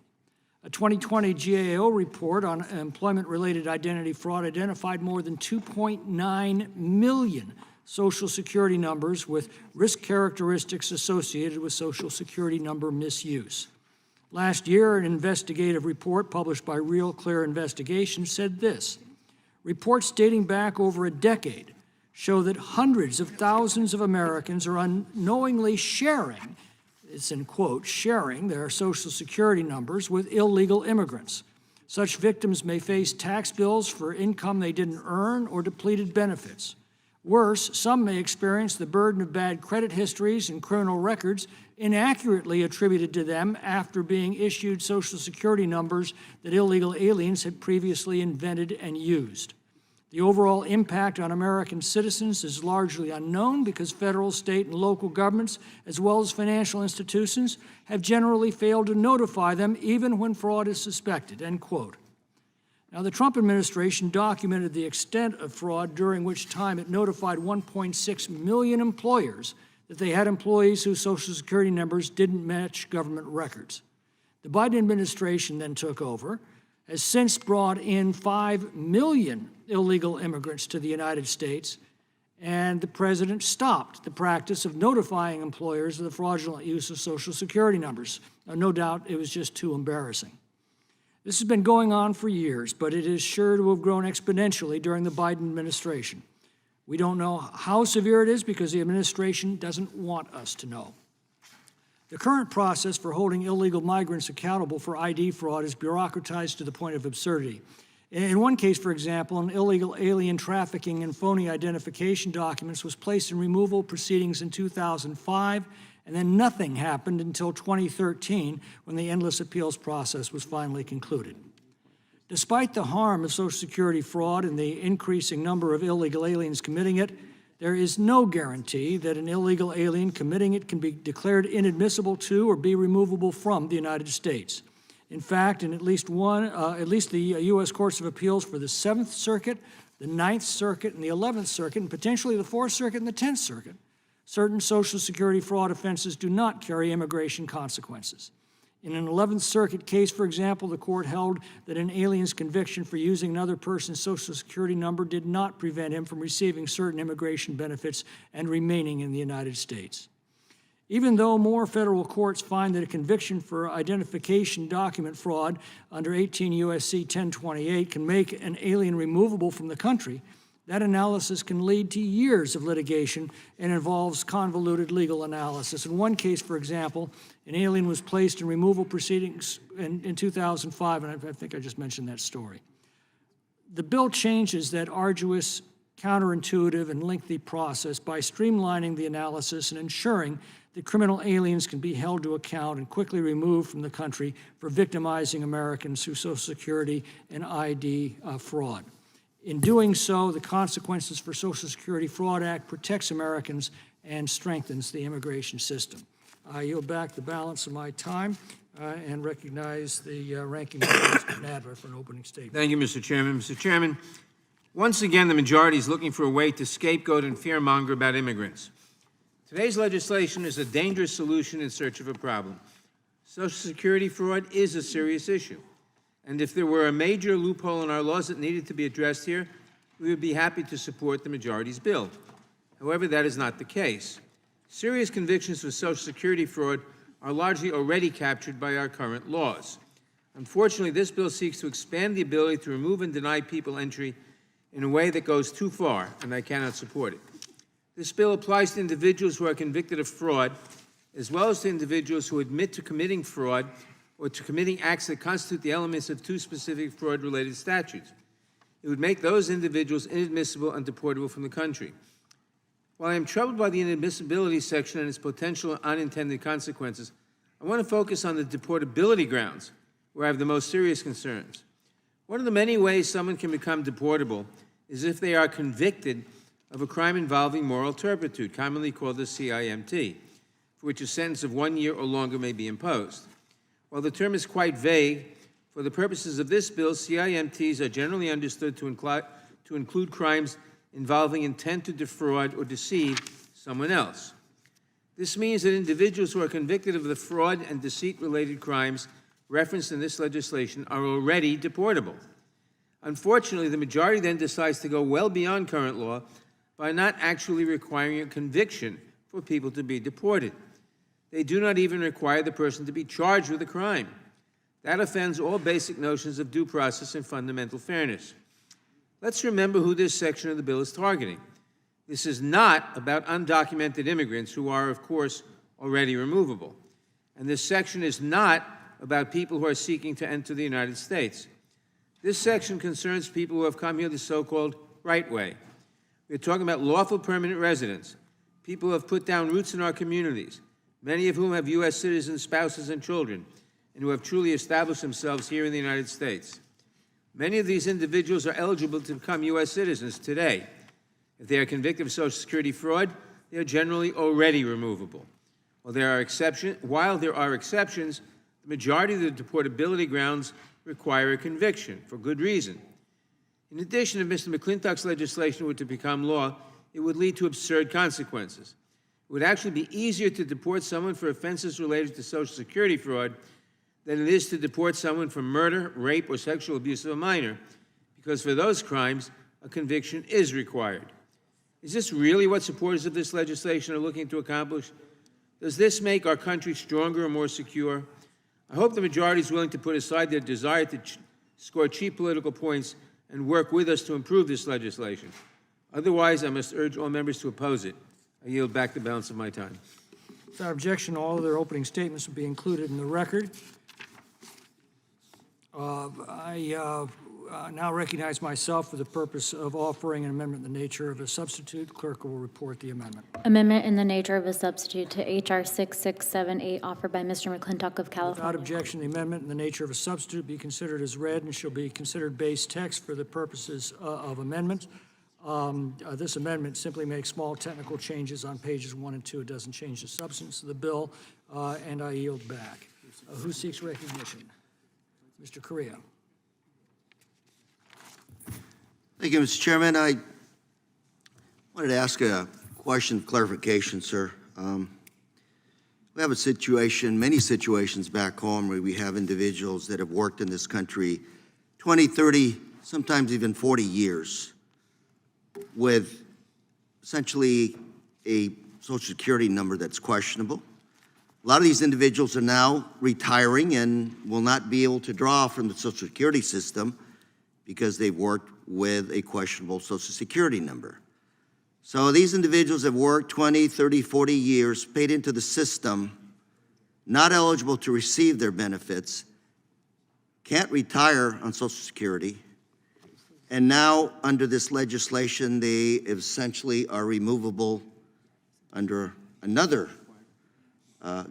A 2020 GAO report on employment-related identity fraud identified more than 2.9 million Social Security numbers with risk characteristics associated with Social Security number misuse. Last year, an investigative report published by Real Clear Investigation said this: reports dating back over a decade show that hundreds of thousands of Americans are unknowingly sharing, it's in quotes, sharing their Social Security numbers with illegal immigrants. Such victims may face tax bills for income they didn't earn or depleted benefits. Worse, some may experience the burden of bad credit histories and criminal records inaccurately attributed to them after being issued Social Security numbers that illegal aliens had previously invented and used. The overall impact on American citizens is largely unknown because federal, state, and local governments, as well as financial institutions, have generally failed to notify them even when fraud is suspected, end quote. Now, the Trump administration documented the extent of fraud, during which time it notified 1.6 million employers that they had employees whose Social Security numbers didn't match government records. The Biden administration then took over, has since brought in 5 million illegal immigrants to the United States, and the president stopped the practice of notifying employers of the fraudulent use of Social Security numbers. No doubt it was just too embarrassing. This has been going on for years, but it is sure to have grown exponentially during the Biden administration. We don't know how severe it is because the administration doesn't want us to know. The current process for holding illegal migrants accountable for ID fraud is bureaucratized to the point of absurdity. In one case, for example, an illegal alien trafficking and phony identification documents was placed in removal proceedings in 2005, and then nothing happened until 2013 when the endless appeals process was finally concluded. Despite the harm of Social Security fraud and the increasing number of illegal aliens committing it, there is no guarantee that an illegal alien committing it can be declared inadmissible to or be removable from the United States. In fact, in at least the U.S. Courts of Appeals for the 7th Circuit, the 9th Circuit, and the 11th Circuit, and potentially the 4th Circuit and the 10th Circuit, certain Social Security fraud offenses do not carry immigration consequences. In an 11th Circuit case, for example, the court held that an alien's conviction for using another person's Social Security number did not prevent him from receiving certain immigration benefits and remaining in the United States. Even though more federal courts find that a conviction for identification document fraud under 18 U.S.C. 1028 can make an alien removable from the country, that analysis can lead to years of litigation and involves convoluted legal analysis. In one case, for example, an alien was placed in removal proceedings in 2005, and I think I just mentioned that story. The bill changes that arduous, counterintuitive, and lengthy process by streamlining the analysis and ensuring that criminal aliens can be held to account and quickly removed from the country for victimizing Americans through Social Security and ID fraud. In doing so, the Consequences for Social Security Fraud Act protects Americans and strengthens the immigration system. I yield back the balance of my time and recognize the ranking member, Mr. Nadler, for an opening statement. Thank you, Mr. Chairman. Mr. Chairman, once again, the majority is looking for a way to scapegoat and fearmonger about immigrants. Today's legislation is a dangerous solution in search of a problem. Social Security fraud is a serious issue. And if there were a major loophole in our laws that needed to be addressed here, we would be happy to support the majority's bill. However, that is not the case. Serious convictions for Social Security fraud are largely already captured by our current laws. Unfortunately, this bill seeks to expand the ability to remove and deny people entry in a way that goes too far, and I cannot support it. This bill applies to individuals who are convicted of fraud, as well as to individuals who admit to committing fraud or to committing acts that constitute the elements of two specific fraud-related statutes. It would make those individuals inadmissible and deportable from the country. While I am troubled by the inadmissibility section and its potential unintended consequences, I want to focus on the deportability grounds, where I have the most serious concerns. One of the many ways someone can become deportable is if they are convicted of a crime involving moral turpitude, commonly called the Cmte, for which a sentence of 1 year or longer may be imposed. While the term is quite vague, for the purposes of this bill, Cmtes are generally understood to include crimes involving intent to defraud or deceive someone else. This means that individuals who are convicted of the fraud and deceit-related crimes referenced in this legislation are already deportable. Unfortunately, the majority then decides to go well beyond current law by not actually requiring a conviction for people to be deported. They do not even require the person to be charged with a crime. That offends all basic notions of due process and fundamental fairness. Let's remember who this section of the bill is targeting. This is not about undocumented immigrants who are, of course, already removable. And this section is not about people who are seeking to enter the United States. This section concerns people who have come here the so-called right way. We're talking about lawful permanent residents, people who have put down roots in our communities, many of whom have U.S. citizens, spouses, and children, and who have truly established themselves here in the United States. Many of these individuals are eligible to become U.S. citizens today. If they are convicted of Social Security fraud, they are generally already removable. While there are exceptions, the majority of the deportability grounds require a conviction for good reason. In addition, if Mr. McClintock's legislation were to become law, it would lead to absurd consequences. It would actually be easier to deport someone for offenses related to Social Security fraud than it is to deport someone for murder, rape, or sexual abuse of a minor, because for those crimes, a conviction is required. Is this really what supporters of this legislation are looking to accomplish? Does this make our country stronger or more secure? I hope the majority is willing to put aside their desire to score cheap political points and work with us to improve this legislation. Otherwise, I must urge all members to oppose it. I yield back the balance of my time. Without objection, all of their opening statements will be included in the record. I now recognize myself for the purpose of offering an amendment in the nature of a substitute. Clerk will report the amendment. Amendment in the nature of a substitute to H.R. 6678, offered by Mr. McClintock of California. Without objection, the amendment in the nature of a substitute be considered as read and shall be considered base text for the purposes of amendment. This amendment simply makes small technical changes on pages 1 and 2. It doesn't change the substance of the bill, and I yield back. Who seeks recognition? Mr. Correa. Thank you, Mr. Chairman. I wanted to ask a question of clarification, sir. We have a situation, many situations back home where we have individuals that have worked in this country 20, 30, sometimes even 40 years with essentially a Social Security number that's questionable. A lot of these individuals are now retiring and will not be able to draw from the Social Security system because they've worked with a questionable Social Security number. So these individuals have worked 20, 30, 40 years, paid into the system, not eligible to receive their benefits, can't retire on Social Security, and now under this legislation, they essentially are removable under another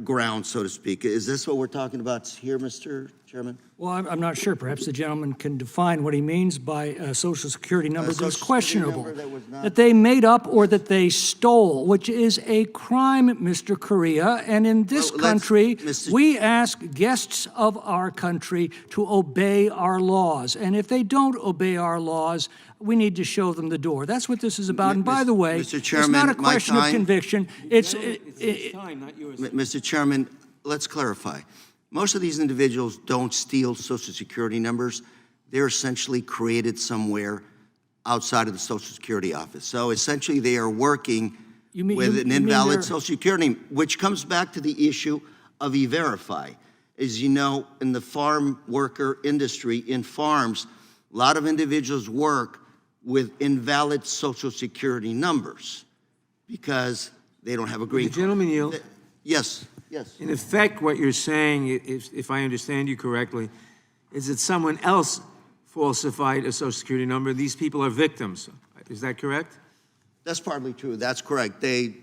ground, so to speak. Is this what we're talking about here, Mr. Chairman? Well, I'm not sure. Perhaps the gentleman can define what he means by a Social Security number that's questionable, that they made up or that they stole, which is a crime, Mr. Correa. And in this country, we ask guests of our country to obey our laws. And if they don't obey our laws, we need to show them the door. That's what this is about. And by the way, Mr. Chairman, it's not a question of conviction. It's time, not yours. Mr. Chairman, let's clarify. Most of these individuals don't steal Social Security numbers. They're essentially created somewhere outside of the Social Security office. So essentially, they are working with an invalid Social Security, which comes back to the issue of E-Verify. As you know, in the farm worker industry, in farms, a lot of individuals work with invalid Social Security numbers because they don't have a green card. Gentleman yield. Yes, yes. In effect, what you're saying, if I understand you correctly, is that someone else falsified a Social Security number. These people are victims. Is that correct? That's partly true. That's correct. They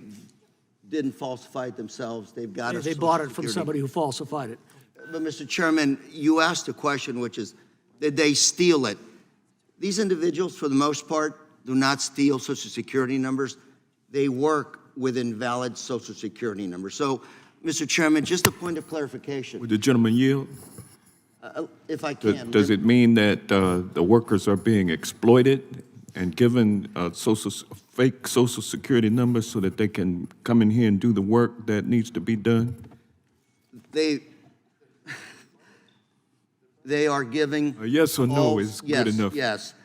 didn't falsify it themselves. They've got they bought it from somebody who falsified it. But, Mr. Chairman, you asked a question, which is, did they steal it? These individuals, for the most part, do not steal Social Security numbers. They work with invalid Social Security numbers. So, Mr. Chairman, just a point of clarification. Would the gentleman yield? If I can. Does it mean that the workers are being exploited and given fake Social Security numbers so that they can come in here and do the work that needs to be done? They are giving. A yes or no is good enough. Yes.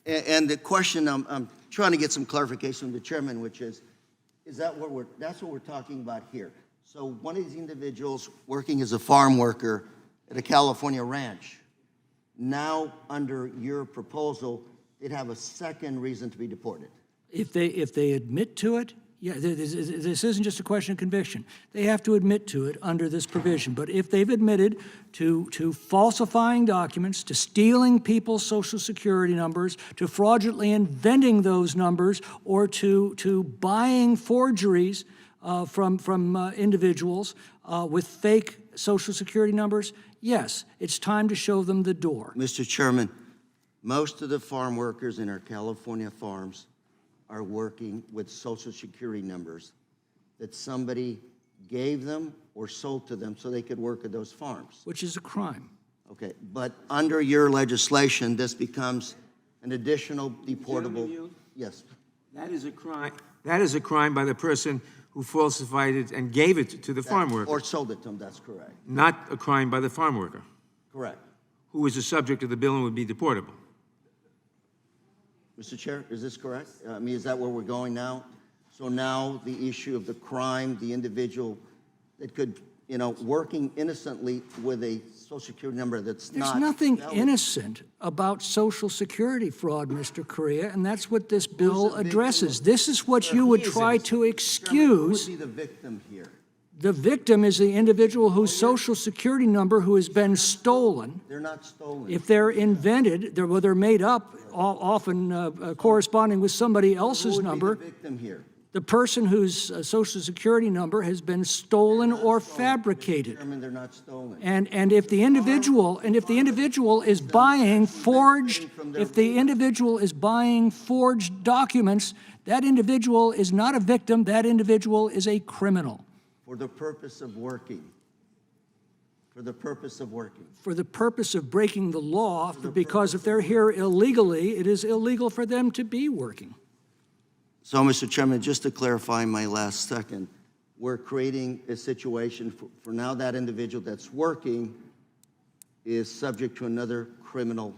And the question I'm trying to get some clarification from the chairman, which is that that's what we're talking about here. So one of these individuals working as a farm worker at a California ranch, now under your proposal, they'd have a second reason to be deported. If they admit to it, yeah, this isn't just a question of conviction. They have to admit to it under this provision. But if they've admitted to falsifying documents, to stealing people's Social Security numbers, to fraudulently inventing those numbers, or to buying forgeries from individuals with fake Social Security numbers, yes, it's time to show them the door. Mr. Chairman, most of the farm workers in our California farms are working with Social Security numbers that somebody gave them or sold to them so they could work at those farms. Which is a crime. Okay, but under your legislation, this becomes an additional deportable. Yes. That is a crime. That is a crime by the person who falsified it and gave it to the farm worker. Or sold it to them, that's correct. Not a crime by the farm worker, Correct. who is the subject of the bill and would be deportable. Mr. Chair, is this correct? I mean, is that where we're going now? So now the issue of the crime, the individual that could, working innocently with a Social Security number that's not. There's nothing valid. innocent about Social Security fraud, Mr. Correa, and that's what this bill addresses. This is what you would try to excuse. Who would be the victim here? The victim is the individual whose Social Security number who has been stolen. They're not stolen. If they're invented, they're made up, often corresponding with somebody else's number. Who would be the victim here? The person whose Social Security number has been stolen or fabricated. Chairman, they're not stolen. And if the individual is buying forged, documents, that individual is not a victim, that individual is a criminal. For the purpose of working. For the purpose of working. For the purpose of breaking the law, because if they're here illegally, it is illegal for them to be working. So, Mr. Chairman, just to clarify my last second, we're creating a situation for now that individual that's working is subject to another criminal.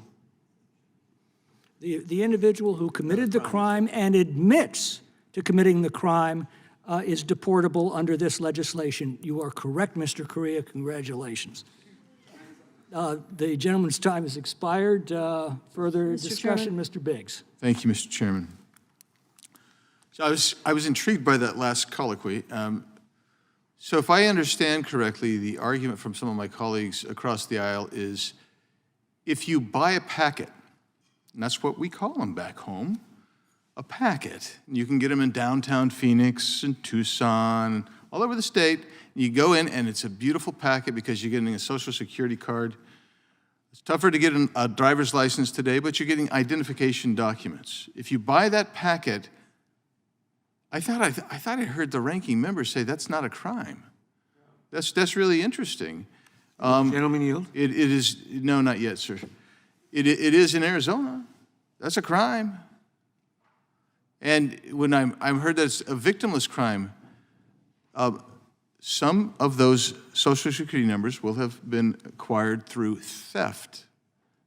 The individual who committed the crime and admits to committing the crime is deportable under this legislation. You are correct, Mr. Correa. Congratulations. The gentleman's time has expired. Further discussion, Mr. Biggs. Thank you, Mr. Chairman. So I was intrigued by that last colloquy. So if I understand correctly, the argument from some of my colleagues across the aisle is if you buy a packet, and that's what we call them back home, a packet. You can get them in downtown Phoenix and Tucson, all over the state. You go in and it's a beautiful packet because you're getting a Social Security card. It's tougher to get a driver's license today, but you're getting identification documents. If you buy that packet, I thought I heard the ranking member say that's not a crime. That's really interesting. Gentleman yield. It is, no, not yet, sir. It is in Arizona. That's a crime. And when I heard that's a victimless crime, some of those Social Security numbers will have been acquired through theft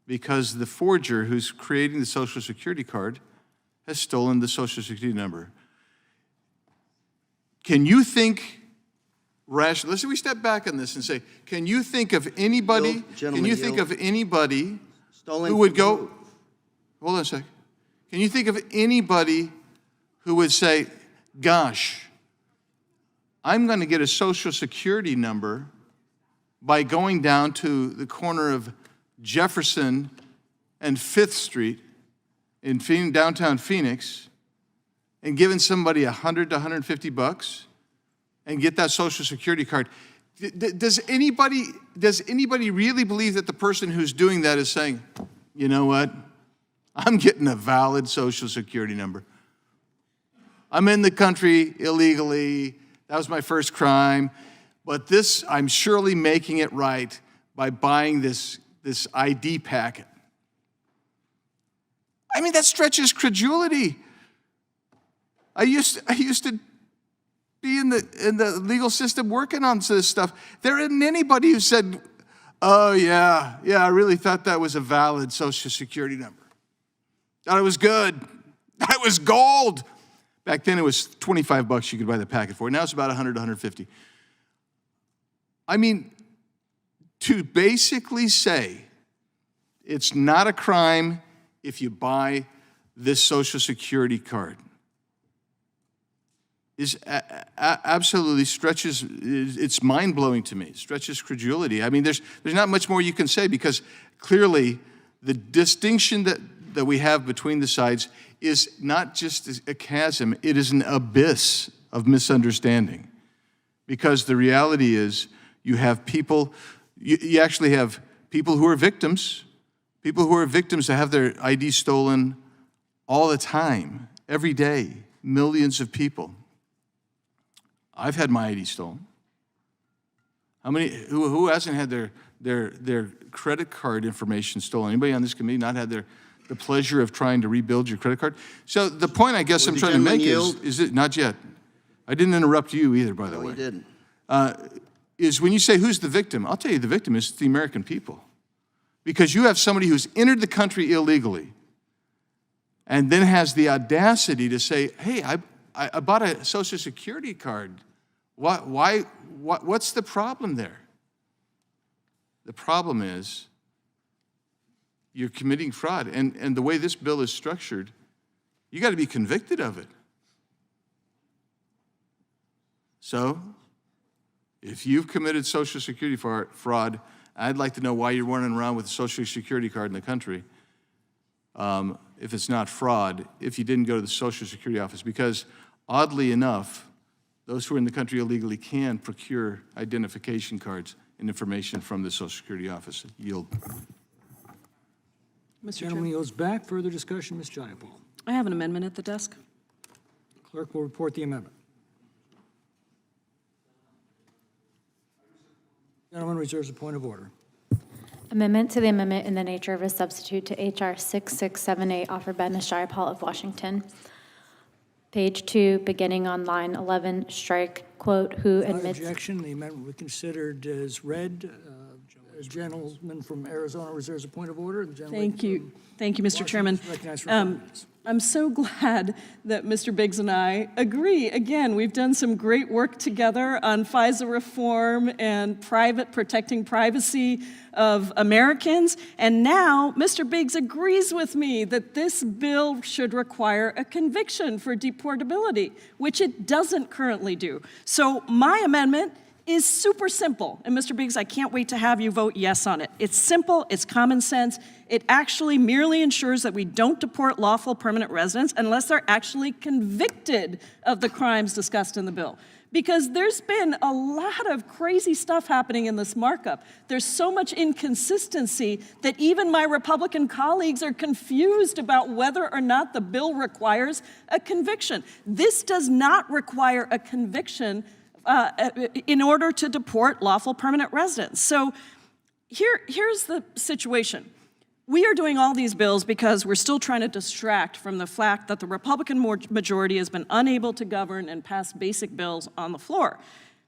because the forger who's creating the Social Security card has stolen the Social Security number. Can you think rationally? Let's say we step back on this and say, can you think of anybody? Can you think of anybody who would go? Hold on a second. Can you think of anybody who would say, "Gosh, I'm going to get a Social Security number by going down to the corner of Jefferson and 5th Street in downtown Phoenix and giving somebody $100 to $150 and get that Social Security card." Does anybody really believe that the person who's doing that is saying, "You know what? I'm getting a valid Social Security number. I'm in the country illegally. That was my first crime. But this, I'm surely making it right by buying this ID packet." I mean, that stretches credulity. I used to be in the legal system working on this stuff. There isn't anybody who said, "Oh yeah, I really thought that was a valid Social Security number. Thought it was good. That was gold. Back then it was $25 you could buy the packet for. Now it's about $100 to $150. I mean, to basically say it's not a crime if you buy this Social Security card is absolutely stretches, it's mind-blowing to me, stretches credulity. I mean, there's not much more you can say because clearly the distinction that we have between the sides is not just a chasm, it is an abyss of misunderstanding. Because the reality is you have people, you actually have people who are victims that have their ID stolen all the time, every day, millions of people. I've had my ID stolen. Who hasn't had their credit card information stolen? Anybody on this committee not had the pleasure of trying to rebuild your credit card? So the point I guess I'm trying to make is it not yet? I didn't interrupt you either, by the way. No, you didn't. Is when you say who's the victim, I'll tell you the victim is the American people. Because you have somebody who's entered the country illegally and then has the audacity to say, hey, I bought a Social Security card. What's the problem there? The problem is you're committing fraud. And the way this bill is structured, you got to be convicted of it. So, if you've committed Social Security fraud, I'd like to know why you're running around with a Social Security card in the country. If it's not fraud, if you didn't go to the Social Security office, because oddly enough, those who are in the country illegally can procure identification cards and information from the Social Security office. Yield. Mr. Gentleman yields back. Further discussion, Ms. Jayapal. I have an amendment at the desk. Clerk will report the amendment. Gentleman reserves a point of order. Amendment to the amendment in the nature of a substitute to H.R. 6678 offered by Ms. Jayapal of Washington. Page 2, beginning on line 11, strike, quote, who Without admits... objection, the amendment will be considered as read. The gentleman from Arizona reserves a point of order. The gentleman Thank you, Mr. Chairman. Recognized for 5 minutes. I'm so glad that Mr. Biggs and I agree. Again, we've done some great work together on FISA reform and protecting privacy of Americans. And now Mr. Biggs agrees with me that this bill should require a conviction for deportability, which it doesn't currently do. So my amendment is super simple. And Mr. Biggs, I can't wait to have you vote yes on it. It's simple, it's common sense. It actually merely ensures that we don't deport lawful permanent residents unless they're actually convicted of the crimes discussed in the bill. Because there's been a lot of crazy stuff happening in this markup. There's so much inconsistency that even my Republican colleagues are confused about whether or not the bill requires a conviction. This does not require a conviction in order to deport lawful permanent residents. So here's the situation. We are doing all these bills because we're still trying to distract from the fact that the Republican majority has been unable to govern and pass basic bills on the floor.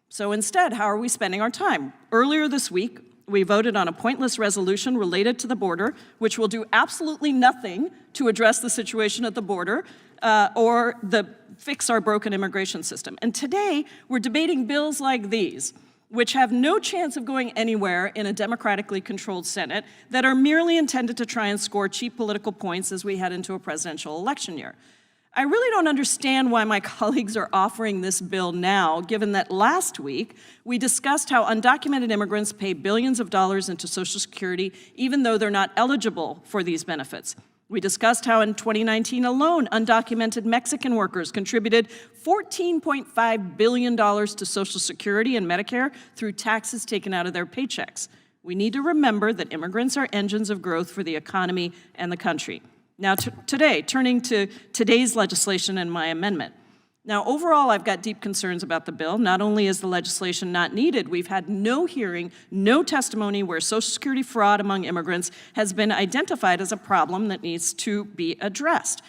So instead, how are we spending our time? Earlier this week, we voted on a pointless resolution related to the border, which will do absolutely nothing to address the situation at the border or fix our broken immigration system. And today, we're debating bills like these, which have no chance of going anywhere in a democratically controlled Senate, that are merely intended to try and score cheap political points as we head into a presidential election year. I really don't understand why my colleagues are offering this bill now, given that last week we discussed how undocumented immigrants pay billions of dollars into Social Security, even though they're not eligible for these benefits. We discussed how in 2019 alone, undocumented Mexican workers contributed $14.5 billion to Social Security and Medicare through taxes taken out of their paychecks. We need to remember that immigrants are engines of growth for the economy and the country. Now, turning to today's legislation and my amendment. Now, overall, I've got deep concerns about the bill. Not only is the legislation not needed, we've had no hearing, no testimony where Social Security fraud among immigrants has been identified as a problem that needs to be addressed.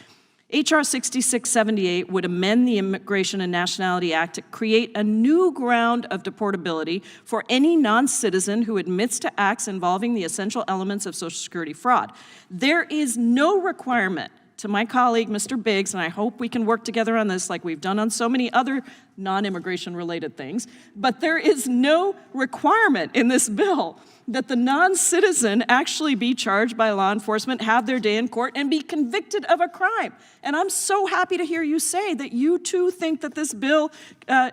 H.R. 6678 would amend the Immigration and Nationality Act to create a new ground of deportability for any non-citizen who admits to acts involving the essential elements of Social Security fraud. There is no requirement to my colleague, Mr. Biggs, and I hope we can work together on this like we've done on so many other non-immigration related things, but there is no requirement in this bill that the non-citizen actually be charged by law enforcement, have their day in court, and be convicted of a crime. And I'm so happy to hear you say that you too think that this bill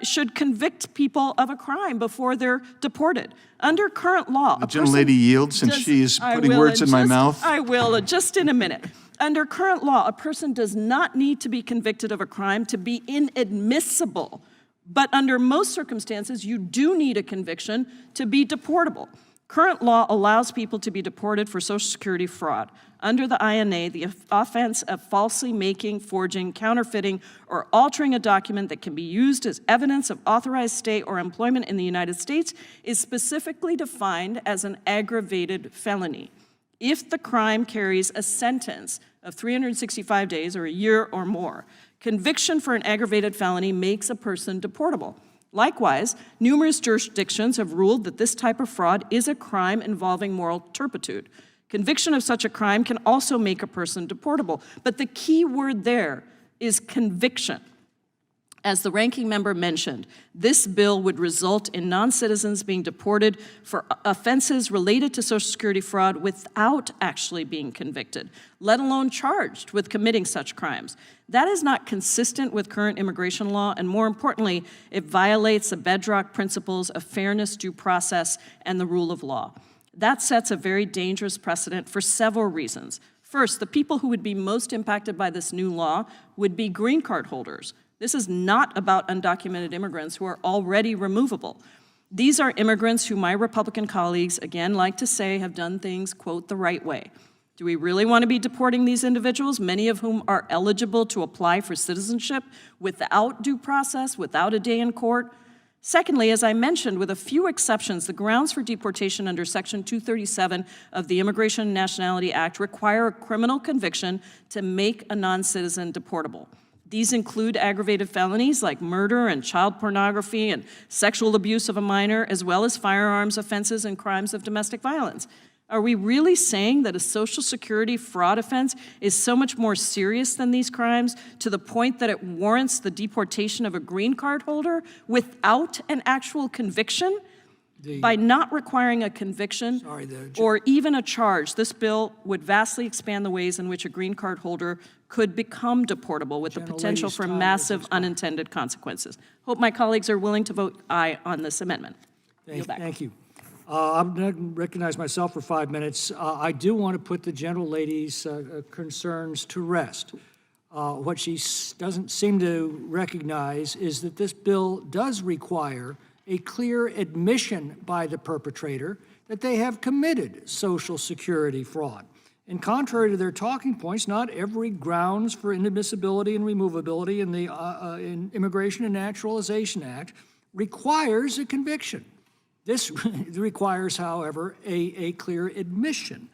should convict people of a crime before they're deported. Under current law, The gentlelady yields, since she is putting words in my mouth. I will, just in a minute. Under current law, a person does not need to be convicted of a crime to be inadmissible. But under most circumstances, you do need a conviction to be deportable. Current law allows people to be deported for Social Security fraud. Under the INA, the offense of falsely making, forging, counterfeiting, or altering a document that can be used as evidence of authorized stay or employment in the United States is specifically defined as an aggravated felony. If the crime carries a sentence of 365 days or a year or more, conviction for an aggravated felony makes a person deportable. Likewise, numerous jurisdictions have ruled that this type of fraud is a crime involving moral turpitude. Conviction of such a crime can also make a person deportable, but the key word there is conviction. As the ranking member mentioned, this bill would result in non-citizens being deported for offenses related to Social Security fraud without actually being convicted, let alone charged with committing such crimes. That is not consistent with current immigration law, and more importantly, it violates the bedrock principles of fairness, due process, and the rule of law. That sets a very dangerous precedent for several reasons. First, the people who would be most impacted by this new law would be green card holders. This is not about undocumented immigrants who are already removable. These are immigrants who my Republican colleagues, again, like to say have done things, quote, the right way. Do we really want to be deporting these individuals, many of whom are eligible to apply for citizenship without due process, without a day in court? Secondly, as I mentioned, with a few exceptions, the grounds for deportation under Section 237 of the Immigration and Nationality Act require a criminal conviction to make a non-citizen deportable. These include aggravated felonies like murder and child pornography and sexual abuse of a minor, as well as firearms offenses and crimes of domestic violence. Are we really saying that a Social Security fraud offense is so much more serious than these crimes to the point that it warrants the deportation of a green card holder without an actual conviction? By not requiring a conviction or even a charge, this bill would vastly expand the ways in which a green card holder could become deportable with the potential for massive unintended consequences. Hope my colleagues are willing to vote aye on this amendment. Thank you. I'm going to recognize myself for 5 minutes. I do want to put the gentlelady's concerns to rest. What she doesn't seem to recognize is that this bill does require a clear admission by the perpetrator that they have committed Social Security fraud. And contrary to their talking points, not every grounds for inadmissibility and removability in the Immigration and Naturalization Act requires a conviction. This requires, however, a clear admission.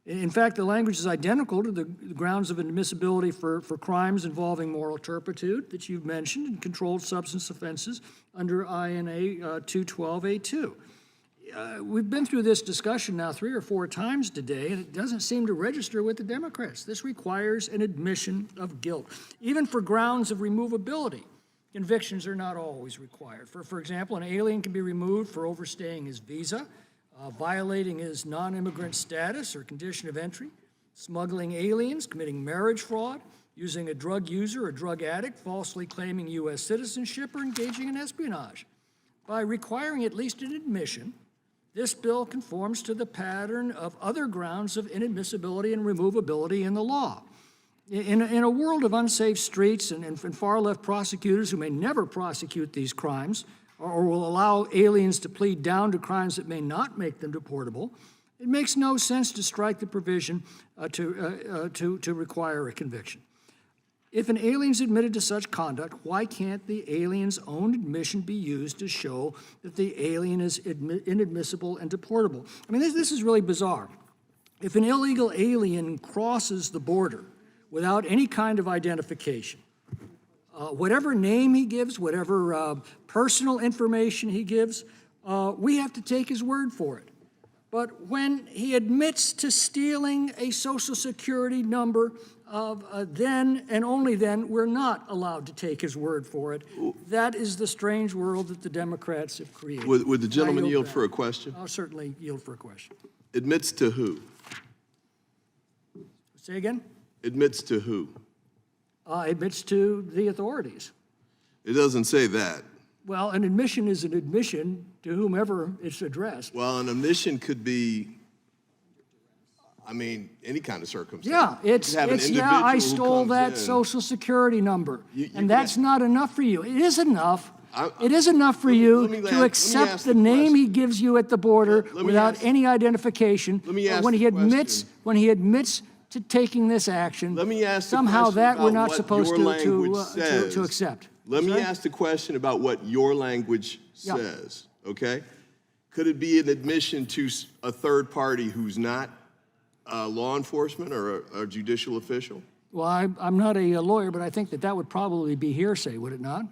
In fact, the language is identical to the grounds of admissibility for crimes involving moral turpitude that you've mentioned and controlled substance offenses under INA 212A2. We've been through this discussion now 3 or 4 times today, and it doesn't seem to register with the Democrats. This requires an admission of guilt. Even for grounds of removability, convictions are not always required. For example, an alien can be removed for overstaying his visa, violating his non-immigrant status or condition of entry, smuggling aliens, committing marriage fraud, using a drug user or drug addict, falsely claiming U.S. citizenship, or engaging in espionage. By requiring at least an admission, this bill conforms to the pattern of other grounds of inadmissibility and removability in the law. In a world of unsafe streets and far-left prosecutors who may never prosecute these crimes or will allow aliens to plead down to crimes that may not make them deportable, it makes no sense to strike the provision to require a conviction. If an alien is admitted to such conduct, why can't the alien's own admission be used to show that the alien is inadmissible and deportable? I mean, this is really bizarre. If an illegal alien crosses the border without any kind of identification, whatever name he gives, whatever personal information he gives, we have to take his word for it. But when he admits to stealing a Social Security number, then and only then, we're not allowed to take his word for it. That is the strange world that the Democrats have created. Would the gentleman I yield back. for a question? I'll certainly yield for a question. Admits to who? Say again? Admits to who? Admits to the authorities. It doesn't say that. Well, an admission is an admission to whomever it's addressed. Well, an admission could be, I mean, any kind of circumstance. Yeah, You have an I individual who stole comes that in. Social Security number. You And that's not enough for you. It is enough. It is enough for let you me to accept ask the the name question. he gives you at the border Let me without ask- any identification. Let me But ask when the he admits, question. when he admits to taking this action, Let me ask the somehow question that we're about not what supposed your language to says. accept. Let me Sorry? ask the question about what your language Yeah. says, okay? Could it be an admission to a third party who's not law enforcement or a judicial official? Well, I'm not a lawyer, but I think that would probably be hearsay, would it not?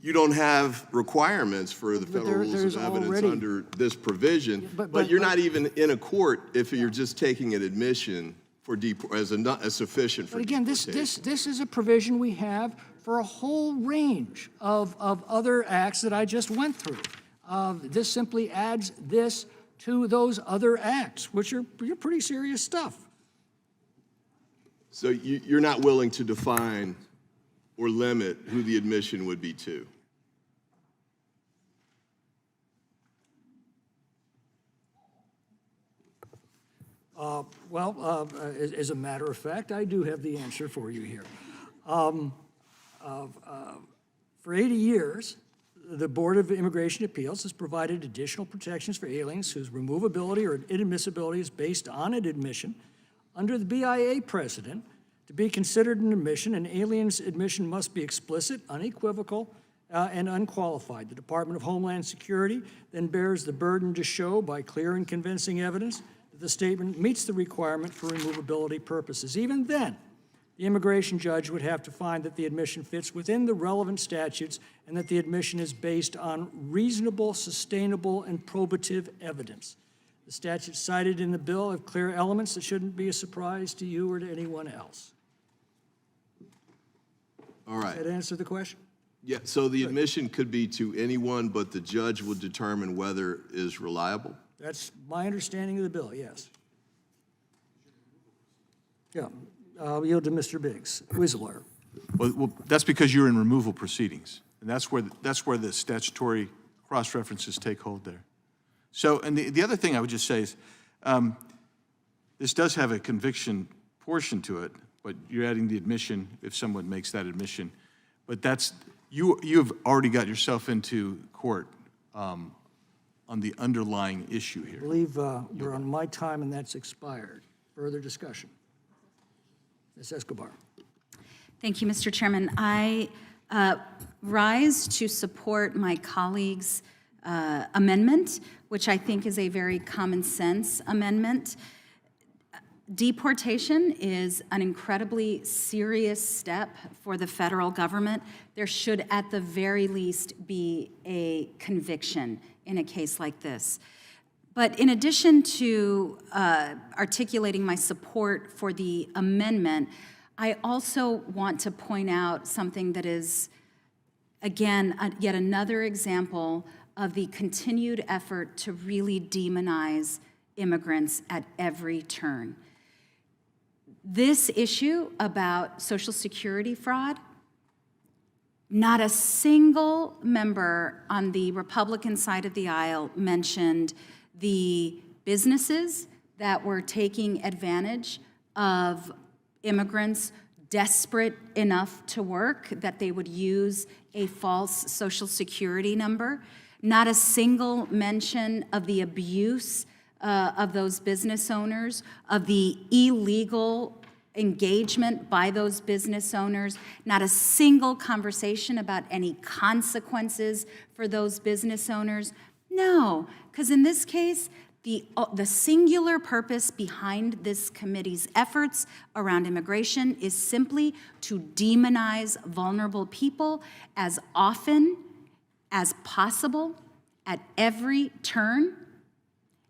You don't have requirements for the But federal rules there's of evidence already- under this provision, Yeah, but you're not even in a court if you're just taking an admission for as sufficient for But again, this is a provision we have for a whole range of other acts that I just went through. This simply adds this to those other acts, which are pretty serious stuff. So you're not willing to define or limit who the admission would be to? As a matter of fact, I do have the answer for you here. For 80 years, the Board of Immigration Appeals has provided additional protections for aliens whose removability or inadmissibility is based on an admission. Under the BIA precedent, to be considered an admission, an alien's admission must be explicit, unequivocal, and unqualified. The Department of Homeland Security then bears the burden to show by clear and convincing evidence that the statement meets the requirement for removability purposes. Even then, the immigration judge would have to find that the admission fits within the relevant statutes and that the admission is based on reasonable, sustainable, and probative evidence. The statutes cited in the bill have clear elements that shouldn't be a surprise to you or to anyone else. All right. Does that answer the question? Yeah, so the admission could be to anyone, but the judge will determine whether it is reliable? That's my understanding of the bill, yes. Yeah, I'll yield to Mr. Biggs, who is a lawyer. Well, that's because you're in removal proceedings, and that's where the statutory cross-references take hold there. So, and the other thing I would just say is, this does have a conviction portion to it, but you're adding the admission if someone makes that admission. But that's, you've already got yourself into court on the underlying issue here. I believe we're on my time and that's expired. Further discussion. Ms. Escobar. Thank you, Mr. Chairman. I rise to support my colleague's amendment, which I think is a very common sense amendment. Deportation is an incredibly serious step for the federal government. There should, at the very least, be a conviction in a case like this. But in addition to articulating my support for the amendment, I also want to point out something that is, again, yet another example of the continued effort to really demonize immigrants at every turn. This issue about Social Security fraud, not a single member on the Republican side of the aisle mentioned the businesses that were taking advantage of immigrants desperate enough to work that they would use a false Social Security number. Not a single mention of the abuse of those business owners, of the illegal engagement by those business owners, not a single conversation about any consequences for those business owners. No, because in this case, the singular purpose behind this committee's efforts around immigration is simply to demonize vulnerable people as often as possible at every turn.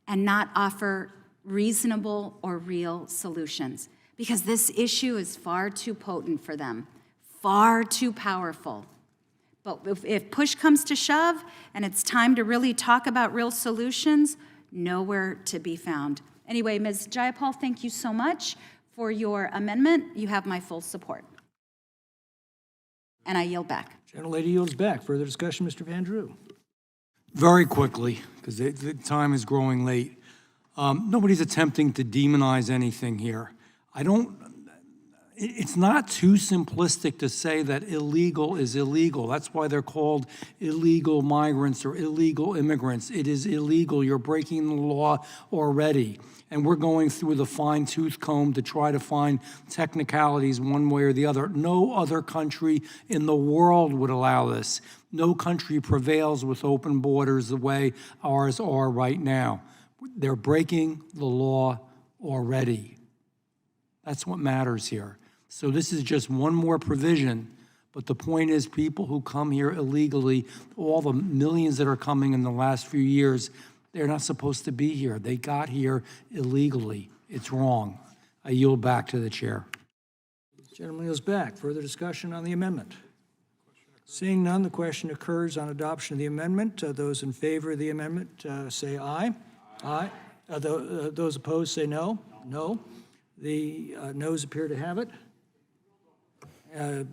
and not offer reasonable or real solutions, because this issue is far too potent for them, far too powerful. But if push comes to shove and it's time to really talk about real solutions, nowhere to be found. Anyway, Ms. Jayapal, thank you so much for your amendment. You have my full support. And I yield back. Gentlelady yields back. Further discussion, Mr. Van Drew. Very quickly, because the time is growing late. Nobody's attempting to demonize anything here. It's not too simplistic to say that illegal is illegal. That's why they're called illegal migrants or illegal immigrants. It is illegal. You're breaking the law already. And we're going through the fine-tooth comb to try to find technicalities one way or the other. No other country in the world would allow this. No country prevails with open borders the way ours are right now. They're breaking the law already. That's what matters here. So this is just one more provision, but the point is people who come here illegally, all the millions that are coming in the last few years, they're not supposed to be here. They got here illegally. It's wrong. I yield back to the chair. Gentleman yields back. Further discussion on the amendment? Seeing none, the question occurs on adoption of the amendment. Those in favor of the amendment say aye. Aye. Those opposed say no. No. The noes appear to have it.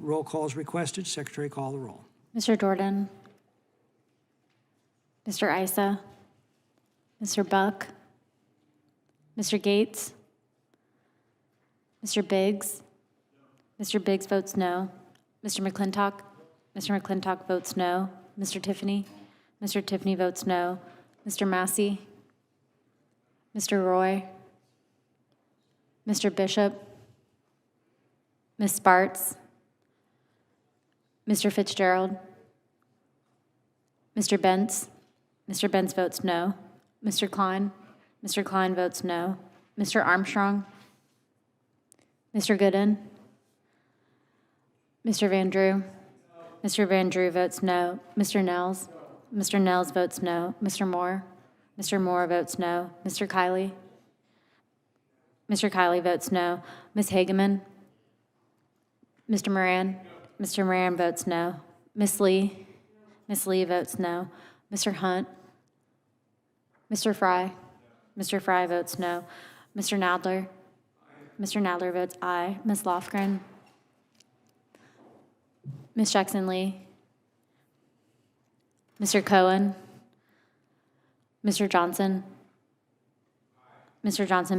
Roll call is requested. Secretary, call the roll. Mr. Jordan, Mr. Issa, Mr. Buck, Mr. Gates, Mr. Biggs. Mr. Biggs votes no. Mr. McClintock votes no. Mr. Tiffany votes no. Mr. Massey, Mr. Roy, Mr. Bishop, Ms. Sparts, Mr. Fitzgerald, Mr. Bentz votes no. Mr. Klein votes no. Mr. Armstrong, Mr. Gooden, Mr. Van Drew votes no. Mr. Nels votes no. Mr. Moore votes no. Mr. Kiley votes no. Ms. Hageman, Mr. Moran votes no. Ms. Lee votes no. Mr. Hunt, Mr. Fry votes no. Mr. Nadler votes aye. Ms. Lofgren, Ms. Jackson Lee, Mr. Cohen, Mr. Johnson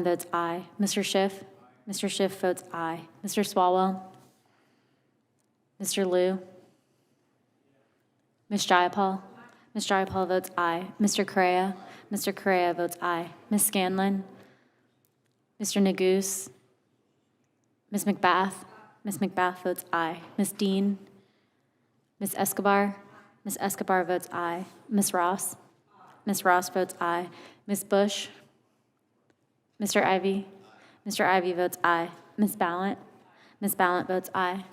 votes aye. Mr. Schiff votes aye. Mr. Swalwell, Mr. Liu, Ms. Jayapal votes aye. Mr. Correa votes aye. Ms. Scanlon, Mr. Neguse, Ms. McBath votes aye. Ms. Dean, Ms. Escobar votes aye. Ms. Ross votes aye. Ms. Bush, Mr. Ivy votes aye. Ms. Ballant votes aye.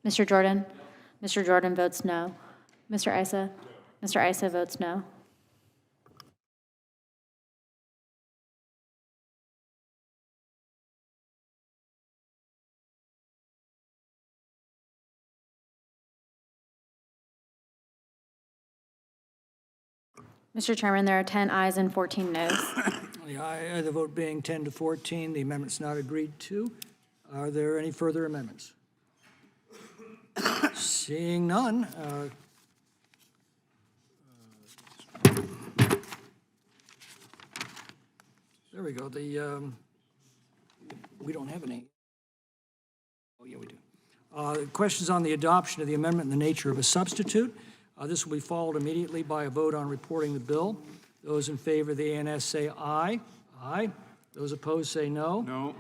Mr. Jordan votes no. Mr. Issa votes no. Mr. Chairman, there are 10 ayes and 14 noes. The vote being 10 to 14, the amendment's not agreed to. Are there any further amendments? Seeing none, there we go. We don't have any. Oh, yeah, we do. Questions on the adoption of the amendment in the nature of a substitute. This will be followed immediately by a vote on reporting the bill. Those in favor of the ANS say aye. Aye. Those opposed say no. No.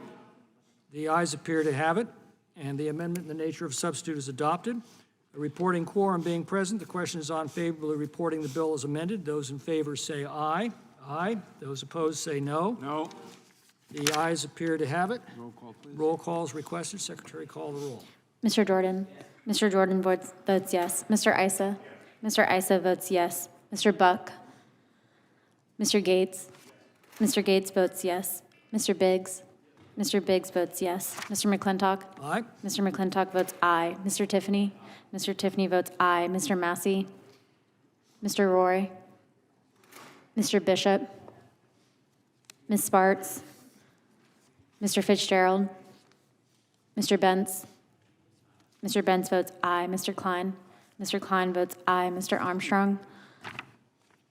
The ayes appear to have it, and the amendment in the nature of substitute is adopted. A reporting quorum being present, the question is on favorably reporting the bill as amended. Those in favor say aye. Aye. Those opposed say no. No. The ayes appear to have it. Roll call, please. Roll call is requested. Secretary, call the roll. Mr. Jordan votes yes. Mr. Issa votes yes. Mr. Buck, Mr. Gates, Mr. Gates votes yes. Mr. Biggs? Mr. Biggs votes yes. Mr. McClintock? Aye. Mr. McClintock votes aye. Mr. Tiffany? Mr. Tiffany votes aye. Mr. Massey? Mr. Roy? Mr. Bishop? Ms. Sparks? Mr. Fitzgerald? Mr. Bentz? Mr. Bentz votes aye. Mr. Klein? Mr. Klein votes aye. Mr. Armstrong?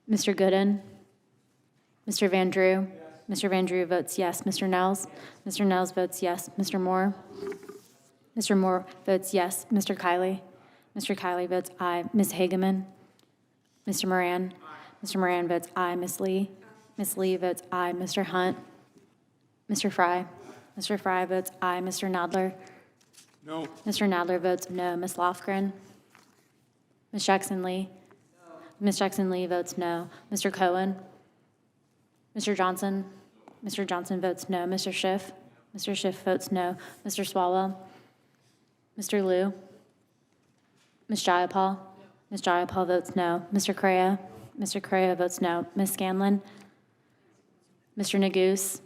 Mr. Gooden? Mr. Van Drew? Mr. Van Drew votes yes. Mr. Nels? Mr. Nels votes yes. Mr. Moore? Mr. Moore votes yes. Mr. Kiley? Mr. Kiley votes aye. Ms. Hageman? Mr. Moran? Mr. Moran votes aye. Ms. Lee? Ms. Lee votes aye. Mr. Hunt? Mr. Fry? Mr. Fry votes aye. Mr. Nadler? No. Mr. Nadler votes no. Ms. Lofgren? Ms. Jackson Lee? Ms. Jackson Lee votes no. Mr. Cohen? Mr. Johnson? Mr. Johnson votes no. Mr. Schiff? Mr. Schiff votes no. Mr. Swalwell? Mr. Liu? Ms. Jayapal? Ms. Jayapal votes no. Mr. Correa? Mr. Correa votes no. Ms. Scanlon? Mr. Neguse?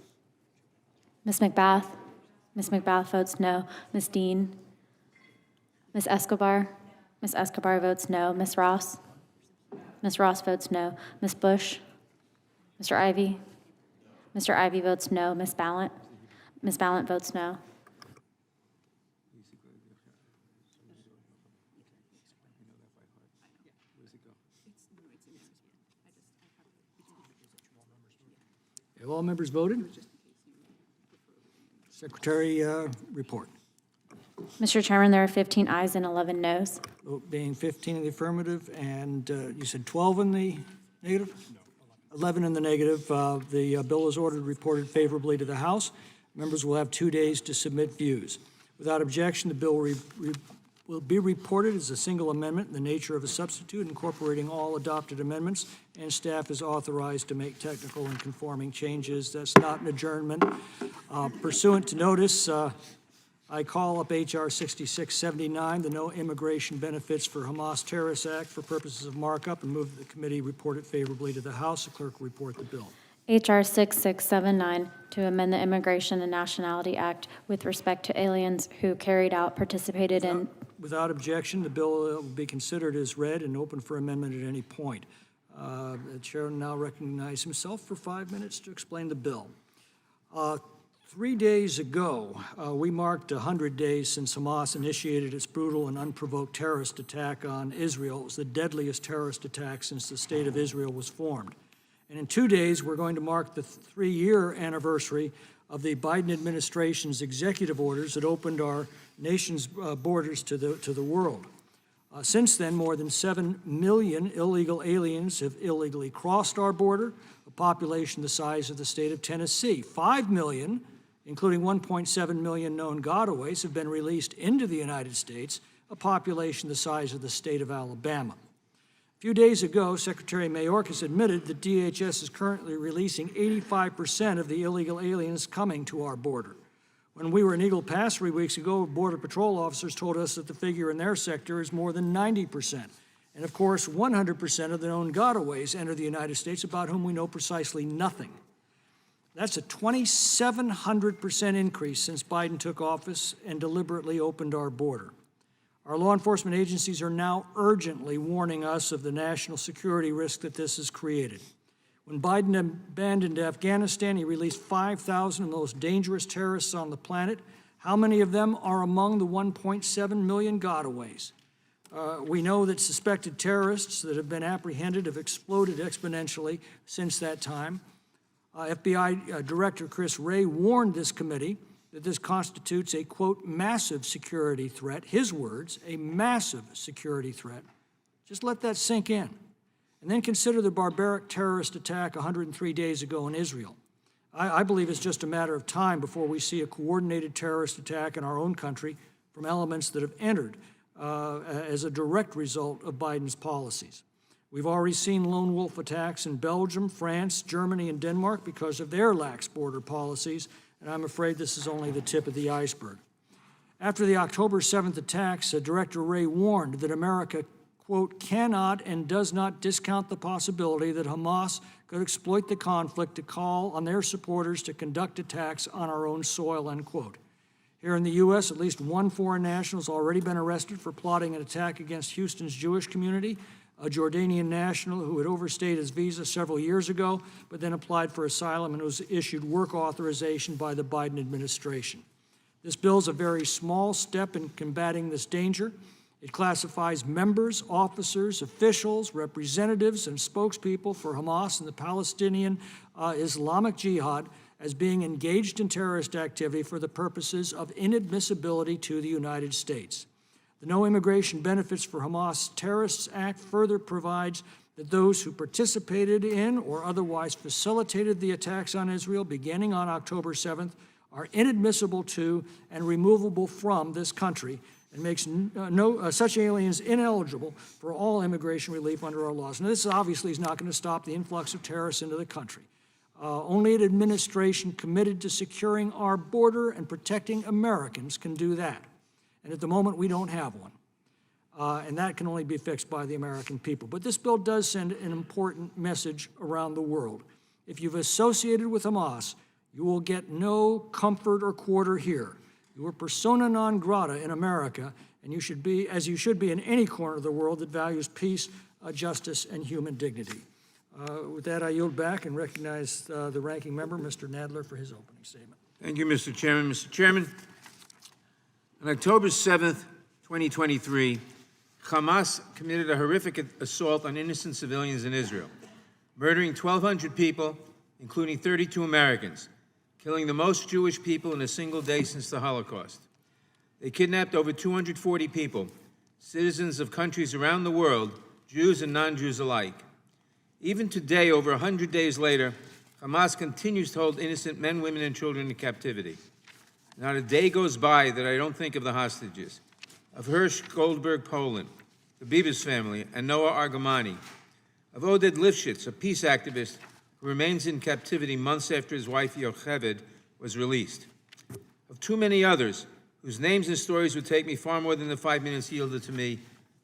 Ms. McBath? Ms. McBath votes no. Ms. Dean? Ms. Escobar? Ms. Escobar votes no. Ms. Ross? Ms. Ross votes no. Ms. Bush? Mr. Ivy? Mr. Ivy votes no. Ms. Ballant? Ms. Ballant votes no. Have all members voted? Secretary, report. Mr. Chairman, there are 15 ayes and 11 noes. Vote being 15 in the affirmative, and you said 12 in the negative? No. 11 in the negative. The bill is ordered reported favorably to the House. Members will have 2 days to submit views. Without objection, the bill will be reported as a single amendment in the nature of a substitute incorporating all adopted amendments, and staff is authorized to make technical and conforming changes. That's not an adjournment. Pursuant to notice, I call up H.R. 6679, the No Immigration Benefits for Hamas Terrorists Act, for purposes of markup, and move that the committee report it favorably to the House. The clerk will report the bill. H.R. 6679, to amend the Immigration and Nationality Act with respect to aliens who carried out, participated in. Without objection, the bill will be considered as read and open for amendment at any point. The chair will now recognize himself for 5 minutes to explain the bill. 3 days ago, we marked 100 days since Hamas initiated its brutal and unprovoked terrorist attack on Israel. It was the deadliest terrorist attack since the State of Israel was formed. And in 2 days, we're going to mark the 3-year anniversary of the Biden administration's executive orders that opened our nation's borders to the world. Since then, more than 7 million illegal aliens have illegally crossed our border, a population the size of the state of Tennessee. 5 million, including 1.7 million known gotaways, have been released into the United States, a population the size of the state of Alabama. A few days ago, Secretary Mayorkas admitted that DHS is currently releasing 85% of the illegal aliens coming to our border. When we were in Eagle Pass 3 weeks ago, Border Patrol officers told us that the figure in their sector is more than 90%. And of course, 100% of the known gotaways enter the United States, about whom we know precisely nothing. That's a 2,700% increase since Biden took office and deliberately opened our border. Our law enforcement agencies are now urgently warning us of the national security risk that this has created. When Biden abandoned Afghanistan, he released 5,000 of the most dangerous terrorists on the planet. How many of them are among the 1.7 million gotaways? We know that suspected terrorists that have been apprehended have exploded exponentially since that time. FBI Director Chris Wray warned this committee that this constitutes a, quote, massive security threat. His words, a massive security threat. Just let that sink in. And then consider the barbaric terrorist attack 103 days ago in Israel. I believe it's just a matter of time before we see a coordinated terrorist attack in our own country from elements that have entered as a direct result of Biden's policies. We've already seen lone wolf attacks in Belgium, France, Germany, and Denmark because of their lax border policies, and I'm afraid this is only the tip of the iceberg. After the October 7th attacks, Director Wray warned that America, quote, cannot and does not discount the possibility that Hamas could exploit the conflict to call on their supporters to conduct attacks on our own soil, end quote. Here in the U.S., at least one foreign national has already been arrested for plotting an attack against Houston's Jewish community, a Jordanian national who had overstayed his visa several years ago, but then applied for asylum and was issued work authorization by the Biden administration. This bill is a very small step in combating this danger. It classifies members, officers, officials, representatives, and spokespeople for Hamas and the Palestinian Islamic Jihad as being engaged in terrorist activity for the purposes of inadmissibility to the United States. The No Immigration Benefits for Hamas Terrorists Act further provides that those who participated in or otherwise facilitated the attacks on Israel beginning on October 7th are inadmissible to and removable from this country, and makes such aliens ineligible for all immigration relief under our laws. Now, this obviously is not going to stop the influx of terrorists into the country. Only an administration committed to securing our border and protecting Americans can do that. And at the moment, we don't have one. And that can only be fixed by the American people. But this bill does send an important message around the world. If you've associated with Hamas, you will get no comfort or quarter here. You are persona non grata in America, and you should be, as you should be in any corner of the world that values peace, justice, and human dignity. With that, I yield back and recognize the ranking member, Mr. Nadler, for his opening statement. Thank you, Mr. Chairman. Mr. Chairman, on October 7th, 2023, Hamas committed a horrific assault on innocent civilians in Israel, murdering 1,200 people, including 32 Americans, killing the most Jewish people in a single day since the Holocaust. They kidnapped over 240 people, citizens of countries around the world, Jews and non-Jews alike. Even today, over 100 days later, Hamas continues to hold innocent men, women, and children in captivity. Not a day goes by that I don't think of the hostages, of Hirsch Goldberg, Poland, the Bibas family, and Noah Argamani, of Oded Lifshitz, a peace activist who remains in captivity months after his wife Yocheved was released, of too many others whose names and stories would take me far more than the 5 minutes yielded to me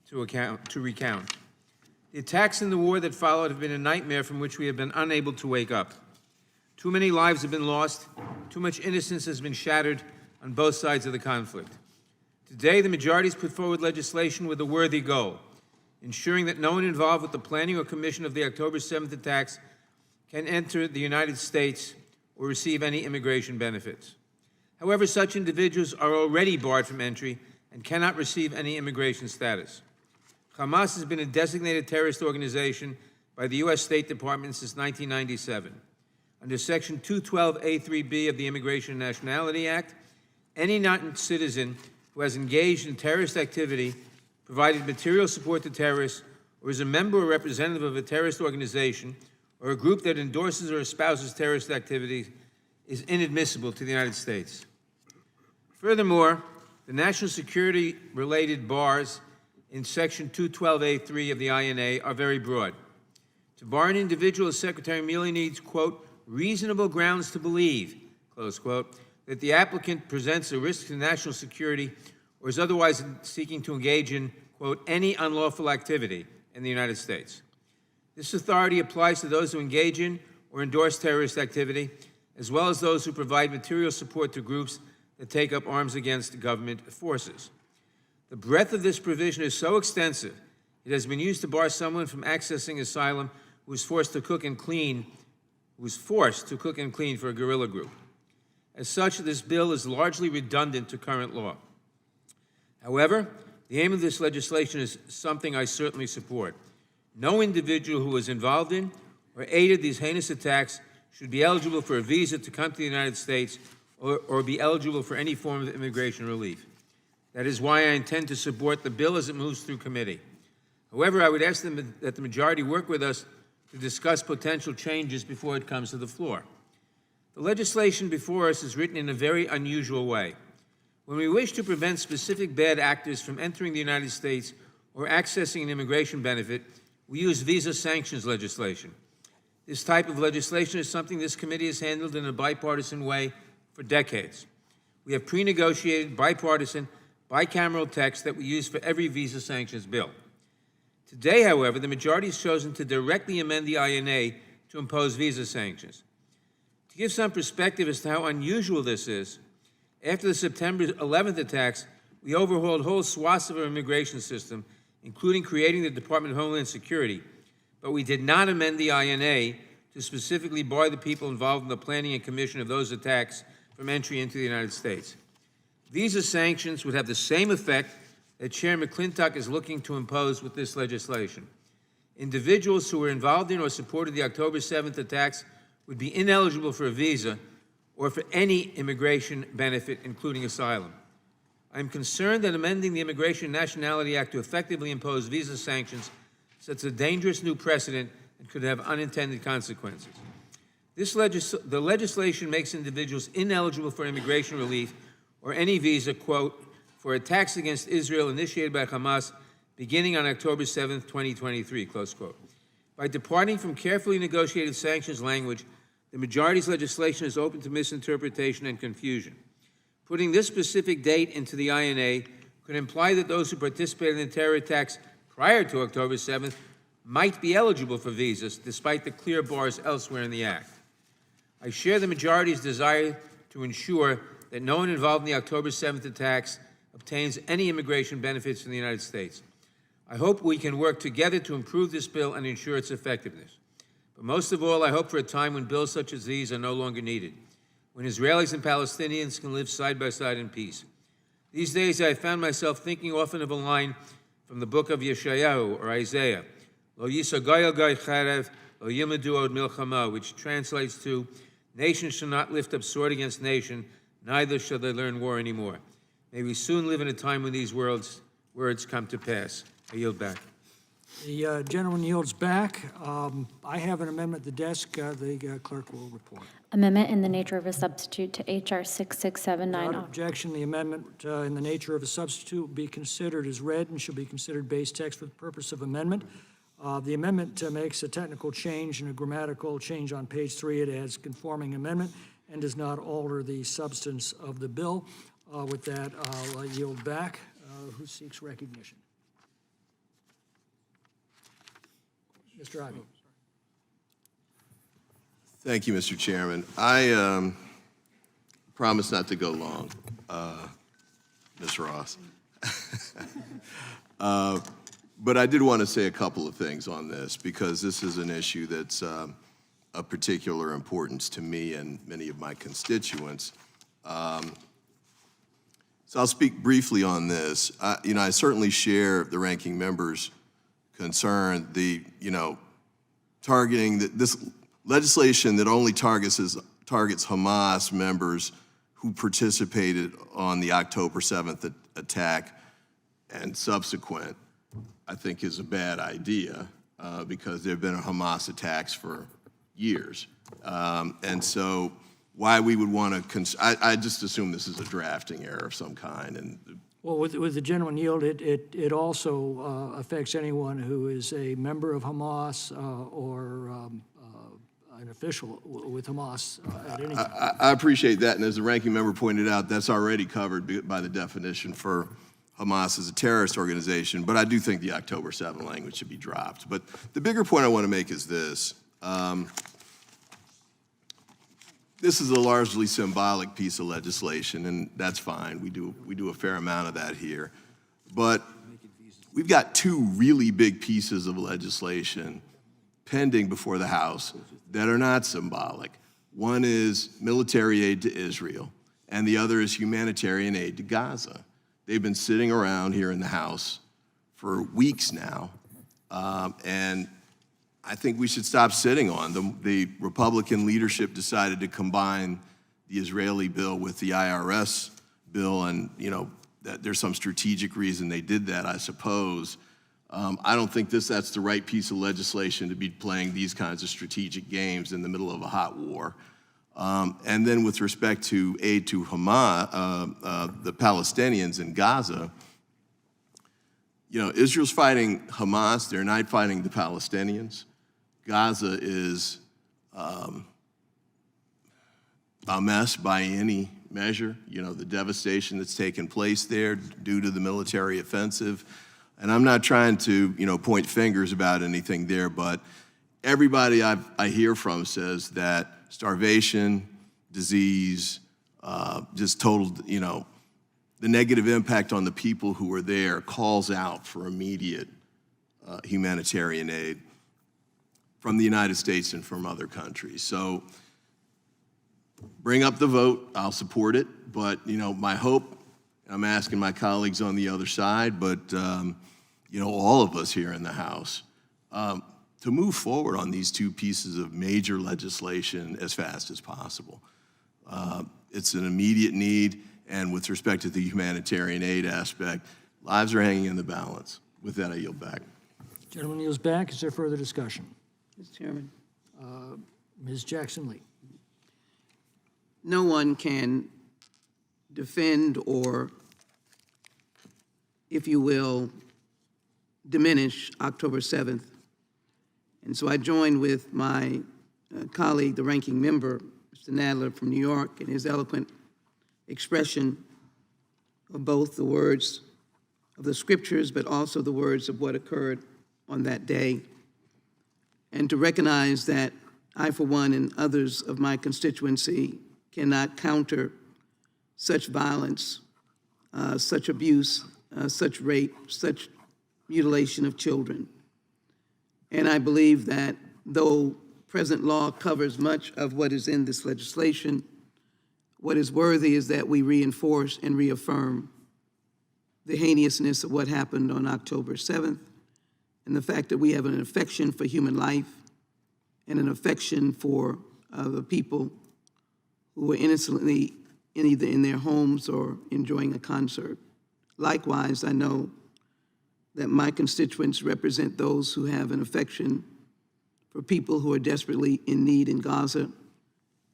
to recount. The attacks in the war that followed have been a nightmare from which we have been unable to wake up. Too many lives have been lost, too much innocence has been shattered on both sides of the conflict. Today, the majority has put forward legislation with a worthy goal, ensuring that no one involved with the planning or commission of the October 7th attacks can enter the United States or receive any immigration benefits. However, such individuals are already barred from entry and cannot receive any immigration status. Hamas has been a designated terrorist organization by the U.S. State Department since 1997. Under Section 212A3B of the Immigration and Nationality Act, any non-citizen who has engaged in terrorist activity, provided material support to terrorists, or is a member or representative of a terrorist organization or a group that endorses or espouses terrorist activity is inadmissible to the United States. Furthermore, the national security-related bars in Section 212A3 of the INA are very broad. To bar an individual, the Secretary merely needs, quote, reasonable grounds to believe, close quote, that the applicant presents a risk to national security or is otherwise seeking to engage in, quote, any unlawful activity in the United States. This authority applies to those who engage in or endorse terrorist activity, as well as those who provide material support to groups that take up arms against government forces. The breadth of this provision is so extensive, it has been used to bar someone from accessing asylum who was forced to cook and clean for a guerrilla group. As such, this bill is largely redundant to current law. However, the aim of this legislation is something I certainly support. No individual who was involved in or aided these heinous attacks should be eligible for a visa to come to the United States or be eligible for any form of immigration relief. That is why I intend to support the bill as it moves through committee. However, I would ask that the majority work with us to discuss potential changes before it comes to the floor. The legislation before us is written in a very unusual way. When we wish to prevent specific bad actors from entering the United States or accessing an immigration benefit, we use visa sanctions legislation. This type of legislation is something this committee has handled in a bipartisan way for decades. We have pre-negotiated bipartisan, bicameral text that we use for every visa sanctions bill. Today, however, the majority has chosen to directly amend the INA to impose visa sanctions. To give some perspective as to how unusual this is, after the September 11th attacks, we overhauled whole swaths of our immigration system, including creating the Department of Homeland Security, but we did not amend the INA to specifically bar the people involved in the planning and commission of those attacks from entry into the United States. Visa sanctions would have the same effect that Chair McClintock is looking to impose with this legislation. Individuals who were involved in or supported the October 7th attacks would be ineligible for a visa or for any immigration benefit, including asylum. I am concerned that amending the Immigration and Nationality Act to effectively impose visa sanctions sets a dangerous new precedent and could have unintended consequences. The legislation makes individuals ineligible for immigration relief or any visa, quote, for attacks against Israel initiated by Hamas beginning on October 7th, 2023, close quote. By departing from carefully negotiated sanctions language, the majority's legislation is open to misinterpretation and confusion. Putting this specific date into the INA could imply that those who participated in the terror attacks prior to October 7th might be eligible for visas, despite the clear bars elsewhere in the Act. I share the majority's desire to ensure that no one involved in the October 7th attacks obtains any immigration benefits from the United States. I hope we can work together to improve this bill and ensure its effectiveness. But most of all, I hope for a time when bills such as these are no longer needed, when Israelis and Palestinians can live side by side in peace. These days, I have found myself thinking often of a line from the book of Yeshayahu, or Isaiah, Lo yisagayel gai charev, lo yimadu od milchama, which translates to, nation shall not lift up sword against nation, neither shall they learn war anymore. May we soon live in a time when these words come to pass. I yield back. The gentleman yields back. I have an amendment at the desk. The clerk will report. Amendment in the nature of a substitute to H.R. 6679. Without objection, the amendment in the nature of a substitute will be considered as read and shall be considered base text for the purpose of amendment. The amendment makes a technical change and a grammatical change on page 3. It adds conforming amendment and does not alter the substance of the bill. With that, I'll yield back. Who seeks recognition? Mr. Ivo. Thank you, Mr. Chairman. I promise not to go long, Ms. Ross. But I did want to say a couple of things on this because this is an issue that's of particular importance to me and many of my constituents. So I'll speak briefly on this. I certainly share the ranking member's concern, targeting this legislation that only targets Hamas members who participated on the October 7th attack and subsequent, I think is a bad idea because there have been Hamas attacks for years. And so why we would want to, I just assume this is a drafting error of some kind. And well, with the gentleman yield, it also affects anyone who is a member of Hamas or an official with Hamas at any time. I appreciate that, and as the ranking member pointed out, that's already covered by the definition for Hamas as a terrorist organization, but I do think the October 7 language should be dropped. But the bigger point I want to make is this. This is a largely symbolic piece of legislation, and that's fine. We do a fair amount of that here. But we've got two really big pieces of legislation pending before the House that are not symbolic. One is military aid to Israel, and the other is humanitarian aid to Gaza. They've been sitting around here in the House for weeks now, and I think we should stop sitting on them. The Republican leadership decided to combine the Israeli bill with the IRS bill, and that there's some strategic reason they did that, I suppose. I don't think that's the right piece of legislation to be playing these kinds of strategic games in the middle of a hot war. And then with respect to aid to Hamas, the Palestinians in Gaza, Israel's fighting Hamas, they're not fighting the Palestinians. Gaza is a mess by any measure. The devastation that's taken place there due to the military offensive And I'm not trying to, point fingers about anything there, but everybody I hear from says that starvation, disease, just total, the negative impact on the people who are there calls out for immediate humanitarian aid from the United States and from other countries. So bring up the vote, I'll support it, but my hope, I'm asking my colleagues on the other side, but all of us here in the House, to move forward on these two pieces of major legislation as fast as possible. It's an immediate need, and with respect to the humanitarian aid aspect, lives are hanging in the balance. With that, I yield back. Gentleman yields back. Is there further discussion? Mr. Chairman. Ms. Jackson-Lee. No one can defend or, if you will, diminish October 7th. And so I joined with my colleague, the ranking member, Mr. Nadler from New York, in his eloquent expression of both the words of the scriptures, but also the words of what occurred on that day. And to recognize that I, for one, and others of my constituency cannot counter such violence, such abuse, such rape, such mutilation of children. And I believe that though present law covers much of what is in this legislation, what is worthy is that we reinforce and reaffirm the heinousness of what happened on October 7th and the fact that we have an affection for human life and an affection for the people who were innocently either in their homes or enjoying a concert. Likewise, I know that my constituents represent those who have an affection for people who are desperately in need in Gaza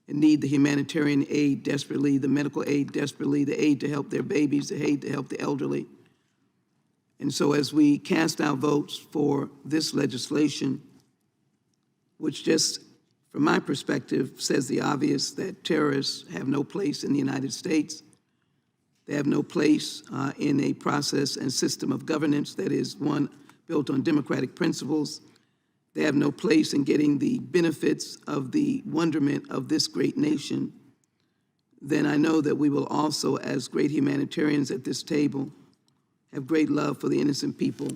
and need the humanitarian aid desperately, the medical aid desperately, the aid to help their babies, the aid to help the elderly. And so as we cast our votes for this legislation, which just, from my perspective, says the obvious, that terrorists have no place in the United States. They have no place in a process and system of governance that is one built on democratic principles. They have no place in getting the benefits of the wonderment of this great nation. Then I know that we will also, as great humanitarians at this table, have great love for the innocent people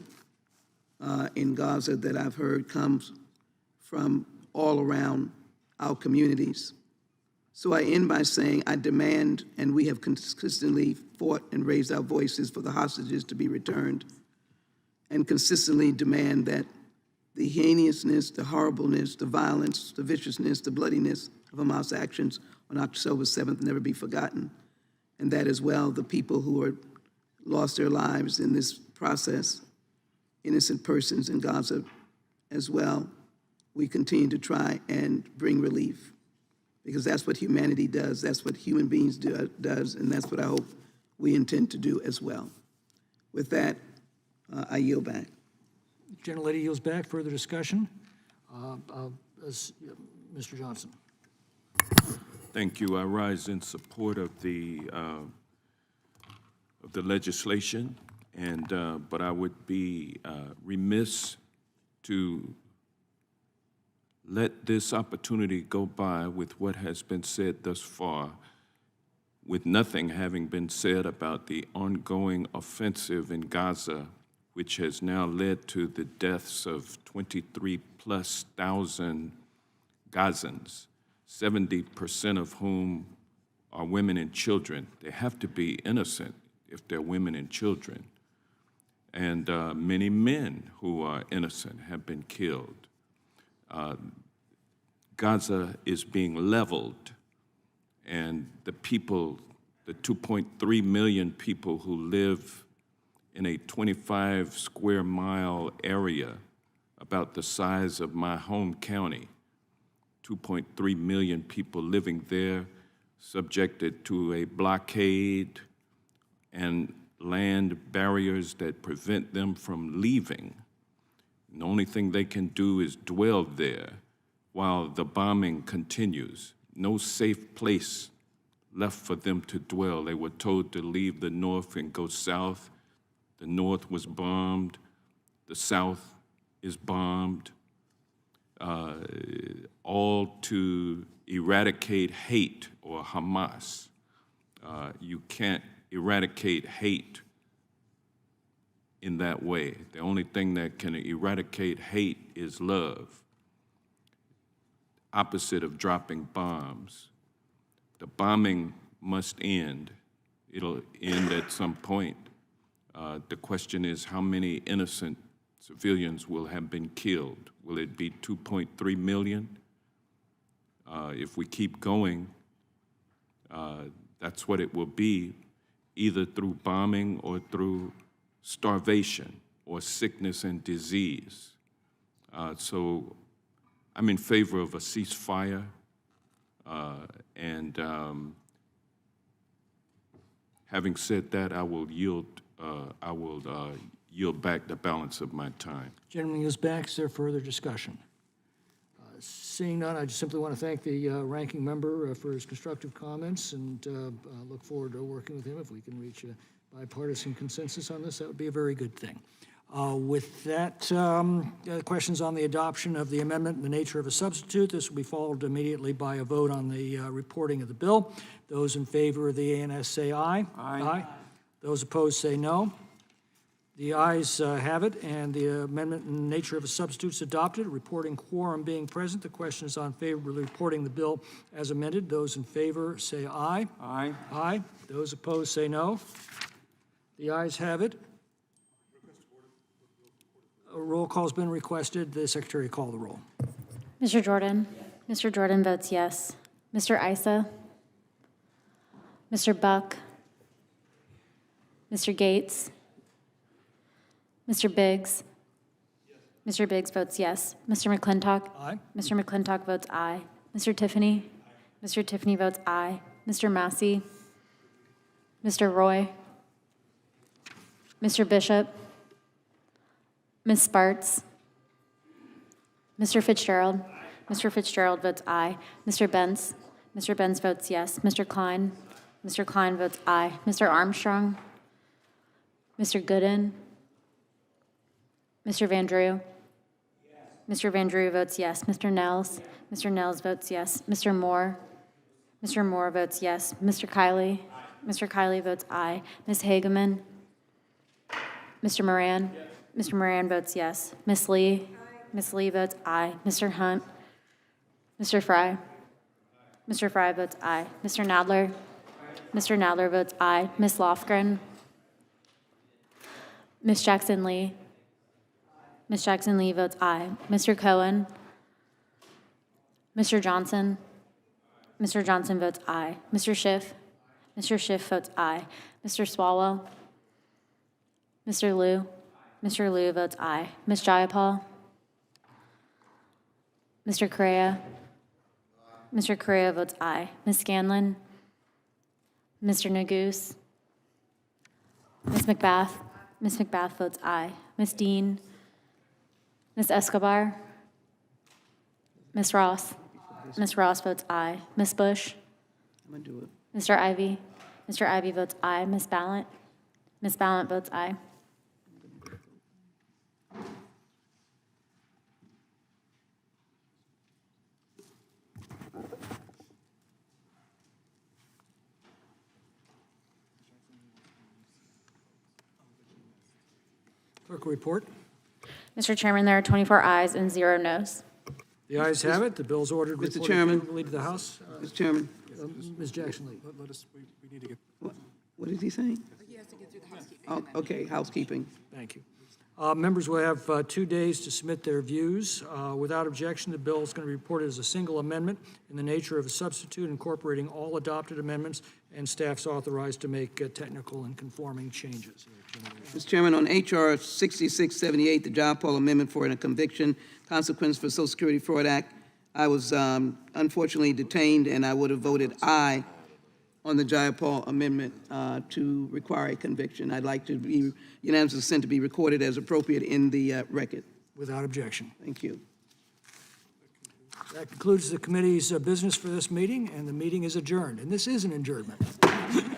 in Gaza that I've heard comes from all around our communities. So I end by saying I demand, and we have consistently fought and raised our voices for the hostages to be returned, and consistently demand that the heinousness, the horribleness, the violence, the viciousness, the bloodiness of Hamas actions on October 7th never be forgotten, and that as well the people who are lost their lives in this process, innocent persons in Gaza as well, we continue to try and bring relief, because that's what humanity does, that's what human beings does, and that's what I hope we intend to do as well. With that, I yield back. Gentlelady yields back. Further discussion? Mr. Johnson. Thank you. I rise in support of the legislation, but I would be remiss to let this opportunity go by with what has been said thus far, with nothing having been said about the ongoing offensive in Gaza, which has now led to the deaths of 23,000+ Gazans, 70% of whom are women and children. They have to be innocent if they're women and children. And many men who are innocent have been killed. Gaza is being leveled, and the people, the 2.3 million people who live in a 25 square mile area about the size of my home county, 2.3 million people living there, subjected to a blockade and land barriers that prevent them from leaving. And the only thing they can do is dwell there while the bombing continues. No safe place left for them to dwell. They were told to leave the north and go south. The North was bombed. The South is bombed. All to eradicate hate or Hamas. You can't eradicate hate in that way. The only thing that can eradicate hate is love. Opposite of dropping bombs. The bombing must end. It'll end at some point. The question is how many innocent civilians will have been killed? Will it be 2.3 million? If we keep going, that's what it will be, either through bombing or through starvation or sickness and disease. So I'm in favor of a ceasefire, and having said that, I will yield back the balance of my time. Gentleman yields back. Is there further discussion? Seeing none, I just simply want to thank the ranking member for his constructive comments and look forward to working with him. If we can reach a bipartisan consensus on this, that would be a very good thing. With that, questions on the adoption of the amendment and the nature of a substitute. This will be followed immediately by a vote on the reporting of the bill. Those in favor of the ANS say aye. Aye. Those opposed say no. The ayes have it, and the amendment and nature of a substitute is adopted. Reporting quorum being present, the question is on favorably reporting the bill as amended. Those in favor say aye. Aye. Aye. Those opposed say no. The ayes have it. A roll call has been requested. The secretary call the roll. Mr. Jordan? Mr. Jordan votes yes. Mr. Issa? Mr. Buck? Mr. Gates? Mr. Biggs? Mr. Biggs votes yes. Mr. McClintock? Aye. Mr. McClintock votes aye. Mr. Tiffany? Mr. Tiffany votes aye. Mr. Massey? Mr. Roy? Mr. Bishop? Ms. Sparts? Mr. Fitzgerald? Mr. Fitzgerald votes aye. Mr. Benz? Mr. Benz votes yes. Mr. Klein? Mr. Klein votes aye. Mr. Armstrong? Mr. Gooden? Mr. Van Drew? Mr. Van Drew votes yes. Mr. Nels? Mr. Nels votes yes. Mr. Moore? Mr. Moore votes yes. Mr. Kiley? Mr. Kiley votes aye. Ms. Hageman? Mr. Moran? Mr. Moran votes yes. Ms. Lee? Ms. Lee votes aye. Mr. Hunt? Mr. Fry? Mr. Fry votes aye. Mr. Nadler? Mr. Nadler votes aye. Ms. Lofgren? Ms. Jackson Lee? Ms. Jackson Lee votes aye. Mr. Cohen? Mr. Johnson? Mr. Johnson votes aye. Mr. Schiff? Mr. Schiff votes aye. Mr. Swalwell? Mr. Liu? Mr. Liu votes aye. Ms. Jayapal? Mr. Correa? Mr. Correa votes aye. Ms. Scanlon? Mr. Nagoose? Ms. McBath? Ms. McBath votes aye. Ms. Dean? Ms. Escobar? Ms. Ross? Ms. Ross votes aye. Ms. Bush? I'm gonna do it. Mr. Ivy? Mr. Ivy votes aye. Ms. Ballant? Ms. Ballant votes aye. Clerk will report. Mr. Chairman, there are 24 ayes and 0 noes. The ayes have it. The bill is ordered. Mr. reported Chairman. favorably to the House. Mr. Chairman. Ms. Jackson Lee. We need to get. What is he saying? Oh, okay, housekeeping. Thank you. Members will have 2 days to submit their views. Without objection, the bill is going to be reported as a single amendment in the nature of a substitute incorporating all adopted amendments, and staff's authorized to make technical and conforming changes. Mr. Chairman, on H.R. 6678, the Jayapal Amendment for a Conviction Consequence for Social Security Fraud Act, I was unfortunately detained, and I would have voted aye on the Jayapal Amendment to require a conviction. I'd like to be unanimous consent to be recorded as appropriate in the record. Without objection. Thank you. That concludes the committee's business for this meeting, and the meeting is adjourned. And this is an adjournment.